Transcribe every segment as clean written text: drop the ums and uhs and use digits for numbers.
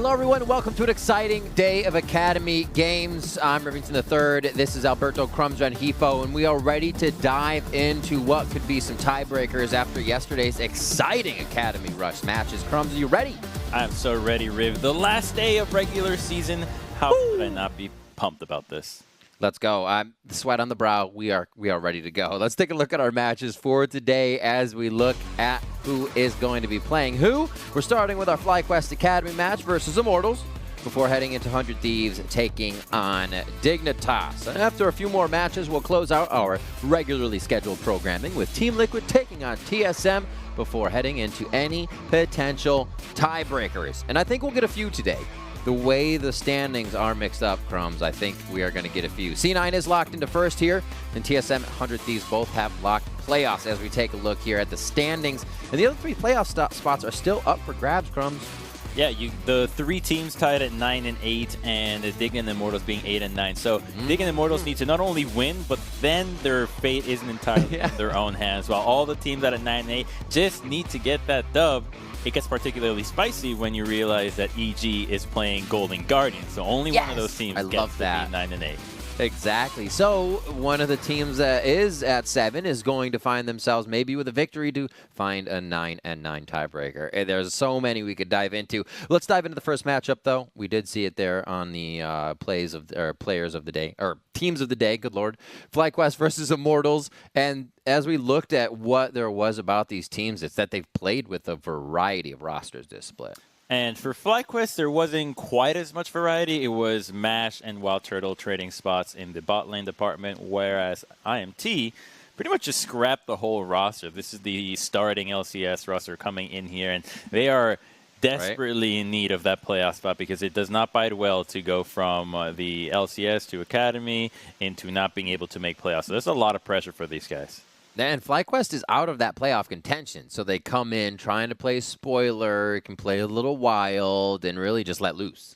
Hello, everyone. Welcome to an exciting day of Academy Games. I'm Rivington III. This is Alberto Crumbs Rengifo, and we are ready to dive into what could be some tiebreakers after yesterday's exciting Academy Rush matches. Crumbs, are you ready? I'm so ready, Riv. The last day of regular season. How could I not be pumped about this? Let's go. The sweat on the brow. We are ready to go. Let's take a look at our matches for today as we look at who is going to be playing who. We're starting with our FlyQuest Academy match versus Immortals before heading into 100 Thieves taking on Dignitas. And after a few more matches, we'll close out our regularly scheduled programming with Team Liquid taking on TSM before heading into any potential tiebreakers. And I think we'll get a few today. The way the standings are mixed up, Crumbs, I think we are going to get a few. C9 is locked into first here, and TSM and 100 Thieves both have locked playoffs as we take a look here at the standings. And the other three playoff spots are still up for grabs, Crumbs. Yeah, the three teams tied at 9 and 8, and the Dig and Immortals being 8 and 9. So Dig and Immortals need to not only win, but then their fate isn't entirely in their own hands. While all the teams at 9 and 8 just need to get that dub. It gets particularly spicy when you realize that EG is playing Golden Guardian. So only one of those teams gets to be 9 and 8. Exactly. So one of the teams that is at 7 is going to find themselves maybe with a victory to find a 9 and 9 tiebreaker. And there's so many we could dive into. Let's dive into the first matchup, though. We did see it there on the players of the day, or teams of the day. Good Lord, FlyQuest versus Immortals. And as we looked at what there was about these teams, it's that they've played with a variety of rosters this split. And for FlyQuest, there wasn't quite as much variety. It was Mash and Wild Turtle trading spots in the bot lane department, whereas IMT pretty much just scrapped the whole roster. This is the starting LCS roster coming in here, and they are desperately in need of that playoff spot because it does not bide well to go from the LCS to Academy into not being able to make playoffs. So there's a lot of pressure for these guys. And FlyQuest is out of that playoff contention, so they come in trying to play spoiler, can play a little wild, and really just let loose.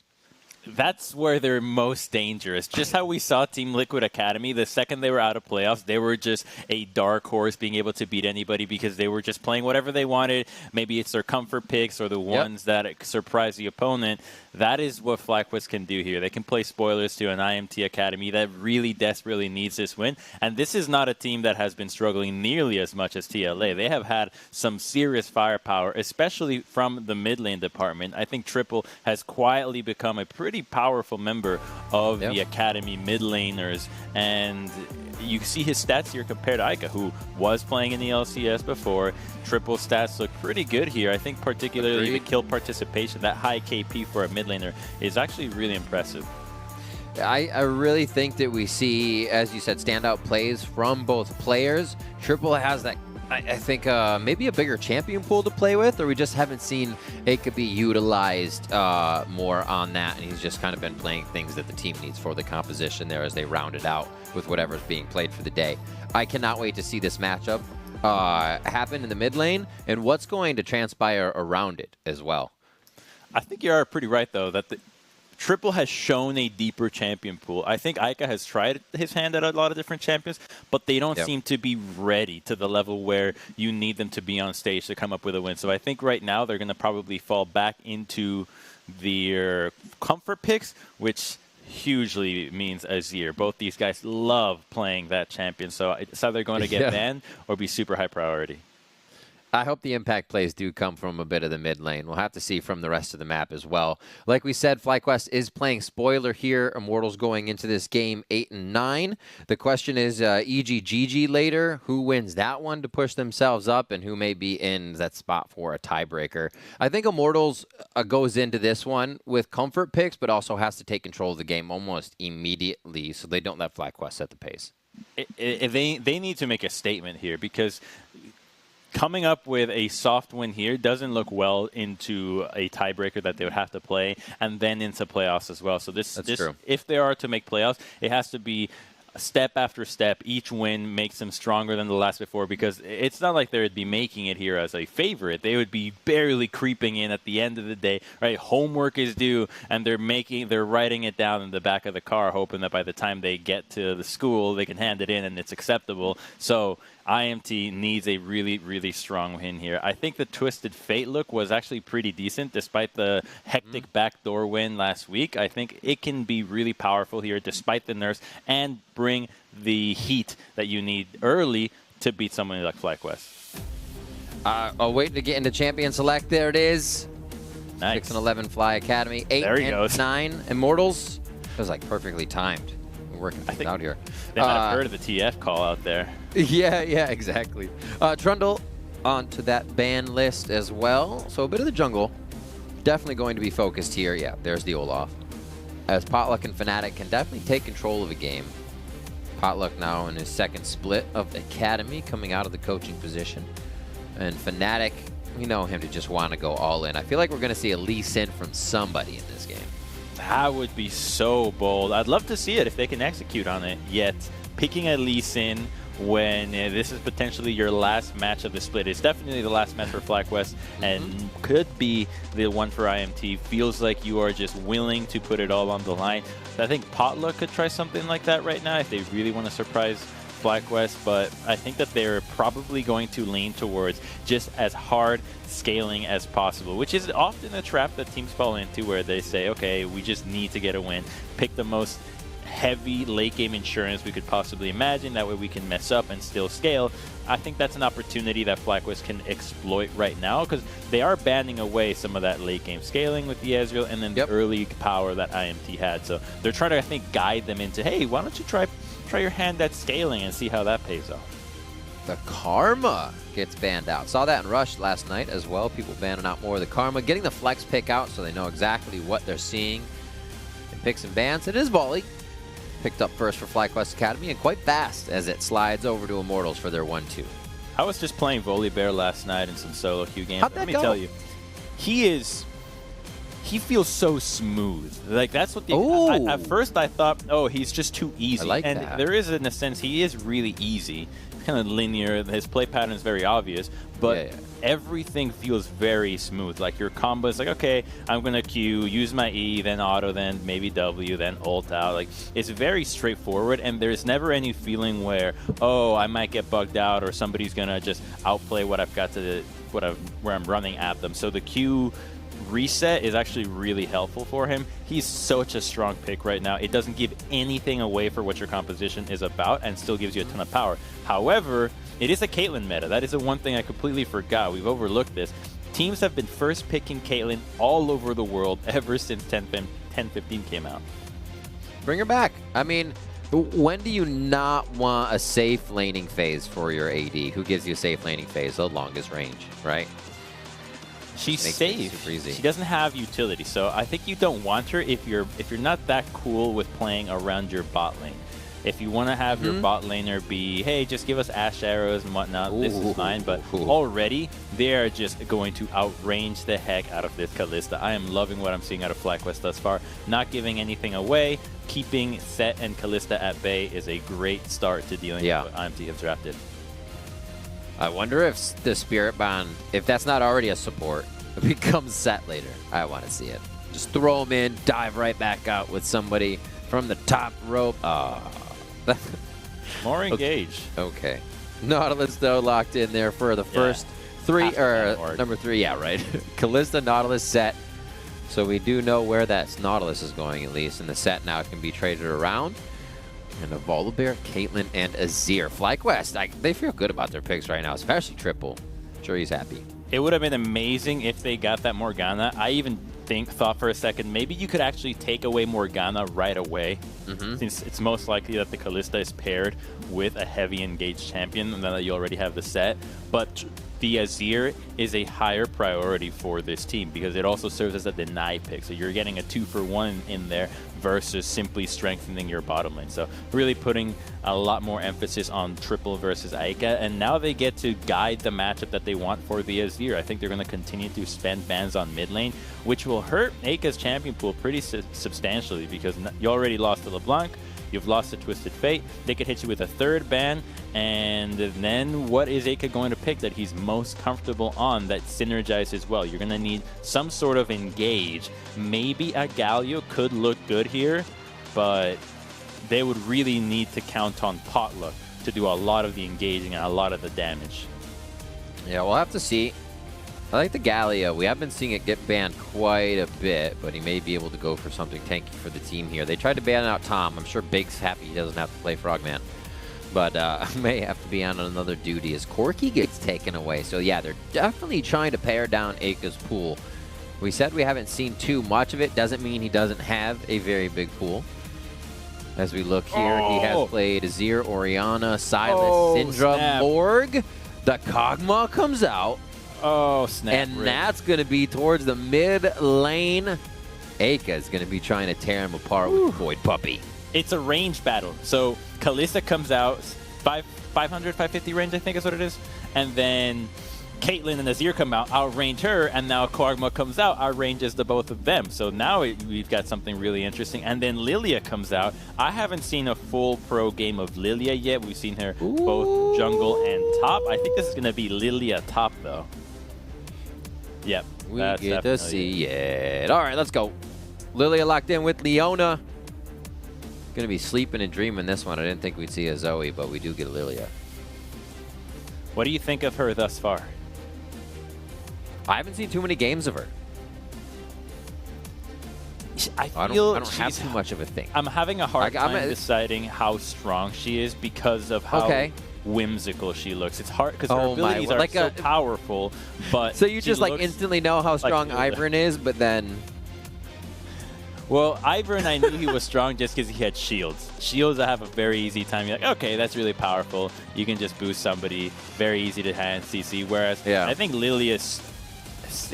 That's where they're most dangerous. Just how we saw Team Liquid Academy, the second they were out of playoffs, they were just a dark horse being able to beat anybody because they were just playing whatever they wanted. Maybe it's their comfort picks or the ones that surprise the opponent. That is what FlyQuest can do here. They can play spoilers to an IMT Academy that really desperately needs this win. And this is not a team that has been struggling nearly as much as TLA. They have had some serious firepower, especially from the mid lane department. I think Triple has quietly become a pretty powerful member of the Academy mid laners. And you see his stats here compared to Ica, who was playing in the LCS before. Triple stats look pretty good here. I think particularly the kill participation, that high KP for a mid laner, is actually really impressive. I really think that we see, as you said, standout plays from both players. Triple has that, I think, maybe a bigger champion pool to play with, or we just haven't seen it could be utilized more on that, and he's just kind of been playing things that the team needs for the composition there as they round it out with whatever's being played for the day. I cannot wait to see this matchup happen in the mid lane and what's going to transpire around it as well. I think you are pretty right, though, that the Triple has shown a deeper champion pool. I think Ica has tried his hand at a lot of different champions, but they don't seem to be ready to the level where you need them to be on stage to come up with a win. So I think right now they're going to probably fall back into their comfort picks, which hugely means Azir. Both these guys love playing that champion, so it's either going to get banned or be super high priority. I hope the impact plays do come from a bit of the mid lane. We'll have to see from the rest of the map as well. Like we said, FlyQuest is playing spoiler here. Immortals going into this game 8 and 9. The question is EGGG later. Who wins that one to push themselves up and who may be in that spot for a tiebreaker? I think Immortals goes into this one with comfort picks, but also has to take control of the game almost immediately so they don't let FlyQuest set the pace. They need to make a statement here because coming up with a soft win here doesn't look well into a tiebreaker that they would have to play and then into playoffs as well. So this if they are to make playoffs, it has to be step after step. Each win makes them stronger than the last before because it's not like they would be making it here as a favorite. They would be barely creeping in at the end of the day, right? Homework is due and they're writing it down in the back of the car hoping that by the time they get to the school, they can hand it in and it's acceptable. So IMT needs a really, really strong win here. I think the Twisted Fate look was actually pretty decent despite the hectic backdoor win last week. I think it can be really powerful here despite the nerfs and bring the heat that you need early to beat someone like FlyQuest. Oh, waiting to get into Champion Select. There it is. Nice. 6 and 11 Fly Academy. 8 there he and goes. 9 Immortals. It was like perfectly timed. We're working things out here. They might have heard of the TF call out there. Yeah, exactly. Trundle onto that ban list as well. So a bit of the jungle. Definitely going to be focused here. Yeah, there's the Olaf. As Potluck and Fnatic can definitely take control of a game. Potluck now in his second split of Academy, coming out of the coaching position. And Fnatic, we know him to just want to go all in. I feel like we're going to see a Lee Sin from somebody in this game. That would be so bold. I'd love to see it if they can execute on it. Yet, picking a Lee Sin when this is potentially your last match of the split. It's definitely the last match for FlyQuest and could be the one for IMT. Feels like you are just willing to put it all on the line. I think Potluck could try something like that right now if they really want to surprise FlyQuest, but I think that they're probably going to lean towards just as hard scaling as possible, which is often a trap that teams fall into where they say, okay, we just need to get a win, pick the most heavy late game insurance we could possibly imagine, that way we can mess up and still scale. I think that's an opportunity that FlyQuest can exploit right now because they are banning away some of that late game scaling with the Ezreal and then the early power that IMT had. So they're trying to, I think, guide them into, hey, why don't you try your hand at scaling and see how that pays off. The Karma gets banned out. Saw that in Rush last night as well. People banning out more of the Karma, getting the flex pick out so they know exactly what they're seeing. It picks and bans. It is Volley. Picked up first for FlyQuest Academy and quite fast as it slides over to Immortals for their 1-2. I was just playing Volibear last night in some solo queue games. How'd that Let me go? tell you, he feels so smooth. Like, that's what at first I thought, oh, he's just too easy. I like and that. there is, in a sense, he is really easy. Kind of linear. His play pattern is very obvious, but everything feels very smooth. Like, your combo is like, okay, I'm going to Q, use my E, then auto, then maybe W, then ult out. Like, it's very straightforward, and there's never any feeling where, oh, I might get bugged out or somebody's going to just outplay what I've got to, where I'm running at them. So the Q reset is actually really helpful for him. He's such a strong pick right now. It doesn't give anything away for what your composition is about and still gives you a ton of power. However, it is a Caitlyn meta. That is the one thing I completely forgot. We've overlooked this. Teams have been first picking Caitlyn all over the world ever since 10-15 came out. Bring her back. I mean, when do you not want a safe laning phase for your AD? Who gives you a safe laning phase? The longest range, right? She's safe. She doesn't have utility, so I think you don't want her if you're not that cool with playing around your bot lane. If you want to have your bot laner be, hey, just give us Ash arrows and whatnot, this is fine. But already, they are just going to outrange the heck out of this Kalista. I am loving what I'm seeing out of FlyQuest thus far. Not giving anything away. Keeping Set and Kalista at bay is a great start to dealing with what IMT have drafted. I wonder if the Spirit Bond, if that's not already a support, it becomes Set later. I want to see it. Just throw him in, dive right back out with somebody from the top rope. More engaged. Okay. Nautilus, though, locked in there for the first three, or number 3. Yeah, right. Kalista, Nautilus, Set. So we do know where that Nautilus is going, at least, and the Set now can be traded around. And a Volibear, Caitlyn, and Azir. FlyQuest, they feel good about their picks right now, especially Triple. I'm sure he's happy. It would have been amazing if they got that Morgana. I even thought for a second, maybe you could actually take away Morgana right away, since it's most likely that the Kalista is paired with a heavy engaged champion, and that you already have the Set. But the Azir is a higher priority for this team because it also serves as a deny pick. So you're getting a 2-for-1 in there versus simply strengthening your bottom lane. So really putting a lot more emphasis on Triple versus Aika. And now they get to guide the matchup that they want for the Azir. I think they're going to continue to spend bans on mid lane, which will hurt Aika's champion pool pretty substantially because you already lost to LeBlanc. You've lost to Twisted Fate. They could hit you with a third ban. And then what is Aika going to pick that he's most comfortable on that synergizes well? You're going to need some sort of engage. Maybe a Galio could look good here, but they would really need to count on Potluck to do a lot of the engaging and a lot of the damage. Yeah, we'll have to see. I like the Gallia. We have been seeing it get banned quite a bit, but he may be able to go for something tanky for the team here. They tried to ban out Tom. I'm sure Big's happy he doesn't have to play Frogman. But may have to be on another duty as Corki gets taken away. So yeah, they're definitely trying to pare down Aka's pool. We said we haven't seen too much of it. Doesn't mean he doesn't have a very big pool. As we look here, he has played Azir, Orianna, Silas, Syndra, snap. Morg. The Kog'Maw comes out. Oh, snap. And that's going to be towards the mid lane. Aka is going to be trying to tear him apart with the Void Puppy. It's a range battle. So Kalista comes out, 500, 550 range, I think is what it is. And then Caitlyn and Azir come out, outrange her, and now Kog'Maw comes out, outranges the both of them. So now we've got something really interesting. And then Lilia comes out. I haven't seen a full pro game of Lilia yet. We've seen her both jungle and top. I think this is going to be Lilia top, though. Yep. We get to see it. All right, let's go. Lilia locked in with Leona. Going to be sleeping and dreaming this one. I didn't think we'd see a Zoe, but we do get a Lilia. What do you think of her thus far? I haven't seen too many games of her. I don't have too much of a thing. I'm having a hard time deciding how strong she is because of how whimsical she looks. It's hard because her abilities are so powerful, but so you just like instantly know how strong Ivern is, but then... Well, Ivern, I knew he was strong just because he had shields. Shields, I have a very easy time. You're like, okay, that's really powerful. You can just boost somebody. Very easy to hand CC. Whereas I think Lilia's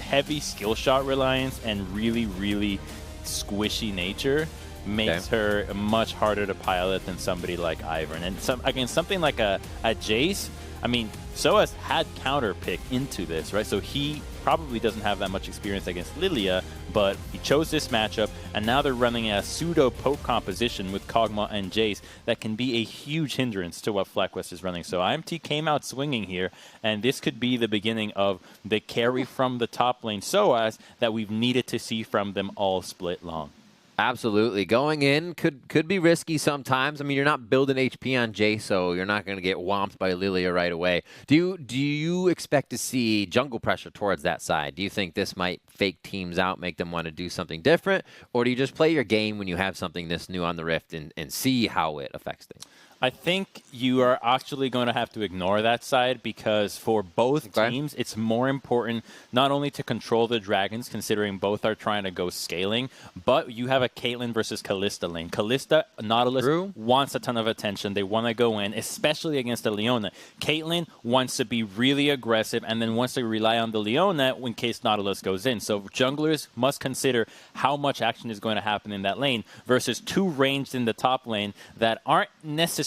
heavy skill shot reliance and really, really squishy nature makes her much harder to pilot than somebody like Ivern. And again, something like a Jace, I mean, Soas had counter pick into this, right? So he probably doesn't have that much experience against Lilia, but he chose this matchup, and now they're running a pseudo poke composition with Kog'Maw and Jace that can be a huge hindrance to what FlyQuest is running. So IMT came out swinging here, and this could be the beginning of the carry from the top lane Soas that we've needed to see from them all split long. Absolutely. Going in could be risky sometimes. I mean, you're not building HP on Jace, so you're not going to get whomped by Lilia right away. Do you expect to see jungle pressure towards that side? Do you think this might fake teams out, make them want to do something different? Or do you just play your game when you have something this new on the Rift and see how it affects things? I think you are actually going to have to ignore that side because for both teams, it's more important not only to control the dragons, considering both are trying to go scaling, but you have a Caitlyn versus Kalista lane. Kalista, Nautilus wants a ton of attention. They want to go in, especially against the Leona. Caitlyn wants to be really aggressive and then wants to rely on the Leona in case Nautilus goes in. So junglers must consider how much action is going to happen in that lane versus two ranged in the top lane that aren't necessarily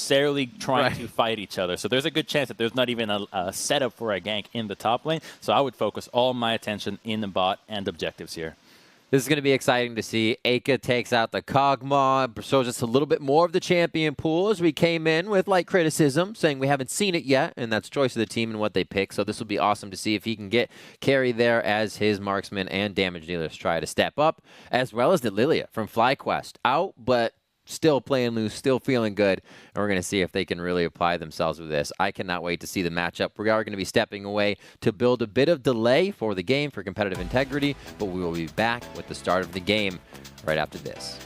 trying to fight each other. So there's a good chance that there's not even a setup for a gank in the top lane. So I would focus all my attention in the bot and objectives here. This is going to be exciting to see. Aka takes out the Kog'Maw, shows us a little bit more of the champion pool as we came in with light criticism, saying we haven't seen it yet, and that's choice of the team and what they pick. So this will be awesome to see if he can get carry there as his marksman and damage dealers try to step up, as well as the Lilia from FlyQuest. Out, but still playing loose, still feeling good, and we're going to see if they can really apply themselves with this. I cannot wait to see the matchup. We are going to be stepping away to build a bit of delay for the game for competitive integrity, but we will be back with the start of the game right after this.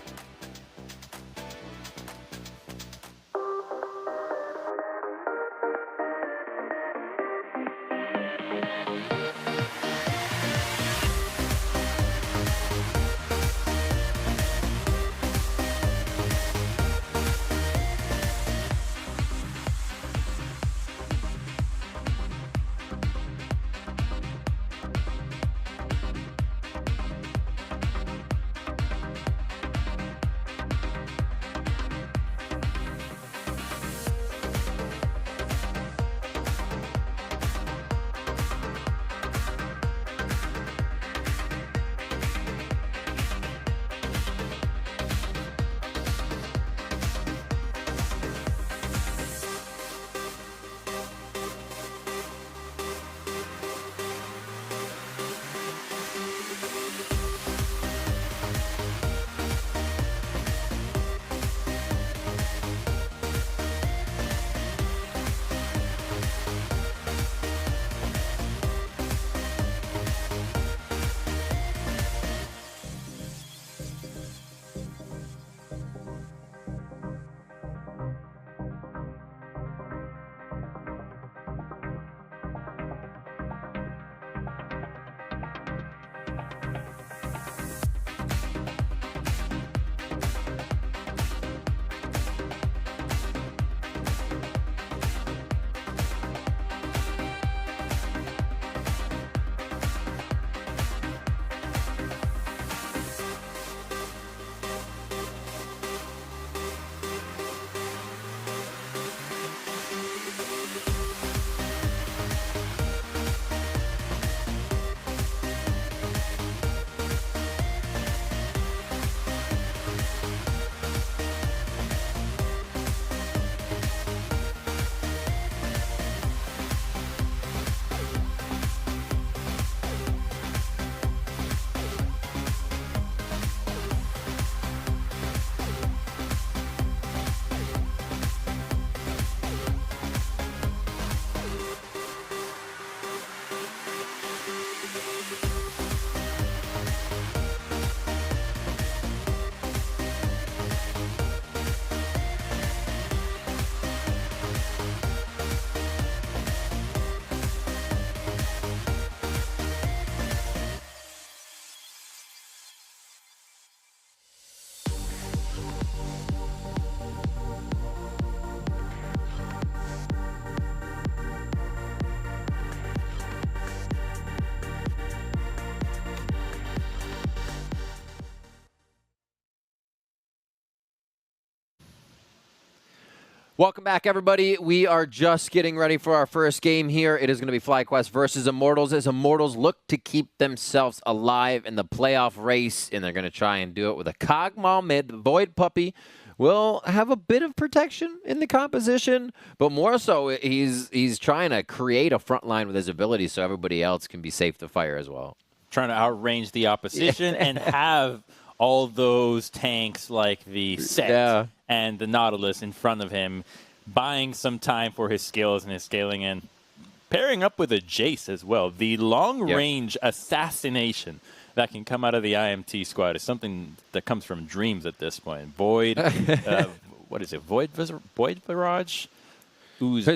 Welcome back, everybody. We are just getting ready for our first game here. It is going to be FlyQuest versus Immortals, as Immortals look to keep themselves alive in the playoff race, and they're going to try and do it with a Kog'Maw mid. The Void Puppy will have a bit of protection in the composition, but more so, he's trying to create a front line with his abilities so everybody else can be safe to fire as well. Trying to outrange the opposition and have all those tanks like the Set and the Nautilus in front of him, buying some time for his skills and his scaling, and pairing up with a Jace as well. The long-range assassination that can come out of the IMT squad is something that comes from dreams at this point. Void, what is it? Void Barrage? Ooze.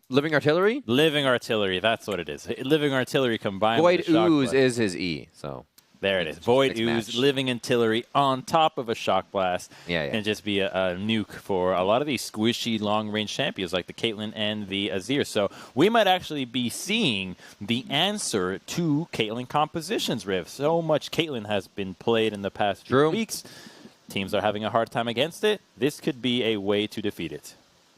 Living Artillery? Living Artillery, that's what it is. Living Artillery combined Void with the Shock Ooze Blast. is his E, so... There it is. Void Ooze, Living Artillery on top of a Shock Blast. And just be a nuke for a lot of these squishy long-range champions like the Caitlyn and the Azir. So we might actually be seeing the answer to Caitlyn compositions, Riv. So much Caitlyn has been played in the past few weeks. Teams are having a hard time against it. This could be a way to defeat it.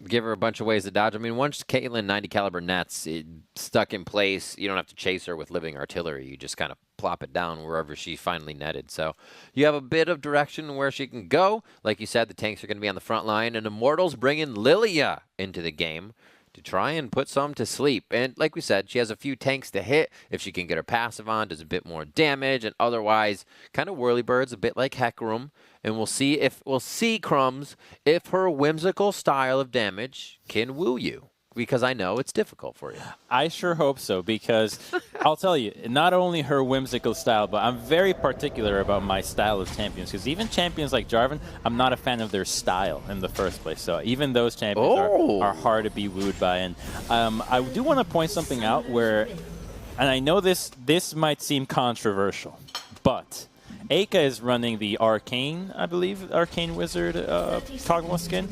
Give her a bunch of ways to dodge. I mean, once Caitlyn 90 caliber nets stuck in place, you don't have to chase her with Living Artillery. You just kind of plop it down wherever she finally netted. So you have a bit of direction where she can go. Like you said, the tanks are going to be on the front line, and Immortals bringing Lilia into the game to try and put some to sleep. And like we said, she has a few tanks to hit. If she can get her passive on, does a bit more damage, and otherwise kind of whirlybirds, a bit like Hecarim. And we'll see Crumbs if her whimsical style of damage can woo you, because I know it's difficult for you. I sure hope so, because I'll tell you, not only her whimsical style, but I'm very particular about my style of champions, because even champions like Jarvan, I'm not a fan of their style in the first place. So even those champions are hard to be wooed by. And I do want to point something out where, and I know this might seem controversial, but Aka is running the Arcane, I believe, Arcane Wizard Kog'Maw skin.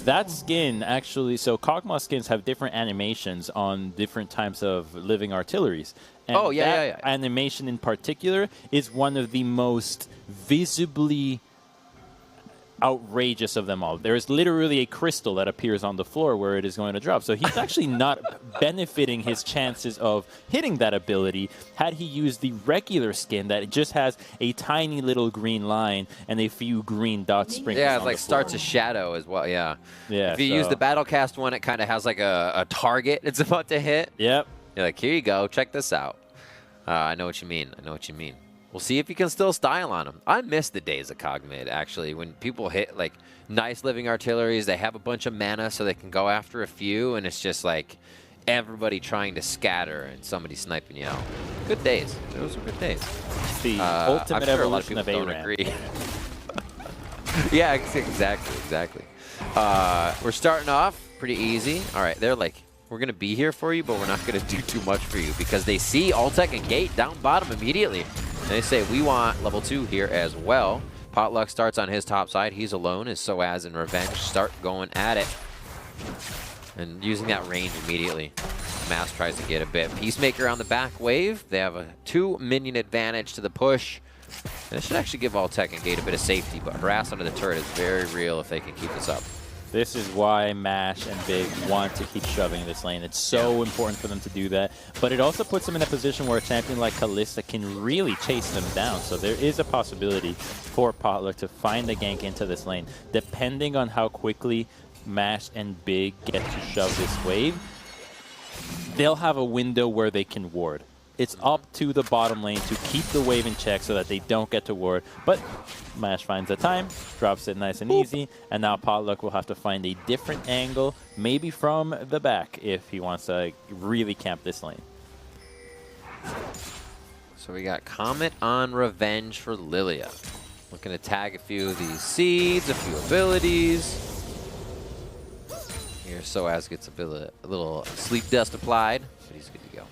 That skin actually, so Kog'Maw skins have different animations on different types of Living Artilleries. And that animation in particular is one of the most visibly outrageous of them all. There is literally a crystal that appears on the floor where it is going to drop. So he's actually not benefiting his chances of hitting that ability had he used the regular skin that just has a tiny little green line and a few green dots sprinkled on it's like the floor. starts a shadow as well, Yeah. If you use the Battlecast one, it kind of has like a target it's about to hit. Yep. You're like, here you go, check this out. I know what you mean. We'll see if you can still style on them. I miss the days of Cog Mid, actually, when people hit like nice Living Artilleries. They have a bunch of mana so they can go after a few, and it's just like everybody trying to scatter and somebody sniping you out. Good days. Those were good days. The ultimate evolution of don't agree. Yeah, exactly. We're starting off pretty easy. All right, they're like, we're going to be here for you, but we're not going to do too much for you, because they see Altec and Gate down bottom immediately. And they say, we want level 2 here as well. Potluck starts on his top side. He's alone as Soaz and Revenge start going at it. And using that range immediately. Mass tries to get a bit. Peacemaker on the back wave. They have a 2 minion advantage to the push. This should actually give Altec and Gate a bit of safety, but harass under the turret is very real if they can keep this up. This is why Mash and Big want to keep shoving this lane. It's so important for them to do that. But it also puts them in a position where a champion like Kalista can really chase them down. So there is a possibility for Potluck to find the gank into this lane. Depending on how quickly Mash and Big get to shove this wave, they'll have a window where they can ward. It's up to the bottom lane to keep the wave in check so that they don't get to ward. But Mash finds the time, drops it nice and easy, and now Potluck will have to find a different angle, maybe from the back, if he wants to really camp this lane. So we got Comet on Revenge for Lilia. Looking to tag a few of these seeds, a few abilities. Here Soaz gets a little sleep dust applied, but he's good to go.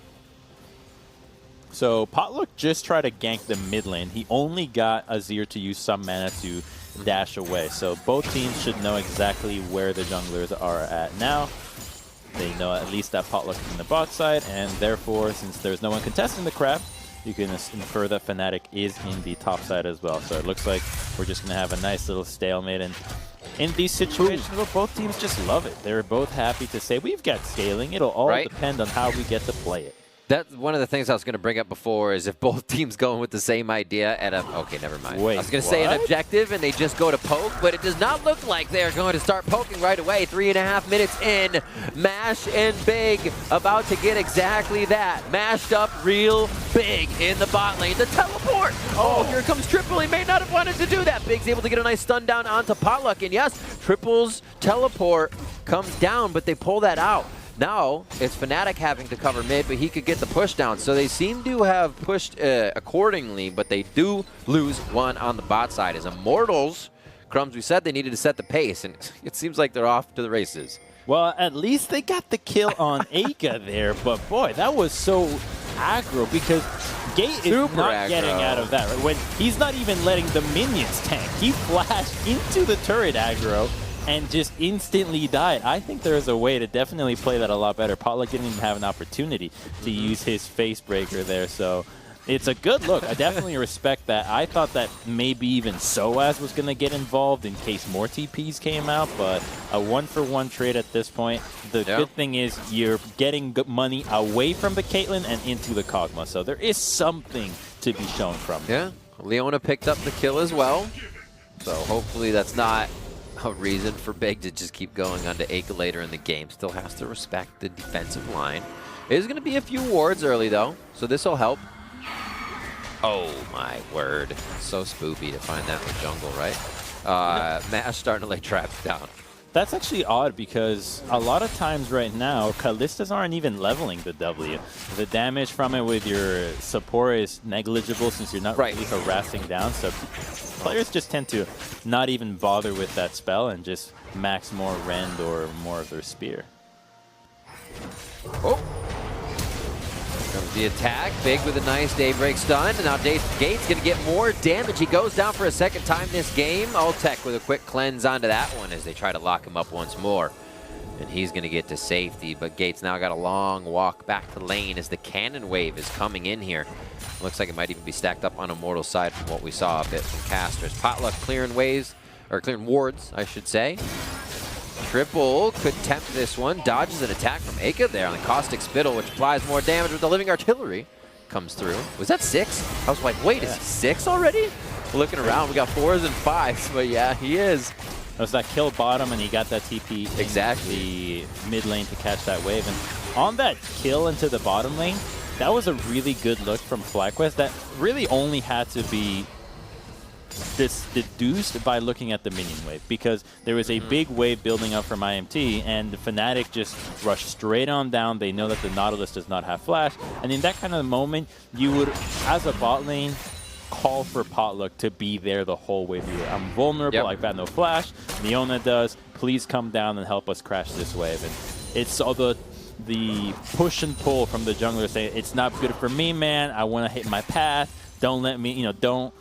So Potluck just tried to gank the mid lane. He only got Azir to use some mana to dash away. So both teams should know exactly where the junglers are at now. They know at least that Potluck is in the bot side, and therefore, since there's no one contesting the crap, you can infer that Fnatic is in the top side as well. So it looks like we're just going to have a nice little stalemate. And in these situations, well, both teams just love it. They're both happy to say, we've got scaling. It'll all depend on how we get to play it. That's one of the things I was going to bring up before is if both teams going with the same idea at a... Okay, never mind. Wait, I was going to say an objective and they just go to poke, but it does not look like they're going to start poking right away. 3.5 minutes in. Mash and Big about to get exactly that. Mashed up real big in the bot lane. The teleport! Oh, here comes Triple. He may not have wanted to do that. Big's able to get a nice stun down onto Potluck. And yes, Triple's teleport comes down, but they pull that out. Now, it's Fnatic having to cover mid, but he could get the push down. So they seem to have pushed accordingly, but they do lose one on the bot side. As Immortals, Crumbs, we said they needed to set the pace, and it seems like they're off to the races. Well, at least they got the kill on Aka there, but boy, that was so aggro because Gate is not getting out of that. Right? When he's not even letting the minions tank. He flashed into the turret aggro and just instantly died. I think there's a way to definitely play that a lot better. Potluck didn't even have an opportunity to use his face breaker there, so it's a good look. I definitely respect that. I thought that maybe even Soaz was going to get involved in case more TPs came out, but a 1-for-1 trade at this point. The good thing is you're getting good money away from the Caitlyn and into the Kog'Maw, so there is something to be shown from it. Yeah, Leona picked up the kill as well, so hopefully that's not a reason for Big to just keep going onto Aka later in the game. Still has to respect the defensive line. There's going to be a few wards early, though, so this will help. Oh, my word. So spoopy to find that in the jungle, right? Mash starting to lay traps down. That's actually odd because a lot of times right now, Kallistas aren't even leveling the W. The damage from it with your support is negligible since you're not really harassing down. So players just tend to not even bother with that spell and just max more Rend or more of their spear. Oh. Comes the attack. Big with a nice Daybreak stun. And now Gate's going to get more damage. He goes down for a second time this game. Ultech with a quick cleanse onto that one as they try to lock him up once more. And he's going to get to safety. But Gate's now got a long walk back to lane as the cannon wave is coming in here. Looks like it might even be stacked up on Immortal's side from what we saw a bit from casters. Potluck clearing waves, or clearing wards, I should say. Triple could tempt this one. Dodges an attack from Aka there on the Caustic Spittle, which applies more damage with the Living Artillery. Comes through. Was that 6? I was like, wait, is he 6 already? Looking around, we got 4s and 5s, but yeah, he is. It was that kill bottom, and he got that TP in the mid lane to catch that wave. And on that kill into the bottom lane, that was a really good look from FlyQuest that really only had to be deduced by looking at the minion wave, because there was a big wave building up from IMT, and the Fnatic just rushed straight on down. They know that the Nautilus does not have flash, and in that kind of moment, you would, as a bot lane, call for Potluck to be there the whole way through. I'm vulnerable, I've got no flash, Leona does, please come down and help us crash this wave. And it's all the push and pull from the jungler saying, it's not good for me, man, I want to hit my path, don't let me, you know, don't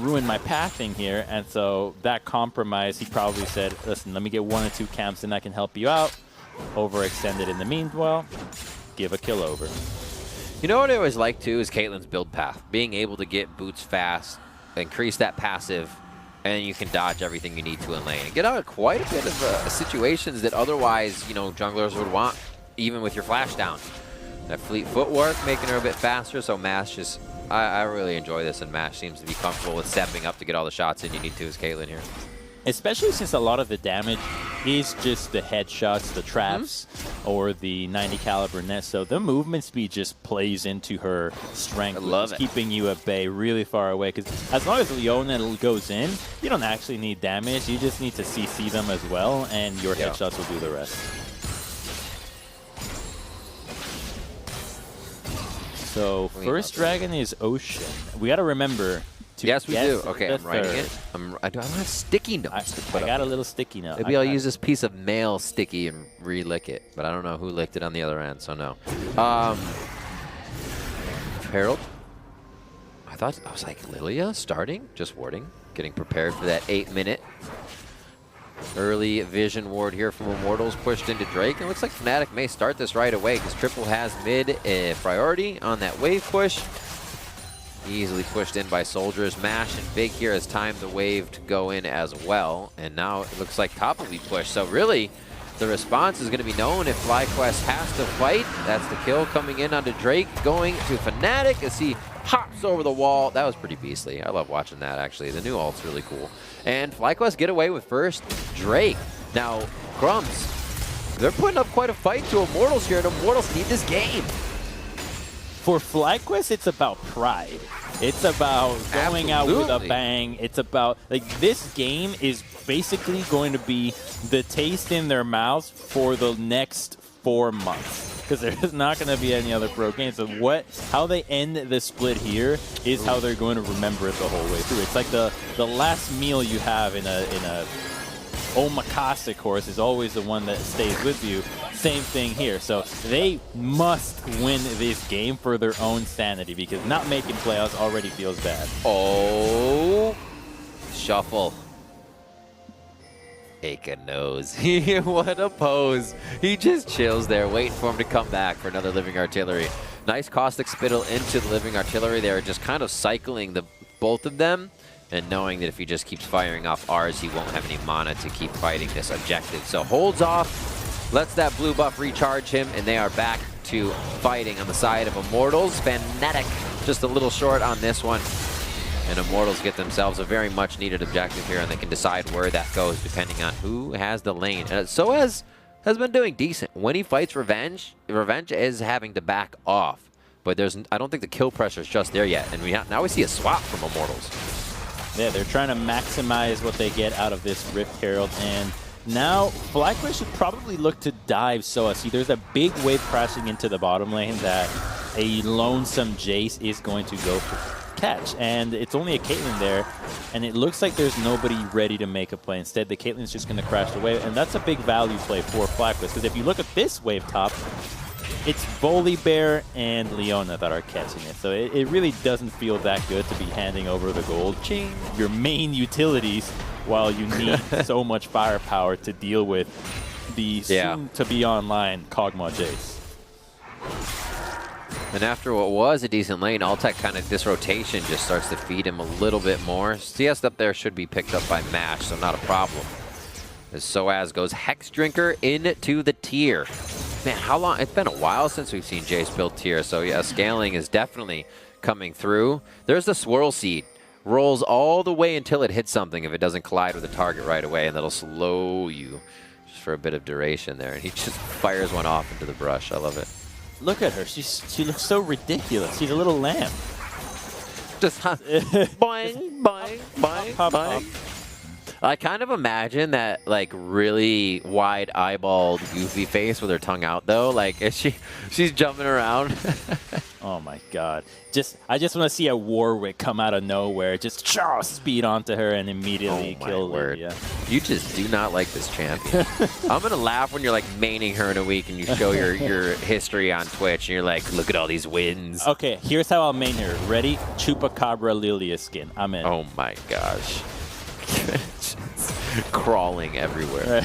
ruin my pathing here. And so that compromise, he probably said, listen, let me get 1 or 2 camps and I can help you out. Overextended in the meanwhile, give a kill over. You know what I always like too is Caitlyn's build path. Being able to get boots fast, increase that passive, and you can dodge everything you need to in lane. And get out of quite a bit of situations that otherwise, you know, junglers would want, even with your flash down. That fleet footwork, making her a bit faster, so Mash just... I really enjoy this, and Mash seems to be comfortable with stepping up to get all the shots in you need to as Caitlyn here. Especially since a lot of the damage is just the headshots, the traps, or the 90 caliber net. So the movement speed just plays into her strength. I love it. Keeping you at bay really far away. Because as long as Leona goes in, you don't actually need damage. You just need to CC them as well, and your headshots will do the rest. So first dragon is Ocean. We got to remember to yes, we do. guess Okay, the I'm writing third. it. I don't have sticky notes to put I got up. a little sticky note. Maybe I'll use this piece of mail sticky and re-lick it, but I don't know who licked it on the other end, so no. Herald. I was like, Lilia starting? Just warding. Getting prepared for that 8-minute early vision ward here from Immortals, pushed into Drake. It looks like Fnatic may start this right away because Triple has mid priority on that wave push. Easily pushed in by soldiers. Mash and Big here has timed the wave to go in as well. And now it looks like top will be pushed. So really, the response is going to be known if FlyQuest has to fight. That's the kill coming in onto Drake, going to Fnatic as he hops over the wall. That was pretty beastly. I love watching that, actually. The new ult's really cool. And FlyQuest get away with first Drake. Now, Crumbs, they're putting up quite a fight to Immortals here, and Immortals need this game. For FlyQuest, it's about pride. It's about going out with a bang. It's about, like, this game is basically going to be the taste in their mouths for the next 4 months. Because there's not going to be any other pro games. So how they end the split here is how they're going to remember it the whole way through. It's like the last meal you have in a omakase course is always the one that stays with you. Same thing here. So they must win this game for their own sanity, because not making playoffs already feels bad. Oh, shuffle. Aka knows. What a pose. He just chills there, waiting for him to come back for another Living Artillery. Nice caustic spittle into the Living Artillery. They're just kind of cycling both of them, and knowing that if he just keeps firing off ours, he won't have any mana to keep fighting this objective. So holds off, lets that blue buff recharge him, and they are back to fighting on the side of Immortals. Fnatic just a little short on this one. And Immortals get themselves a very much needed objective here, and they can decide where that goes depending on who has the lane. And Soaz has been doing decent. When he fights Revenge, Revenge is having to back off. But I don't think the kill pressure is just there yet. And now we see a swap from Immortals. Yeah, they're trying to maximize what they get out of this Rift Herald, and now FlyQuest should probably look to dive Soa. See, there's a big wave crashing into the bottom lane that a lonesome Jace is going to go for catch, and it's only a Caitlyn there, and it looks like there's nobody ready to make a play. Instead, the Caitlyn's just going to crash the wave, and that's a big value play for FlyQuest, because if you look at this wave top, it's Volibear and Leona that are catching it. So it really doesn't feel that good to be handing over the gold. Ching. Your main utilities, while you need so much firepower to deal with the soon-to-be online Kog'Maw Jace. And after what was a decent lane, Altec kind of, this rotation just starts to feed him a little bit more. CS up there should be picked up by Mash, so not a problem. As Soaz goes Hex Drinker into the tier. Man, how long? It's been a while since we've seen Jace build tier, so yeah, scaling is definitely coming through. There's the Swirl Seed. Rolls all the way until it hits something if it doesn't collide with the target right away, and that'll slow you just for a bit of duration there. And he just fires one off into the brush. I love it. Look at her. She looks so ridiculous. She's a little lamb. Just boing, boing, boing, boing. I kind of imagine that, like, really wide eyeballed goofy face with her tongue out, though. Like, she's jumping around. Oh my god. I just want to see a Warwick come out of nowhere, just speed onto her and immediately kill her. Yeah. You just do not like this champion. I'm going to laugh when you're, like, maining her in a week and you show your history on Twitch and you're like, look at all these wins. Okay, here's how I'll main her. Ready? Chupacabra Lilia skin. I'm in. Oh my gosh. Crawling everywhere.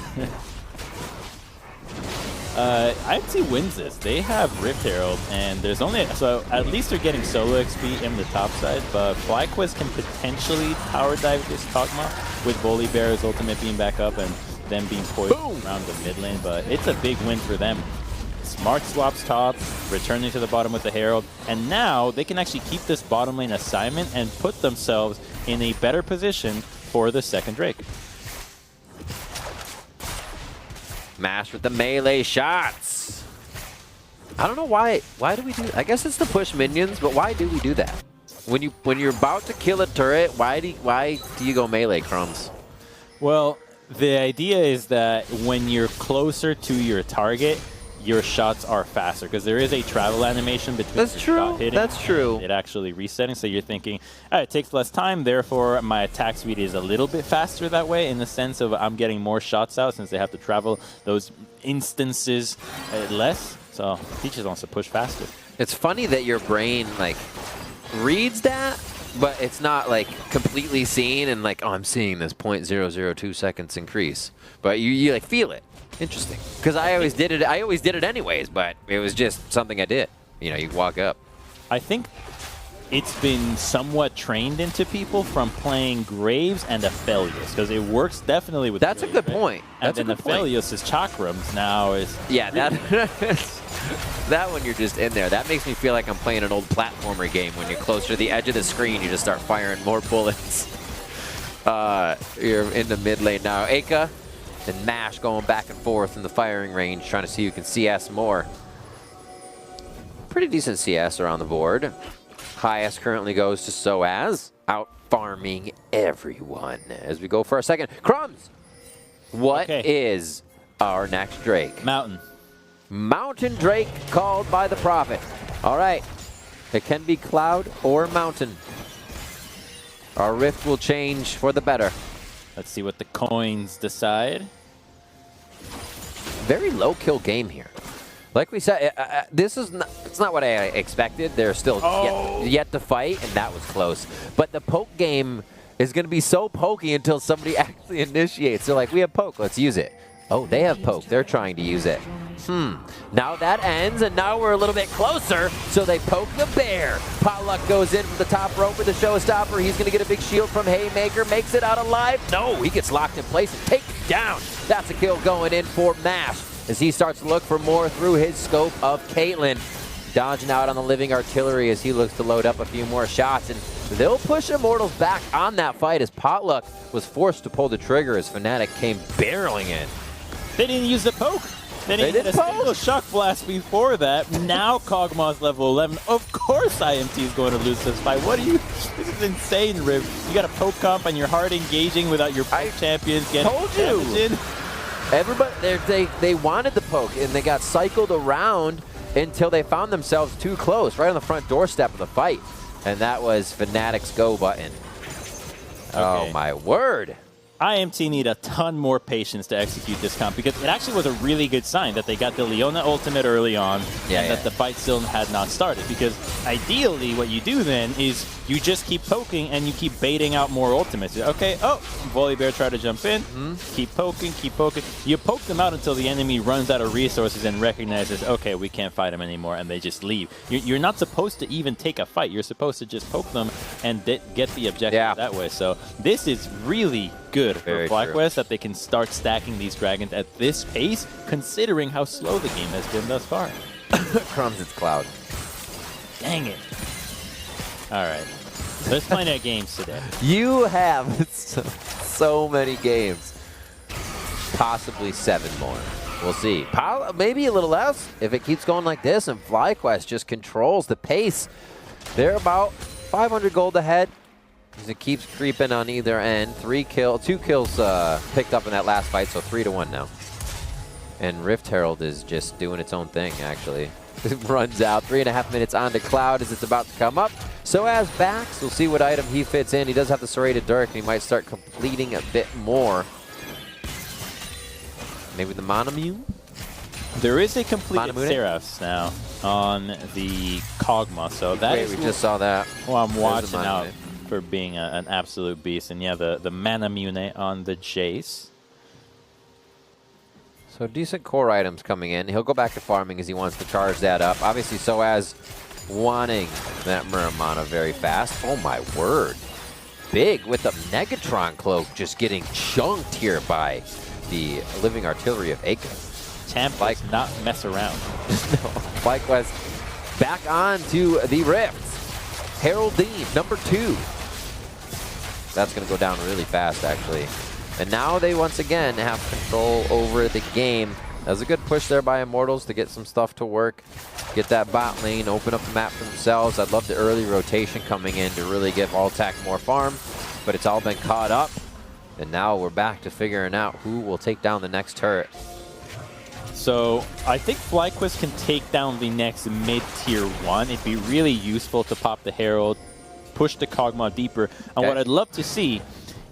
IMT wins this. They have Rift Herald, and there's only... So at least they're getting solo XP in the top side, but FlyQuest can potentially power dive this Kog'Maw with Volibear's ultimate being back up and them being poisoned around the mid lane, but it's a big win for them. Smart swaps top, returning to the bottom with the Herald, and now they can actually keep this bottom lane assignment and put themselves in a better position for the second Drake. Mash with the melee shots. I don't know why do we do that? I guess it's to push minions, but why do we do that? When you're about to kill a turret, why do you go melee, Crumbs? Well, the idea is that when you're closer to your target, your shots are faster, because there is a travel animation between shot hitting and it actually resetting. So you're thinking, it takes less time, therefore my attack speed is a little bit faster that way, in the sense of I'm getting more shots out since they have to travel those instances less. So he just wants to push faster. It's funny that your brain, like, reads that, but it's not, like, completely seen and like, oh, I'm seeing this 0.002 seconds increase. But you like feel it. Interesting, because I always did it anyways, but it was just something I did. You know, you walk up. I think it's been somewhat trained into people from playing Graves and Aphelios, because it works definitely with That's Graves, a good right? point. That's and a then good point. Aphelios is Chakrams now. Yeah, that one you're just in there. That makes me feel like I'm playing an old platformer game. When you're closer to the edge of the screen, you just start firing more bullets. You're in the mid lane now. Aka and Mash going back and forth in the firing range, trying to see who can CS more. Pretty decent CS around the board. Highest currently goes to Soaz, out farming everyone. As we go for our second. Crumbs! What is our next Drake? Mountain. Mountain Drake called by the Prophet. All right. It can be Cloud or Mountain. Our rift will change for the better. Let's see what the coins decide. Very low kill game here. Like we said, this is not, it's not what I expected. They're still yet to fight, and that was close. But the poke game is going to be so pokey until somebody actually initiates. They're like, we have poke, let's use it. Oh, they have poke. They're trying to use it. Now that ends, and now we're a little bit closer, so they poke the bear. Potluck goes in from the top rope with the showstopper. He's going to get a big shield from Haymaker. Makes it out alive. No, he gets locked in place and taken down. That's a kill going in for Mash as he starts to look for more through his scope of Caitlyn. Dodging out on the living artillery as he looks to load up a few more shots. And they'll push Immortals back on that fight as Potluck was forced to pull the trigger as Fnatic came barreling in. They didn't use the poke. They didn't get a single shock blast before that. Now Kog'Maw's level 11. Of course IMT is going to lose this fight. What are you? This is insane, Riv. You got a poke comp and you're hard engaging without your poke champions getting damage in. Everybody, they wanted the poke, and they got cycled around until they found themselves too close, right on the front doorstep of the fight. And that was Fnatic's go button. Okay. Oh, my word. IMT need a ton more patience to execute this comp, because it actually was a really good sign that they got the Leona ultimate early on and that the fight still had not started. Because ideally what you do then is you just keep poking and you keep baiting out more ultimates. Okay, Volibear tried to jump in, keep poking, keep poking. You poke them out until the enemy runs out of resources and recognizes, okay, we can't fight them anymore, and they just leave. You're not supposed to even take a fight. You're supposed to just poke them and get the objective that way. So this is really good for FlyQuest that they can start stacking these dragons at this pace, considering how slow the game has been thus far. Crumbs, it's Cloud. Dang it. All right. Let's find out games today. You have so many games. Possibly 7 more. We'll see. Maybe a little less if it keeps going like this and FlyQuest just controls the pace. They're about 500 gold ahead. As it keeps creeping on either end. 2 kills picked up in that last fight, so 3-1 now. And Rift Herald is just doing its own thing, actually. It runs out. 3.5 minutes on to Cloud as it's about to come up. So as backs, we'll see what item he fits in. He does have the Serrated Dirk, and he might start completing a bit more. Maybe the Monomune? There is a completed Seraphs now on the Kog'Maw, so that is... we just saw that. Well, I'm watching out for being an absolute beast. And yeah, the Manamune on the Jace. So decent core items coming in. He'll go back to farming as he wants to charge that up. Obviously, Soaz wanting that Muramana very fast. Oh my word. Big with the Negatron cloak just getting chunked here by the living artillery of Aka. Champ does not mess around. No. FlyQuest back on to the Rift. Heraldine, number 2. That's going to go down really fast, actually. And now they once again have control over the game. That was a good push there by Immortals to get some stuff to work. Get that bot lane, open up the map for themselves. I'd love the early rotation coming in to really give Altac more farm. But it's all been caught up. And now we're back to figuring out who will take down the next turret. So I think FlyQuest can take down the next mid-tier 1. It'd be really useful to pop the Herald, push the Kog'Maw deeper. And what I'd love to see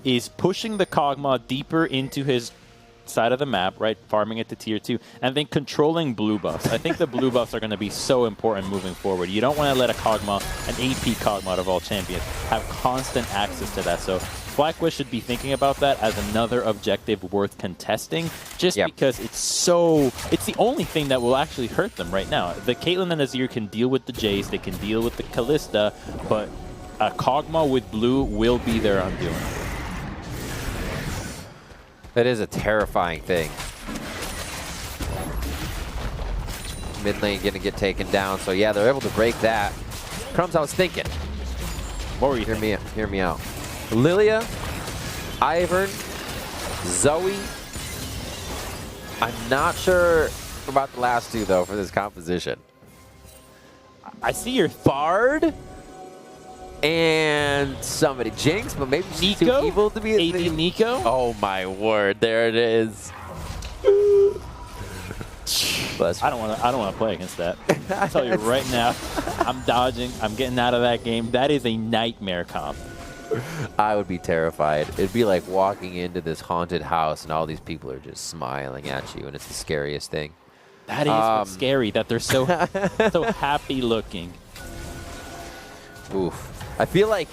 is pushing the Kog'Maw deeper into his side of the map, right, farming it to tier 2, and then controlling blue buffs. I think the blue buffs are going to be so important moving forward. You don't want to let a Kog'Maw, an AP Kog'Maw of all champions, have constant access to that. So FlyQuest should be thinking about that as another objective worth contesting, just because it's the only thing that will actually hurt them right now. The Caitlyn and Azir can deal with the Jace, they can deal with the Kalista, but a Kog'Maw with blue will be their undoing. That is a terrifying thing. Mid lane gonna get taken down, so yeah, they're able to break that. Crumbs, I was thinking. What were you Hear me out. Lilia, Ivern, Zoe. I'm not sure about the last two though for this composition. I see your Bard and somebody. Jinx, but maybe she's too evil to be a AD Nico? Oh my word, there it is. I don't want to play against that. I'll tell you right now, I'm dodging. I'm getting out of that game. That is a nightmare comp. I would be terrified. It'd be like walking into this haunted house and all these people are just smiling at you, and it's the scariest thing. That is what's scary, that they're so happy looking. Oof. I feel like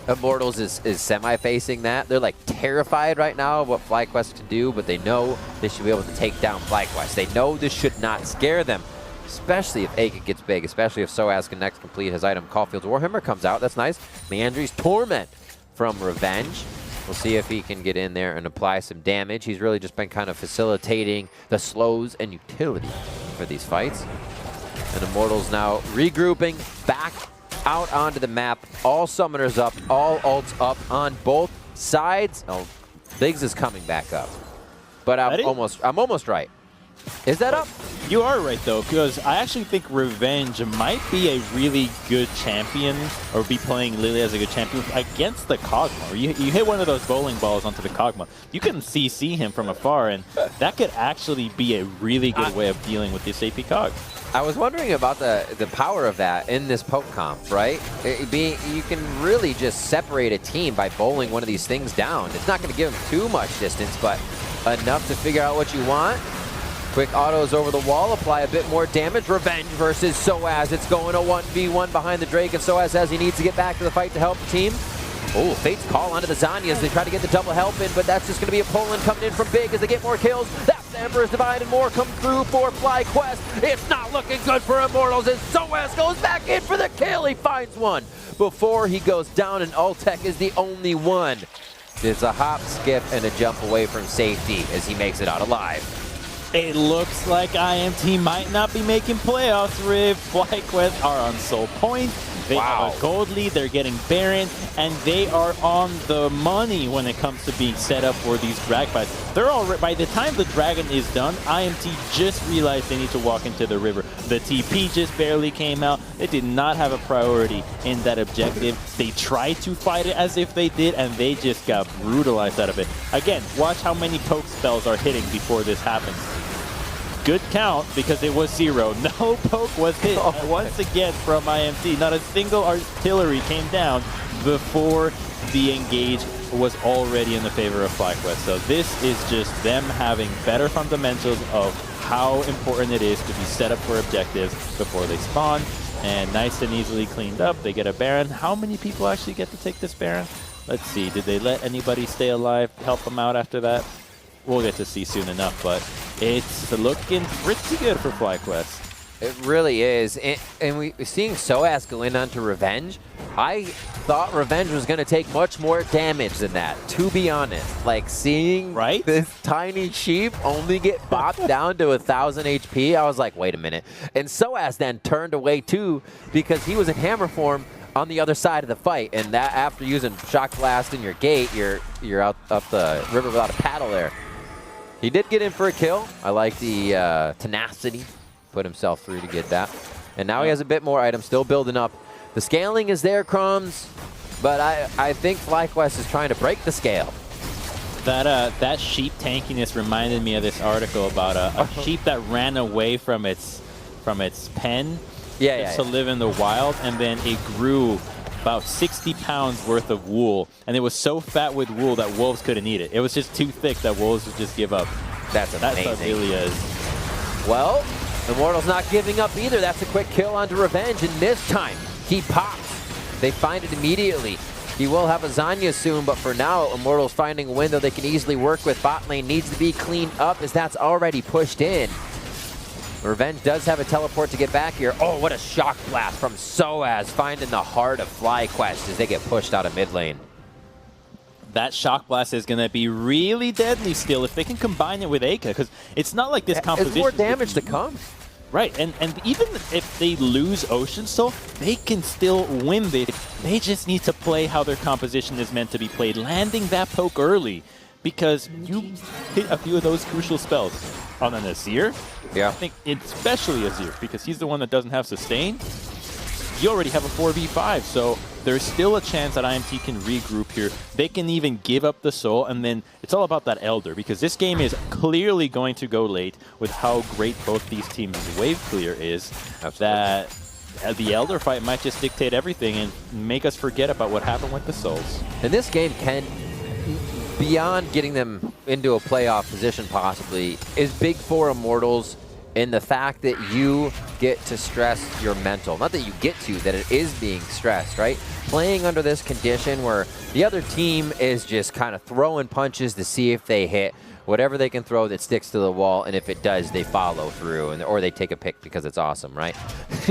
Immortals is semi-facing that. They're like terrified right now of what FlyQuest can do, but they know they should be able to take down FlyQuest. They know this should not scare them, especially if Aiken gets big, especially if Soaz can next complete his item. Caulfield's Warhammer comes out. That's nice. Meandry's Torment from Revenge. We'll see if he can get in there and apply some damage. He's really just been kind of facilitating the slows and utility for these fights. And Immortals now regrouping back out onto the map. All summoners up, all ults up on both sides. Oh, Biggs is coming back up. But I'm almost right. Is that up? You are right, though, because I actually think Revenge might be a really good champion, or be playing Lily as a good champion against the Kog'Maw. You hit one of those bowling balls onto the Kog'Maw. You can CC him from afar, and that could actually be a really good way of dealing with this AP Cog. I was wondering about the power of that in this poke comp, right? You can really just separate a team by bowling one of these things down. It's not going to give them too much distance, but enough to figure out what you want. Quick autos over the wall, apply a bit more damage. Revenge versus Soaz. It's going a 1v1 behind the Drake, and Soaz says he needs to get back to the fight to help the team. Oh, Fate's call onto the Zanyas. They try to get the double help in, but that's just going to be a pull-in coming in from Big as they get more kills. That's the Emperor's Divine, and more come through for FlyQuest. It's not looking good for Immortals as Soaz goes back in for the kill. He finds one before he goes down, and Ultek is the only one. There's a hop, skip, and a jump away from safety as he makes it out alive. It looks like IMT might not be making playoffs. FlyQuest are on Soul Point. They have a gold lead, they're getting Baron, and they are on the money when it comes to being set up for these drag fights. They're already, by the time the Dragon is done, IMT just realized they need to walk into the river. The TP just barely came out. They did not have a priority in that objective. They tried to fight it as if they did, and they just got brutalized out of it. Again, watch how many poke spells are hitting before this happens. Good count, because it was 0. No poke was hit once again from IMT. Not a single artillery came down before the engage was already in the favor of FlyQuest. So this is just them having better fundamentals of how important it is to be set up for objectives before they spawn. And nice and easily cleaned up. They get a Baron. How many people actually get to take this Baron? Let's see. Did they let anybody stay alive, help them out after that? We'll get to see soon enough, but it's looking pretty good for FlyQuest. It really is. And we're seeing Soaz go in onto Revenge. I thought Revenge was going to take much more damage than that, to be honest. Like, seeing this tiny sheep only get bopped down to 1,000 HP, I was like, wait a minute. And Soaz then turned away, too, because he was in hammer form on the other side of the fight. And that after using Shock Blast in your gate, you're out up the river without a paddle there. He did get in for a kill. I like the tenacity. Put himself through to get that. And now he has a bit more items, still building up. The scaling is there, Crumbs, but I think FlyQuest is trying to break the scale. That sheep tankiness reminded me of this article about a sheep that ran away from its pen to live in the wild, and then it grew about 60 pounds worth of wool, and it was so fat with wool that wolves couldn't eat it. It was just too thick that wolves would just give up. That's amazing. That's what really is. Well, Immortals not giving up either. That's a quick kill onto Revenge, and this time he pops. They find it immediately. He will have a Zanya soon, but for now, Immortals finding a window they can easily work with. Bot lane needs to be cleaned up as that's already pushed in. Revenge does have a teleport to get back here. Oh, what a shock blast from Soaz, finding the heart of FlyQuest as they get pushed out of mid lane. That shock blast is going to be really deadly still if they can combine it with Aka, because it's not like this composition. There's more damage to come. Right, and even if they lose Ocean Soul, they can still win this. They just need to play how their composition is meant to be played, landing that poke early, because you hit a few of those crucial spells on an Azir. Yeah. I think especially Azir, because he's the one that doesn't have sustain. You already have a 4v5, so there's still a chance that IMT can regroup here. They can even give up the soul, and then it's all about that Elder, because this game is clearly going to go late with how great both these teams' wave clear is. Absolutely. That the Elder fight might just dictate everything and make us forget about what happened with the souls. And this game can, beyond getting them into a playoff position possibly, is big for Immortals in the fact that you get to stress your mental. Not that you get to, that it is being stressed, right? Playing under this condition where the other team is just kind of throwing punches to see if they hit whatever they can throw that sticks to the wall, and if it does, they follow through, or they take a pick because it's awesome, right?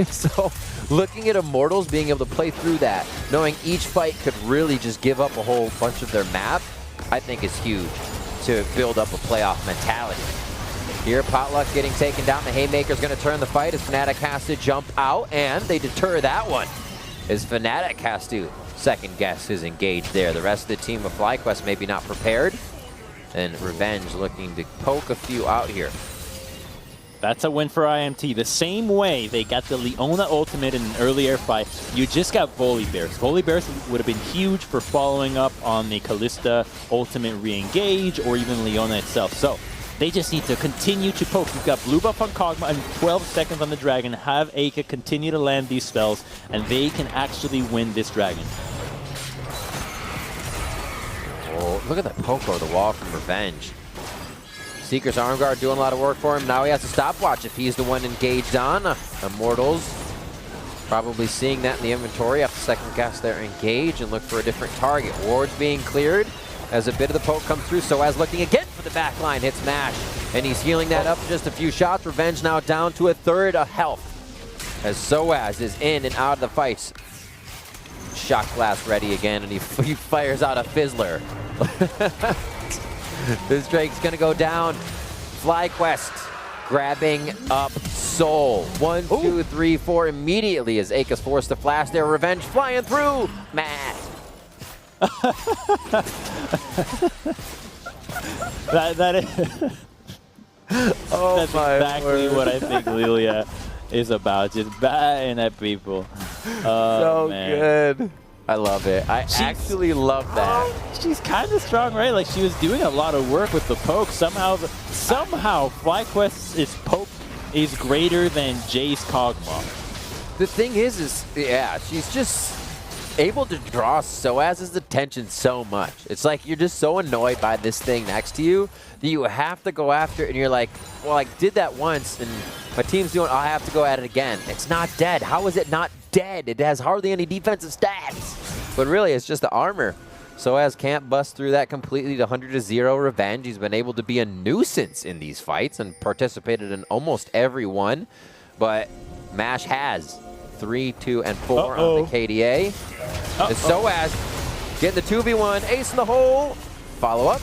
So looking at Immortals being able to play through that, knowing each fight could really just give up a whole bunch of their map, I think is huge to build up a playoff mentality. Here, Potluck getting taken down. The Haymaker's going to turn the fight as Fnatic has to jump out, and they deter that one as Fnatic has to second guess his engage there. The rest of the team of FlyQuest maybe not prepared, and Revenge looking to poke a few out here. That's a win for IMT. The same way they got the Leona ultimate in an earlier fight, you just got Volley Bears. Volley Bears would have been huge for following up on the Kalista ultimate re-engage or even Leona itself. So they just need to continue to poke. You've got blue buff on Kog'Maw and 12 seconds on the Dragon. Have Aka continue to land these spells, and they can actually win this Dragon. Oh, look at that poke over the wall from Revenge. Seeker's arm guard doing a lot of work for him. Now he has to stopwatch if he's the one engaged on. Immortals probably seeing that in the inventory. Have to second guess their engage and look for a different target. Ward's being cleared as a bit of the poke comes through. Soaz looking again for the back line, hits Mash, and he's healing that up just a few shots. Revenge now down to a third of health as Soaz is in and out of the fights. Shock blast ready again, and he fires out a Fizzler. This Drake's gonna go down. FlyQuest grabbing up Soul. 1, 2, 3, 4 immediately as Aka's forced to flash there. Revenge flying through. Matt. that is Oh, that's exactly what I think Lilia is about, just batting at people. So man. good. I love it. I actually love that. She's kind of strong, right? Like, she was doing a lot of work with the poke. Somehow FlyQuest's poke is greater than Jay's Kog'Maw. The thing is yeah, she's just able to draw Soaz's attention so much. It's like you're just so annoyed by this thing next to you that you have to go after it, and you're like, well, I did that once, and my team's doing, I'll have to go at it again. It's not dead. How is it not dead? It has hardly any defensive stats. But really, it's just the armor. Soaz can't bust through that completely to 100-0 Revenge. He's been able to be a nuisance in these fights and participated in almost every one. But Mash has 3, 2, and 4 on the KDA. As Soaz getting the 2v1, ace in the hole. Follow up.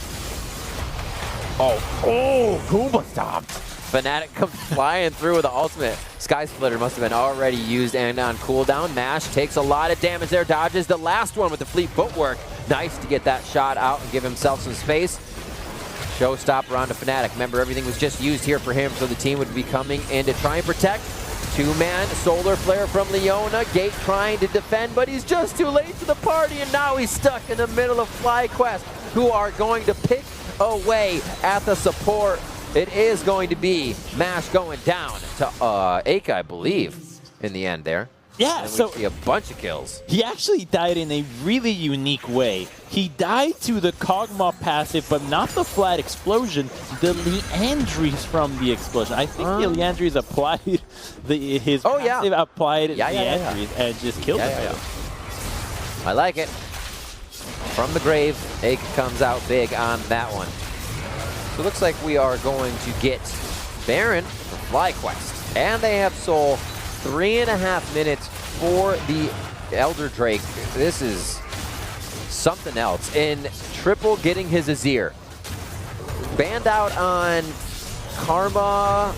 Goomba stomped. Fnatic comes flying through with the ultimate. Sky Splitter must have been already used and on cooldown. Mash takes a lot of damage there, dodges the last one with the fleet footwork. Nice to get that shot out and give himself some space. Showstopper onto Fnatic. Remember, everything was just used here for him, so the team would be coming in to try and protect. Two-man solar flare from Leona. Gate trying to defend, but he's just too late to the party, and now he's stuck in the middle of FlyQuest, who are going to pick away at the support. It is going to be Mash going down to Aka, I believe, in the end there. Yeah, and so we see a bunch of kills. He actually died in a really unique way. He died to the Kog'Maw passive, but not the flat explosion, the Leandries from the explosion. I think the Leandries applied his passive applied Leandries and just killed him. I like it. from the grave. Egg comes out big on that one. So it looks like we are going to get Baron for FlyQuest. And they have Soul 3.5 minutes for the Elder Drake. This is something else. In triple getting his Azir. Banned out on Karma,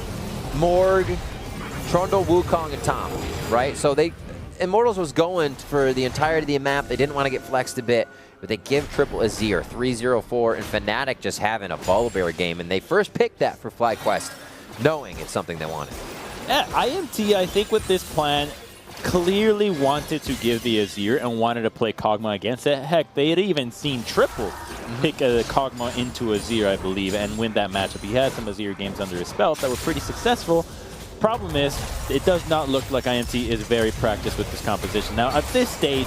Morg, Trundle, Wukong, and Tom, right? So Immortals was going for the entirety of the map. They didn't want to get flexed a bit, but they give triple Azir, 3-0-4, and Fnatic just having a Volibear game, and they first picked that for FlyQuest, knowing it's something they wanted. Yeah, IMT, I think with this plan, clearly wanted to give the Azir and wanted to play Kog'Maw against it. Heck, they had even seen triple pick Kog'Maw into Azir, I believe, and win that matchup. He had some Azir games under his belt that were pretty successful. Problem is, it does not look like IMT is very practiced with this composition. Now, at this stage,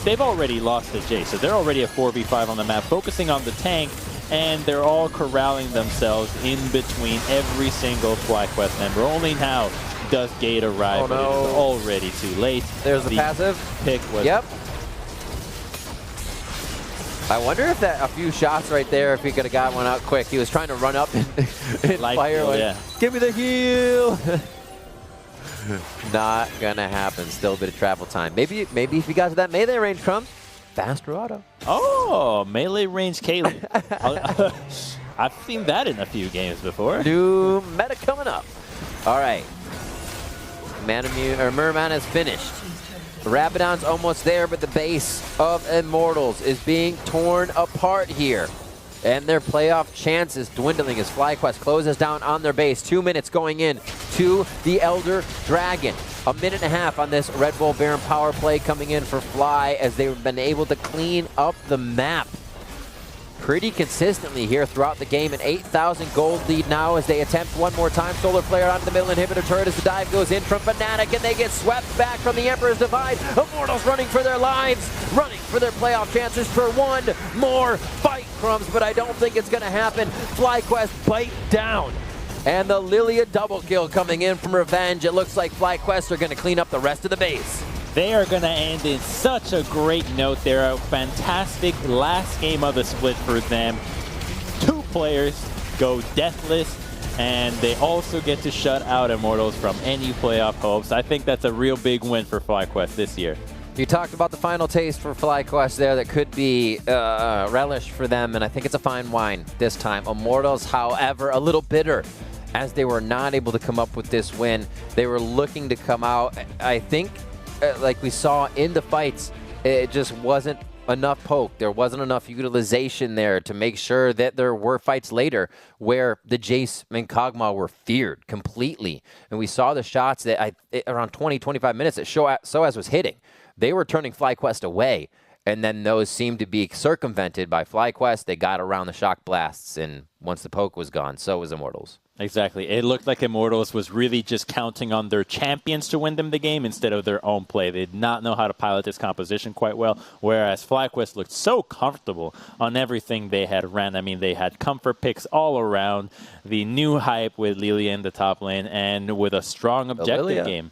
they've already lost to Jay, so they're already a 4v5 on the map, focusing on the tank, and they're all corralling themselves in between every single FlyQuest member. Only now does Gate arrive, but it is already too late. There's the passive. Pick was... Yep. I wonder if that a few shots right there, if he could have got one out quick. He was trying to run up and fire. Like, yeah. Give me the heal. Not gonna happen. Still a bit of travel time. Maybe if you got to that melee range, Crumbs, faster auto. Oh, melee range Kaylee. I've seen that in a few games before. New meta coming up. All right. Merman is finished. Rabadon's almost there, but the base of Immortals is being torn apart here. And their playoff chances dwindling as FlyQuest closes down on their base. 2 minutes going in to the Elder Dragon. 1.5 minutes on this Red Bull Baron power play coming in for Fly as they've been able to clean up the map pretty consistently here throughout the game. An 8,000 gold lead now as they attempt one more time. Solar Flare onto the middle inhibitor turret as the dive goes in from Fnatic, and they get swept back from the Emperor's Divide. Immortals running for their lives, running for their playoff chances for one more fight, Crumbs, but I don't think it's going to happen. FlyQuest bite down. And the Lilia double kill coming in from Revenge. It looks like FlyQuest are going to clean up the rest of the base. They are going to end in such a great note. They're a fantastic last game of the split for them. 2 players go deathless, and they also get to shut out Immortals from any playoff hopes. I think that's a real big win for FlyQuest this year. You talked about the final taste for FlyQuest there that could be relish for them, and I think it's a fine wine this time. Immortals, however, a little bitter as they were not able to come up with this win. They were looking to come out, I think, like we saw in the fights, it just wasn't enough poke. There wasn't enough utilization there to make sure that there were fights later where the Jace and Kog'Maw were feared completely. And we saw the shots that around 20-25 minutes that Soaz was hitting. They were turning FlyQuest away, and then those seemed to be circumvented by FlyQuest. They got around the shock blasts, and once the poke was gone, so was Immortals. Exactly. It looked like Immortals was really just counting on their champions to win them the game instead of their own play. They did not know how to pilot this composition quite well, whereas FlyQuest looked so comfortable on everything they had ran. I mean, they had comfort picks all around, the new hype with Lilia in the top lane, and with a strong objective game.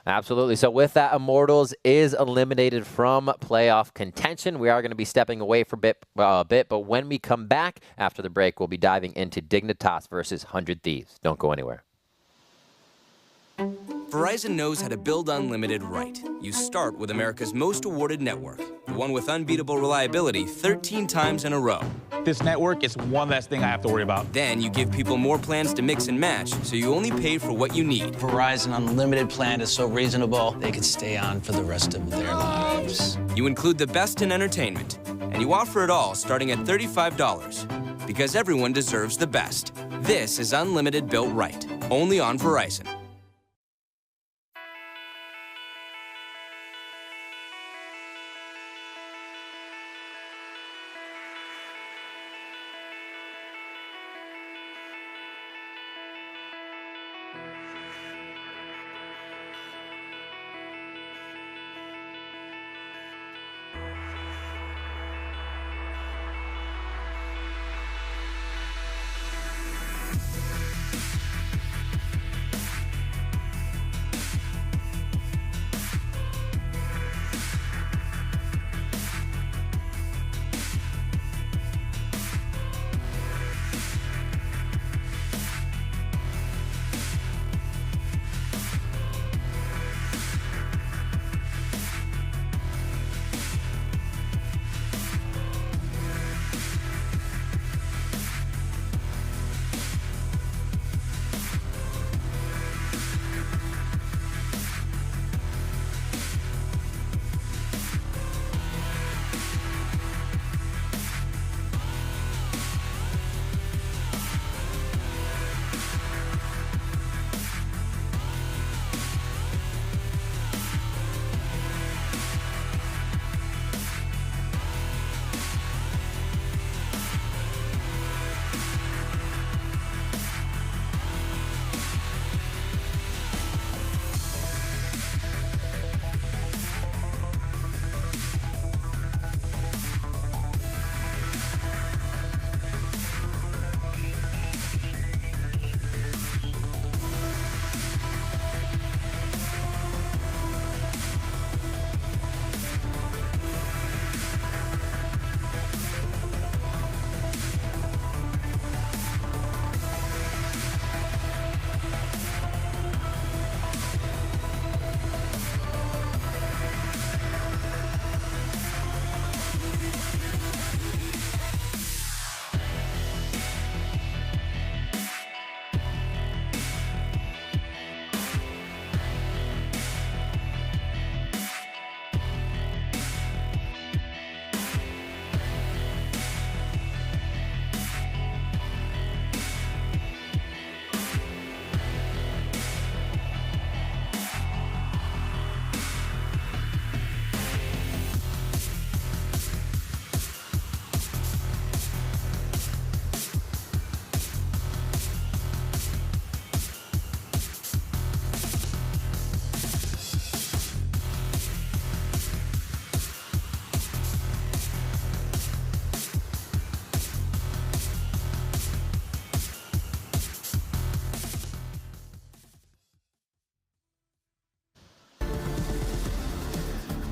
Absolutely. So with that, Immortals is eliminated from playoff contention. We are going to be stepping away for a bit, but when we come back after the break, we'll be diving into Dignitas versus 100 Thieves. Don't go anywhere. Verizon knows how to build unlimited right. You start with America's most awarded network, the one with unbeatable reliability 13 times in a row. This network is one less thing I have to worry about. Then you give people more plans to mix and match, so you only pay for what you need. Verizon Unlimited plan is so reasonable, they could stay on for the rest of their lives. You include the best in entertainment, and you offer it all starting at $35, because everyone deserves the best. This is Unlimited built right, only on Verizon.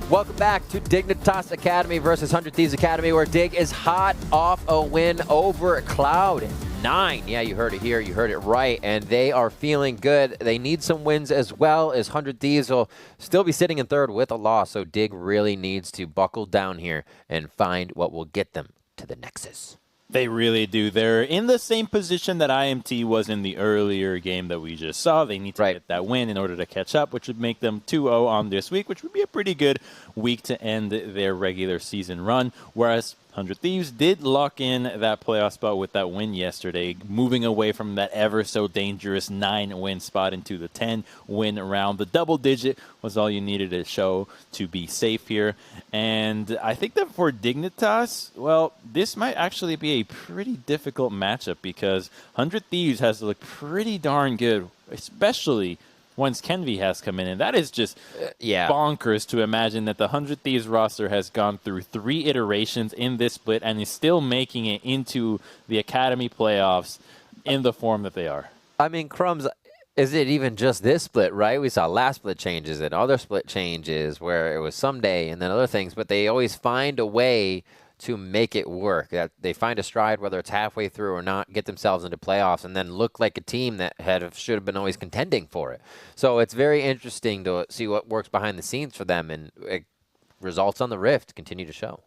Welcome back to Dignitas Academy versus 100 Thieves Academy, where Dig is hot off a win over Cloud9. Yeah, you heard it here. You heard it right. And they are feeling good. They need some wins as well, as 100 Thieves will still be sitting in third with a loss. So Dig really needs to buckle down here and find what will get them to the Nexus. They really do. They're in the same position that IMT was in the earlier game that we just saw. They need to get that win in order to catch up, which would make them 2-0 on this week, which would be a pretty good week to end their regular season run. Whereas 100 Thieves did lock in that playoff spot with that win yesterday, moving away from that ever so dangerous 9-win spot into the 10-win round. The double digit was all you needed to show to be safe here. And I think that for Dignitas, well, this might actually be a pretty difficult matchup because 100 Thieves has to look pretty darn good, especially once Kenvi has come in. And that is just bonkers to imagine that the 100 Thieves roster has gone through 3 iterations in this split and is still making it into the Academy playoffs in the form that they are. I mean, Crumbs, is it even just this split, right? We saw last split changes and other split changes where it was someday and then other things, but they always find a way to make it work. That they find a stride, whether it's halfway through or not, get themselves into playoffs, and then look like a team that should have been always contending for it. So it's very interesting to see what works behind the scenes for them, and results on the Rift continue to show.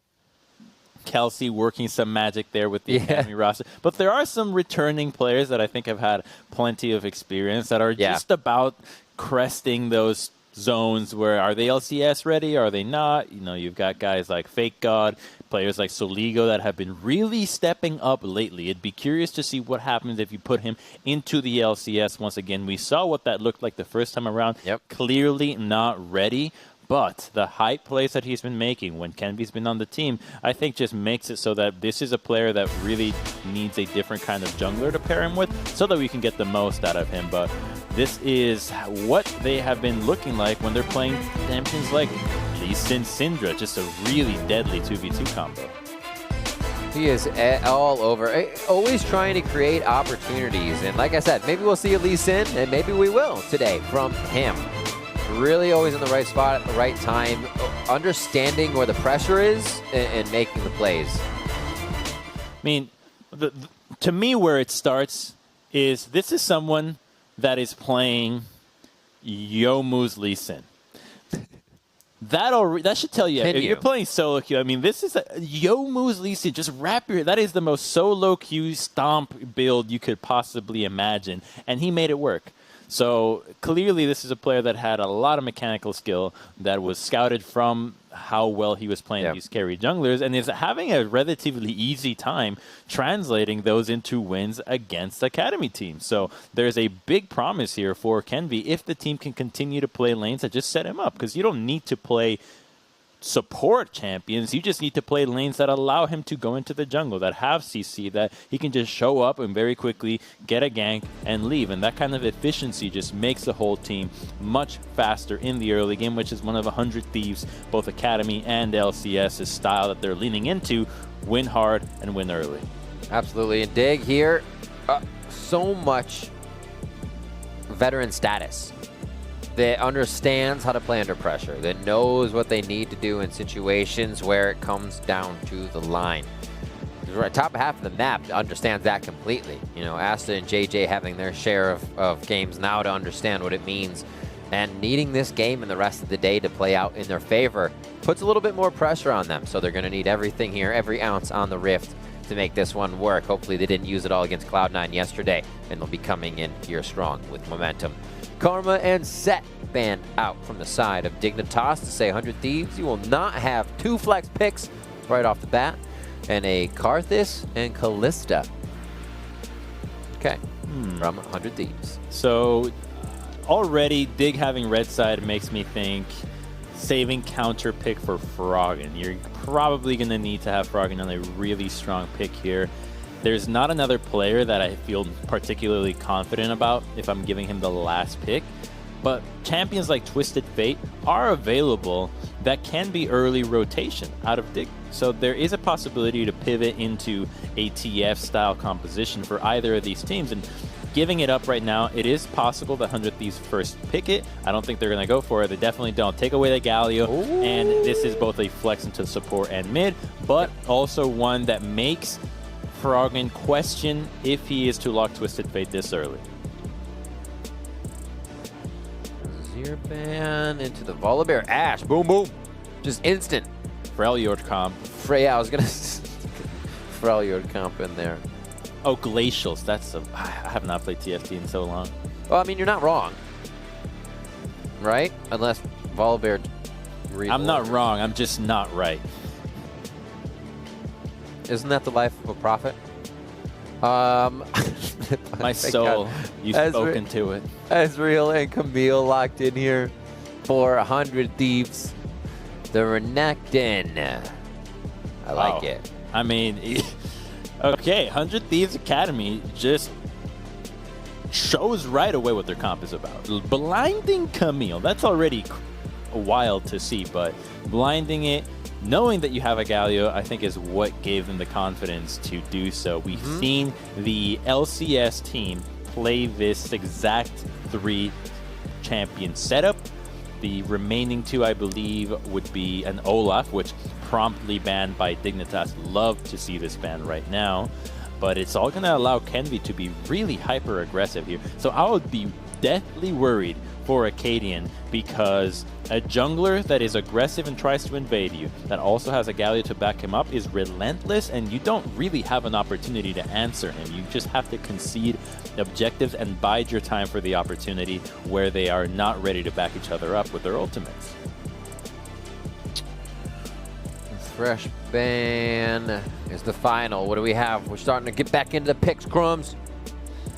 Kelsey working some magic there with the Academy roster. But there are some returning players that I think have had plenty of experience that are just about cresting those zones where are they LCS ready? Are they not? You know, you've got guys like Fake God, players like Soligo that have been really stepping up lately. It'd be curious to see what happens if you put him into the LCS once again. We saw what that looked like the first time around. Clearly not ready. But the hype plays that he's been making when Kenvi's been on the team, I think just makes it so that this is a player that really needs a different kind of jungler to pair him with so that we can get the most out of him. But this is what they have been looking like when they're playing champions like Lee Sin Syndra, just a really deadly 2v2 combo. He is all over, always trying to create opportunities. And like I said, maybe we'll see a Lee Sin, and maybe we will today from him. Really always in the right spot at the right time, understanding where the pressure is and making the plays. I mean, to me where it starts is this is someone that is playing Youmuu's Lee Sin. That should tell you, if you're playing solo queue, I mean, this is Youmuu's Lee Sin. Just that is the most solo queue stomp build you could possibly imagine, and he made it work. So clearly this is a player that had a lot of mechanical skill that was scouted from how well he was playing these carry junglers and is having a relatively easy time translating those into wins against Academy teams. So there's a big promise here for Kenvi if the team can continue to play lanes that just set him up, because you don't need to play support champions. You just need to play lanes that allow him to go into the jungle, that have CC, that he can just show up and very quickly get a gank and leave. And that kind of efficiency just makes the whole team much faster in the early game, which is one of 100 Thieves, both Academy and LCS's style that they're leaning into. Win hard and win early. Absolutely. And Dig here, so much veteran status, that understands how to play under pressure, that knows what they need to do in situations where it comes down to the line. Right, top half of the map understands that completely. You know, Asta and JJ having their share of games now to understand what it means, and needing this game and the rest of the day to play out in their favor puts a little bit more pressure on them. So they're going to need everything here, every ounce on the Rift to make this one work. Hopefully they didn't use it all against Cloud9 yesterday, and they'll be coming in here strong with momentum. Karma and Set banned out from the side of Dignitas to say 100 Thieves, you will not have 2 flex picks right off the bat, and a Karthus and Callista. Okay, from 100 Thieves. So already Dig having red side makes me think saving counter pick for Froggen. You're probably going to need to have Froggen on a really strong pick here. There's not another player that I feel particularly confident about if I'm giving him the last pick, but champions like Twisted Fate are available that can be early rotation out of Dig. So there is a possibility to pivot into a TF style composition for either of these teams. And giving it up right now. It is possible that 100 Thieves first pick it. I don't think they're going to go for it. They definitely don't. Take away the Galio, and this is both a flex into support and mid, but also one that makes Froggen question if he is to lock Twisted Fate this early. Zirban into the Volibear. Ash. Boom, boom. Just instant. Freljord comp. Freya, I was going to... Freljord comp in there. Oh, Glacials. I have not played TFT in so long. Well, I mean, you're not wrong. Right? Unless Volibear... I'm not wrong. I'm just not right. Isn't that the life of a prophet? My soul, you've spoken to it. Ezreal and Camille locked in here for 100 Thieves. The Renekton. I like it. I mean, okay, 100 Thieves Academy just shows right away what their comp is about. Blinding Camille, that's already wild to see, but blinding it, knowing that you have a Galio, I think is what gave them the confidence to do so. We've seen the LCS team play this exact 3 champion setup. The remaining 2, I believe, would be an Olaf, which promptly banned by Dignitas. Love to see this ban right now. But it's all going to allow Kenvi to be really hyper-aggressive here. So I would be deathly worried for Acadian, because a jungler that is aggressive and tries to invade you, that also has a Galio to back him up, is relentless, and you don't really have an opportunity to answer him. You just have to concede objectives and bide your time for the opportunity where they are not ready to back each other up with their ultimates. Fresh ban is the final. What do we have? We're starting to get back into the picks, Crumbs.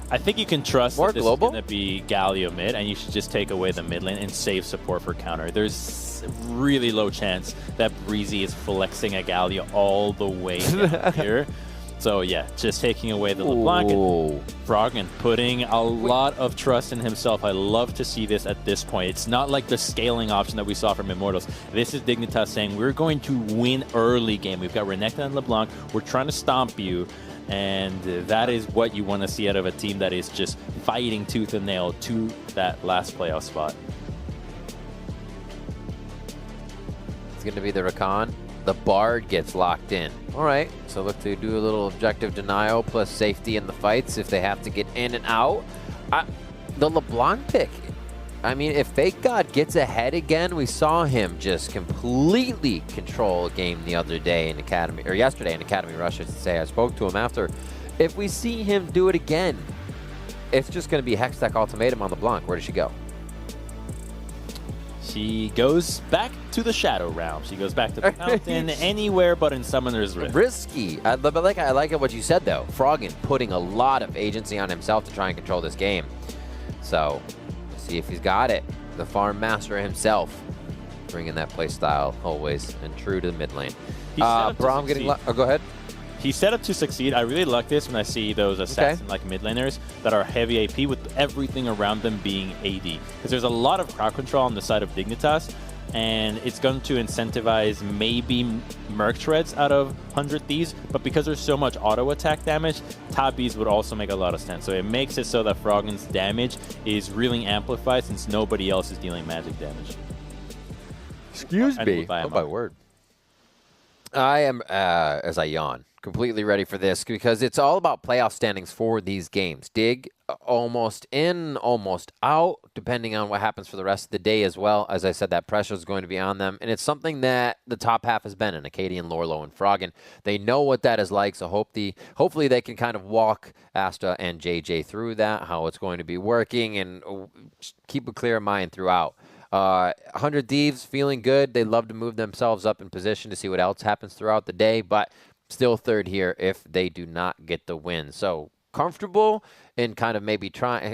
I think you can trust More that this global? is going to be Galio mid, and you should just take away the mid lane and save support for counter. There's really low chance that Breezy is flexing a Galio all the way down here. So yeah, just taking away the LeBlanc and Froggen putting a lot of trust in himself. I love to see this at this point. It's not like the scaling option that we saw from Immortals. This is Dignitas saying, we're going to win early game. We've got Renekton and LeBlanc. We're trying to stomp you. And that is what you want to see out of a team that is just fighting tooth and nail to that last playoff spot. It's going to be the Rakan. The Bard gets locked in. All right, so look to do a little objective denial plus safety in the fights if they have to get in and out. The LeBlanc pick, I mean, if Fake God gets ahead again, we saw him just completely control a game the other day in Academy, or yesterday in Academy Rush, I should say. I spoke to him after. If we see him do it again, it's just going to be Hextech Ultimatum on LeBlanc. Where does she go? She goes back to the Shadow Realm. She goes back to the mountain, anywhere but in Summoner's Rift. Risky. I like what you said, though. Froggen putting a lot of agency on himself to try and control this game. So, see if he's got it. The farm master himself, bringing that play style always and true to the mid lane. Braum getting go ahead. He's set up to succeed. I really like this when I see those assassin-like mid laners that are heavy AP with everything around them being AD. Because there's a lot of crowd control on the side of Dignitas, and it's going to incentivize maybe Merc Shreds out of 100 Thieves, but because there's so much auto attack damage, Tabis would also make a lot of sense. So it makes it so that Froggen's damage is really amplified since nobody else is dealing magic damage. Excuse me. Oh my word. I am, as I yawn, completely ready for this because it's all about playoff standings for these games. Dig almost in, almost out, depending on what happens for the rest of the day as well. As I said, that pressure is going to be on them, and it's something that the top half has been in, Acadian, Lorlo, and Froggen. They know what that is like, so hopefully they can kind of walk Asta and JJ through that, how it's going to be working, and keep a clear mind throughout. 100 Thieves feeling good. They love to move themselves up in position to see what else happens throughout the day, but still third here if they do not get the win. So comfortable and kind of maybe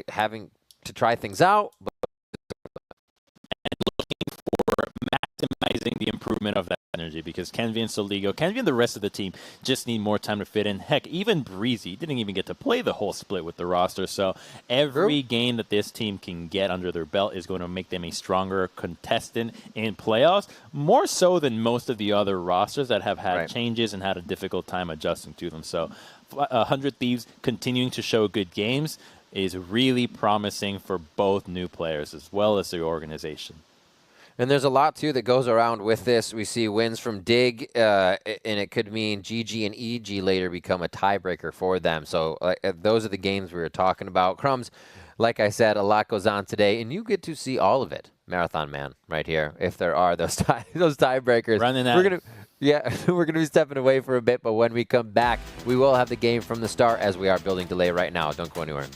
having to try things out. And looking for maximizing the improvement of that energy because Kenvi and Soligo, Kenvi and the rest of the team just need more time to fit in. Heck, even Breezy didn't even get to play the whole split with the roster. So every game that this team can get under their belt is going to make them a stronger contestant in playoffs, more so than most of the other rosters that have had changes and had a difficult time adjusting to them. So 100 Thieves continuing to show good games. is really promising for both new players as well as the organization. And there's a lot, too, that goes around with this. We see wins from Dig, and it could mean GG and EG later become a tiebreaker for them. So those are the games we were talking about. Crumbs, like I said, a lot goes on today, and you get to see all of it, Marathon Man, right here, if there are those tiebreakers. Running out. We're going to be stepping away for a bit, but when we come back, we will have the game from the start as we are building delay right now. Don't go anywhere.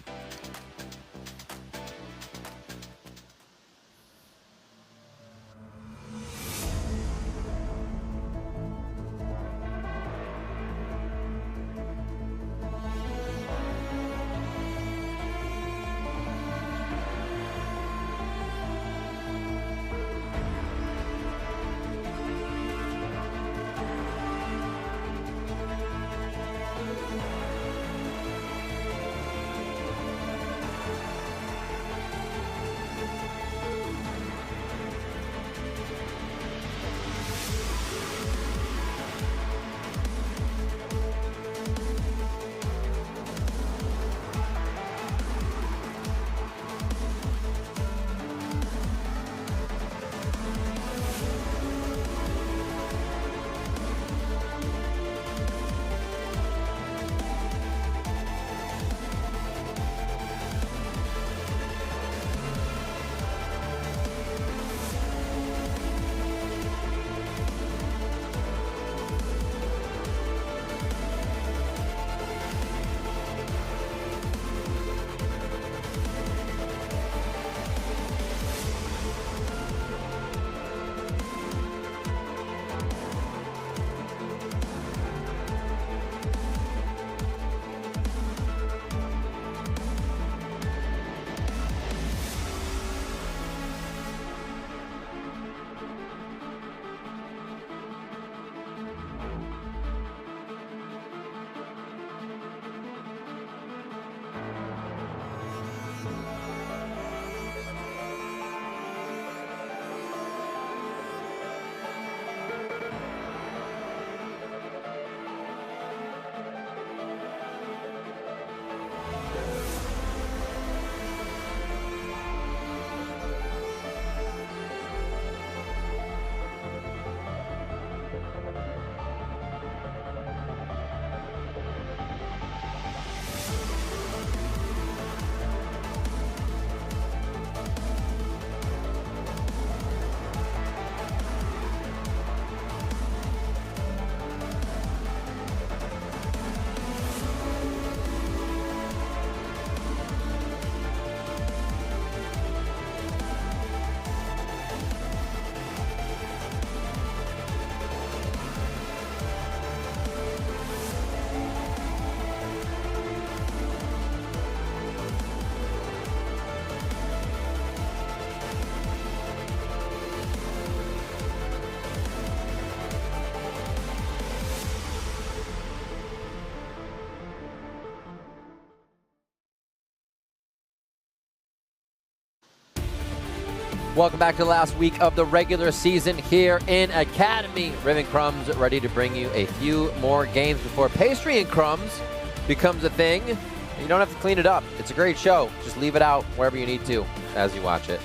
Welcome back to the last week of the regular season here in Academy. Riven Crumbs ready to bring you a few more games before Pastry and Crumbs becomes a thing. You don't have to clean it up. It's a great show. Just leave it out wherever you need to as you watch it.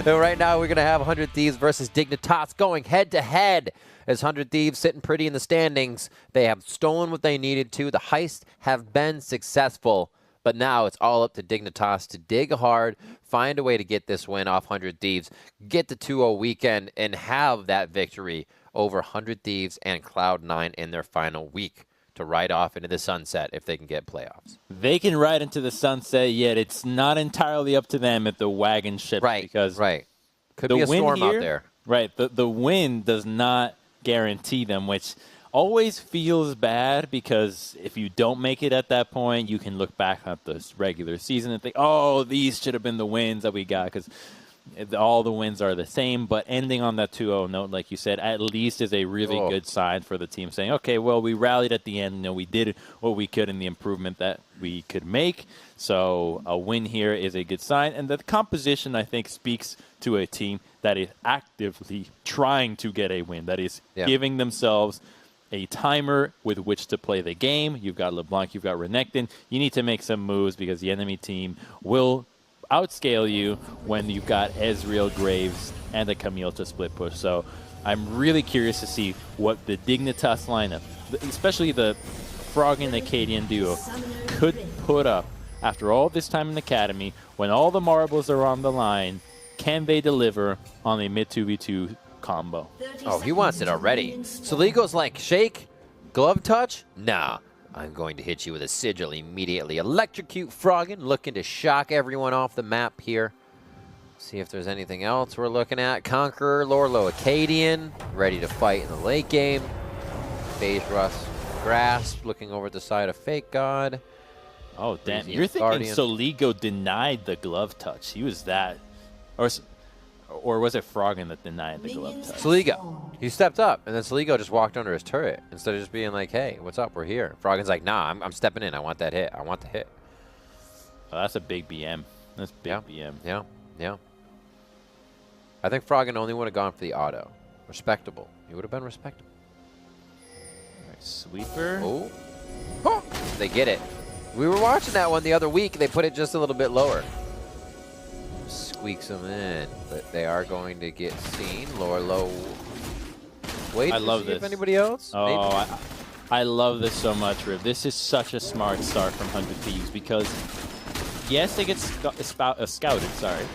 Right now we're going to have 100 Thieves versus Dignitas going head-to-head. As 100 Thieves sitting pretty in the standings, they have stolen what they needed to. The heist have been successful. But now it's all up to Dignitas to dig hard, find a way to get this win off 100 Thieves, get the 2-0 weekend, and have that victory over 100 Thieves and Cloud9 in their final week to ride off into the sunset if they can get playoffs. They can ride into the sunset, yet it's not entirely up to them if the wagon ships. Right, because Could be a storm out there. Right, the win does not guarantee them, which always feels bad because if you don't make it at that point, you can look back at the regular season and think, oh, these should have been the wins that we got because all the wins are the same. But ending on that 2-0 note, like you said, at least is a really good sign for the team saying, okay, well, we rallied at the end. You know, we did what we could in the improvement that we could make. So a win here is a good sign. And the composition, I think, speaks to a team that is actively trying to get a win, that is giving themselves a timer with which to play the game. You've got LeBlanc, you've got Renekton. You need to make some moves because the enemy team will outscale you when you've got Ezreal, Graves, and a Camille to split push. So I'm really curious to see what the Dignitas lineup, especially the Frog and Acadian duo, could put up after all this time in the Academy when all the marbles are on the line. Can they deliver on a mid 2v2 combo? Oh, he wants it already. Soligo's like, shake, glove touch? Nah, I'm going to hit you with a sigil immediately. Electrocute Froggen, looking to shock everyone off the map here. See if there's anything else we're looking at. Conqueror, Lorlo, Acadian, ready to fight in the late game. Phase Rush, Grasp, looking over at the side of Fake God. Oh, damn. Breezy You're and thinking Guardian. Soligo denied the glove touch. He was that. Or was it Froggen that denied the glove touch? Soligo, he stepped up, and then Soligo just walked under his turret instead of just being like, hey, what's up, we're here. Froggen's like, nah, I'm stepping in, I want that hit, I want the hit. Oh, that's a big BM. That's big BM. Yeah, yeah. I think Froggen only would have gone for the auto. Respectable. He would have been respectable. All right, Sweeper. Oh. Oh, they get it. We were watching that one the other week. They put it just a little bit lower. Squeaks them in, but they are going to get seen. Lorlo. Wait, I love see this. If anybody else? Oh, I love this so much, Riv. This is such a smart start from 100 Thieves because, yes, they get scouted, sorry.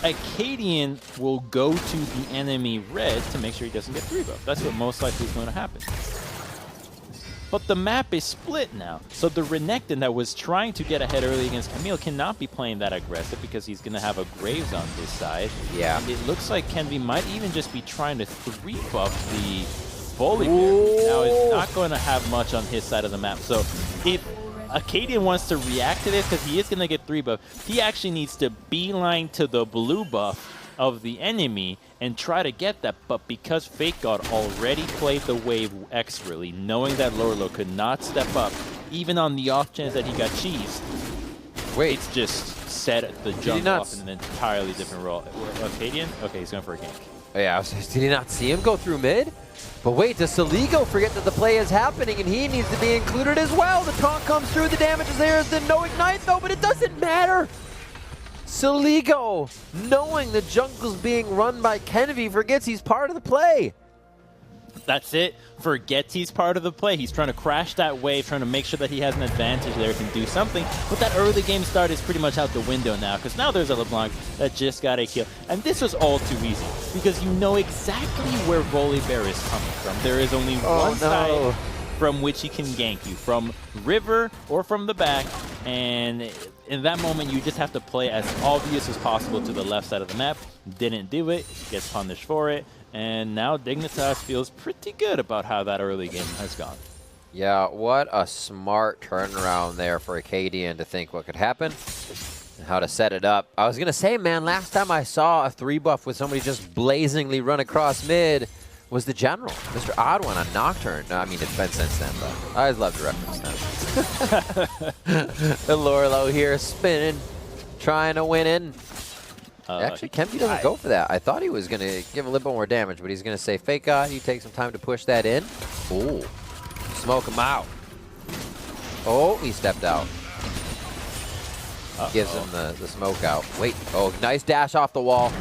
Acadian will go to the enemy red to make sure he doesn't get 3-buff. That's what most likely is going to happen. But the map is split now. So the Renekton that was trying to get ahead early against Camille cannot be playing that aggressive because he's going to have a Graves on his side. Yeah. And it looks like Kenvi might even just be trying to 3-buff the Volibear. Now he's not going to have much on his side of the map. So if Acadian wants to react to this because he is going to get 3-buff, he actually needs to beeline to the blue buff of the enemy and try to get that, but because Fake God already played the wave expertly, knowing that Lorlo could not step up, even on the off chance that he got cheesed, it's just set the jump off in an entirely different role. Acadian? Okay, he's going for a gank. Yeah, did he not see him go through mid? But wait, does Soligo forget that the play is happening and he needs to be included as well? The taunt comes through, the damage is there, the no ignite though, but it doesn't matter. Soligo, knowing the jungle's being run by Kenvi, forgets he's part of the play. That's it. Forgets he's part of the play. He's trying to crash that wave, trying to make sure that he has an advantage there, can do something. But that early game start is pretty much out the window now, because now there's a LeBlanc that just got a kill. And this was all too easy, because you know exactly where Volibear is coming from. There is only one side from which he can gank you, from river or from the back. And in that moment, you just have to play as obvious as possible to the left side of the map. Didn't do it, gets punished for it. And now Dignitas feels pretty good about how that early game has gone. Yeah, what a smart turnaround there for Acadian to think what could happen and how to set it up. I was going to say, man, last time I saw a 3-buff with somebody just blazingly run across mid was the General, Mr. Oddone on Nocturne. No, I mean, it's been since then, but I always love to reference them. The Lorlo here spinning, trying to win in. Actually, Kenvi doesn't go for that. I thought he was going to give a little bit more damage, but he's going to say, Fake God, you take some time to push that in. Ooh, smoke him out. Oh, he stepped out. Gives him the smoke out. Wait, oh, nice dash off the wall.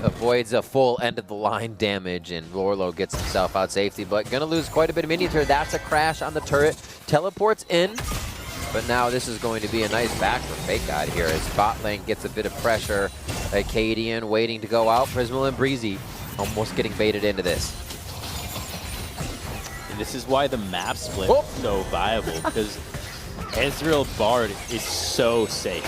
Avoids a full end-of-the-line damage, and Lorlo gets himself out safety, but going to lose quite a bit of minion turret. That's a crash on the turret. Teleports in. But now this is going to be a nice back for Fake God here as bot lane gets a bit of pressure. Acadian waiting to go out. Prismal and Breezy almost getting baited into this. And this is why the map split is so viable, because Ezreal Bard is so safe.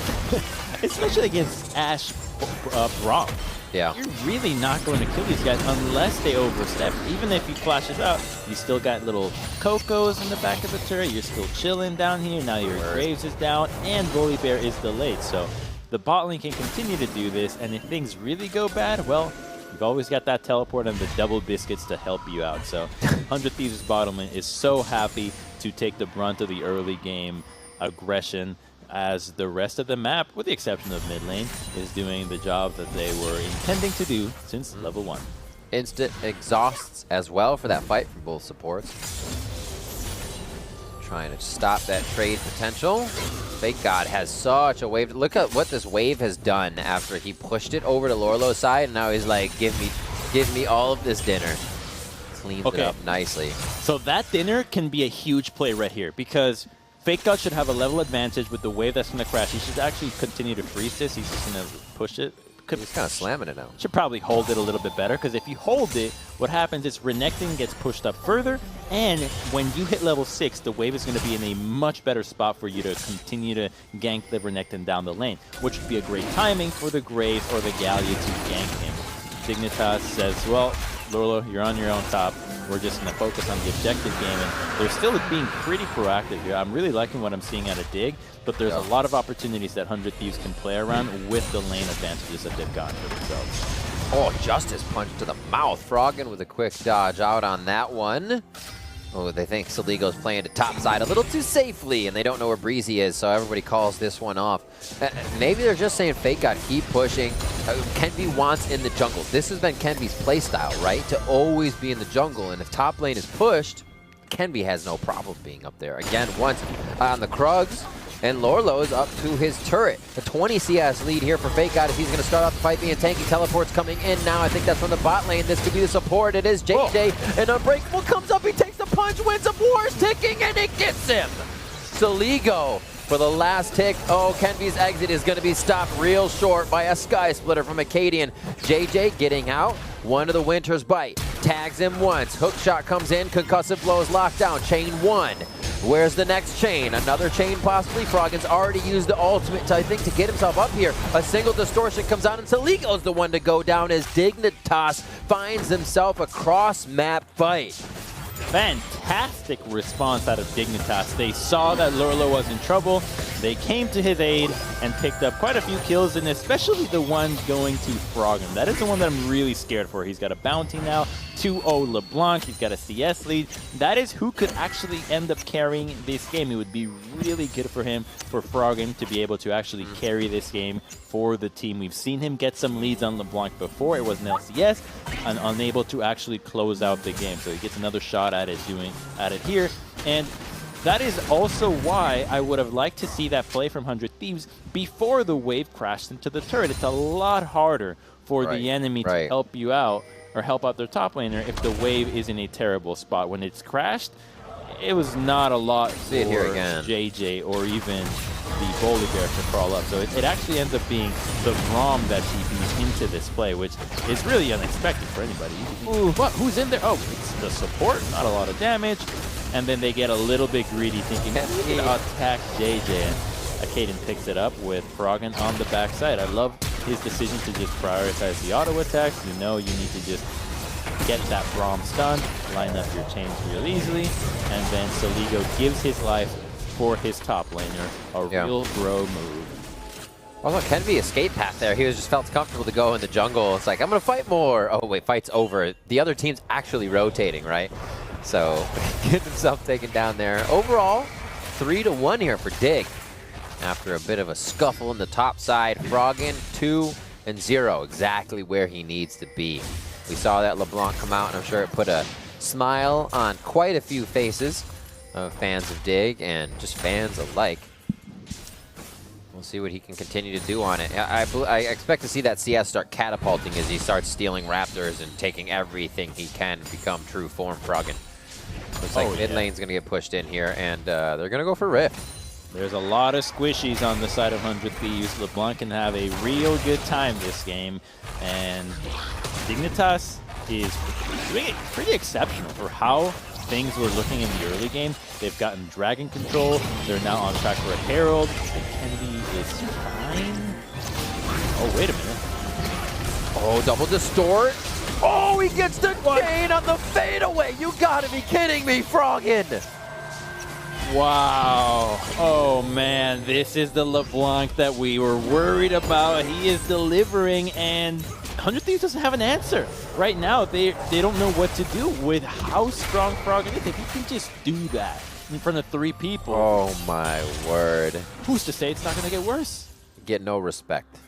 Especially against Ashe Braum. Yeah. You're really not going to kill these guys unless they overstep. Even if he flashes out, you still got little Cocos in the back of the turret. You're still chilling down here. Now your Graves is down, and Volibear is delayed. So the bot lane can continue to do this, and if things really go bad, well, you've always got that teleport and the double biscuits to help you out. So 100 Thieves' bottom lane is so happy to take the brunt of the early game aggression, as the rest of the map, with the exception of mid lane, is doing the job that they were intending to do since level 1. instant exhausts as well for that fight from both supports. Trying to stop that trade potential. Fake God has such a wave. Look at what this wave has done after he pushed it over to Lorlo's side, and now he's like, give me all of this dinner. Cleans it up nicely. So that dinner can be a huge play right here, because Fake God should have a level advantage with the wave that's going to crash. He should actually continue to freeze this. He's just going to push it. He's kind of slamming it now. Should probably hold it a little bit better, because if you hold it, what happens is Renekton gets pushed up further, and when you hit level 6, the wave is going to be in a much better spot for you to continue to gank the Renekton down the lane, which would be a great timing for the Graves or the Gallia to gank him. Dignitas says, well, Lorlo, you're on your own top. We're just going to focus on the objective game, and they're still being pretty proactive here. I'm really liking what I'm seeing out of Dig, but there's a lot of opportunities that 100 Thieves can play around with the lane advantages that they've gotten for themselves. Oh, Justice punch to the mouth. Froggen with a quick dodge out on that one. Oh, they think Soligo's playing to top side a little too safely, and they don't know where Breezy is, so everybody calls this one off. Maybe they're just saying Fake God, keep pushing. Kenby wants in the jungle. This has been Kenby's playstyle, right? To always be in the jungle, and if top lane is pushed, Kenby has no problem being up there. Again, once on the Krugs, and Lorlo's up to his turret. A 20 CS lead here for Fake God if he's going to start off the fight being tanky. Teleport's coming in now. I think that's from the bot lane. This could be the support. It is JJ. And Unbreakable comes up. He takes the punch, wins up. War's ticking, and it gets him. Soligo for the last tick. Oh, Kenby's exit is going to be stopped real short by a Sky Splitter from Acadian. JJ getting out. One of the Winter's Bite. Tags him once. Hook shot comes in. Concussive blows locked down. Chain 1. Where's the next chain? Another chain possibly. Froggen's already used the ultimate, I think, to get himself up here. A single distortion comes out, and Soligo's the one to go down as Dignitas finds himself a cross-map fight. Fantastic response out of Dignitas. They saw that Lorlo was in trouble. They came to his aid and picked up quite a few kills, and especially the one going to Froggen. That is the one that I'm really scared for. He's got a bounty now, 2-0 LeBlanc. He's got a CS lead. That is who could actually end up carrying this game. It would be really good for him, for Froggen, to be able to actually carry this game for the team. We've seen him get some leads on LeBlanc before. It was an LCS, and unable to actually close out the game. So he gets another shot at it here. And that is also why I would have liked to see that play from 100 Thieves before the wave crashed into the turret. It's a lot harder for the enemy to help you out or help out their top laner if the wave is in a terrible spot. When it's crashed, it was not a lot for JJ or even the Bolívar to crawl up. So it actually ends up being the ROM that TPs into this play, which is really unexpected for anybody. Ooh, what? Who's in there? Oh, it's the support. Not a lot of damage. And then they get a little bit greedy, thinking, we can attack JJ. And Acadian picks it up with Froggen on the backside. I love his decision to just prioritize the auto attacks. You know you need to just get that ROM stunned, line up your chains real easily, and then Soligo gives his life for his top laner. A real bro move. Also, Kenby escape path there. He was just felt comfortable to go in the jungle. It's like, I'm going to fight more. Oh, wait, fight's over. The other team's actually rotating, right? So, get himself taken down there. Overall, 3-1 here for Dig. After a bit of a scuffle in the top side, Froggen 2-0, exactly where he needs to be. We saw that LeBlanc come out, and I'm sure it put a smile on quite a few faces of fans of Dig and just fans alike. We'll see what he can continue to do on it. I expect to see that CS start catapulting as he starts stealing Raptors and taking everything he can to become true form Froggen. Looks like mid lane's going to get pushed in here, and they're going to go for Rift. There's a lot of squishies on the side of 100 Thieves. LeBlanc can have a real good time this game, and Dignitas is doing it pretty exceptional for how things were looking in the early game. They've gotten Dragon Control. They're now on track for a Herald. Kenby is fine. Oh, wait a minute. Oh, double distort. Oh, he gets the chain on the fadeaway. You gotta be kidding me, Froggen. Wow. Oh, man. This is the LeBlanc that we were worried about. He is delivering, and 100 Thieves doesn't have an answer. Right now, they don't know what to do with how strong Froggen is. If he can just do that in front of 3 people. Oh, my word. Who's to say it's not going to get worse? Get no respect.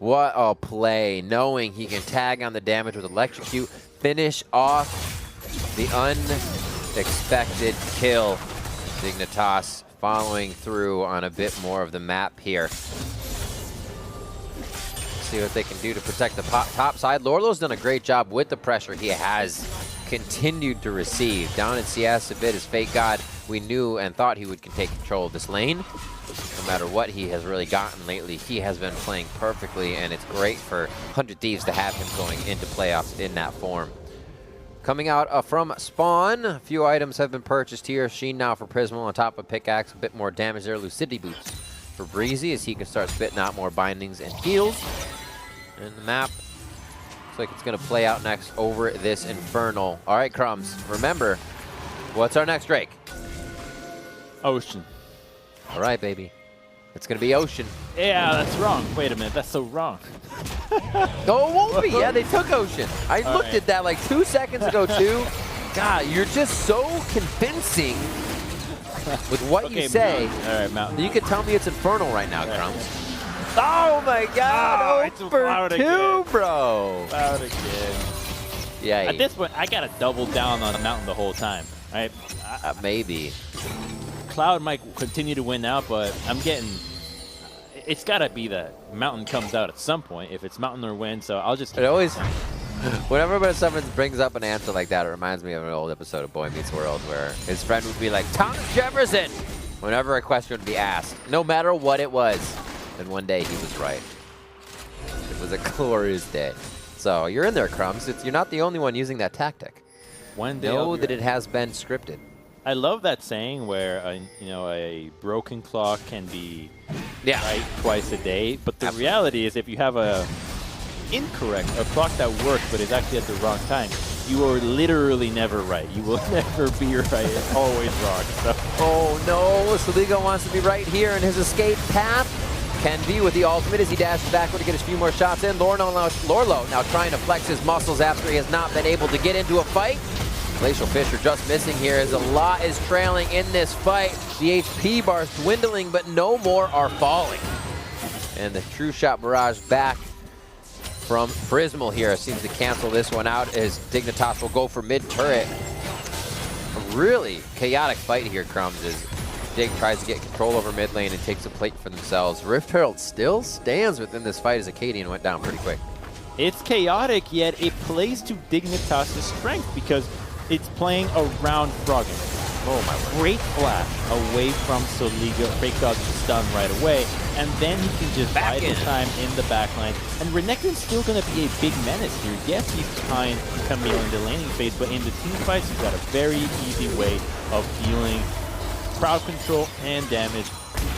What a play, knowing he can tag on the damage with Electrocute, finish off the unexpected kill. Dignitas following through on a bit more of the map here. See what they can do to protect the top side. Lorlo's done a great job with the pressure he has continued to receive. Down in CS a bit as Fake God, we knew and thought he would take control of this lane. No matter what he has really gotten lately, he has been playing perfectly, and it's great for 100 Thieves to have him going into playoffs in that form. Coming out from spawn, a few items have been purchased here. Sheen now for Prismal on top of Pickaxe, a bit more damage there. Lucidity Boots for Breezy as he can start spitting out more bindings and heals. And the map looks like it's going to play out next over this Infernal. All right, Crumbs, remember, what's our next Drake? Ocean. All right, baby. It's going to be Ocean. Yeah, that's wrong. Wait a minute, that's so wrong. No, it won't be. Yeah, they took Ocean. I looked at that like 2 seconds ago, too. God, you're just so convincing with what you say. All right, Mountain. You can tell me it's Infernal right now, Crumbs. Oh, my God. It's for Cloud 2, again. bro. Cloud again. Yeah. At this point, I got to double down on Mountain the whole time. Right? Maybe. Cloud might continue to win out, but I'm getting... It's got to be that Mountain comes out at some point, if it's Mountain or win, so I'll just... It always... Whenever someone brings up an answer like that, it reminds me of an old episode of Boy Meets World where his friend would be like, Thomas Jefferson! Whenever a question would be asked, no matter what it was. And one day he was right. It was a glorious day. So you're in there, Crumbs. You're not the only one using that tactic. One day know that it has been scripted. I love that saying where a broken clock can be right twice a day, but the reality is if you have a clock that works but is actually at the wrong time, you are literally never right. You will never be right. It's always wrong. So. Oh no, Soligo wants to be right here in his escape path. Can be with the ultimate as he dashes backward to get a few more shots in. Lorlo now trying to flex his muscles after he has not been able to get into a fight. Glacial Fisher just missing here as a lot is trailing in this fight. The HP bars dwindling, but no more are falling. And the True Shot Barrage back from Prismal here seems to cancel this one out as Dignitas will go for mid-turret. A really chaotic fight here, Crumbs, as Dig tries to get control over mid lane and takes a plate for themselves. Rift Herald still stands within this fight as Acadian went down pretty quick. It's chaotic, yet it plays to Dignitas' strength because it's playing around Froggen. Oh my word. Great flash away from Soligo. Fake God's stunned right away. And then he can just buy the time in the backline. And Renekton's still going to be a big menace here. Yes, he's behind Camille in the laning phase, but in the team fights, he's got a very easy way of dealing crowd control and damage.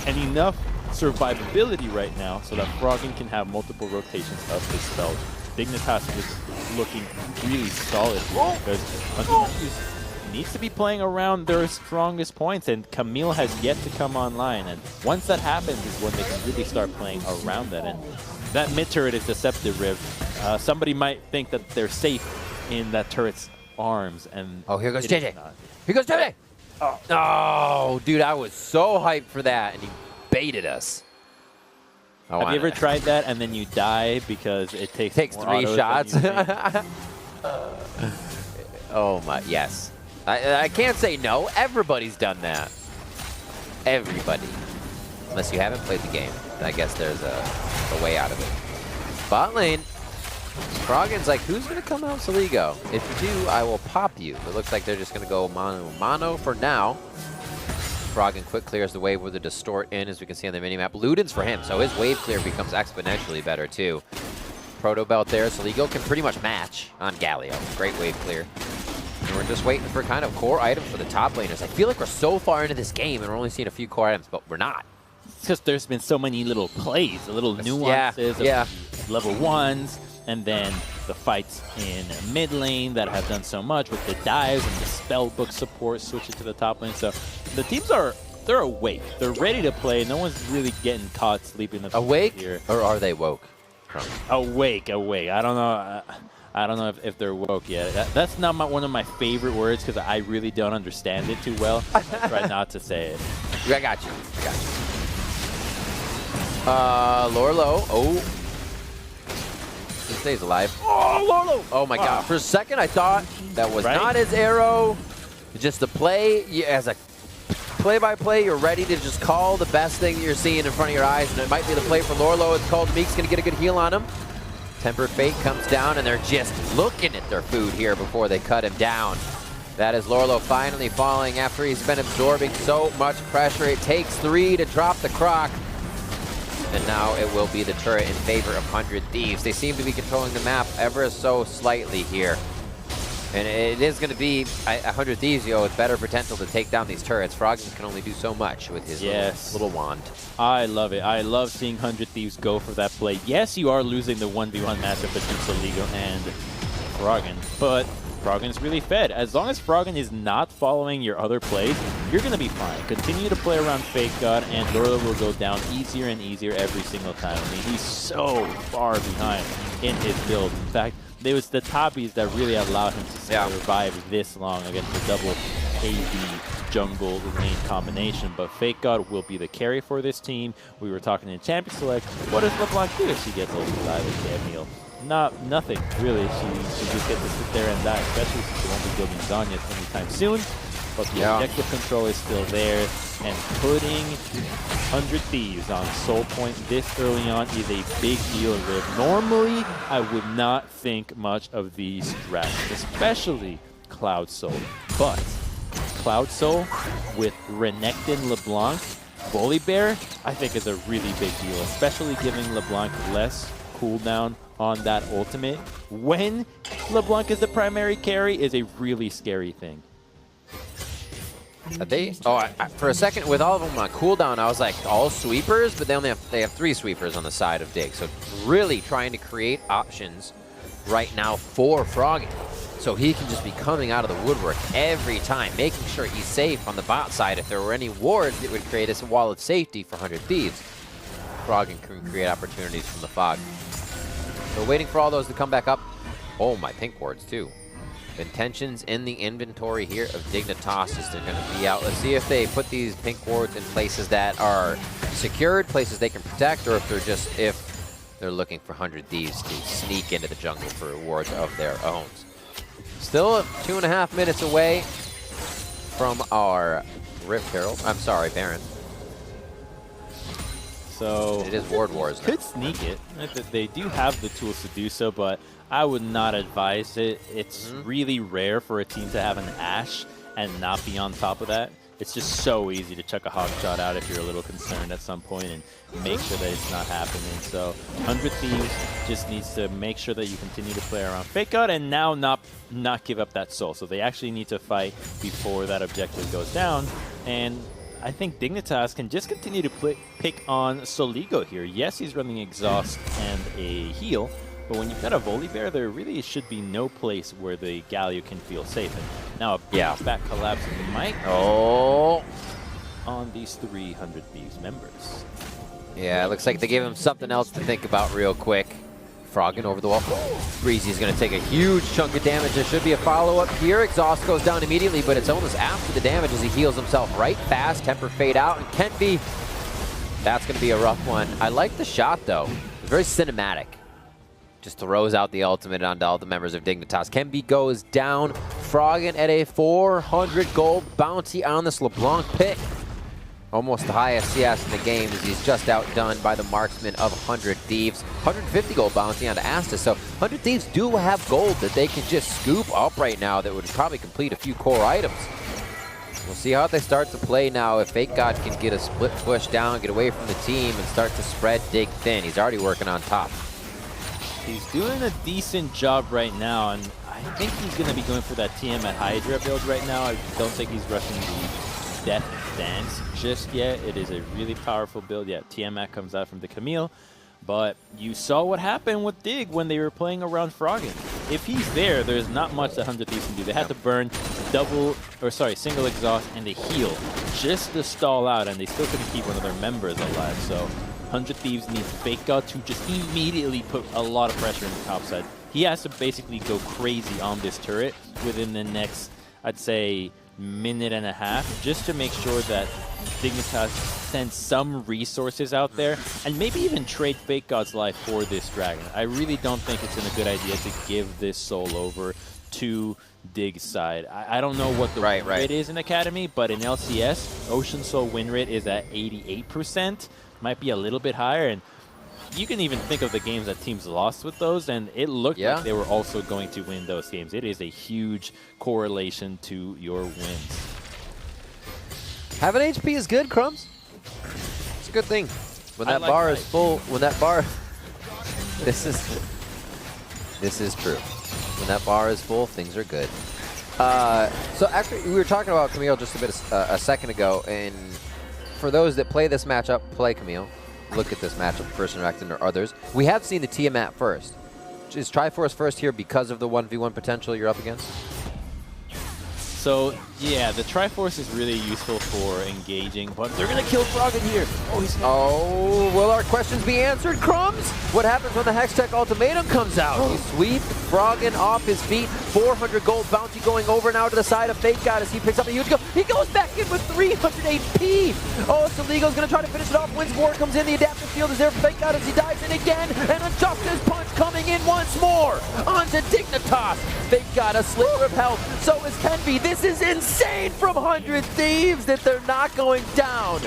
And enough survivability right now so that Froggen can have multiple rotations of his spells. Dignitas is looking really solid here because he needs to be playing around their strongest points, and Camille has yet to come online. And once that happens is when they can really start playing around that. And that mid turret is deceptive, Riv. Somebody might think that they're safe in that turret's arms, and here goes JJ. Here goes JJ. Oh, dude, I was so hyped for that, and he baited us. Have you ever tried that and then you die because it takes 3 shots? Oh my, yes. I can't say no. Everybody's done that. Everybody. Unless you haven't played the game. I guess there's a way out of it. Bot lane. Froggen's like, who's going to come out Soligo? If you do, I will pop you. It looks like they're just going to go mono for now. Froggen quick clears the wave with a distort in, as we can see on the minimap. Luden's for him, so his wave clear becomes exponentially better too. Proto Belt there, Soligo can pretty much match on Galio. Great wave clear. And we're just waiting for kind of core items for the top laners. I feel like we're so far into this game and we're only seeing a few core items, but we're not. It's because there's been so many little plays, the little nuances of level 1s, and then the fights in mid lane that have done so much with the dives and the spellbook support switching to the top lane. So the teams they're awake. They're ready to play. No one's really getting caught sleeping. Awake here. Or are they woke? Awake. I don't know. I don't know if they're woke yet. That's not one of my favorite words because I really don't understand it too well. I try not to say it. I got you. Lorlo. Oh. stays alive. Oh, Lolo! Oh my god. For a second, I thought that was not his arrow. Just the play, as a play-by-play, you're ready to just call the best thing that you're seeing in front of your eyes, and it might be the play for Lorlo. It's called. Meek's going to get a good heal on him. Tempered Fate comes down, and they're just looking at their food here before they cut him down. That is Lorlo finally falling after he's been absorbing so much pressure. It takes 3 to drop the Croc. And now it will be the turret in favor of 100 Thieves. They seem to be controlling the map ever so slightly here. And it is going to be 100 Thieves, with better potential to take down these turrets. Froggen can only do so much with his little wand. I love it. I love seeing 100 Thieves go for that play. Yes, you are losing the 1v1 matchup between Soligo and Froggen, but Froggen's really fed. As long as Froggen is not following your other plays, you're going to be fine. Continue to play around Fake God, and Lorlo will go down easier and easier every single time. I mean, he's so far behind in his build. In fact, it was the Tabis that really allowed him to survive this long against the double AD jungle lane combination. But Fake God will be the carry for this team. We were talking in Champion Select. What does LeBlanc do if she gets alive with Camille? Nothing, really. She just gets to sit there and die, especially since she won't be building Zanyas anytime soon. But the objective control is still there, and putting 100 Thieves on Soul Point this early on is a big deal. Normally, I would not think much of these drafts, especially Cloud Soul. But Cloud Soul with Renekton LeBlanc, Volibear, I think is a really big deal, especially giving LeBlanc less cooldown on that ultimate when LeBlanc is the primary carry is a really scary thing. For a second, with all of them on cooldown, I was like, all sweepers, but they have 3 sweepers on the side of Dig. So really trying to create options right now for Froggen, so he can just be coming out of the woodwork every time, making sure he's safe on the bot side. If there were any wards, it would create a wall of safety for 100 Thieves. Froggen can create opportunities from the fog. So waiting for all those to come back up. Oh, my pink wards too. Intentions in the inventory here of Dignitas as they're going to be out. Let's see if they put these pink wards in places that are secured, places they can protect, or if they're looking for 100 Thieves to sneak into the jungle for wards of their own. Still 2.5 minutes away from our Rift Herald. I'm sorry, Baron. So it is ward wars now. Could sneak it. They do have the tools to do so, but I would not advise it. It's really rare for a team to have an Ashe and not be on top of that. It's just so easy to chuck a hog shot out if you're a little concerned at some point and make sure that it's not happening. So 100 Thieves just needs to make sure that you continue to play around Fake God and now not give up that soul. So they actually need to fight before that objective goes down. And I think Dignitas can just continue to pick on Soligo here. Yes, he's running Exhaust and a heal, but when you've got a Volibear, there really should be no place where the Galio can feel safe. And now a back collapse of the mic on these 300 Thieves members. Yeah, it looks like they gave him something else to think about real quick. Froggen over the wall. Breezy's going to take a huge chunk of damage. There should be a follow-up here. Exhaust goes down immediately, but it's almost after the damage as he heals himself right fast. Temper Fade out, and Kenby, that's going to be a rough one. I like the shot, though. It's very cinematic. Just throws out the ultimate onto all the members of Dignitas. Kenby goes down. Froggen at a 400 gold bounty on this LeBlanc pick. Almost the highest CS in the game as he's just outdone by the marksman of 100 Thieves. 150 gold bounty onto Asta. So 100 Thieves do have gold that they can just scoop up right now that would probably complete a few core items. We'll see how they start to play now. If Fake God can get a split push down, get away from the team, and start to spread Dig thin. He's already working on top. He's doing a decent job right now, and I think he's going to be going for that TM at Hydra build right now. I don't think he's rushing the Death Dance just yet. It is a really powerful build. Yeah, Tiamat comes out from the Camille, but you saw what happened with Dig when they were playing around Froggen. If he's there, there's not much that 100 Thieves can do. They had to burn single exhaust and a heal just to stall out, and they still couldn't keep one of their members alive. So 100 Thieves needs Fake God to just immediately put a lot of pressure in the top side. He has to basically go crazy on this turret within the next, I'd say, minute and a half just to make sure that Dignitas sends some resources out there and maybe even trade Fake God's life for this dragon. I really don't think it's a good idea to give this soul over to Dig's side. I don't know what the win rate is in Academy, but in LCS, Ocean Soul win rate is at 88%. Might be a little bit higher, and you can even think of the games that teams lost with those, and it looked like they were also going to win those games. It is a huge correlation to your wins. Having HP is good, Crumbs. It's a good thing. When that bar is full, when that bar... This is true. When that bar is full, things are good. So actually, we were talking about Camille just a second ago, and for those that play this matchup, play Camille. Look at this matchup, First Interactive or others. We have seen the Tiamat first. Is Triforce first here because of the 1v1 potential you're up against? So, yeah, the Triforce is really useful for engaging, but they're going to kill Froggen here. Oh, will our questions be answered, Crumbs? What happens when the Hextech Ultimatum comes out? He sweeps Froggen off his feet. 400 gold bounty going over now to the side of Fake God as he picks up a huge goal. He goes back in with 300 HP. Oh, Saligo's going to try to finish it off. Winsborg comes in. The adaptive field is there for Fake God as he dives in again. And a Justice Punch coming in once more onto Dignitas. Fake God a sliver of health. So is Kenby. This is insane from 100 Thieves that they're not going down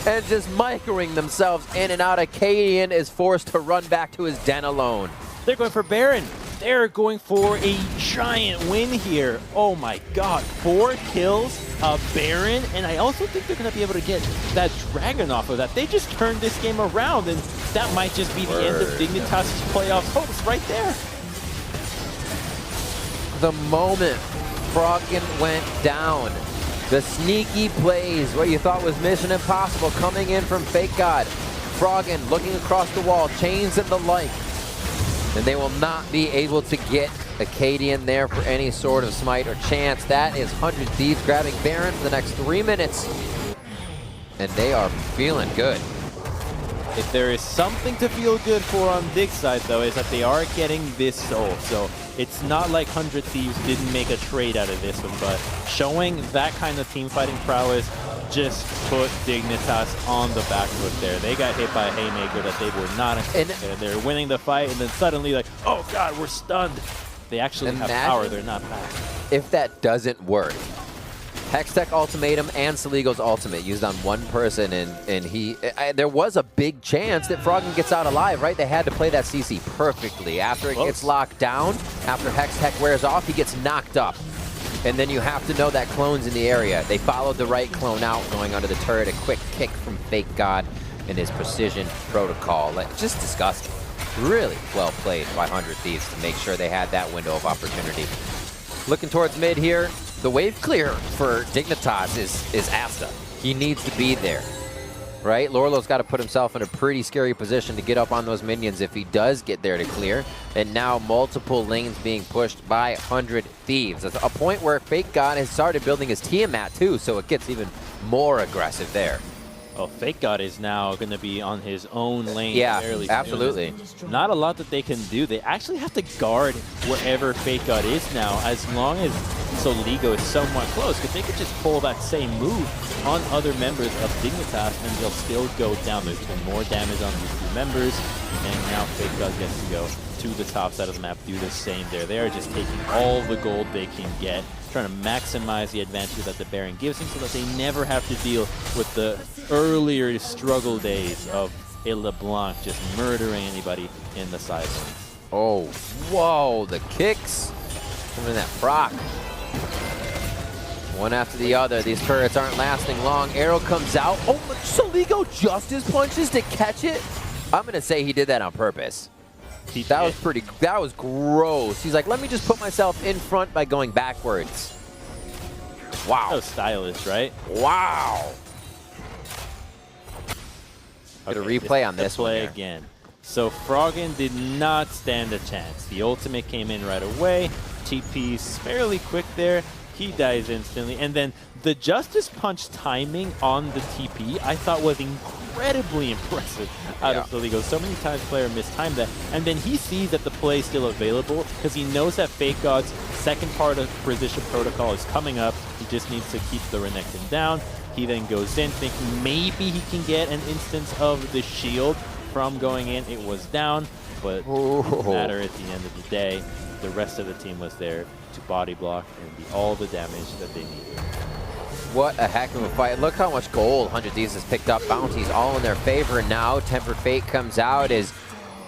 and just microing themselves in and out. Acadian is forced to run back to his den alone. They're going for Baron. They're going for a giant win here. Oh my god, 4 kills, a Baron, and I also think they're going to be able to get that dragon off of that. They just turned this game around, and that might just be the end of Dignitas' playoff hopes right there. The moment Froggen went down, the sneaky plays, what you thought was mission impossible, coming in from Fake God. Froggen looking across the wall, chains and the like. And they will not be able to get Acadian there for any sort of smite or chance. That is 100 Thieves grabbing Baron for the next 3 minutes. And they are feeling good. If there is something to feel good for on Dig's side, though, is that they are getting this soul. So it's not like 100 Thieves didn't make a trade out of this one, but showing that kind of team fighting prowess just put Dignitas on the back foot there. They got hit by a haymaker that they were not expecting. They're winning the fight, and then suddenly like, oh god, we're stunned. They actually have power, they're not back. If that doesn't work, Hextech Ultimatum and Saligo's ultimate used on one person, and there was a big chance that Froggen gets out alive, right? They had to play that CC perfectly. After it gets locked down, after Hextech wears off, he gets knocked up. And then you have to know that clone's in the area. They followed the right clone out, going under the turret. A quick kick from Fake God and his precision protocol. Just disgusting. Really well played by 100 Thieves to make sure they had that window of opportunity. Looking towards mid here. The wave clear for Dignitas is Asta. He needs to be there, right? Lorlo's got to put himself in a pretty scary position to get up on those minions if he does get there to clear. And now multiple lanes being pushed by 100 Thieves. That's a point where Fake God has started building his Tiamat too, so it gets even more aggressive there. Oh, Fake God is now going to be on his own lane. Yeah, absolutely. Not a lot that they can do. They actually have to guard wherever Fake God is now, as long as Soligo is somewhat close, because they could just pull that same move on other members of Dignitas, and they'll still go down. There's been more damage on these two members, and now Fake God gets to go to the top side of the map, do the same there. They are just taking all the gold they can get, trying to maximize the advantage that the Baron gives them so that they never have to deal with the earlier struggle days of a LeBlanc just murdering anybody in the side lane. Oh, whoa, the kicks coming in that proc. One after the other. These turrets aren't lasting long. Arrow comes out. Oh, Soligo Justice punches to catch it. I'm going to say he did that on purpose. That was gross. He's like, let me just put myself in front by going backwards. Wow. That was stylish, right? Wow. Get a replay on this one again. So Froggen did not stand a chance. The ultimate came in right away. TP's fairly quick there. He dies instantly. And then the Justice Punch timing on the TP I thought was incredibly impressive out of Soligo. So many times player mistimed that. And then he sees that the play is still available because he knows that Fake God's second part of precision protocol is coming up. He just needs to keep the Renekton down. He then goes in thinking maybe he can get an instance of the shield from going in. It was down, but it didn't matter at the end of the day. The rest of the team was there to body block and do all the damage that they needed. What a heck of a fight. Look how much gold 100 Thieves has picked up. Bounties all in their favor now. Tempered Fate comes out as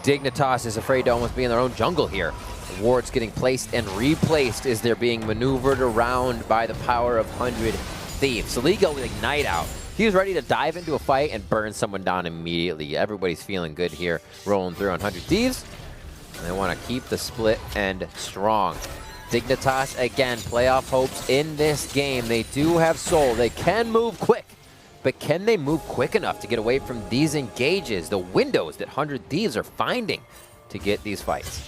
Dignitas is afraid to almost be in their own jungle here. Wards getting placed and replaced as they're being maneuvered around by the power of 100 Thieves. Saligo with Ignite out. He was ready to dive into a fight and burn someone down immediately. Everybody's feeling good here, rolling through on 100 Thieves. And they want to keep the split end strong. Dignitas, again, playoff hopes in this game. They do have soul. They can move quick. But can they move quick enough to get away from these engages, the windows that 100 Thieves are finding to get these fights?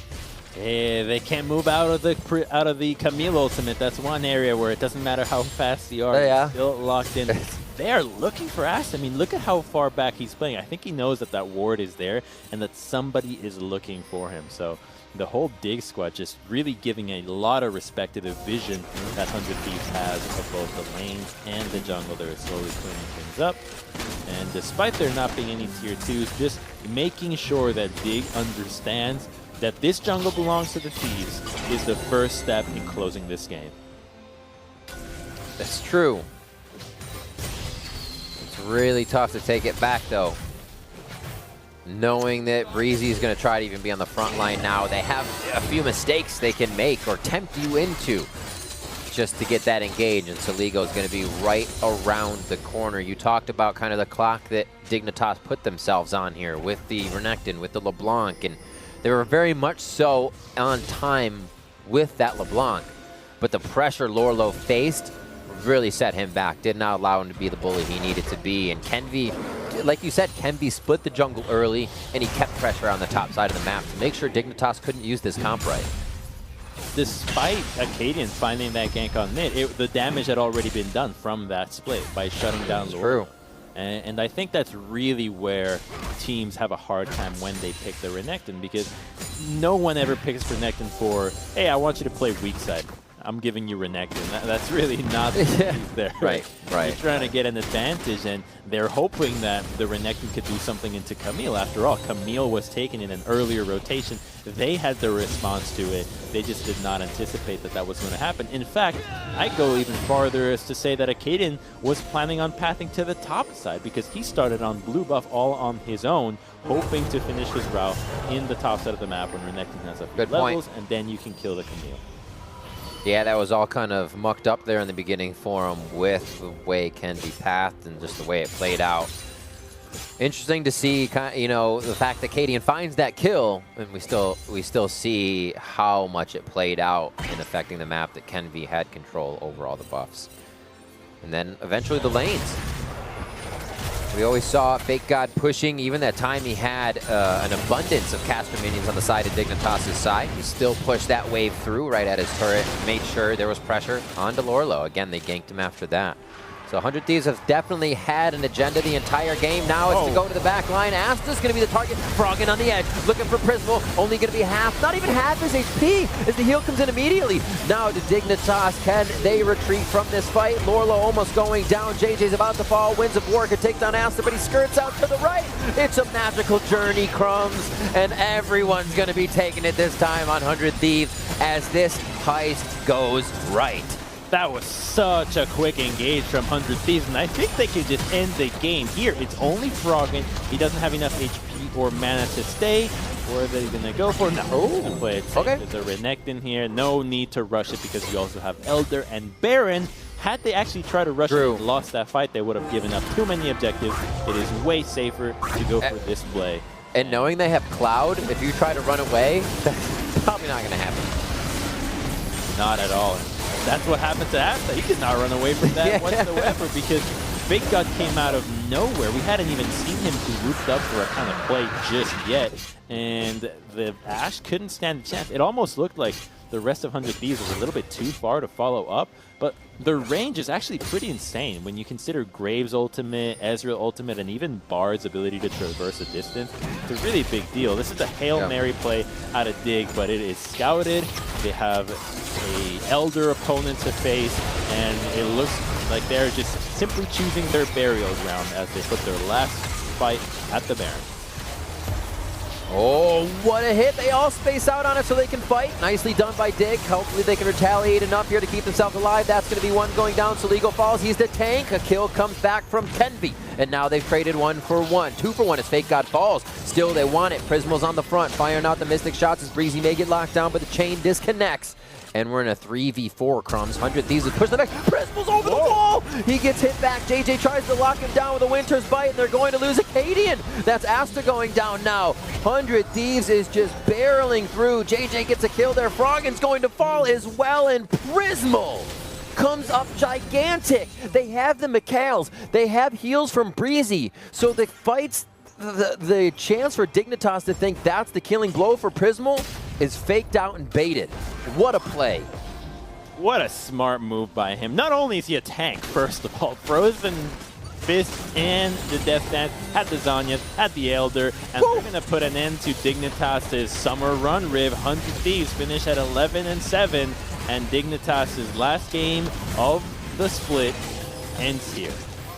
Yeah, they can't move out of the Camille ultimate. That's one area where it doesn't matter how fast they are. They're still locked in. They are looking for Ash. I mean, look at how far back he's playing. I think he knows that that ward is there and that somebody is looking for him. So the whole Dig squad just really giving a lot of respect to the vision that 100 Thieves has of both the lanes and the jungle. They're slowly cleaning things up. And despite there not being any tier 2s, just making sure that Dig understands that this jungle belongs to the Thieves is the first step in closing this game. That's true. It's really tough to take it back, though. Knowing that Breezy is going to try to even be on the front line now, they have a few mistakes they can make or tempt you into just to get that engage, and Saligo is going to be right around the corner. You talked about kind of the clock that Dignitas put themselves on here with the Renekton, with the LeBlanc, and they were very much so on time with that LeBlanc, but the pressure Lorlo faced really set him back, did not allow him to be the bully he needed to be. And Kenvi, like you said, Kenvi split the jungle early, and he kept pressure on the top side of the map to make sure Dignitas couldn't use this comp right. Despite Acadian finding that gank on mid, the damage had already been done from that split by shutting down Lorlo. True. And I think that's really where teams have a hard time when they pick the Renekton, because no one ever picks Renekton for, hey, I want you to play weak side. I'm giving you Renekton. That's really not the case there. Right. You're trying to get an advantage, and they're hoping that the Renekton could do something into Camille. After all, Camille was taken in an earlier rotation. They had the response to it. They just did not anticipate that that was going to happen. In fact, I go even farther as to say that Acadian was planning on pathing to the top side, because he started on blue buff all on his own, hoping to finish his route in the top side of the map when Renekton has a few levels, and then you can kill the Camille. Yeah, that was all kind of mucked up there in the beginning for him with the way Kenvi pathed and just the way it played out. Interesting to see, you know, the fact that Acadian finds that kill, and we still see how much it played out in affecting the map, that Kenvi had control over all the buffs. And then eventually the lanes. We always saw Fake God pushing. Even that time he had an abundance of caster minions on the side of Dignitas' side. He still pushed that wave through right at his turret, made sure there was pressure onto Lorlo. Again, they ganked him after that. So 100 Thieves have definitely had an agenda the entire game. Now it's to go to the back line. Asta's going to be the target. Froggen on the edge, looking for Prismal. Only going to be half, not even half his HP as the heal comes in immediately. Now to Dignitas. Can they retreat from this fight? Lorlo almost going down. JJ's about to fall. Winds of War could take down Asta, but he skirts out to the right. It's a magical journey, Crumbs, and everyone's going to be taking it this time on 100 Thieves as this heist goes right. That was such a quick engage from 100 Thieves, and I think they could just end the game here. It's only Froggen. He doesn't have enough HP or mana to stay. Where are they going to go for? No, gonna play it safe. There's a Renekton here. No need to rush it because you also have Elder and Baron. Had they actually tried to rush it and lost that fight, they would have given up too many objectives. It is way safer to go for this play. And knowing they have Cloud, if you try to run away, that's probably not going to happen. Not at all. That's what happened to Asta. He did not run away from that whatsoever, because Fake God came out of nowhere. We hadn't even seen him grouped up for a kind of play just yet, and the Ashe couldn't stand a chance. It almost looked like the rest of 100 Thieves was a little bit too far to follow up, but the range is actually pretty insane when you consider Graves' ultimate, Ezreal ultimate, and even Bard's ability to traverse a distance. It's a really big deal. This is a Hail Mary play out of Dig, but it is scouted. They have a Elder opponent to face, and it looks like they're just simply choosing their burial ground as they put their last fight at the Baron. Oh, what a hit. They all space out on it so they can fight. Nicely done by Dig. Hopefully they can retaliate enough here to keep themselves alive. That's going to be one going down. Soligo falls. He's the tank. A kill comes back from Kenvi. And now they've traded 1 for 1. 2 for 1 as Fake God falls. Still, they want it. Prismal's on the front, firing out the Mystic shots as Breezy may get locked down, but the chain disconnects. And we're in a 3v4, Crumbs. 100 Thieves push the back. Prismal's over the wall. He gets hit back. JJ tries to lock him down with a Winter's Bite, and they're going to lose Acadian. That's Asta going down now. 100 Thieves is just barreling through. JJ gets a kill there. Froggen's going to fall as well, and Prismal comes up gigantic. They have the Mikhails. They have heals from Breezy. So the fights, the chance for Dignitas to think that's the killing blow for Prismal is faked out and baited. What a play. What a smart move by him. Not only is he a tank, first of all, Frozen Fist and the Death Dance, had the Zanyas, had the Elder, and they're going to put an end to Dignitas' summer run. Riv 100 Thieves finish at 11-7, and Dignitas' last game of the split ends here.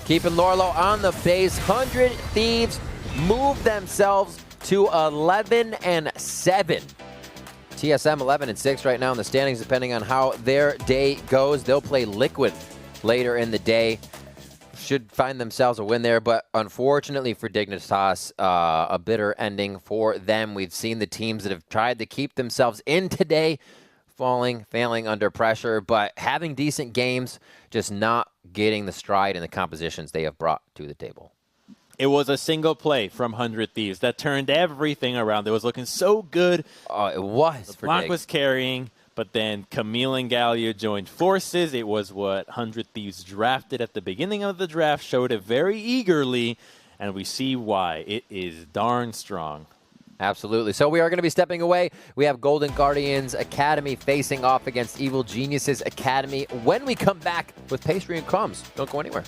Keeping Lorlo on the base. 100 Thieves move themselves to 11-7. TSM 11-6 right now in the standings, depending on how their day goes. They'll play Liquid later in the day. Should find themselves a win there, but unfortunately for Dignitas, a bitter ending for them. We've seen the teams that have tried to keep themselves in today failing under pressure, but having decent games, just not getting the stride and the compositions they have brought to the table. It was a single play from 100 Thieves that turned everything around. It was looking so good. It was. The block was carrying, but then Camille and Gallia joined forces. It was what 100 Thieves drafted at the beginning of the draft, showed it very eagerly, and we see why. It is darn strong. Absolutely. So we are going to be stepping away. We have Golden Guardians Academy facing off against Evil Geniuses Academy when we come back with Pastry and Crumbs. Don't go anywhere.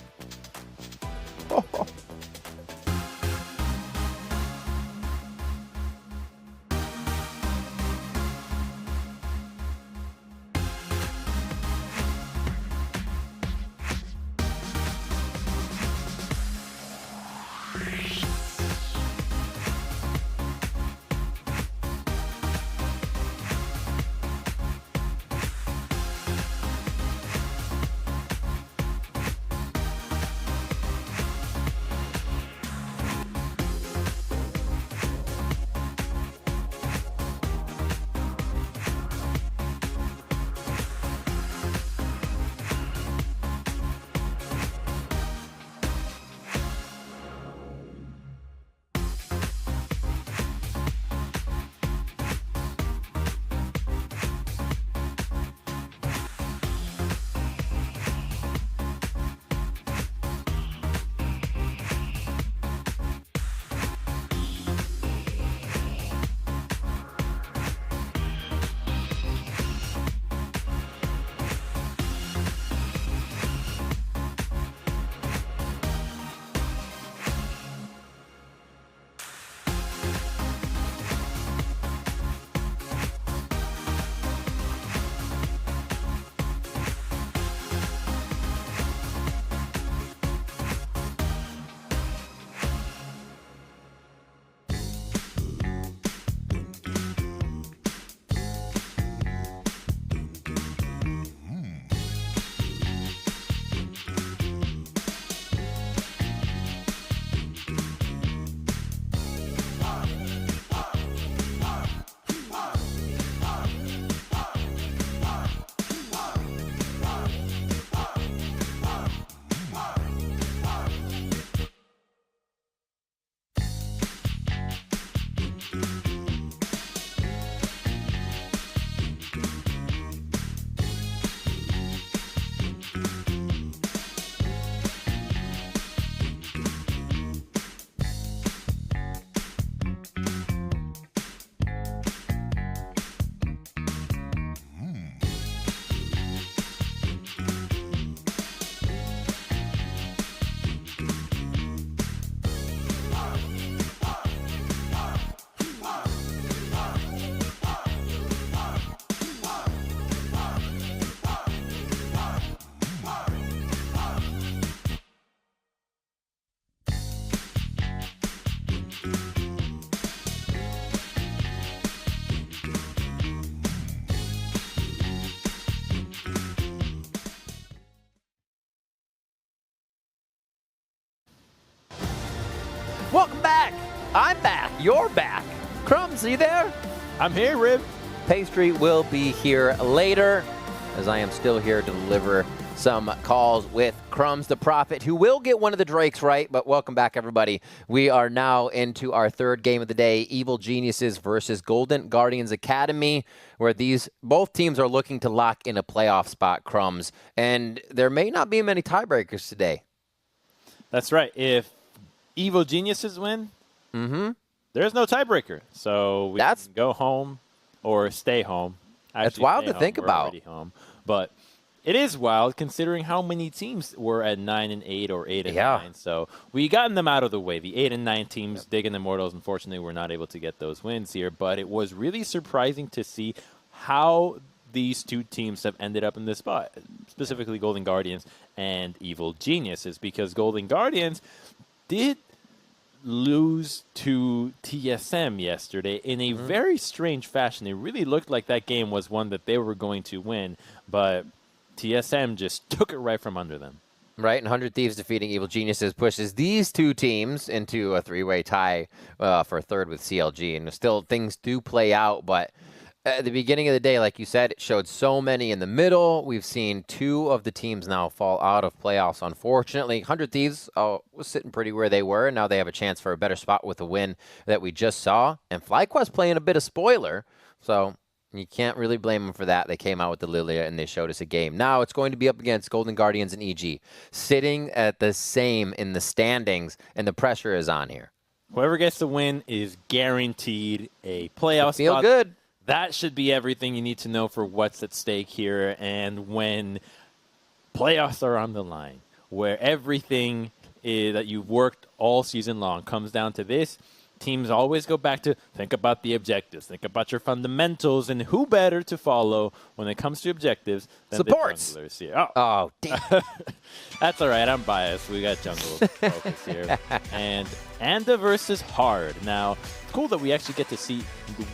welcome back. I'm back. You're back. Crumbs, are you there? I'm here, Rib. Pastry will be here later, as I am still here to deliver some calls with Crumbs the Prophet, who will get one of the Drakes right. But welcome back, everybody. We are now into our third game of the day, Evil Geniuses versus Golden Guardians Academy, where both teams are looking to lock in a playoff spot, Crumbs. And there may not be many tiebreakers today. That's right. If Evil Geniuses win, there's no tiebreaker. So we can go home or stay home. Actually, that's wild to think about. Already home. But it is wild considering how many teams were at 9 and 8 or 8 and 9. So we gotten them out of the way. The 8 and 9 teams, Dig and Immortals, unfortunately, were not able to get those wins here. But it was really surprising to see how these two teams have ended up in this spot, specifically Golden Guardians and Evil Geniuses, because Golden Guardians did lose to TSM yesterday in a very strange fashion. It really looked like that game was one that they were going to win, but TSM just took it right from under them. Right, and 100 Thieves defeating Evil Geniuses pushes these two teams into a three-way tie for third with CLG. And still, things do play out, but at the beginning of the day, like you said, it showed so many in the middle. We've seen two of the teams now fall out of playoffs, unfortunately. 100 Thieves was sitting pretty where they were, and now they have a chance for a better spot with the win that we just saw. And FlyQuest playing a bit of spoiler, so you can't really blame them for that. They came out with the Lilia, and they showed us a game. Now it's going to be up against Golden Guardians and EG, sitting at the same in the standings, and the pressure is on here. Whoever gets the win is guaranteed a playoff spot. Feel good. That should be everything you need to know for what's at stake here. And when playoffs are on the line, where everything that you've worked all season long comes down to this, teams always go back to think about the objectives, think about your fundamentals, and who better to follow when it comes to objectives than supports. The junglers here. Oh, damn. That's all right. I'm biased. We got jungle focus here. And Anda versus Hard. Now, it's cool that we actually get to see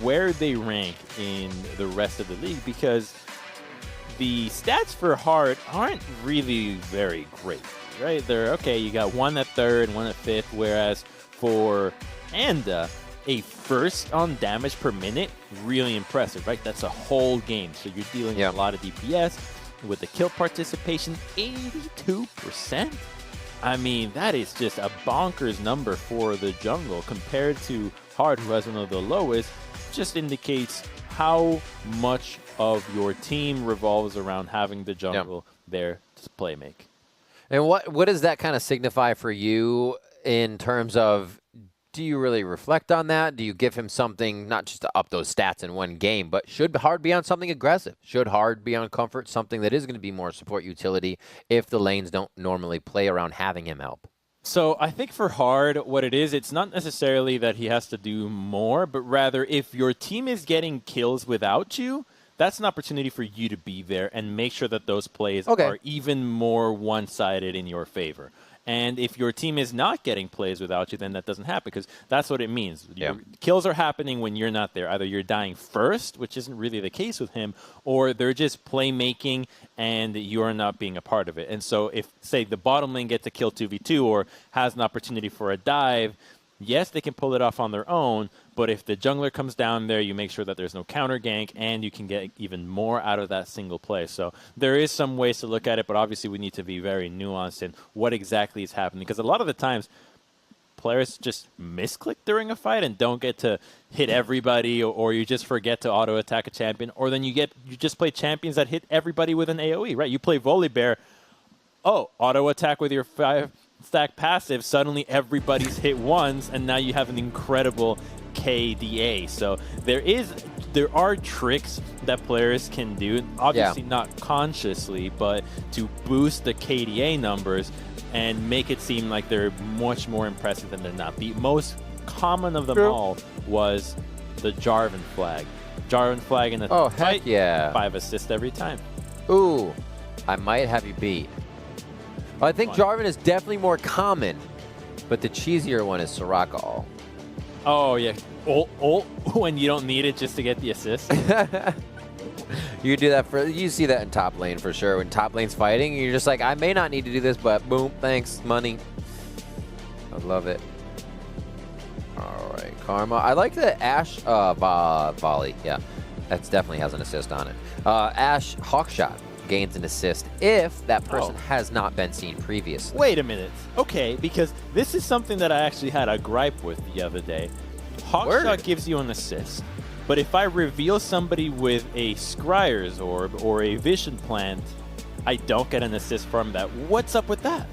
where they rank in the rest of the league, because the stats for Hard aren't really very great, right? They're okay. You got one at third, one at fifth, whereas for Anda, a first on damage per minute, really impressive, right? That's a whole game. So you're dealing with a lot of DPS. With the kill participation, 82%. I mean, that is just a bonkers number for the jungle compared to Hard, who has one of the lowest. Just indicates how much of your team revolves around having the jungle there to play make. And what does that kind of signify for you in terms of, do you really reflect on that? Do you give him something, not just to up those stats in one game, but should Hard be on something aggressive? Should Hard be on Comfort, something that is going to be more support utility if the lanes don't normally play around having him help? So I think for Hard, what it is, it's not necessarily that he has to do more, but rather if your team is getting kills without you, that's an opportunity for you to be there and make sure that those plays are even more one-sided in your favor. And if your team is not getting plays without you, then that doesn't happen, because that's what it means. Your kills are happening when you're not there. Either you're dying first, which isn't really the case with him, or they're just playmaking and you're not being a part of it. And so if, say, the bottom lane gets a kill 2v2 or has an opportunity for a dive, yes, they can pull it off on their own, but if the jungler comes down there, you make sure that there's no counter gank, and you can get even more out of that single play. So there is some ways to look at it, but obviously we need to be very nuanced in what exactly is happening, because a lot of the times players just misclick during a fight and don't get to hit everybody, or you just forget to auto-attack a champion, or then you just play champions that hit everybody with an AoE, right? You play Volibear, auto-attack with your 5-stack passive, suddenly everybody's hit once, and now you have an incredible KDA. So there are tricks that players can do, obviously not consciously, but to boost the KDA numbers and make it seem like they're much more impressive than they're not. The most common of them all was the Jarvan flag. Jarvan flag in the fight, 5 assists every time. Ooh, I might have you beat. I think Jarvan is definitely more common, but the cheesier one is Soraka. Oh, yeah. Ult when you don't need it just to get the assist. You do that you see that in top lane for sure. When top lane's fighting, you're just like, I may not need to do this, but boom, thanks, money. I love it. Karma. I like the Ash volley. Yeah, that definitely has an assist on it. Ash Hawkshot gains an assist if that person has not been seen previously. Wait a minute. Okay, because this is something that I actually had a gripe with the other day. Hawkshot gives you an assist, but if I reveal somebody with a Scryer's Orb or a Vision Plant, I don't get an assist from that. What's up with that?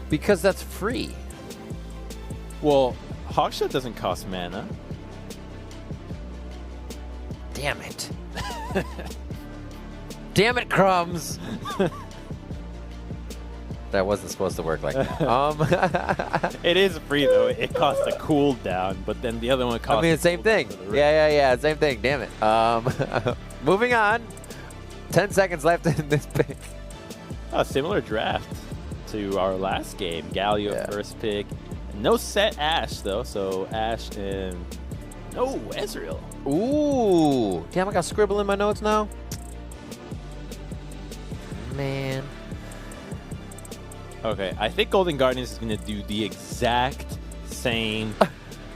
Because that's free. Well, Hawkshot doesn't cost mana. Damn it. Damn it, Crumbs. That wasn't supposed to work like that. It is free, though. It costs a cooldown, but then the other one costs... I mean, same thing. Yeah, same thing. Damn it. Moving on. 10 seconds left in this pick. A similar draft to our last game. Galio first pick. No set Ash, though, so Ash and... No, Ezreal. Ooh. Damn, I got scribble in my notes now. Man. Okay, I think Golden Guardians is going to do the exact same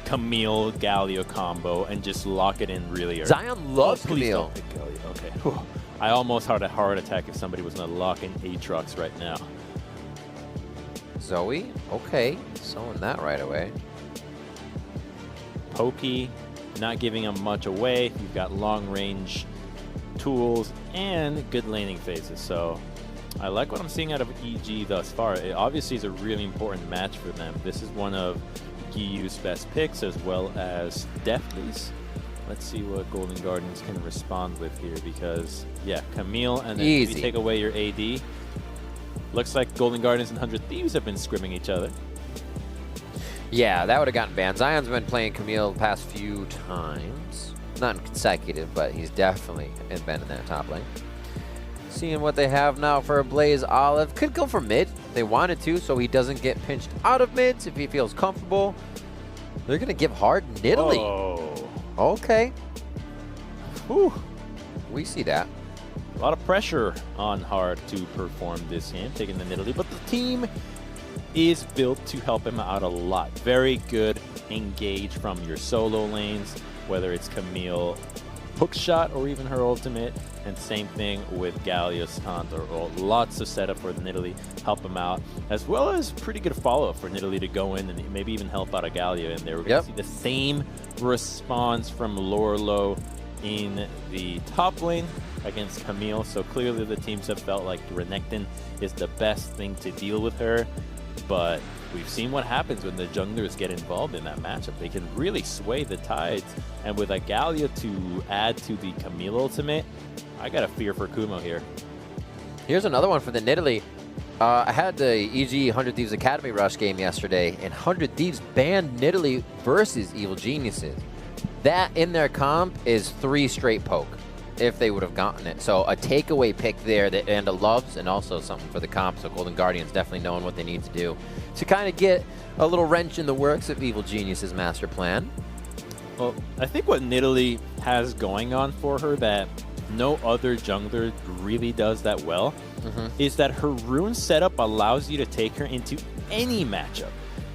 Camille Galio combo and just lock it in really early. Zion loves Please Camille. don't pick Galio. Okay. Whew. I almost had a heart attack if somebody was going to lock in Aatrox right now. Zoe. Okay. Sewing that right away. Pokey, not giving him much away. You've got long range tools and good laning phases. So I like what I'm seeing out of EG thus far. It obviously is a really important match for them. This is one of Giyu's best picks as well as Deathly's. Let's see what Golden Guardians can respond with here because, yeah, Camille and then if you take away your AD, looks like Golden Guardians and 100 Thieves have been scrimming each other. Yeah, that would have gotten banned. Zion's been playing Camille the past few times. Not in consecutive, but he's definitely been in that top lane. Seeing what they have now for Blaze Olive. Could go for mid. They wanted to, so he doesn't get pinched out of mids if he feels comfortable. They're going to give hard Nidalee. Oh. Okay. Whew. We see that. A lot of pressure on Hard to perform this game, taking the Nidalee, but the team is built to help him out a lot. Very good engage from your solo lanes, whether it's Camille hookshot or even her ultimate, and same thing with Galio's taunt or ult. Lots of setup for the Nidalee, help him out, as well as pretty good follow-up for Nidalee to go in and maybe even help out a Galio in there. We're going to see the same response from Lorlo in the top lane against Camille, so clearly the teams have felt like Renekton is the best thing to deal with her, but we've seen what happens when the junglers get involved in that matchup. They can really sway the tides, and with a Galio to add to the Camille ultimate, I got a fear for Kumo here. Here's another one for the Nidalee. I had the EG 100 Thieves Academy Rush game yesterday, and 100 Thieves banned Nidalee versus Evil Geniuses. That in their comp is 3 straight poke if they would have gotten it. So a takeaway pick there that Anda loves, and also something for the comp. So Golden Guardians definitely knowing what they need to do to kind of get a little wrench in the works of Evil Genius's master plan. Well, I think what Nidalee has going on for her that no other jungler really does that well is that her rune setup allows you to take her into any matchup.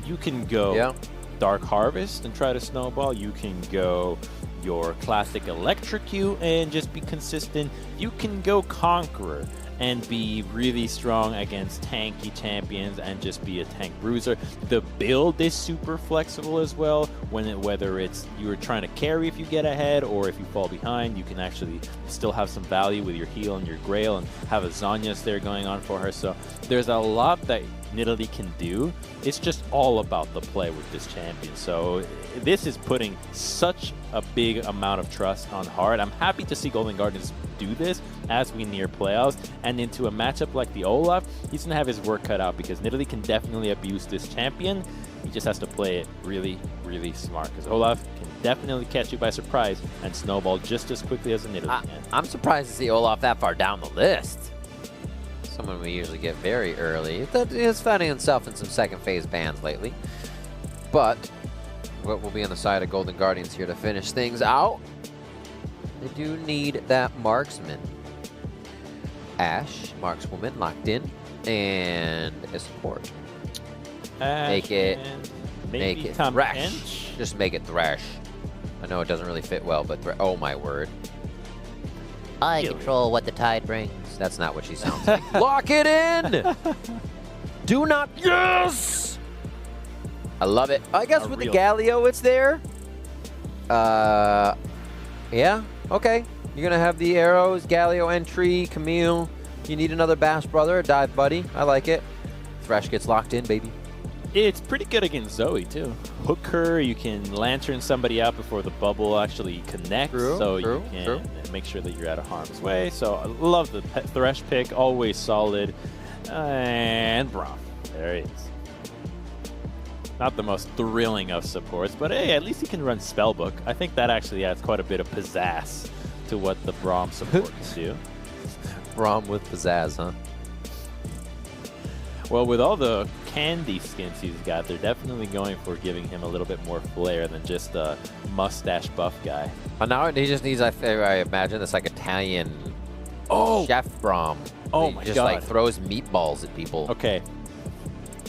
You can go Dark Harvest and try to snowball. You can go your classic Electrocute and just be consistent. You can go Conqueror and be really strong against tanky champions and just be a tank bruiser. The build is super flexible as well. Whether it's you're trying to carry if you get ahead or if you fall behind, you can actually still have some value with your heal and your Grail and have a Zhonya's there going on for her. So there's a lot that Nidalee can do. It's just all about the play with this champion. So this is putting such a big amount of trust on Hard. I'm happy to see Golden Guardians do this as we near playoffs, and into a matchup like the Olaf, he's going to have his work cut out because Nidalee can definitely abuse this champion. He just has to play it really, really smart because Olaf can definitely catch you by surprise and snowball just as quickly as a Nidalee can. I'm surprised to see Olaf that far down the list. Someone we usually get very early. He's finding himself in some second phase bans lately. But what will be on the side of Golden Guardians here to finish things out? They do need that marksman. Ashe, markswoman, locked in, and a support. Ashe Make it Maybe Make it Tom thrash. Kench? Just make it thrash. I know it doesn't really fit well, but oh my word. I control what the tide brings. That's not what she sounds like. Lock it in! Do not. Yes! I love it. I guess with the Galio, it's there. Yeah, okay. You're going to have the arrows, Galio entry, Camille. You need another Bash Brother, a Dive Buddy. I like it. Thresh gets locked in, baby. It's pretty good against Zoe, too. Hook her, you can lantern somebody out before the bubble actually connects, you can make sure that you're out of harm's way. So I love the Thresh pick, always solid. And Braum. There he is. Not the most thrilling of supports, but hey, at least he can run Spellbook. I think that actually adds quite a bit of pizzazz to what the Braum supports do. Braum with pizzazz, huh? Well, with all the candy skins he's got, they're definitely going for giving him a little bit more flair than just a mustache buff guy. Now he just needs, I imagine, this like Italian chef Braum. Oh he my just God. like throws meatballs at people. Okay.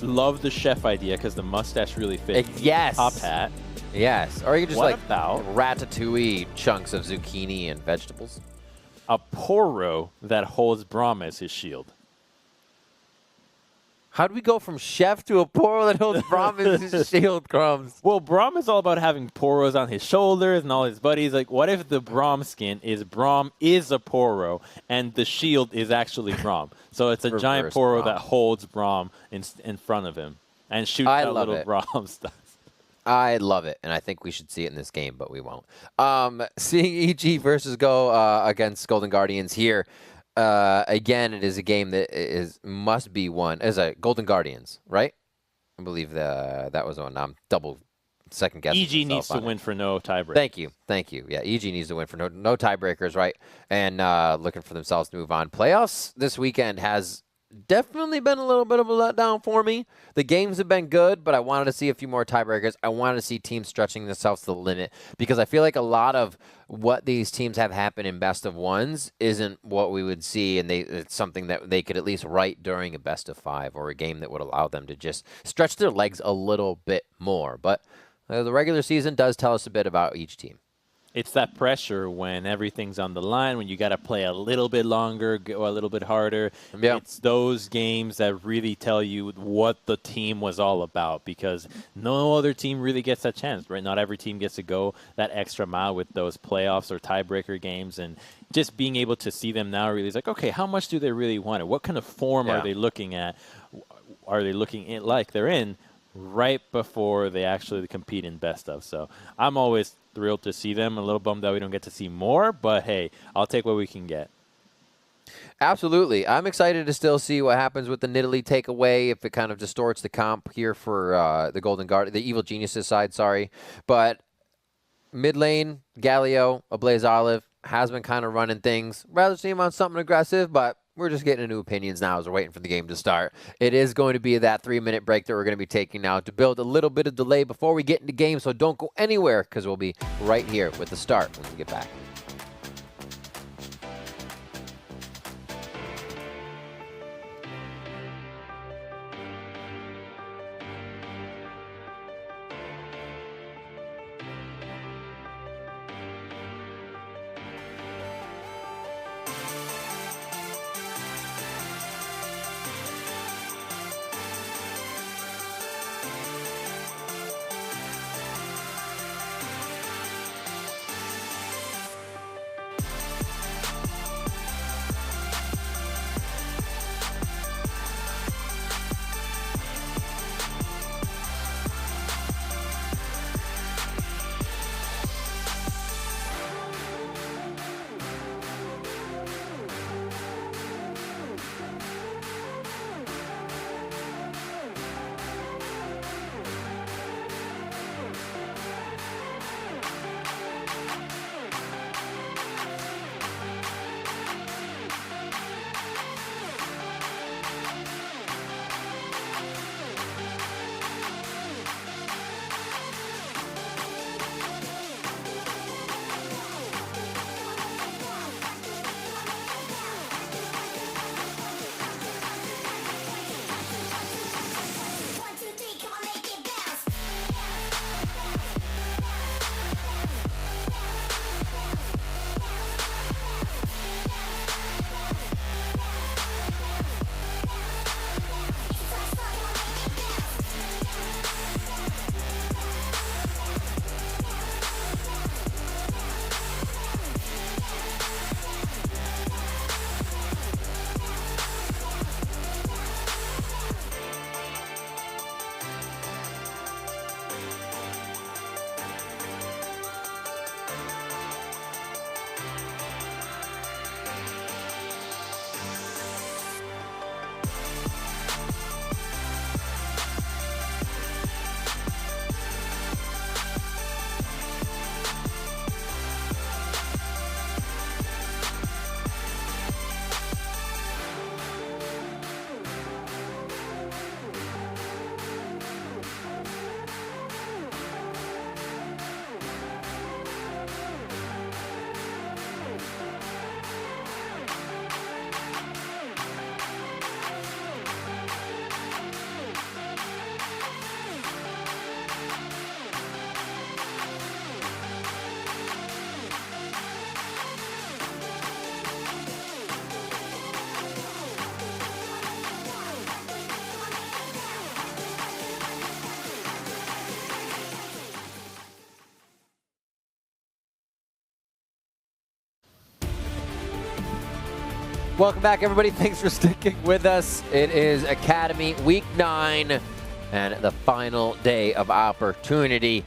Love the chef idea because the mustache really fits. Yes. Top hat. Yes. Or you could just What like about ratatouille chunks of zucchini and vegetables. a Poro that holds Braum as his shield? How do we go from chef to a Poro that holds Braum as his shield, Crumbs? Well, Braum is all about having Poros on his shoulders and all his buddies. Like, what if the Braum skin is Braum is a Poro and the shield is actually Braum? So it's a giant Poro that holds Braum in front of him and shoots out little Braum stuff. I love it, and I think we should see it in this game, but we won't. Seeing EG versus Go against Golden Guardians here. Again, it is a game that must be won as a Golden Guardians, right? I believe that was one. I'm double second guessing. EG needs to win for no tiebreak. Thank you. Yeah, EG needs to win for no tiebreakers, right? And looking for themselves to move on. Playoffs this weekend has definitely been a little bit of a letdown for me. The games have been good, but I wanted to see a few more tiebreakers. I wanted to see teams stretching themselves to the limit because I feel like a lot of what these teams have happen in best of ones isn't what we would see, and it's something that they could at least write during a best of 5 or a game that would allow them to just stretch their legs a little bit more. But the regular season does tell us a bit about each team. It's that pressure when everything's on the line, when you got to play a little bit longer, go a little bit harder. Yeah. It's those games that really tell you what the team was all about because no other team really gets that chance, right? Not every team gets to go that extra mile with those playoffs or tiebreaker games. And just being able to see them now really is like, okay, how much do they really want it? What kind of form are they looking at? Are they looking at like they're in right before they actually compete in best of? So I'm always thrilled to see them. A little bummed that we don't get to see more, but hey, I'll take what we can get. Absolutely. I'm excited to still see what happens with the Nidalee takeaway, if it kind of distorts the comp here for the Golden Guard, the Evil Geniuses side, sorry. But mid lane, Galio, Ablaze Olive has been kind of running things. Rather see him on something aggressive, but we're just getting new opinions now as we're waiting for the game to start. It is going to be that 3-minute break that we're going to be taking now to build a little bit of delay before we get into game, so don't go anywhere because we'll be right here with the start when we get back. Welcome back, everybody. Thanks for sticking with us. It is Academy Week 9 and the final day of opportunity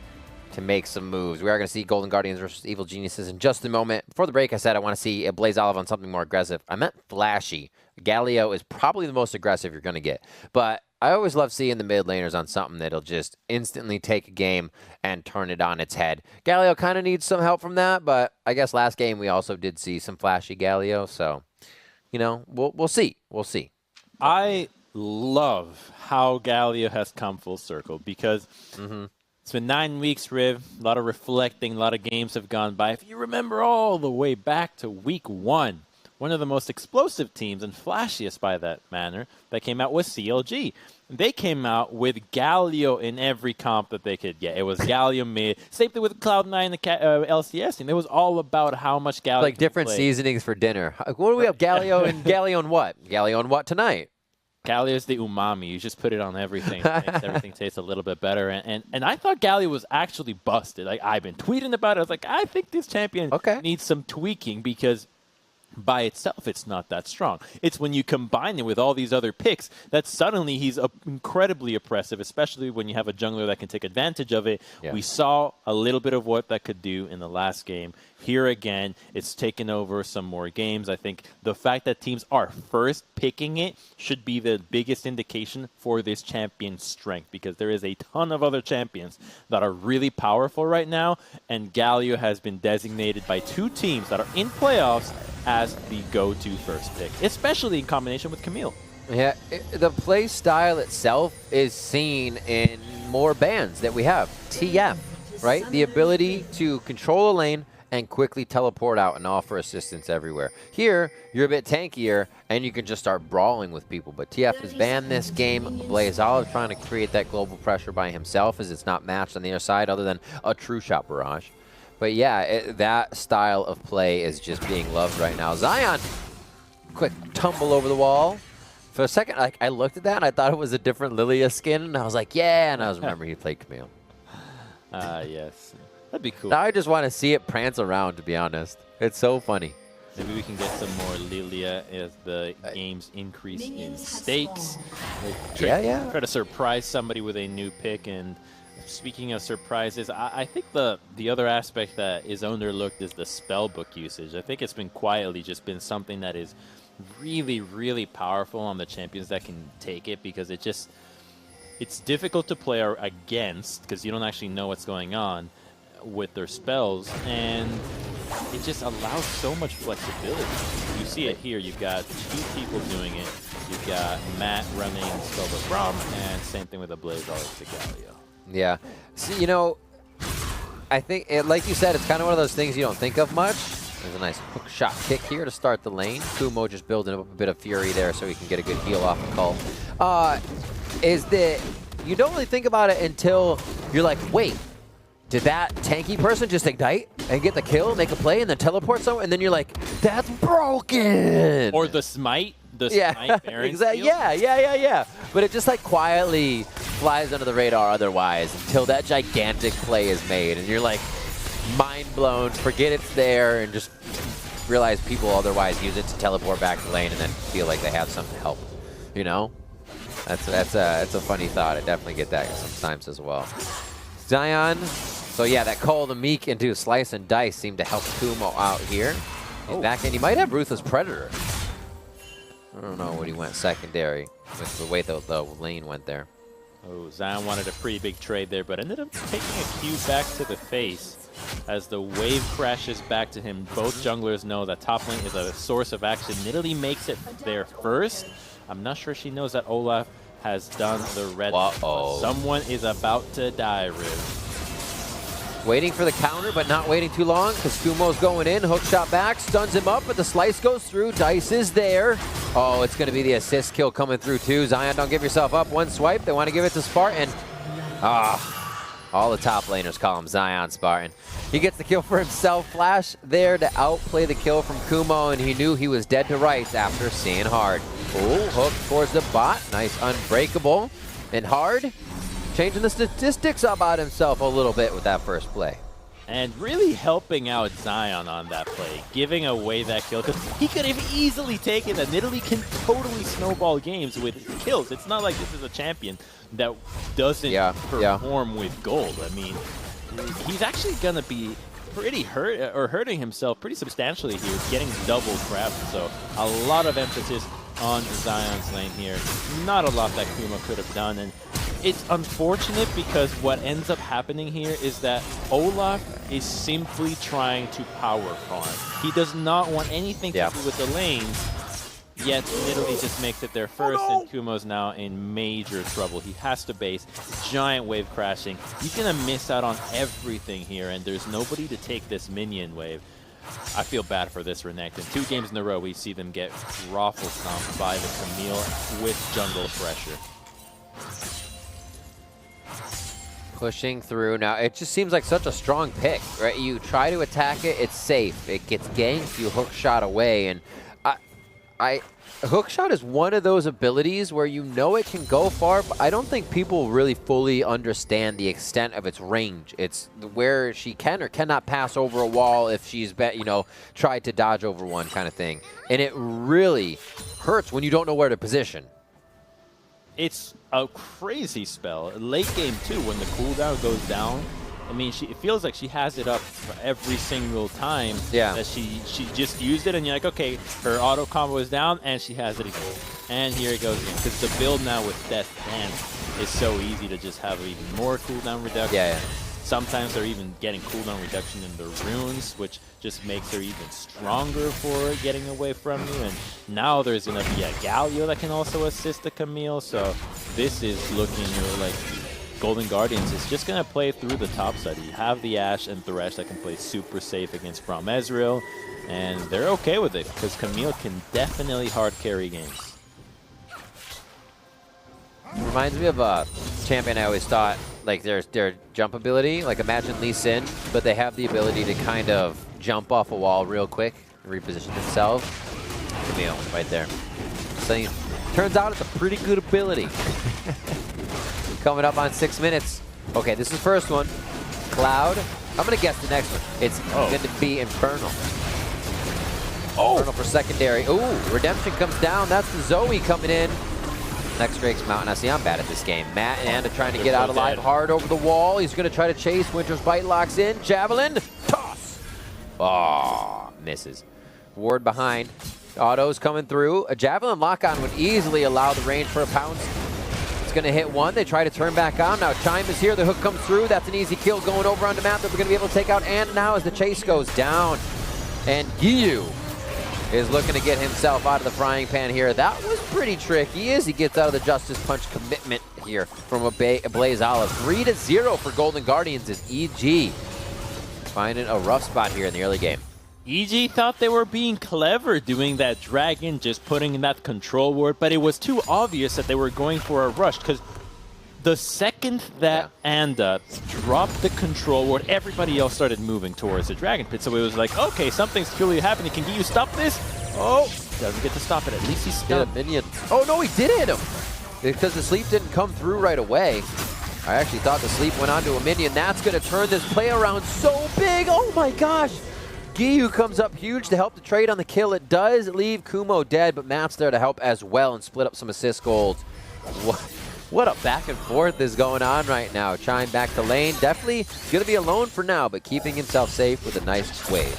to make some moves. We are going to see Golden Guardians versus Evil Geniuses in just a moment. Before the break, I said I want to see a Blaze Olive on something more aggressive. I meant flashy. Galio is probably the most aggressive you're going to get. But I always love seeing the mid laners on something that'll just instantly take a game and turn it on its head. Galio kind of needs some help from that, but I guess last game we also did see some flashy Galio, so, you know, we'll see. We'll see. I love how Galio has come full circle because it's been 9 weeks, Riv. A lot of reflecting, a lot of games have gone by. If you remember all the way back to week 1, one of the most explosive teams and flashiest by that manner that came out was CLG. They came out with Galio in every comp that they could get. It was Galio mid. Same thing with Cloud9, the LCS team. It was all about how much Galio like different play. Seasonings for dinner. What do we have? Galio and Galio and what? Galio and what tonight? Galio is the umami. You just put it on everything. It makes everything taste a little bit better. And I thought Galio was actually busted. Like, I've been tweeting about it. I was like, I think this champion needs some tweaking because by itself, it's not that strong. It's when you combine it with all these other picks that suddenly he's incredibly oppressive, especially when you have a jungler that can take advantage of it. Yeah. We saw a little bit of what that could do in the last game. Here again, it's taken over some more games. I think the fact that teams are first picking it should be the biggest indication for this champion's strength because there is a ton of other champions that are really powerful right now, and Galio has been designated by 2 teams that are in playoffs as the go-to first pick, especially in combination with Camille. Yeah, the play style itself is seen in more bans that we have. TF, right? The ability to control a lane and quickly teleport out and offer assistance everywhere. Here, you're a bit tankier, and you can just start brawling with people. But TF has banned this game. Blaze Olive trying to create that global pressure by himself as it's not matched on the other side other than a true shot barrage. But yeah, that style of play is just being loved right now. Zion, quick tumble over the wall. For a second, I looked at that, and I thought it was a different Lilia skin, and I was like, yeah, and I was remembering he played Camille. Yes. That'd be cool. Now I just want to see it prance around, to be honest. It's so funny. Maybe we can get some more Lilia as the games increase in stakes. Try to surprise somebody with a new pick. And speaking of surprises, I think the other aspect that is underlooked is the spellbook usage. I think it's been quietly just been something that is really, really powerful on the champions that can take it because it's difficult to play against because you don't actually know what's going on with their spells, and it just allows so much flexibility. You see it here. You've got 2 people doing it. You've got Matt running Spellbook Braum, and same thing with a Blaze Olive to Galio. Yeah. See, you know, I think, like you said, it's kind of one of those things you don't think of much. There's a nice hook shot kick here to start the lane. Kumo just building up a bit of fury there so he can get a good heal off the call. Is that you don't really think about it until you're like, wait, did that tanky person just ignite and get the kill, make a play, and then teleport somewhere? And then you're like, that's broken! Or the smite. Smite exactly. Yeah. But it just like quietly flies under the radar otherwise until that gigantic play is made. And you're like, mind blown, forget it's there, and just realize people otherwise use it to teleport back to lane and then feel like they have something to help. You know? That's a funny thought. I definitely get that sometimes as well. Zion. So yeah, that call to Meek into Slice and Dice seemed to help Kumo out here. He's back in. He might have Ruthless Predator. I don't know what he went secondary with the way the lane went there. Oh, Zion wanted a pretty big trade there, but ended up taking a Q back to the face as the wave crashes back to him. Both junglers know that top lane is a source of action. Nidalee makes it there first. I'm not sure she knows that Olaf has done the red. Someone is about to die, Riv. Waiting for the counter, but not waiting too long because Kumo's going in. Hook shot back, stuns him up, but the slice goes through. Dice is there. Oh, it's going to be the assist kill coming through too. Zion, don't give yourself up. One swipe. They want to give it to Spartan. All the top laners call him Zion Spartan. He gets the kill for himself. Flash there to outplay the kill from Kumo, and he knew he was dead to rights after seeing Hard. Oh, hook towards the bot. Nice unbreakable. And Hard changing the statistics about himself a little bit with that first play. and really helping out Zion on that play, giving away that kill, because he could have easily taken it. Italy can totally snowball games with kills. It's not like this is a champion that doesn't perform with gold. I mean, he's actually going to be pretty hurting himself pretty substantially here, getting double crap. So a lot of emphasis on Zion's lane here. Not a lot that Kuma could have done, and it's unfortunate because what ends up happening here is that Olaf is simply trying to power farm. He does not want anything to do with the lanes, yet literally just makes it there first, and Kumo's now in major trouble. He has to base, giant wave crashing. He's going to miss out on everything here, and there's nobody to take this minion wave. I feel bad for this Renekton. 2 games in a row, we see them get raffle stomped by the Camille with jungle pressure. Pushing through now. It just seems like such a strong pick, right? You try to attack it, it's safe. It gets ganked, you hook shot away, and hook shot is one of those abilities where you know it can go far, but I don't think people really fully understand the extent of its range. It's where she can or cannot pass over a wall if she's tried to dodge over one kind of thing, and it really hurts when you don't know where to position. It's a crazy spell. Late game too, when the cooldown goes down, I mean, it feels like she has it up for every single time that she just used it, and you're like, okay, her auto combo is down, and she has it again. And here it goes again. Because the build now with Death Dance is so easy to just have even more cooldown reduction. Sometimes they're even getting cooldown reduction in the runes, which just makes her even stronger for getting away from you. And now there's going to be a Galio that can also assist the Camille. So this is looking like Golden Guardians is just going to play through the top side. You have the Ashe and Thresh that can play super safe against From Ezreal, and they're okay with it because Camille can definitely hard carry games. Reminds me of a champion I always thought, like their jump ability. Like imagine Lee Sin, but they have the ability to kind of jump off a wall real quick, reposition themselves. Camille, right there. So turns out it's a pretty good ability. Coming up on 6 minutes. Okay, this is the first one. Cloud. I'm going to guess the next one. It's going to be Infernal. Infernal for secondary. Ooh, Redemption comes down. That's the Zoe coming in. Next Drake's Mountain. I see I'm bad at this game. Matt and Anda trying to get out alive hard over the wall. He's going to try to chase. Winter's Bite locks in. Javelin. Toss. Oh, misses. Ward behind. Auto's coming through. A Javelin lock-on would easily allow the range for a pounce. It's going to hit one. They try to turn back on. Now Chime is here. The hook comes through. That's an easy kill going over onto Matt that we're going to be able to take out. And now as the chase goes down. And Giyu is looking to get himself out of the frying pan here. That was pretty tricky as he gets out of the Justice Punch commitment here from a Blaze Olive. 3-0 for Golden Guardians as EG finding a rough spot here in the early game. EG thought they were being clever doing that dragon, just putting in that control ward, but it was too obvious that they were going for a rush because the second that Anda dropped the control ward, everybody else started moving towards the dragon pit. So it was like, okay, something's clearly happening. Can you stop this? Oh, doesn't get to stop it. At least he's stunned. Minion. Oh no, he did hit him because the sleep didn't come through right away. I actually thought the sleep went onto a minion. That's going to turn this play around so big. Oh my gosh. Giyu comes up huge to help the trade on the kill. It does leave Kumo dead, but Matt's there to help as well and split up some assist golds. What a back and forth is going on right now. Chime back to lane. Definitely going to be alone for now, but keeping himself safe with a nice wave.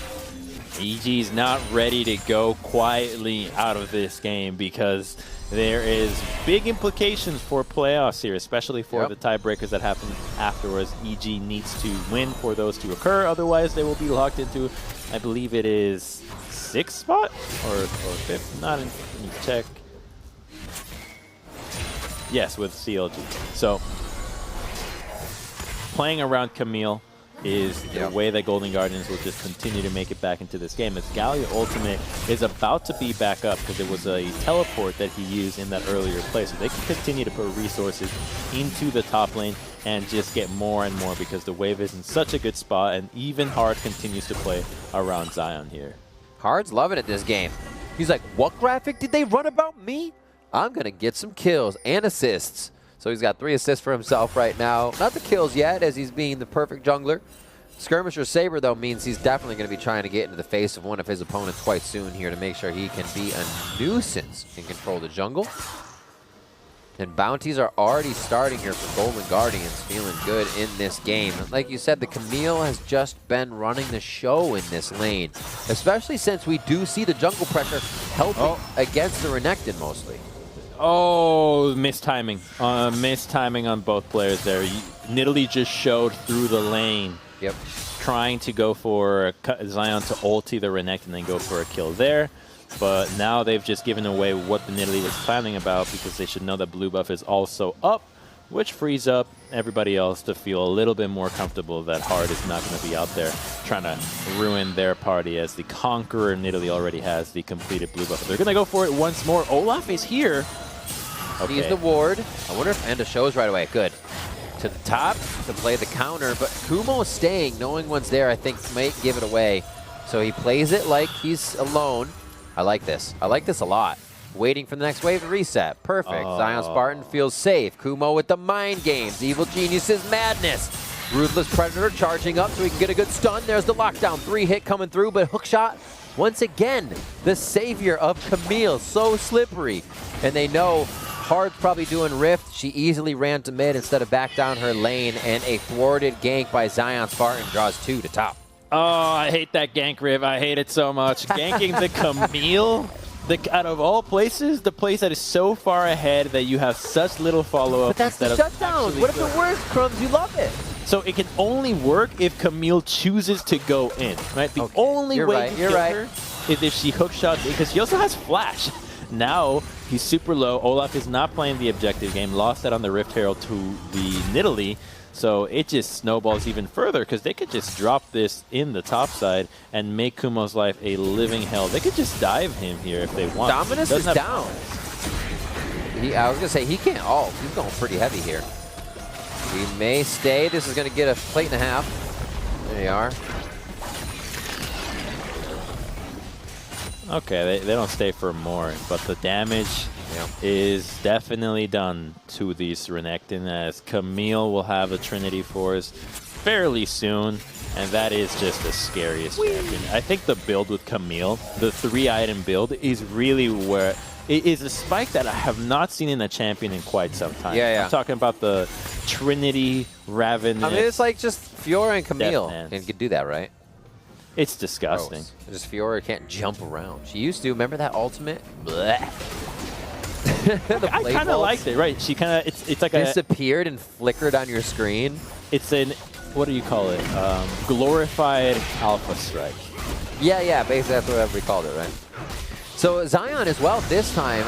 EG's not ready to go quietly out of this game because there is big implications for playoffs here, especially for the tiebreakers that happen afterwards. EG needs to win for those to occur. Otherwise, they will be locked into, I believe it is 6th spot or 5th. Not in, let me check. Yes, with CLG. So playing around Camille is the way that Golden Guardians will just continue to make it back into this game. As Galio Ultimate is about to be back up because it was a teleport that he used in that earlier play. So they can continue to put resources into the top lane and just get more and more because the wave is in such a good spot, and even Hard continues to play around Zion here. Hard's loving it this game. He's like, what graphic did they run about me? I'm going to get some kills and assists. So he's got 3 assists for himself right now. Not the kills yet, as he's being the perfect jungler. Skirmisher Saber, though, means he's definitely going to be trying to get into the face of one of his opponents quite soon here to make sure he can be a nuisance and control the jungle. And bounties are already starting here for Golden Guardians, feeling good in this game. Like you said, the Camille has just been running the show in this lane, especially since we do see the jungle pressure helping against the Renekton mostly. Oh, mistiming. Mistiming on both players there. Nidalee just showed through the lane. Yep. Trying to go for Zion to ulti the Renekton and then go for a kill there. But now they've just given away what the Nidalee was planning about because they should know that blue buff is also up, which frees up everybody else to feel a little bit more comfortable that Hard is not going to be out there trying to ruin their party as the Conqueror Nidalee already has the completed blue buff. They're going to go for it once more. Olaf is here. Okay. He's the ward. I wonder if Enda shows right away. Good. To the top to play the counter, but Kumo staying, knowing one's there, I think might give it away. So he plays it like he's alone. I like this. I like this a lot. Waiting for the next wave to reset. Perfect. Zion Spartan feels safe. Kumo with the mind games. Evil Genius's madness. Ruthless Predator charging up so he can get a good stun. There's the lockdown. 3-hit coming through, but hookshot. Once again, the savior of Camille. So slippery. And they know Hard's probably doing Rift. She easily ran to mid instead of back down her lane, and a thwarted gank by Zion Spartan draws 2 to top. Oh, I hate that gank, Riv. I hate it so much. Ganking the Camille, out of all places, the place that is so far ahead that you have such little follow-up. But that's the shutdown. What if it works, Crumbs? You love it. So it can only work if Camille chooses to go in, right? The only way to kill her is if she hookshot, because she also has flash. Now, he's super low. Olaf is not playing the objective game. Lost that on the Rift Herald to the Nidalee. So it just snowballs even further because they could just drop this in the top side and make Kumo's life a living hell. They could just dive him here if they want. Dominus is down. I was going to say, he can't ult. He's going pretty heavy here. He may stay. This is going to get a plate and a half. There you are. Okay, they don't stay for more, but the damage is definitely done to these Renekton, as Camille will have a Trinity Force fairly soon, and that is just the scariest champion. I think the build with Camille, the 3-item build, is really where it is a spike that I have not seen in a champion in quite some time. I'm talking about the Trinity, Raven. I mean, it's like just Fiora and Camille and could do that, right? It's disgusting. Just Fiora can't jump around. She used to. Remember that ultimate? I kind of liked it, right? She kind of, it's like disappeared and flickered on your screen. It's an, what do you call it? Glorified Alpha Strike. Yeah, basically that's what we called it, right? So Zion as well this time,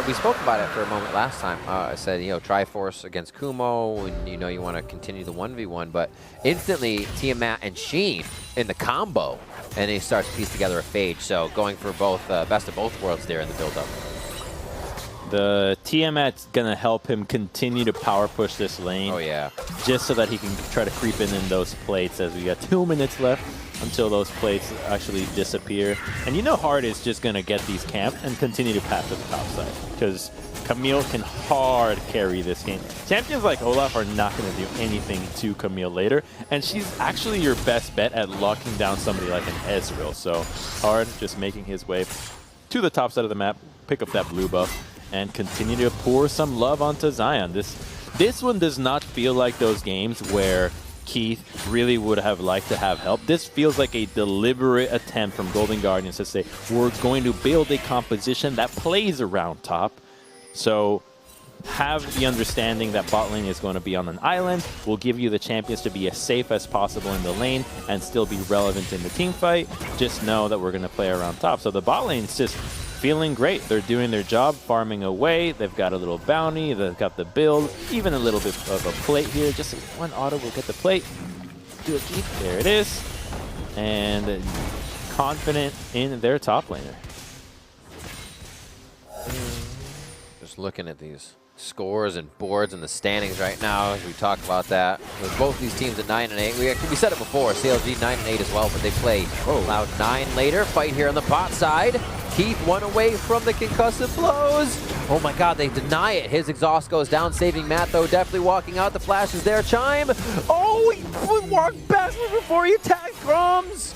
we spoke about it for a moment last time. I said, Triforce against Kumo, and you want to continue the 1v1, but instantly Tiamat and Sheen in the combo, and he starts to piece together a Phage. So going for both best of both worlds there in the build-up. The Tiamat's going to help him continue to power push this lane. Oh, yeah. Just so that he can try to creep in those plates, as we got 2 minutes left until those plates actually disappear. And Hard is just going to get these camped and continue to pass to the top side, because Camille can hard carry this game. Champions like Olaf are not going to do anything to Camille later, and she's actually your best bet at locking down somebody like an Ezreal. So Hard just making his way to the top side of the map, pick up that blue buff, and continue to pour some love onto Zion. This one does not feel like those games where Keith really would have liked to have help. This feels like a deliberate attempt from Golden Guardians to say, we're going to build a composition that plays around top. So have the understanding that bot lane is going to be on an island. We'll give you the champions to be as safe as possible in the lane and still be relevant in the team fight. Just know that we're going to play around top. So the bot lane is just feeling great. They're doing their job, farming away. They've got a little bounty. They've got the build. Even a little bit of a plate here. Just one auto will get the plate. Do a keep. There it is. And confident in their top laner. Just looking at these scores and boards and the standings right now as we talk about that. With both these teams at 9 and 8. We said it before, CLG 9 and 8 as well, but they play Cloud9 later. Fight here on the bot side. Keith one away from the concussive blows. Oh my god, they deny it. His exhaust goes down, saving Matt, though. Definitely walking out. The flash is there. Chime. Oh, he walked backwards before he attacked Crumbs.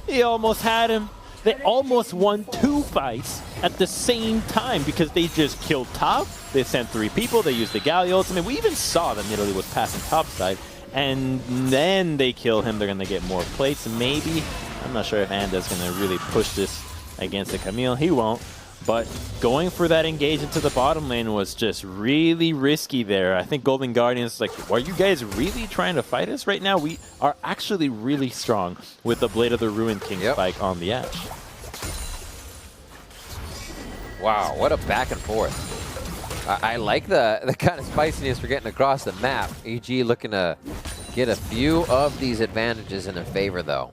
He almost had him. They almost won 2 fights at the same time because they just killed top. They sent 3 people. They used the Galley ultimate. We even saw that Italy was passing topside. And then they kill him. They're going to get more plates. Maybe. I'm not sure if Anda's going to really push this against the Camille. He won't. But going for that engage into the bottom lane was just really risky there. I think Golden Guardians like, are you guys really trying to fight us right now? We are actually really strong with the Blade of the Ruined King spike on the edge. Wow, what a back and forth. I like the kind of spiciness we're getting across the map. EG looking to get a few of these advantages in their favor, though.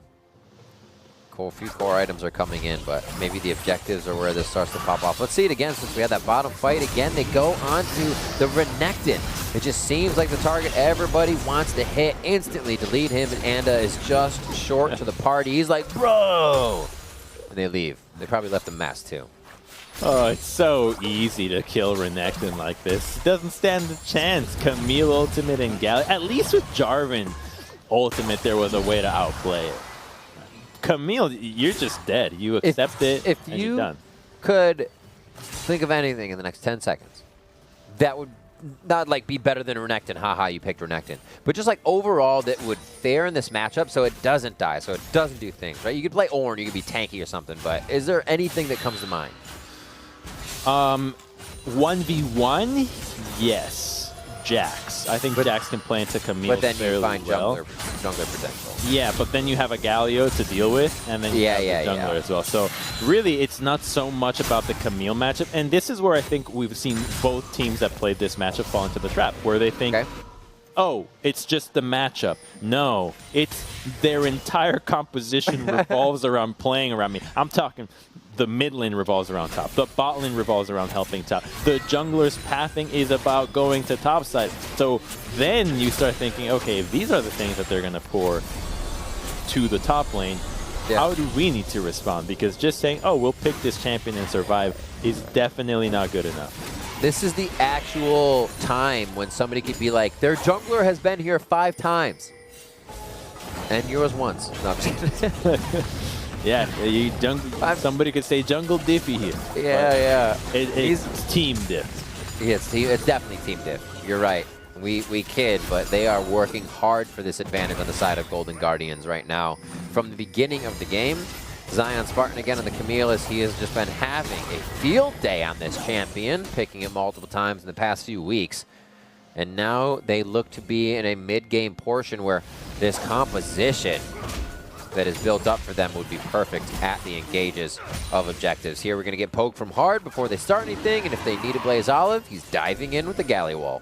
A few core items are coming in, but maybe the objectives are where this starts to pop off. Let's see it again since we had that bottom fight. Again, they go on to the Renekton. It just seems like the target everybody wants to hit instantly to lead him, and Anda is just short to the party. He's like, bro! And they leave. They probably left a mess, too. Oh, it's so easy to kill Renekton like this. It doesn't stand a chance. Camille ultimate and Galley. At least with Jarvan ultimate, there was a way to outplay it. Camille, you're just dead. You accept it, and you're done. If you could think of anything in the next 10 seconds that would not like be better than Renekton, haha, you picked Renekton, but just like overall that would fare in this matchup so it doesn't die, so it doesn't do things, right? You could play Ornn, you could be tanky or something, but is there anything that comes to mind? 1v1, yes. Jax. I think Jax can play into Camille but then you find well. jungler potential. Yeah, but then you have a Galio to deal with, and then you have the jungler as well. So really, it's not so much about the Camille matchup. And this is where I think we've seen both teams that played this matchup fall into the trap, where they think, oh, it's just the matchup. No, it's their entire composition revolves around playing around me. I'm talking the mid lane revolves around top. The bot lane revolves around helping top. The jungler's pathing is about going to top side. So then you start thinking, okay, if these are the things that they're going to pour to the top lane, how do we need to respond? Because just saying, oh, we'll pick this champion and survive is definitely not good enough. This is the actual time when somebody could be like, their jungler has been here 5 times. And yours once. No, I'm just kidding. Yeah, somebody could say jungle diffy here. Yeah, It's team diff. Yeah, it's definitely team diff. You're right. We kid, but they are working hard for this advantage on the side of Golden Guardians right now. From the beginning of the game, Zion Spartan again on the Camille, as he has just been having a field day on this champion, picking it multiple times in the past few weeks. And now they look to be in a mid-game portion where this composition that is built up for them would be perfect at the engages of objectives. Here we're going to get poked from hard before they start anything, and if they need a Blaze Olive, he's diving in with the Galley Wall.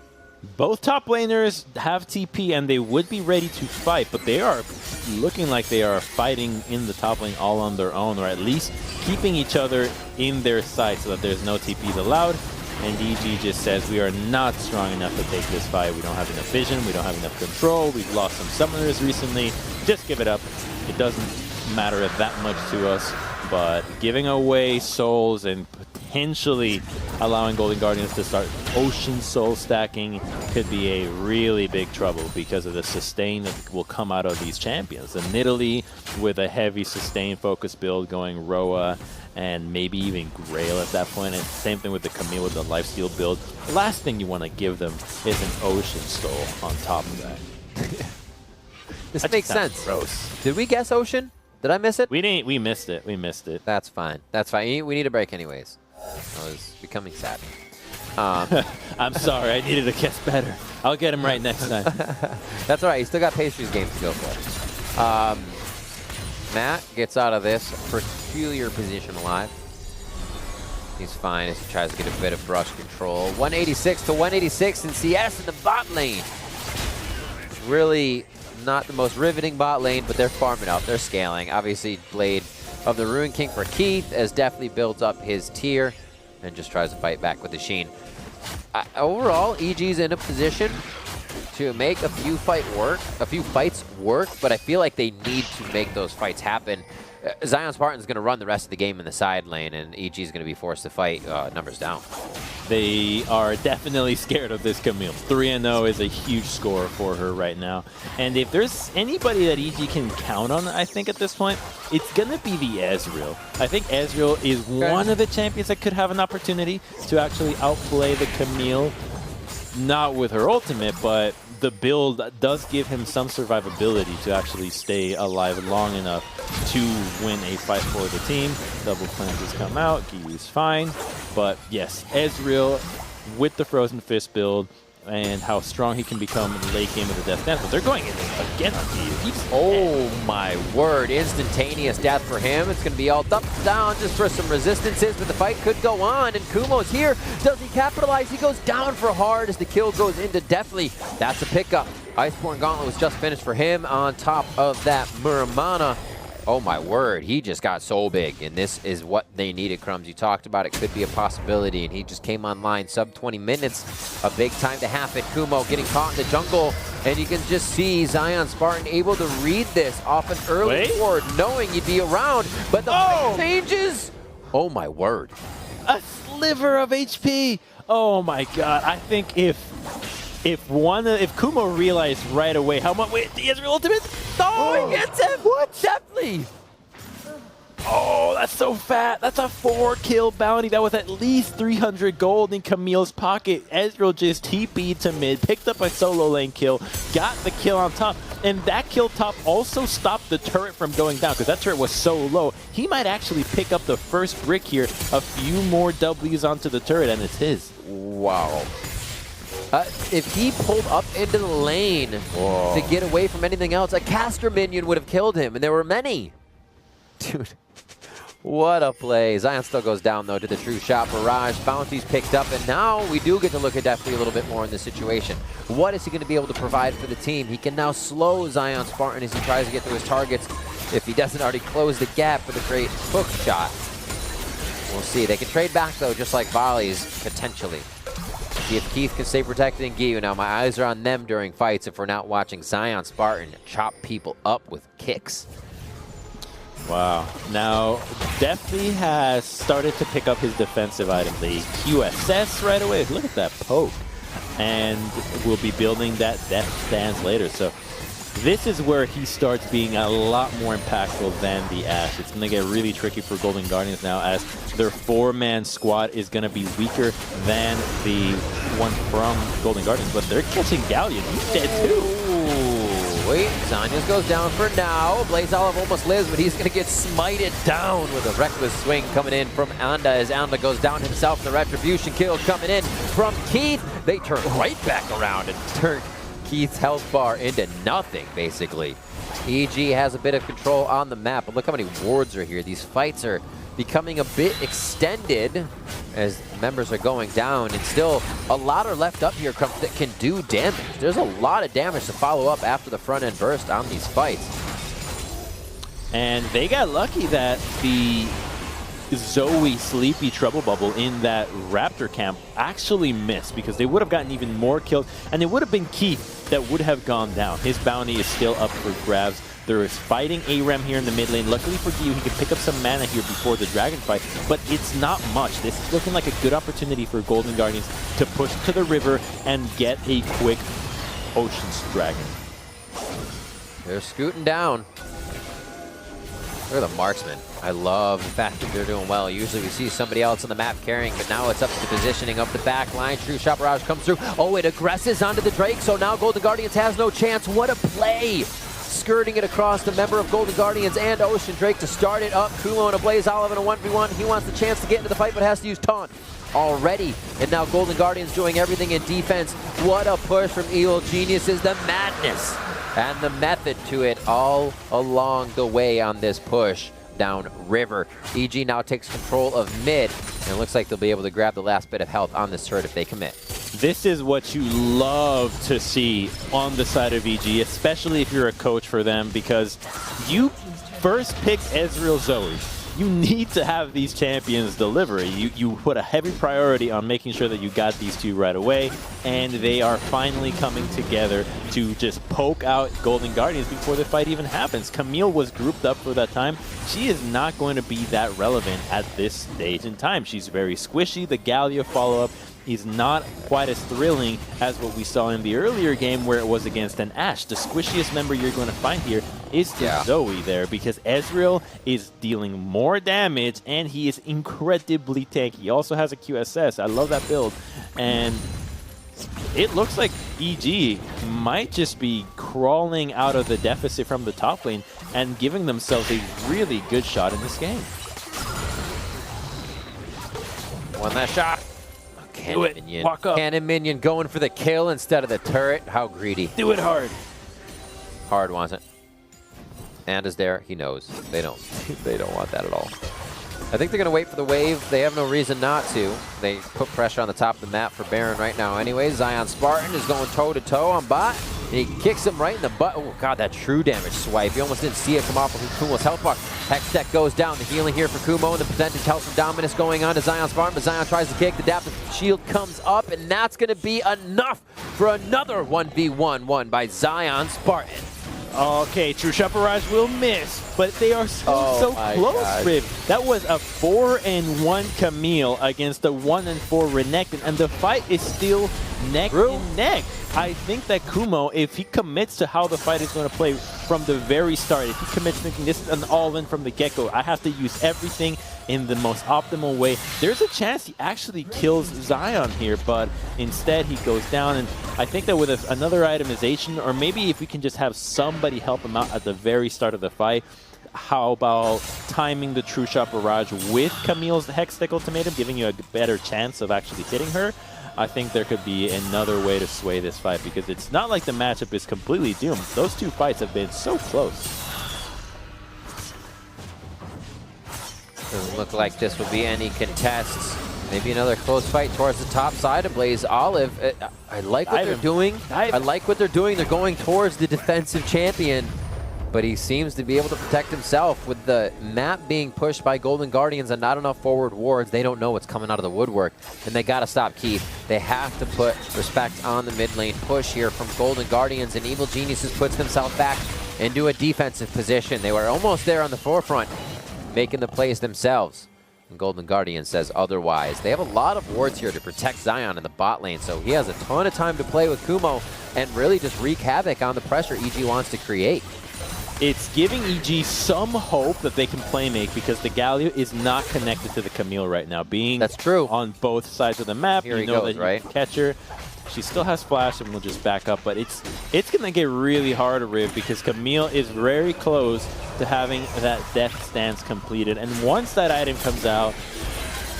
Both top laners have TP, and they would be ready to fight, but they are looking like they are fighting in the top lane all on their own, or at least keeping each other in their sight so that there's no TPs allowed. And EG just says, we are not strong enough to take this fight. We don't have enough vision. We don't have enough control. We've lost some summoners recently. Just give it up. It doesn't matter that much to us. But giving away souls and potentially allowing Golden Guardians to start Ocean Soul stacking could be a really big trouble because of the sustain that will come out of these champions. And Italy with a heavy sustain focus build going Roa and maybe even Grail at that point. And same thing with the Camille with the lifesteal build. The last thing you want to give them is an Ocean Soul on top of that. This makes sense. Gross. Did we guess Ocean? Did I miss it? We didn't. We missed it. We missed it. That's fine. That's fine. We need a break anyways. I was becoming savvy. I'm sorry. I needed to guess better. I'll get him right next time. That's all right. You still got Pastry's games to go for. Matt gets out of this peculiar position alive. He's fine as he tries to get a bit of brush control. 186 to 186 in CS in the bot lane. Really not the most riveting bot lane, but they're farming out. They're scaling. Obviously, Blade of the Ruined King for Keith has definitely built up his tier and just tries to fight back with the Sheen. Overall, EG's in a position to make a few fights work, but I feel like they need to make those fights happen Zion Spartan's going to run the rest of the game in the side lane, and EG is going to be forced to fight numbers down. They are definitely scared of this Camille. 3-0 is a huge score for her right now. And if there's anybody that EG can count on, I think at this point, it's going to be the Ezreal. I think Ezreal is one of the champions that could have an opportunity to actually outplay the Camille. Not with her ultimate, but the build does give him some survivability to actually stay alive long enough to win a fight for the team. Double cleanses come out, Giyu is fine. But yes, Ezreal with the Frozen Fist build and how strong he can become in the late game of the Death Dance. But they're going in again on Giyu. Oh my word, instantaneous death for him. It's going to be all up down just for some resistances, but the fight could go on, and Kumo's here. Does he capitalize? He goes down for hard as the kill goes into Deathly. That's a pickup. Iceborne Gauntlet was just finished for him on top of that Muramana. Oh my word, he just got so big, and this is what they needed, Crumbs. You talked about it could be a possibility, and he just came online sub 20 minutes. A big time to happen. Kumo getting caught in the jungle, and you can just see Zion Spartan able to read this off an early ward, knowing he'd be around, but the fight changes. Oh my word. A sliver of HP. Oh my god, I think if Kumo realized right away how much, wait, the Ezreal ultimate? Oh, he gets him! What? Definitely! Oh, that's so fat. That's a 4-kill bounty. That was at least 300 gold in Camille's pocket. Ezreal just TP'd to mid, picked up a solo lane kill, got the kill on top, and that kill top also stopped the turret from going down because that turret was so low. He might actually pick up the first brick here, a few more W's onto the turret, and it's his. Wow. If he pulled up into the lane to get away from anything else, a caster minion would have killed him, and there were many. Dude, what a play. Zion still goes down, though, to the true shot barrage. Bounty's picked up, and now we do get to look at Deathly a little bit more in this situation. What is he going to be able to provide for the team? He can now slow Zion Spartan as he tries to get to his targets if he doesn't already close the gap for the great hook shot. We'll see. They can trade back, though, just like volleys, potentially. See if Keith can stay protected in Giyu. Now, my eyes are on them during fights if we're not watching Zion Spartan chop people up with kicks. Wow. Now, Deathly has started to pick up his defensive item, the QSS right away. Look at that poke. And we'll be building that Death Stance later. So this is where he starts being a lot more impactful than the Ashe. It's going to get really tricky for Golden Guardians now as their 4-man squad is going to be weaker than the one from Golden Guardians. But they're catching Galleon. He's dead too. Ooh, wait, Zanyas goes down for now. Blaze Olive almost lives, but he's going to get smited down with a reckless swing coming in from Anda as Anda goes down himself. The retribution kill coming in from Keith. They turn right back around and turn Keith's health bar into nothing, basically. EG has a bit of control on the map, but look how many wards are here. These fights are becoming a bit extended as members are going down, and still a lot are left up here that can do damage. There's a lot of damage to follow up after the front end burst on these fights. And they got lucky that the Zoe Sleepy Trouble Bubble in that Raptor camp actually missed, because they would have gotten even more kills, and it would have been Keith that would have gone down. His bounty is still up for grabs. There is fighting ARAM here in the mid lane. Luckily for Giyu, he can pick up some mana here before the dragon fight, but it's not much. This is looking like a good opportunity for Golden Guardians to push to the river and get a quick Ocean's Dragon. They're scooting down. Look at the marksman. I love the fact that they're doing well. Usually we see somebody else on the map carrying, but now it's up to the positioning of the back line. True Shot Barrage comes through. Oh, it aggresses onto the Drake, so now Golden Guardians has no chance. What a play! Skirting it across the member of Golden Guardians and Ocean Drake to start it up. Kumo and a Blaze Olive in a 1v1. He wants the chance to get into the fight, but has to use Taunt already. And now Golden Guardians doing everything in defense. What a push from Evil Geniuses. The madness and the method to it all along the way on this push down river. EG now takes control of mid, and it looks like they'll be able to grab the last bit of health on this turret if they commit. This is what you love to see on the side of EG, especially if you're a coach for them, because you first picked Ezreal Zoe. you need to have these champions deliver. You put a heavy priority on making sure that you got these two right away, and they are finally coming together to just poke out Golden Guardians before the fight even happens. Camille was grouped up for that time. She is not going to be that relevant at this stage in time. She's very squishy. The Galio follow-up is not quite as thrilling as what we saw in the earlier game where it was against an Ashe. The squishiest member you're going to find here is the Zoe there, because Ezreal is dealing more damage and he is incredibly tanky. He also has a QSS. I love that build. And it looks like EG might just be crawling out of the deficit from the top lane and giving themselves a really good shot in this game. Won that shot. Cannon Minion. Walk up. Cannon Minion going for the kill instead of the turret. How greedy. Do it hard. Hard wants it. And is there. He knows. They don't. They don't want that at all. I think they're going to wait for the wave. They have no reason not to. They put pressure on the top of the map for Baron right now anyway. Zion Spartan is going toe-to-toe on bot. And he kicks him right in the butt. Oh, God, that true damage swipe. You almost didn't see it come off of Kumo's health bar. Hextech goes down. The healing here for Kumo and the percentage health from Dominus going on to Zion Spartan. But Zion tries to kick. The adaptive shield comes up, and that's going to be enough for another 1v1 won by Zion Spartan. Okay, True Shot Barrage will miss, but they are still so close, Riv. That was a 4-1 Camille against a 1-4 Renekton, and the fight is still neck and neck. I think that Kumo, if he commits to how the fight is going to play from the very start, if he commits thinking this is an all-in from the get-go, I have to use everything in the most optimal way, there's a chance he actually kills Zion here, but instead he goes down, and I think that with another itemization, or maybe if we can just have somebody help him out at the very start of the fight. How about timing the True Shot Barrage with Camille's Hextech Ultimatum, giving you a better chance of actually hitting her? I think there could be another way to sway this fight, because it's not like the matchup is completely doomed. Those two fights have been so close. Doesn't look like this will be any contests. Maybe another close fight towards the top side of Blaze Olive. I like what they're doing. I like what they're doing. They're going towards the defensive champion, but he seems to be able to protect himself. With the map being pushed by Golden Guardians and not enough forward wards, they don't know what's coming out of the woodwork, and they got to stop Keith. They have to put respect on the mid lane push here from Golden Guardians, and Evil Geniuses puts themselves back into a defensive position. They were almost there on the forefront, making the plays themselves. And Golden Guardian says otherwise. They have a lot of wards here to protect Zion in the bot lane, so he has a ton of time to play with Kumo and really just wreak havoc on the pressure EG wants to create. It's giving EG some hope that they can play make, because the Galio is not connected to the Camille right now. Being That's true. On both sides of the map, Here you know that you can catch her. She still has flash, and we'll just back up, but it's going to get really hard to Riv, because Camille is very close to having that death stance completed. And once that item comes out,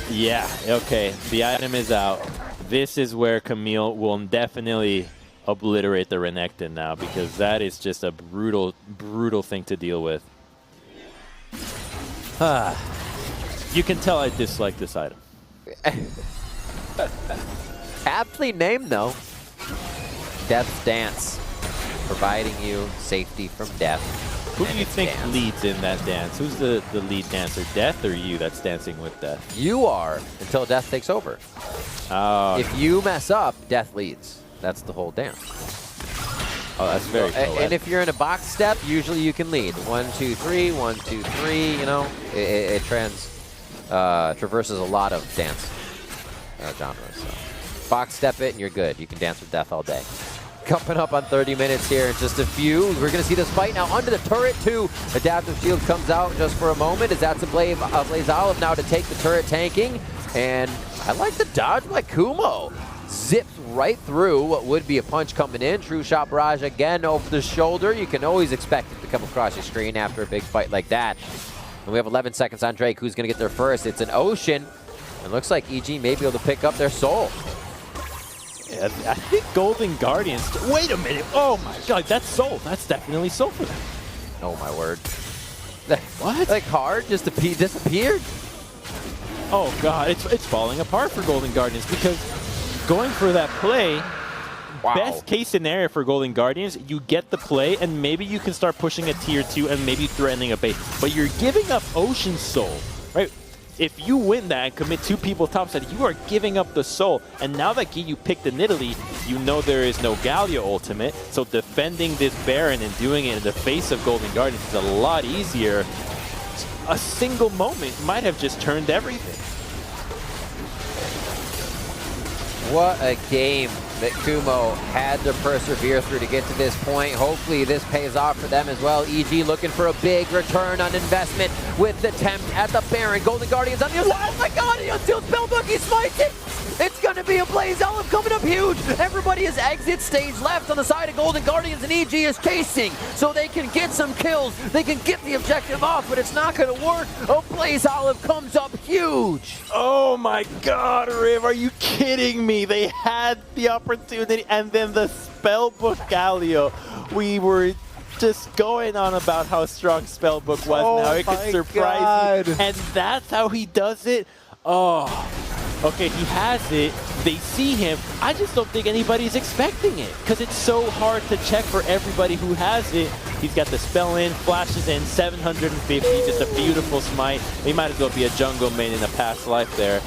yeah, okay, the item is out. This is where Camille will definitely obliterate the Renekton now, because that is just a brutal, brutal thing to deal with. You can tell I dislike this item. Aptly named, though. Death's Dance, providing you safety from death. Who do you think leads in that dance? Who's the lead dancer, Death or you that's dancing with Death? You are, until Death takes over. If you mess up, Death leads. That's the whole dance. Oh, that's very cool. And if you're in a box step, usually you can lead. 1, 2, 3, 1, 2, 3, you know. It traverses a lot of dance genres. So. Box step it and you're good. You can dance with Death all day. Coming up on 30 minutes here in just a few. We're going to see this fight now under the turret too. Adaptive shield comes out just for a moment as that's a Blaze Olive now to take the turret tanking. And I like the dodge by Kumo. Zips right through what would be a punch coming in. True Shot Barrage again over the shoulder. You can always expect it to come across your screen after a big fight like that. And we have 11 seconds on Drake. Who's going to get there first? It's an Ocean. It looks like EG may be able to pick up their soul. Yeah, I think Golden Guardians... Wait a minute. Oh my god, that's soul. That's definitely soul for them. Oh my word. What? Like hard just disappeared? Oh god, it's falling apart for Golden Guardians, because going for that play Wow. Best case scenario for Golden Guardians, you get the play, and maybe you can start pushing a tier 2 and maybe threatening a base. But you're giving up Ocean Soul, right? If you win that and commit 2 people topside, you are giving up the soul. And now that you picked the Nidalee, you know there is no Galio ultimate. So defending this Baron and doing it in the face of Golden Guardians is a lot easier. A single moment might have just turned everything. What a game that Kumo had to persevere through to get to this point. Hopefully this pays off for them as well. EG looking for a big return on investment with the attempt at the Baron. Golden Guardians on the other side. Oh my god, he unsealed Spellbook, he smites it! It's gonna be a Blaze Olive coming up huge! Everybody is exit stage left on the side of Golden Guardians, and EG is chasing so they can get some kills. They can get the objective off, but it's not gonna work. A Blaze Olive comes up huge! Oh my god, Riv, are you kidding me? They had the opportunity, and then the Spellbook Galio. We were just going on about how strong Spellbook was. Oh now it could surprise you. And that's how he does it? Oh, okay, he has it. They see him. I just don't think anybody's expecting it because it's so hard to check for everybody who has it. He's got the spell in, flashes in, 750, just a beautiful smite. He might as well be a jungle main in a past life there.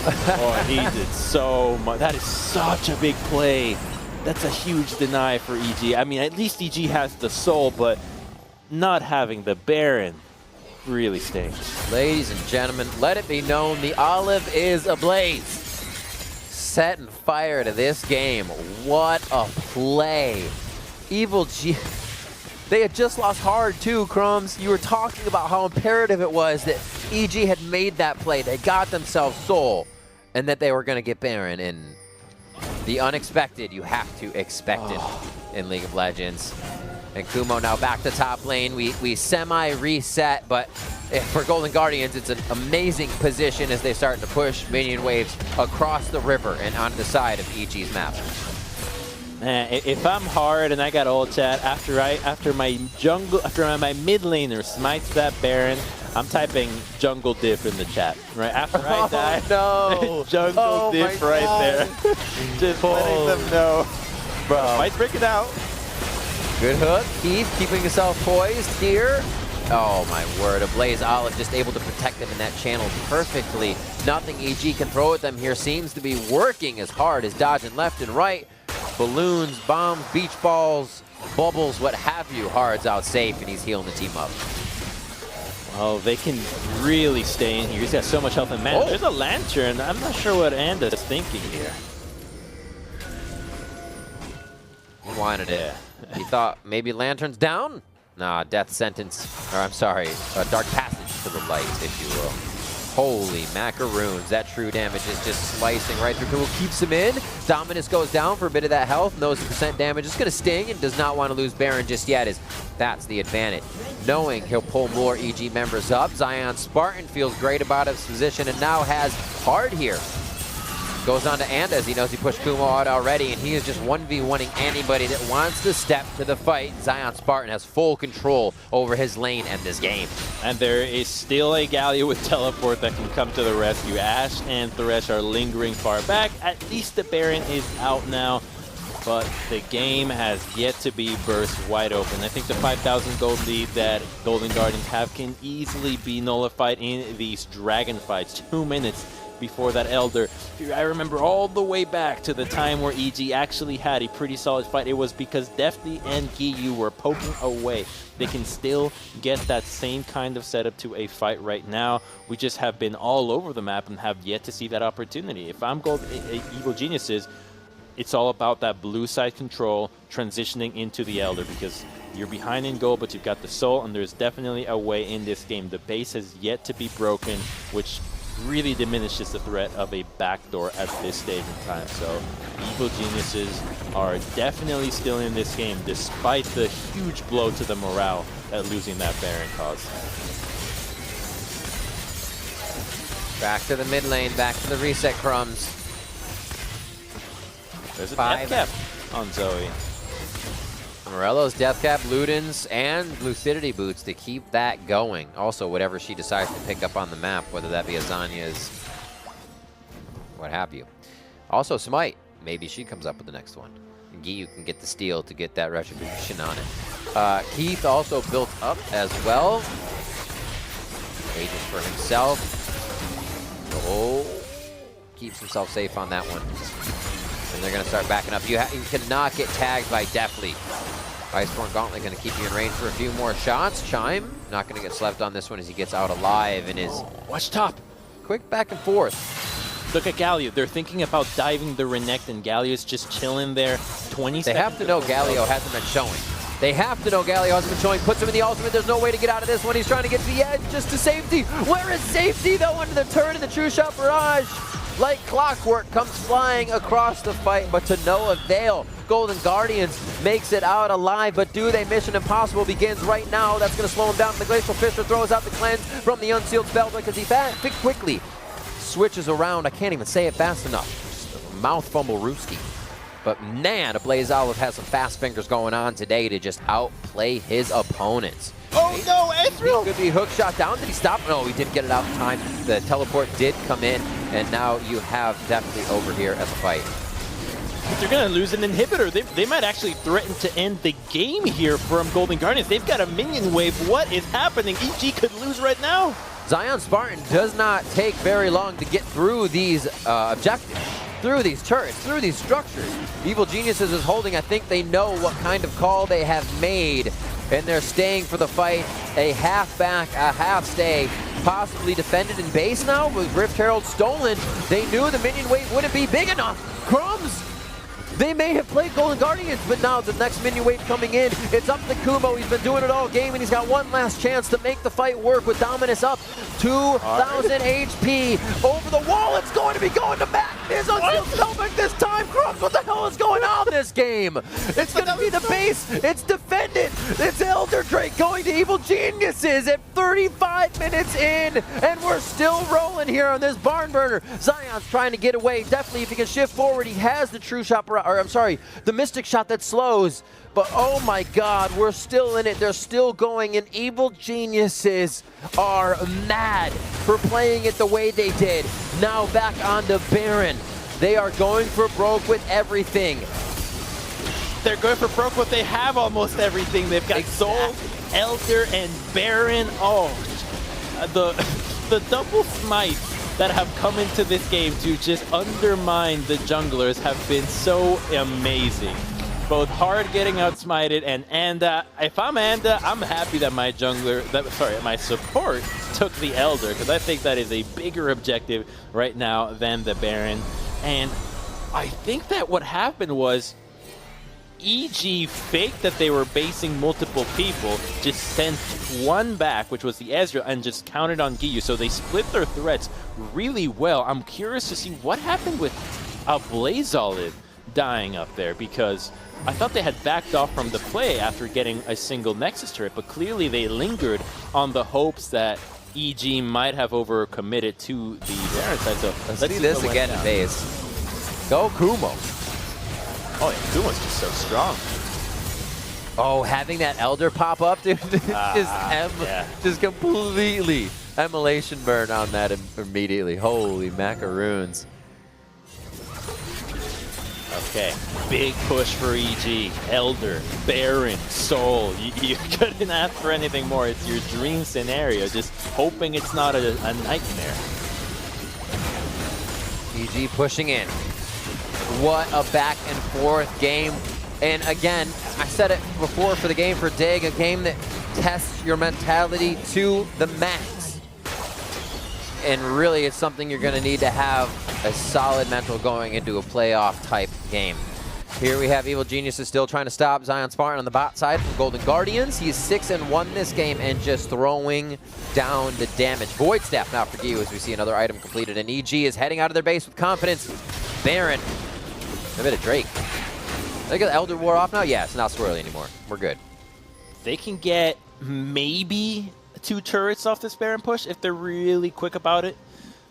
Oh, he did so much. That is such a big play. That's a huge deny for EG. I mean, at least EG has the soul, but not having the Baron really stinks. Ladies and gentlemen, let it be known the Olive is ablaze. Setting fire to this game. What a play. Evil G. They had just lost hard too, Crumbs. You were talking about how imperative it was that EG had made that play. They got themselves soul, and that they were going to get Baron. And the unexpected, you have to expect it in League of Legends. And Kumo now back to top lane. We semi-reset, but for Golden Guardians, it's an amazing position as they start to push minion waves across the river and onto the side of EG's map. Man, if I'm hard and I got ult chat after my mid laner smites that Baron, I'm typing jungle diff in the chat. Right after I die, no, jungle diff right there. Just letting them know, bro. Fight's breaking out. Good hook, Keith keeping himself poised here. Oh my word, a Blaze Olive just able to protect them in that channel perfectly. Nothing EG can throw at them here seems to be working as hard as dodging left and right. Balloons, bombs, beach balls, bubbles, what have you. Hard's out safe, and he's healing the team up. Oh, they can really stay in here. He's got so much health and mana. There's a Lantern. I'm not sure what Anda is thinking here. He wanted it. He thought maybe Lantern's down? Nah, death sentence. Or I'm sorry, dark passage to the light, if you will. Holy macaroons, that true damage is just slicing right through. Kumo keeps him in. Dominus goes down for a bit of that health. Knows the percent damage is going to sting and does not want to lose Baron just yet, as that's the advantage. Knowing he'll pull more EG members up, Zion Spartan feels great about his position and now has hard here. Goes on to Anda as he knows he pushed Kumo out already, and he is just 1v1ing anybody that wants to step to the fight. Zion Spartan has full control over his lane and this game. And there is still a Galio with teleport that can come to the rescue. Ash and Thresh are lingering far back. At least the Baron is out now, but the game has yet to be burst wide open. I think the 5,000 gold lead that Golden Guardians have can easily be nullified in these dragon fights. 2 minutes before that Elder. I remember all the way back to the time where EG actually had a pretty solid fight. It was because Defty and Giyu were poking away. They can still get that same kind of setup to a fight right now. We just have been all over the map and have yet to see that opportunity. If I'm Evil Geniuses, it's all about that blue side control transitioning into the Elder, because you're behind in gold, but you've got the soul, and there's definitely a way in this game. The base has yet to be broken, which really diminishes the threat of a backdoor at this stage in time. So Evil Geniuses are definitely still in this game, despite the huge blow to the morale that losing that Baron caused. Back to the mid lane, back to the reset, Crumbs. There's a death cap on Zoe. Morello's death cap, Ludens, and Lucidity boots to keep that going. Also, whatever she decides to pick up on the map, whether that be Azania's, what have you. Also, Smite. Maybe she comes up with the next one. Giyu can get the steal to get that retribution on it. Keith also built up as well. Aegis for himself. Oh, keeps himself safe on that one. And they're going to start backing up. You cannot get tagged by Deathly. Iceborne Gauntlet going to keep you in range for a few more shots. Chime, not going to get slept on this one as he gets out alive and is... Watch top. Quick back and forth. Look at Galio. They're thinking about diving the Renekton, and Galio's just chilling there. 20 seconds. They have to know Galio hasn't been showing. They have to know Galio hasn't been showing. Puts him in the ultimate. There's no way to get out of this one. He's trying to get to the edge just to safety. Where is safety, though, under the turn of the True Shot Barrage? Like clockwork, comes flying across the fight, but to no avail. Golden Guardians makes it out alive, but do they? Mission Impossible begins right now. That's going to slow him down. The Glacial Fisher throws out the cleanse from the Unsealed Spell because he quickly switches around. I can't even say it fast enough. Just a mouth fumble Rooski. But man, Blaze Olive has some fast fingers going on today to just outplay his opponents. Oh no, Ezreal! Could be hook shot down. Did he stop? No, he didn't get it out in time. The teleport did come in, and now you have Deathly over here as a fight. They're going to lose an inhibitor. They might actually threaten to end the game here from Golden Guardians. They've got a minion wave. What is happening? EG could lose right now. Zion Spartan does not take very long to get through these objectives, through these turrets, through these structures. Evil Geniuses is holding. I think they know what kind of call they have made, and they're staying for the fight. A half back, a half stay, possibly defended in base now with Rift Herald stolen. They knew the minion wave wouldn't be big enough. Crumbs! They may have played Golden Guardians, but now the next minion wave coming in. It's up to Kumo. He's been doing it all game, and he's got one last chance to make the fight work with Dominus up. 2,000 HP over the wall. It's going to be going to Matt. Is Unsealed Spellbook this time. Crumbs, what the hell is going on in this game? It's going to be the base. It's defended. It's Elder Drake going to Evil Geniuses at 35 minutes in, and we're still rolling here on this barn burner. Zion's trying to get away. Definitely, if he can shift forward, he has the true shot. Or I'm sorry, the Mystic Shot that slows. But oh my God, we're still in it. They're still going, and Evil Geniuses are mad for playing it the way they did. Now back on to Baron. They are going for broke with everything. They're going for broke with, they have almost everything. They've got Soul, Elder, and Baron. Oh, the double smite that have come into this game to just undermine the junglers have been so amazing. Both hard getting outsmited, and Anda, if I'm Anda, I'm happy that my my support took the Elder, because I think that is a bigger objective right now than the Baron. And I think that what happened was EG faked that they were basing multiple people, just sent one back, which was the Ezreal, and just counted on Giyu. So they split their threats really well. I'm curious to see what happened with Blaze Olive dying up there, because I thought they had backed off from the play after getting a single Nexus turret, but clearly they lingered on the hopes that EG might have overcommitted to the Baron side. So let's see this again in base. Go Kumo. Oh, yeah, Kumo's just so strong. Oh, having that Elder pop up, dude, just completely Immolation burn on that immediately. Holy macaroons. Okay, big push for EG. Elder, Baron, Soul. You couldn't ask for anything more. It's your dream scenario, just hoping it's not a nightmare. EG pushing in. What a back and forth game. And again, I said it before for the game for Dig, a game that tests your mentality to the max. And really, it's something you're going to need to have a solid mental going into a playoff type game. Here we have Evil Geniuses still trying to stop Zion Spartan on the bot side from Golden Guardians. He's 6-1 this game and just throwing down the damage. Void Staff now for Giyu as we see another item completed. And EG is heading out of their base with confidence. Baron. A bit of Drake. They got Elder War off now? Yeah, it's not swirly anymore. We're good. They can get maybe 2 turrets off this Baron push if they're really quick about it,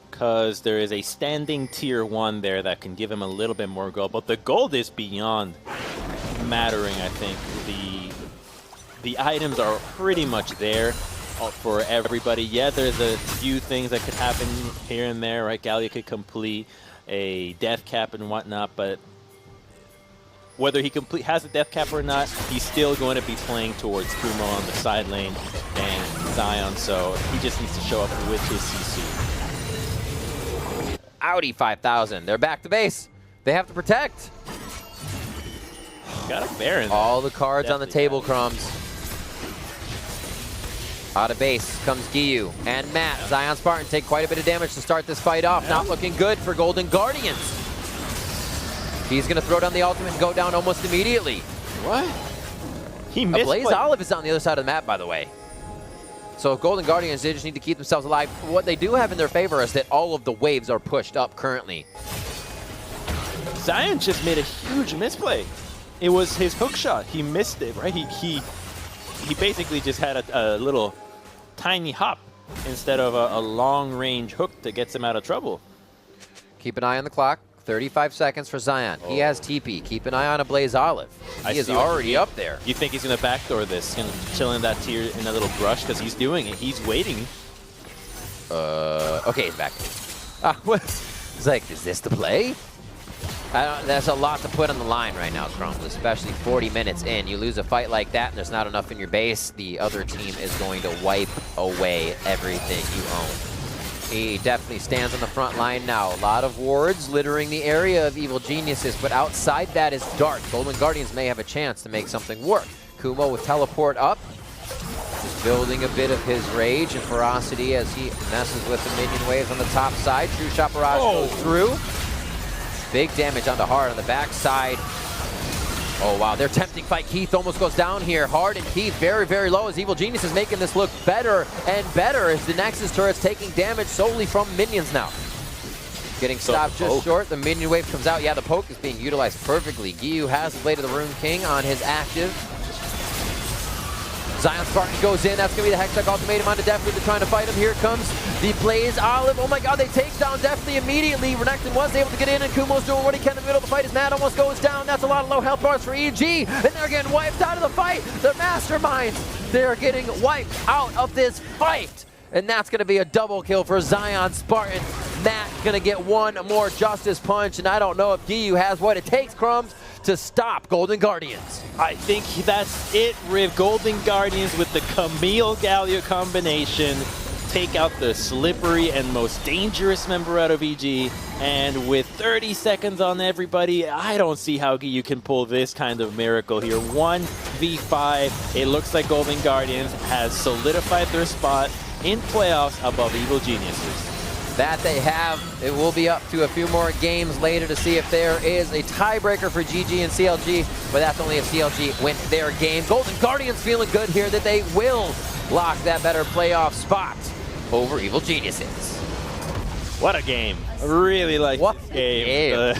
because there is a standing tier 1 there that can give him a little bit more gold. But the gold is beyond mattering, I think. The items are pretty much there for everybody. Yeah, there's a few things that could happen here and there, right? Gallia could complete a death cap and whatnot, but whether he has a death cap or not, he's still going to be playing towards Kumo on the side lane and Zion, so he just needs to show up with his CC. Audi 5000. They're back to base. They have to protect. Got a Baron. All the cards on the table, Crumbs. Out of base comes Giyu and Matt. Zion Spartan take quite a bit of damage to start this fight off. Not looking good for Golden Guardians. He's going to throw down the ultimate and go down almost immediately. What? He missed. Blaze Olive is on the other side of the map, by the way. So Golden Guardians, they just need to keep themselves alive. What they do have in their favor is that all of the waves are pushed up currently. Zion just made a huge misplay. It was his hook shot. He missed it, right? He basically just had a little tiny hop instead of a long-range hook that gets him out of trouble. Keep an eye on the clock. 35 seconds for Zion. He has TP. Keep an eye on a Blaze Olive. He is already up there. You think he's going to backdoor this? Going to chill in that tier in a little brush? Because he's doing it. He's waiting. Okay, he's back. It's like, is this the play? That's a lot to put on the line right now, Crumbs, especially 40 minutes in. You lose a fight like that and there's not enough in your base, the other team is going to wipe away everything you own. He definitely stands on the front line now. A lot of wards littering the area of Evil Geniuses, but outside that is dark. Golden Guardians may have a chance to make something work. Kumo with teleport up, just building a bit of his rage and ferocity as he messes with the minion waves on the top side. True Shot Barrage goes through. Big damage on the Hard on the backside. Oh, wow, their tempting fight. Keith almost goes down here. Hard and Keith very, very low as Evil Genius is making this look better and better as the Nexus turret's taking damage solely from minions now. Getting stopped just short. The minion wave comes out. Yeah, the poke is being utilized perfectly. Giyu has the Blade of the Rune King on his active. Zion Spartan goes in. That's going to be the Hextech ultimatum onto Deathly. They're trying to fight him. Here comes the Blaze Olive. Oh my god, they take down Deathly immediately. Renekton was able to get in, and Kumo's doing what he can in the middle of the fight. His Matt almost goes down. That's a lot of low health bars for EG, and they're getting wiped out of the fight. The masterminds, they're getting wiped out of this fight. And that's going to be a double kill for Zion Spartan. Matt going to get one more Justice Punch, and I don't know if Giyu has what it takes, Crumbs, to stop Golden Guardians. I think that's it, Riv. Golden Guardians with the Camille Galio combination take out the slippery and most dangerous member out of EG. And with 30 seconds on everybody, I don't see how you can pull this kind of miracle here. 1v5. It looks like Golden Guardians has solidified their spot in playoffs above Evil Geniuses. That they have. It will be up to a few more games later to see if there is a tiebreaker for GG and CLG, but that's only if CLG win their game. Golden Guardians feeling good here that they will lock that better playoff spot over Evil Geniuses. What a game. I really like this game.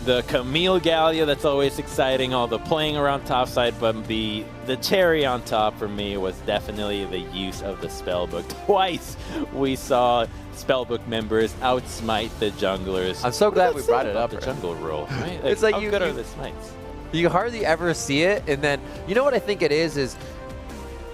The Camille Gallia, that's always exciting, all the playing around topside, but the cherry on top for me was definitely the use of the spellbook. Twice we saw spellbook members outsmite the junglers. I'm so glad we brought it up. The jungle role, right? It's like how good are the smites? You hardly ever see it, and then, you know what I think it is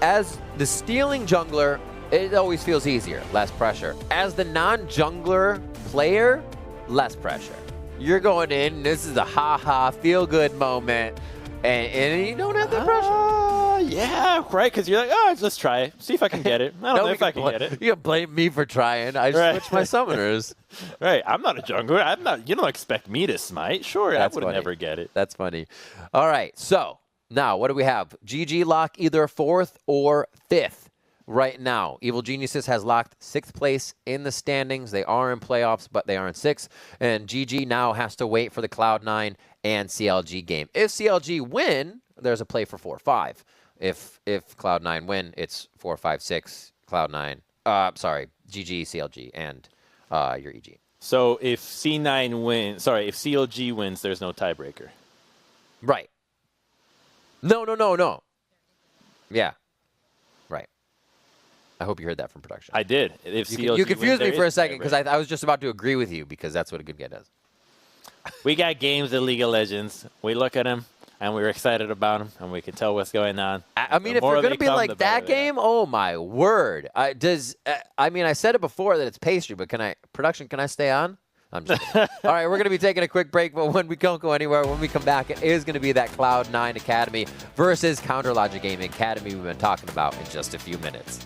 as the stealing jungler, it always feels easier, less pressure. As the non-jungler player, less pressure. You're going in, this is a ha-ha, feel-good moment, and you don't have the pressure. Yeah, right, because you're like, oh, let's try it. See if I can get it. I don't know if I can get it. You can blame me for trying. I switched my summoners. Right, I'm not a jungler. I'm not. You don't expect me to smite. Sure, I would never get it. That's funny. All right, so now what do we have? GG lock either 4th or 5th. Right now, Evil Geniuses has locked 6th place in the standings. They are in playoffs, but they are in 6th. And GG now has to wait for the Cloud9 and CLG game. If CLG win, there's a play for 4-5. If Cloud9 win, it's 4-5-6, Cloud9. Sorry, GG, CLG, and your EG. So if C9 wins, sorry, if CLG wins, there's no tiebreaker. Right. No. Yeah. Right. I hope you heard that from production. I did. If CLG you confused wins, me for a second because I was just about to agree with you because that's what a good guy does. We got games of League of Legends. We look at them, and we're excited about them, and we can tell what's going on. I mean, if you're going to be like that game, oh my word. I said it before that it's pastry, but can I stay on? I'm just kidding. All right, we're going to be taking a quick break, but when we don't go anywhere, when we come back, it is going to be that Cloud9 Academy versus Counterlogic Gaming Academy we've been talking about in just a few minutes.